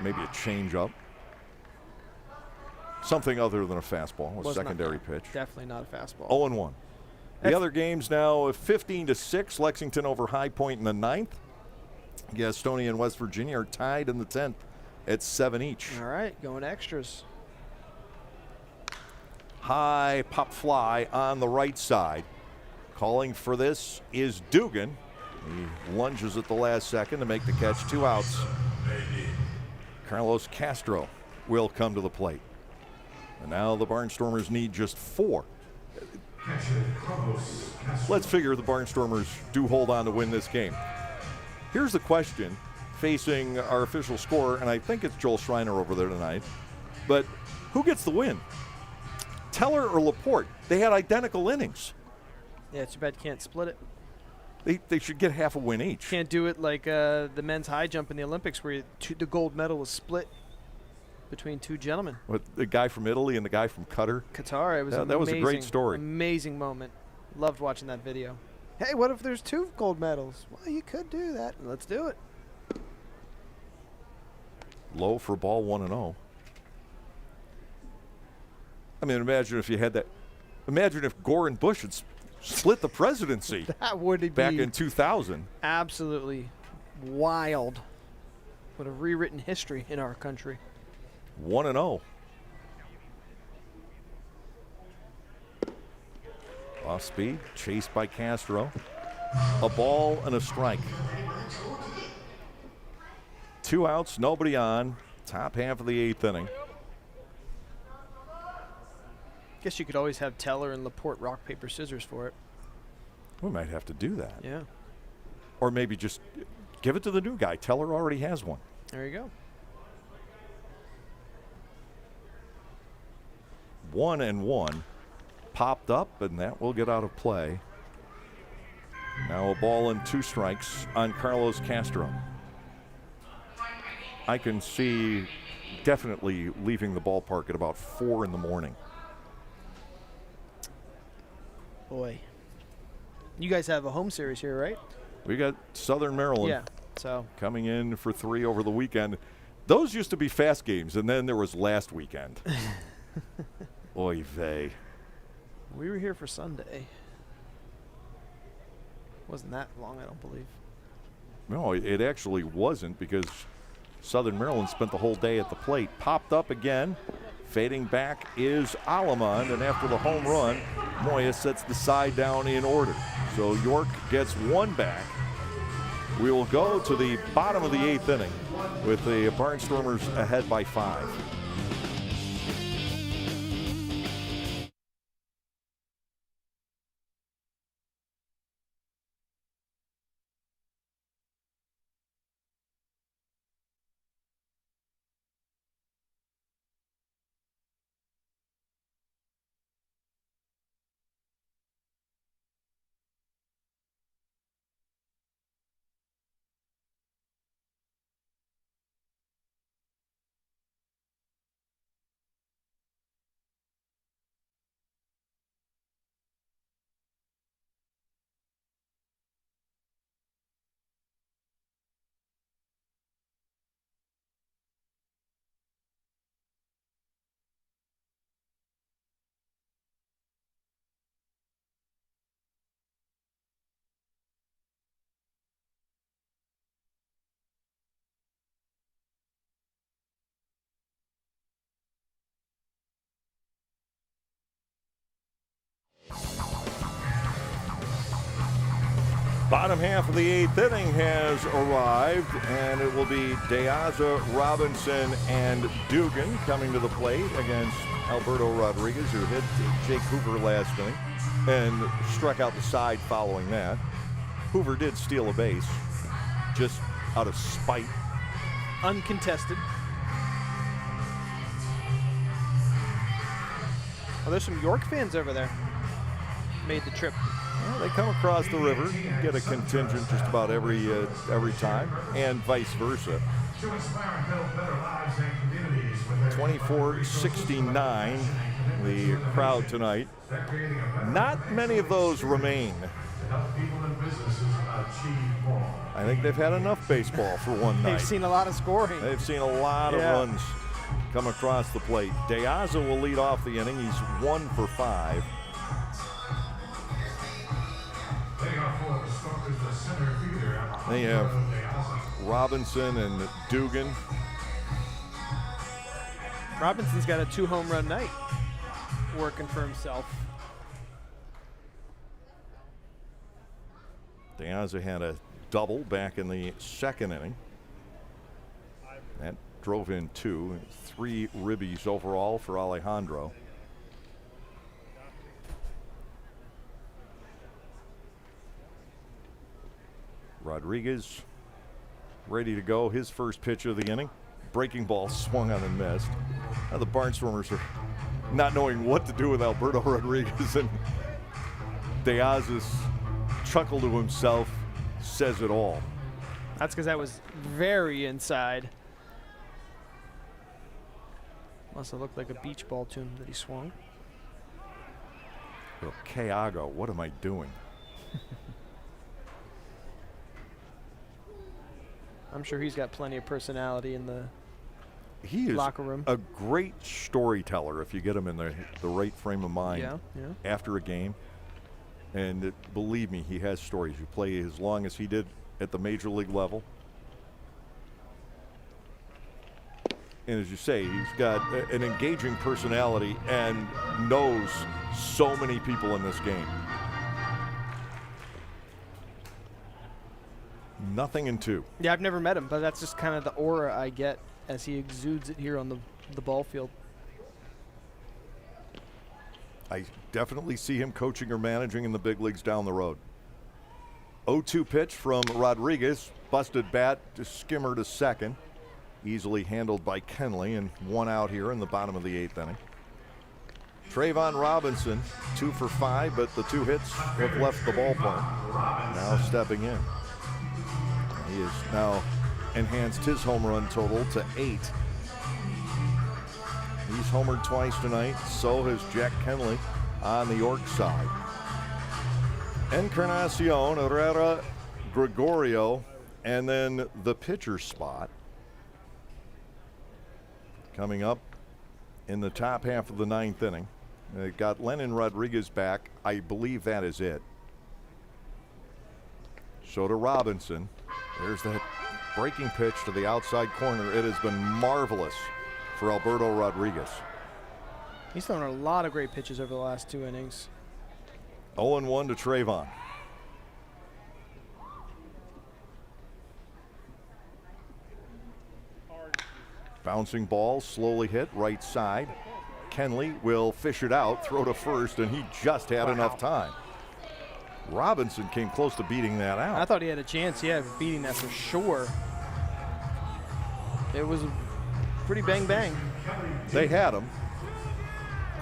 S1: Maybe a changeup. Something other than a fastball, a
S2: Was
S1: secondary
S2: not,
S1: pitch.
S2: Definitely not a fastball.
S1: 0-1. The other games now 15-6. Lexington over High Point in the 9th. Gastonia and West Virginia are tied in the 10th at 7 each.
S2: All right, going extras.
S1: High pop fly on the right side. Calling for this is Dugan. He lunges at the last second to make the catch. 2 outs. Carlos Castro will come to the plate. And now the Barnstormers need just 4.
S3: catcher Carlos Castro.
S1: Let's figure the Barnstormers do hold on to win this game. Here's the question facing our official scorer, and I think it's Joel Schreiner over there tonight. But who gets the win? Teller or Laporte? They had identical innings.
S2: Yeah, it's too bad you can't split it.
S1: They should get half a win each.
S2: Can't do it like the men's high jump in the Olympics where the gold medal was split between 2 gentlemen.
S1: With the guy from Italy and the guy from Qatar.
S2: Qatar, it was
S1: that was a great story.
S2: Amazing moment. Loved watching that video. Hey, what if there's 2 gold medals? Well, you could do that. Let's do it.
S1: Low for ball 1-0. I mean, imagine if you had that. Imagine if Gore and Bush had split the presidency
S2: That would be
S1: back in 2000.
S2: absolutely wild. Would have rewritten history in our country.
S1: 1-0. Off speed, chased by Castro. A ball and a strike. 2 outs, nobody on. Top half of the 8th inning.
S2: Guess you could always have Teller and Laporte rock, paper, scissors for it.
S1: We might have to do that.
S2: Yeah.
S1: Or maybe just give it to the new guy. Teller already has one.
S2: There you go.
S1: 1-1. Popped up, and that will get out of play. Now a ball and 2 strikes on Carlos Castro. I can see definitely leaving the ballpark at about 4 in the morning.
S2: Boy. You guys have a home series here, right?
S1: We got Southern Maryland
S2: Yeah. So
S1: coming in for 3 over the weekend. Those used to be fast games, and then there was last weekend. Oy vey.
S2: we were here for Sunday. Wasn't that long, I don't believe.
S1: No, it actually wasn't, because Southern Maryland spent the whole day at the plate. Popped up again. Fading back is Alamond, and after the home run, Moya sets the side down in order. So York gets 1 back. We will go to the bottom of the 8th inning with the Barnstormers ahead by 5. Bottom half of the 8th inning has arrived, and it will be DeAza, Robinson, and Dugan coming to the plate against Alberto Rodriguez, who hit Jake Hoover last inning and struck out the side following that. Hoover did steal a base, just out of spite.
S2: Uncontested. Oh, there's some York fans over there. Made the trip.
S1: Well, they come across the river, get a contingent just about every time, and vice versa. 24-69, the crowd tonight. Not many of those remain. I think they've had enough baseball for one night.
S2: They've seen a lot of scoring.
S1: They've seen a lot of runs come across the plate. DeAza will lead off the inning. He's 1 for 5. They have Robinson and Dugan.
S2: Robinson's got a 2-home run night working for himself.
S1: DeAza had a double back in the 2nd inning. That drove in 2. 3 ribbies overall for Alejandro. Rodriguez ready to go. His first pitch of the inning. Breaking ball swung on and missed. Now the Barnstormers are not knowing what to do with Alberto Rodriguez, and DeAza's chuckle to himself says it all.
S2: That's because that was very inside. Must have looked like a beach ball to him that he swung.
S1: Well, Keago, what am I doing?
S2: I'm sure he's got plenty of personality in the
S1: He is
S2: locker room.
S1: a great storyteller if you get him in the right frame of mind after a game. And believe me, he has stories. You play as long as he did at the major league level. And as you say, he's got an engaging personality and knows so many people in this game. Nothing in 2.
S2: Yeah, I've never met him, but that's just kind of the aura I get as he exudes it here on the ball field.
S1: I definitely see him coaching or managing in the big leagues down the road. 0-2 pitch from Rodriguez. Busted bat to skimmer to second. Easily handled by Kenley, and 1 out here in the bottom of the 8th inning. Trayvon Robinson, 2 for 5, but the 2 hits have left the ballpark. Now stepping in. He has now enhanced his home run total to 8. He's homered twice tonight. So has Jack Kenley on the York side. Encarnacion, Herrera, Gregorio, and then the pitcher spot. Coming up in the top half of the 9th inning. They got Lennon Rodriguez back. I believe that is it. So to Robinson. There's that breaking pitch to the outside corner. It has been marvelous for Alberto Rodriguez.
S2: He's thrown a lot of great pitches over the last 2 innings.
S1: 0-1 to Trayvon. Bouncing ball, slowly hit, right side. Kenley will fish it out, throw to first, and he just had enough time. Robinson came close to beating that out.
S2: I thought he had a chance, of beating that for sure. It was a pretty bang-bang.
S1: They had him.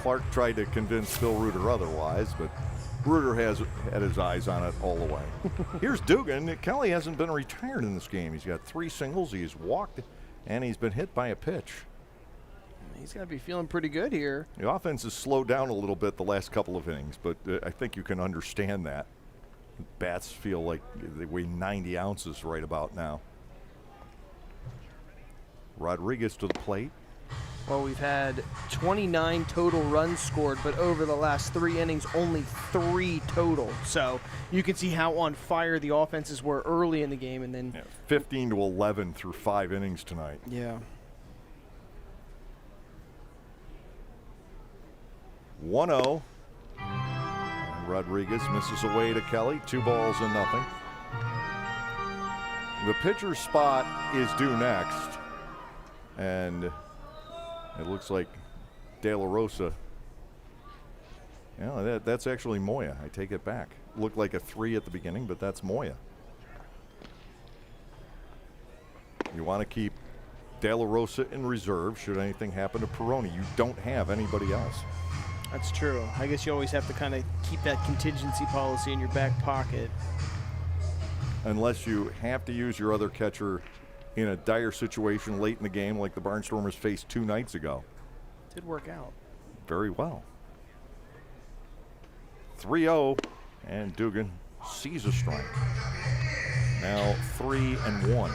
S1: Clark tried to convince Phil Reuter otherwise, but Reuter has had his eyes on it all the way. Here's Dugan. Kelly hasn't been retired in this game. He's got 3 singles. He's walked, and he's been hit by a pitch.
S2: He's got to be feeling pretty good here.
S1: The offense has slowed down a little bit the last couple of innings, but I think you can understand that. Bats feel like they weigh 90 ounces right about now. Rodriguez to the plate.
S2: Well, we've had 29 total runs scored, but over the last 3 innings, only 3 total. So you can see how on fire the offenses were early in the game, and then
S1: 15-11 through 5 innings tonight.
S2: Yeah.
S1: 1-0. Rodriguez misses away to Kelly. 2 balls and nothing. The pitcher spot is due next, and it looks like De La Rosa. Yeah, that's actually Moya. I take it back. Looked like a 3 at the beginning, but that's Moya. You want to keep De La Rosa in reserve should anything happen to Peroni. You don't have anybody else.
S2: That's true. I guess you always have to kind of keep that contingency policy in your back pocket.
S1: Unless you have to use your other catcher in a dire situation late in the game like the Barnstormers faced 2 nights ago.
S2: Did work out.
S1: Very well. 3-0, and Dugan sees a strike. Now 3-1.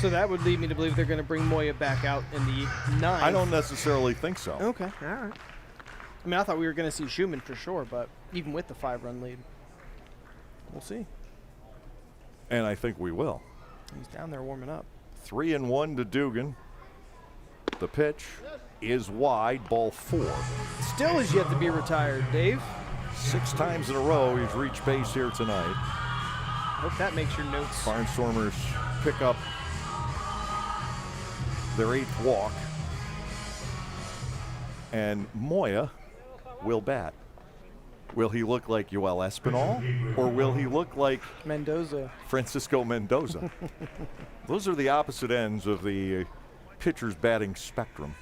S2: So that would lead me to believe they're going to bring Moya back out in the 9th.
S1: I don't necessarily think so.
S2: Okay, all right. I mean, I thought we were going to see Schumann for sure, but even with the 5-run lead, we'll see.
S1: And I think we will.
S2: He's down there warming up.
S1: 3-1 to Dugan. The pitch is wide, ball 4.
S2: Still has yet to be retired, Dave.
S1: 6 times in a row he's reached base here tonight.
S2: Hope that makes your notes.
S1: Barnstormers pick up their 8th walk. And Moya will bat. Will he look like Yoel Espinal, or will he look like
S2: Mendoza?
S1: Francisco Mendoza? Those are the opposite ends of the pitcher's batting spectrum.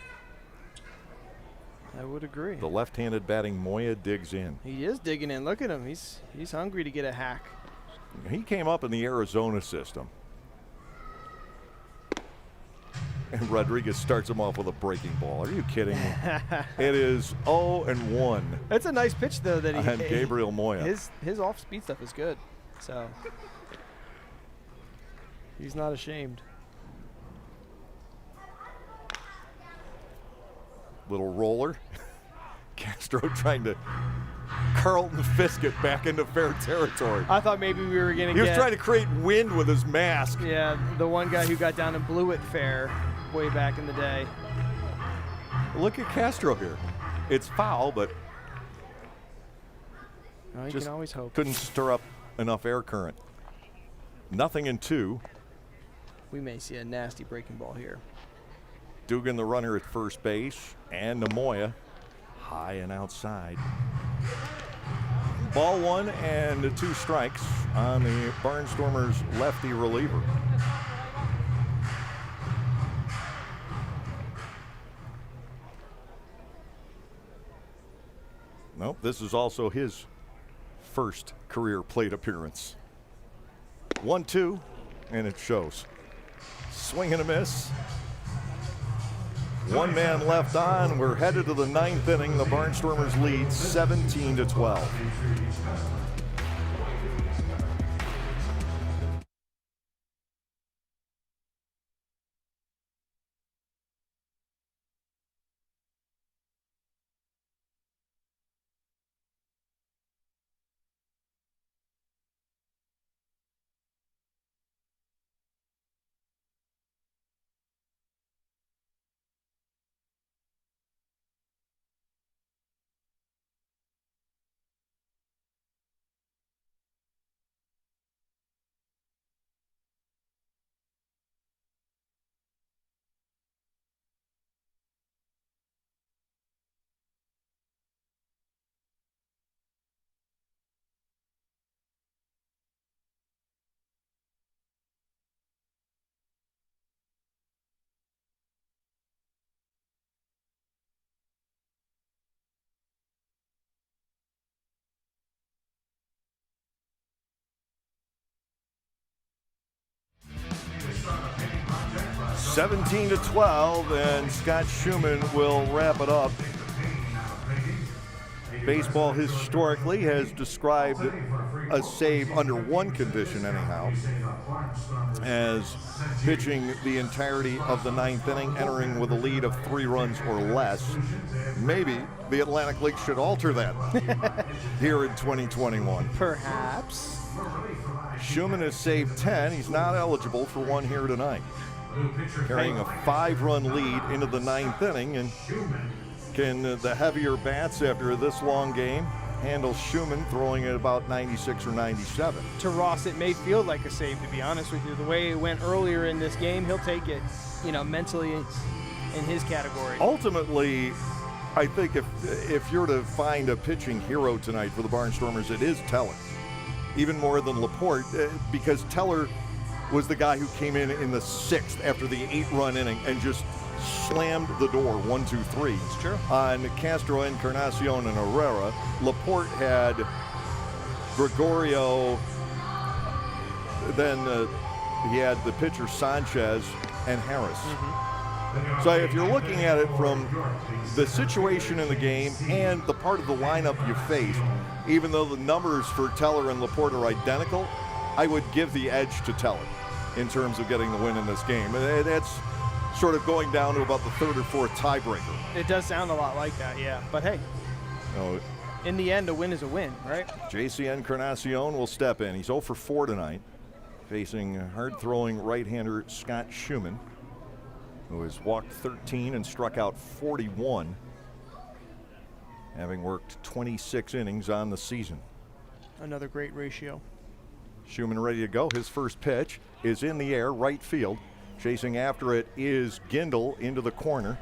S2: I would agree.
S1: The left-handed batting Moya digs in.
S2: He is digging in. Look at him. He's hungry to get a hack.
S1: He came up in the Arizona system. And Rodriguez starts him off with a breaking ball. Are you kidding me? It is 0-1.
S2: That's a nice pitch, though, that he
S1: And Gabriel Moya.
S2: His off-speed stuff is good. So he's not ashamed.
S1: Little roller. Castro trying to Carlton Fisk it back into fair territory.
S2: I thought maybe we were going to
S1: He
S2: get...
S1: was trying to create wind with his mask.
S2: Yeah, the one guy who got down and blew it fair way back in the day.
S1: Look at Castro here. It's foul, but
S2: Well, you
S1: just
S2: can always hope.
S1: couldn't stir up enough air current. 0-2.
S2: We may see a nasty breaking ball here.
S1: Dugan, the runner at first base, and Moya high and outside. Ball 1 and 2 strikes on the Barnstormers lefty reliever. Nope, this is also his first career plate appearance. 1-2, and it shows. Swing and a miss. 1 man left on. We're headed to the 9th inning. The Barnstormers lead 17-12. Seventeen to 12, and Scott Schumann will wrap it up. Baseball historically has described a save under one condition anyhow, as pitching the entirety of the 9th inning, entering with a lead of 3 runs or less. Maybe the Atlantic League should alter that here in 2021.
S2: Perhaps.
S1: Schumann has saved 10. He's not eligible for one here tonight. Carrying a 5-run lead into the 9th inning, and can the heavier bats after this long game handle Schumann, throwing at about 96 or 97.
S2: To Ross, it may feel like a save, to be honest with you. The way it went earlier in this game, he'll take it, mentally in his category.
S1: Ultimately, I think if you're to find a pitching hero tonight for the Barnstormers, it is Teller, even more than Laporte, because Teller was the guy who came in the 6th after the 8-run inning and just slammed the door 1, 2, 3.
S2: It's true.
S1: On Castro, Encarnacion, and Herrera. Laporte had Gregorio, then he had the pitcher Sanchez and Harris. So if you're looking at it from the situation in the game and the part of the lineup you faced, even though the numbers for Teller and Laporte are identical, I would give the edge to Teller in terms of getting the win in this game. And that's sort of going down to about the 3rd or 4th tiebreaker.
S2: It does sound a lot like that, yeah. But hey, in the end, a win is a win, right?
S1: JC Encarnacion will step in. He's 0 for 4 tonight, facing hard-throwing right-hander Scott Schumann, who has walked 13 and struck out 41, having worked 26 innings on the season.
S2: Another great ratio.
S1: Schumann ready to go. His first pitch is in the air, right field. Chasing after it is Gindel into the corner,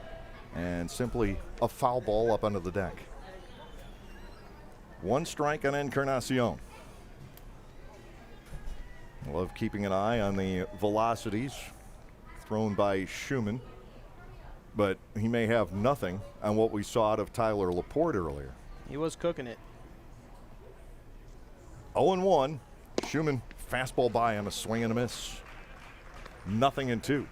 S1: and simply a foul ball up under the deck. 1 strike on Encarnacion. Love keeping an eye on the velocities thrown by Schumann, but he may have nothing on what we saw out of Tyler Laporte earlier.
S2: He was cooking it.
S1: 0-1. Schumann fastball by on a swing and a miss. 0-2.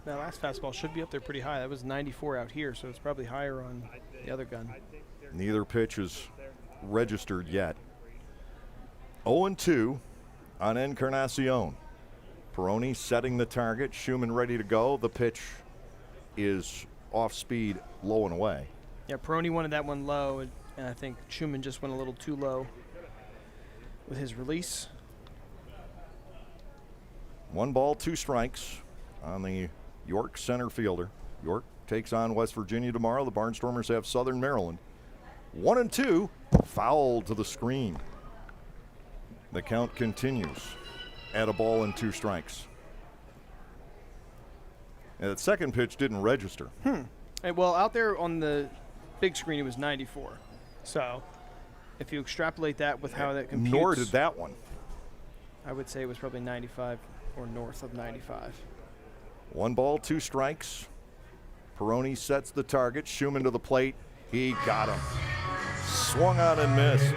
S2: That last fastball should be up there pretty high. That was 94 out here, so it's probably higher on the other gun.
S1: Neither pitch is registered yet. 0-2 on Encarnacion. Peroni setting the target. Schumann ready to go. The pitch is off speed, low and away.
S2: Yeah, Peroni wanted that one low, and I think Schumann just went a little too low with his release.
S1: 1 ball, 2 strikes on the York center fielder. York takes on West Virginia tomorrow. The Barnstormers have Southern Maryland. 1-2, foul to the screen. The count continues at 1 ball and 2 strikes. And that second pitch didn't register.
S2: Well, out there on the big screen, it was 94. So if you extrapolate that with how that computes,
S1: Nor did that one.
S2: I would say it was probably 95 or north of 95.
S1: 1 ball, 2 strikes. Peroni sets the target. Schumann to the plate. He got him. Swung on and missed.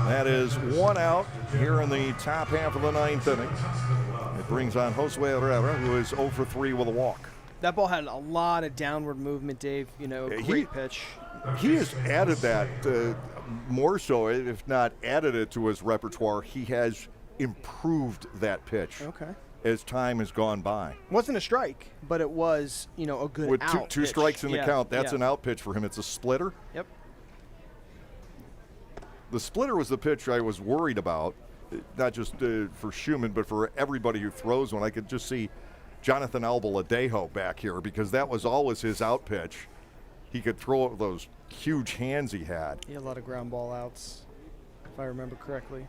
S1: That is 1 out here in the top half of the 9th inning. It brings on Josue Herrera, who is 0 for 3 with a walk.
S2: That ball had a lot of downward movement, Dave. Great pitch.
S1: He has added that more so, if not added it to his repertoire. He has improved that pitch.
S2: Okay.
S1: As time has gone by.
S2: Wasn't a strike, but it was, a good
S1: With
S2: out
S1: two
S2: pitch.
S1: strikes in the
S2: Yeah,
S1: count, that's
S2: yeah.
S1: an out pitch for him. It's a splitter.
S2: Yep.
S1: The splitter was the pitch I was worried about, not just for Schumann, but for everybody who throws one. I could just see Jonathan Albaladejo back here because that was always his out pitch. He could throw those huge hands he had.
S2: He had a lot of ground ball outs, if I remember correctly.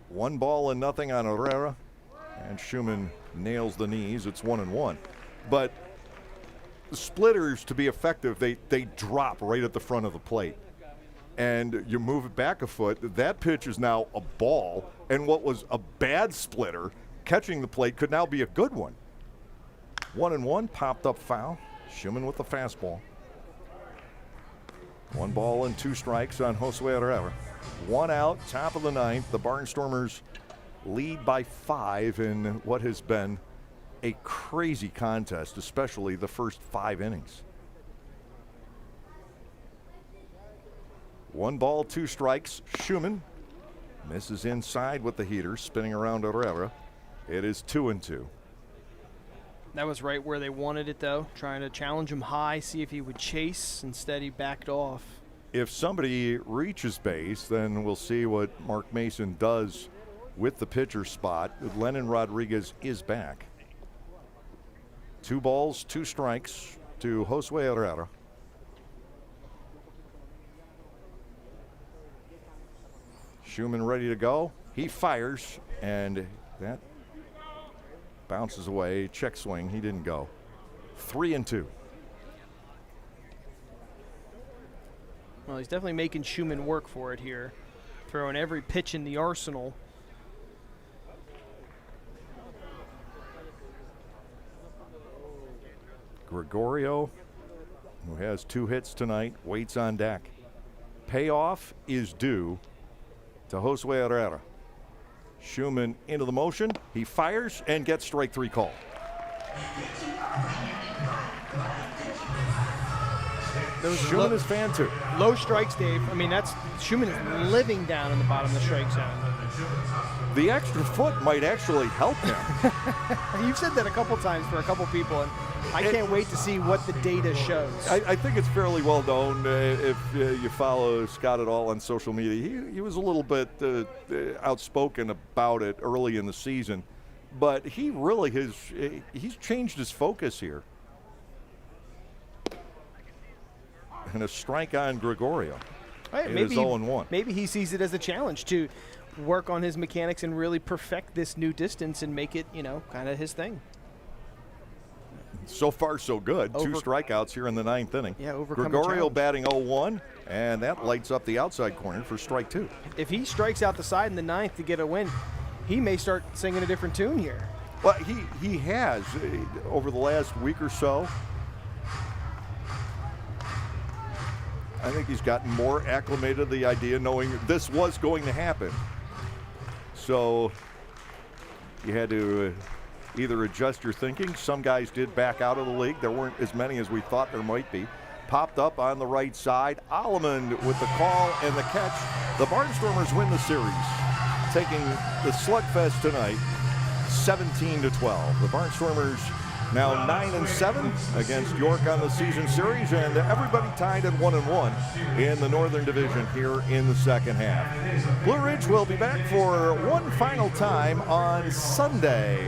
S1: 1 ball and nothing on Herrera, and Schumann nails the knees. It's 1-1. But the splitters, to be effective, they drop right at the front of the plate. And you move it back a foot, that pitch is now a ball, and what was a bad splitter catching the plate could now be a good one. 1-1, popped up foul. Schumann with the fastball. 1 ball and 2 strikes on Josue Herrera. 1 out, top of the 9th. The Barnstormers lead by 5 in what has been a crazy contest, especially the first 5 innings. 1 ball, 2 strikes. Schumann misses inside with the heater, spinning around Herrera. It is 2-2.
S2: That was right where they wanted it, though, trying to challenge him high, see if he would chase. Instead, he backed off.
S1: If somebody reaches base, then we'll see what Mark Mason does with the pitcher spot. Lennon Rodriguez is back. 2 balls, 2 strikes to Josue Herrera. Schumann ready to go. He fires, and that bounces away. Check swing. He didn't go. 3-2.
S2: Well, he's definitely making Schumann work for it here, throwing every pitch in the arsenal.
S1: Gregorio, who has 2 hits tonight, waits on deck. Payoff is due to Josue Herrera. Schumann into the motion. He fires and gets strike 3 call. Schumann is fan 2.
S2: Low strikes, Dave. I mean, that's Schumann is living down in the bottom of the strike zone.
S1: The extra foot might actually help him.
S2: You've said that a couple times for a couple people, and I can't wait to see what the data shows.
S1: I think it's fairly well known if you follow Scott at all on social media. He was a little bit outspoken about it early in the season, but he really he's changed his focus here. And a strike on Gregorio.
S2: Right,
S1: it is 0-1.
S2: Maybe he sees it as a challenge to work on his mechanics and really perfect this new distance and make it, kind of his thing.
S1: So far, so good. 2 strikeouts here in the 9th inning.
S2: Yeah, overcome
S1: Gregorio batting 0-1, and that lights up the outside corner for strike 2.
S2: If he strikes out the side in the 9th to get a win, he may start singing a different tune here.
S1: Well, he has over the last week or so. I think he's gotten more acclimated to the idea, knowing this was going to happen. So you had to either adjust your thinking. Some guys did back out of the league. There weren't as many as we thought there might be. Popped up on the right side. Alleman with the call and the catch. The Barnstormers win the series, taking the slugfest tonight 17-12. The Barnstormers now 9-7 against York on the season series, and everybody tied at 1-1 in the Northern Division here in the second half. Blue Ridge will be back for one final time on Sunday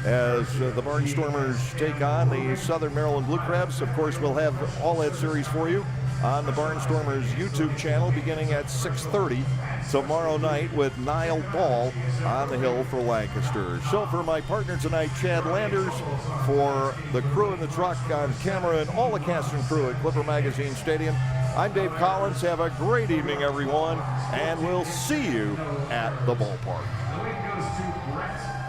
S1: as the Barnstormers take on the Southern Maryland Blue Crabs. Of course, we'll have all that series for you on the Barnstormers YouTube channel beginning at 6:30 tomorrow night with Niall Ball on the hill for Lancaster. So for my partner tonight, Chad Landers, for the crew in the truck on camera and all the cast and crew at Clipper Magazine Stadium, I'm Dave Collins. Have a great evening, everyone, and we'll see you at the ballpark.
S3: The win goes to Brett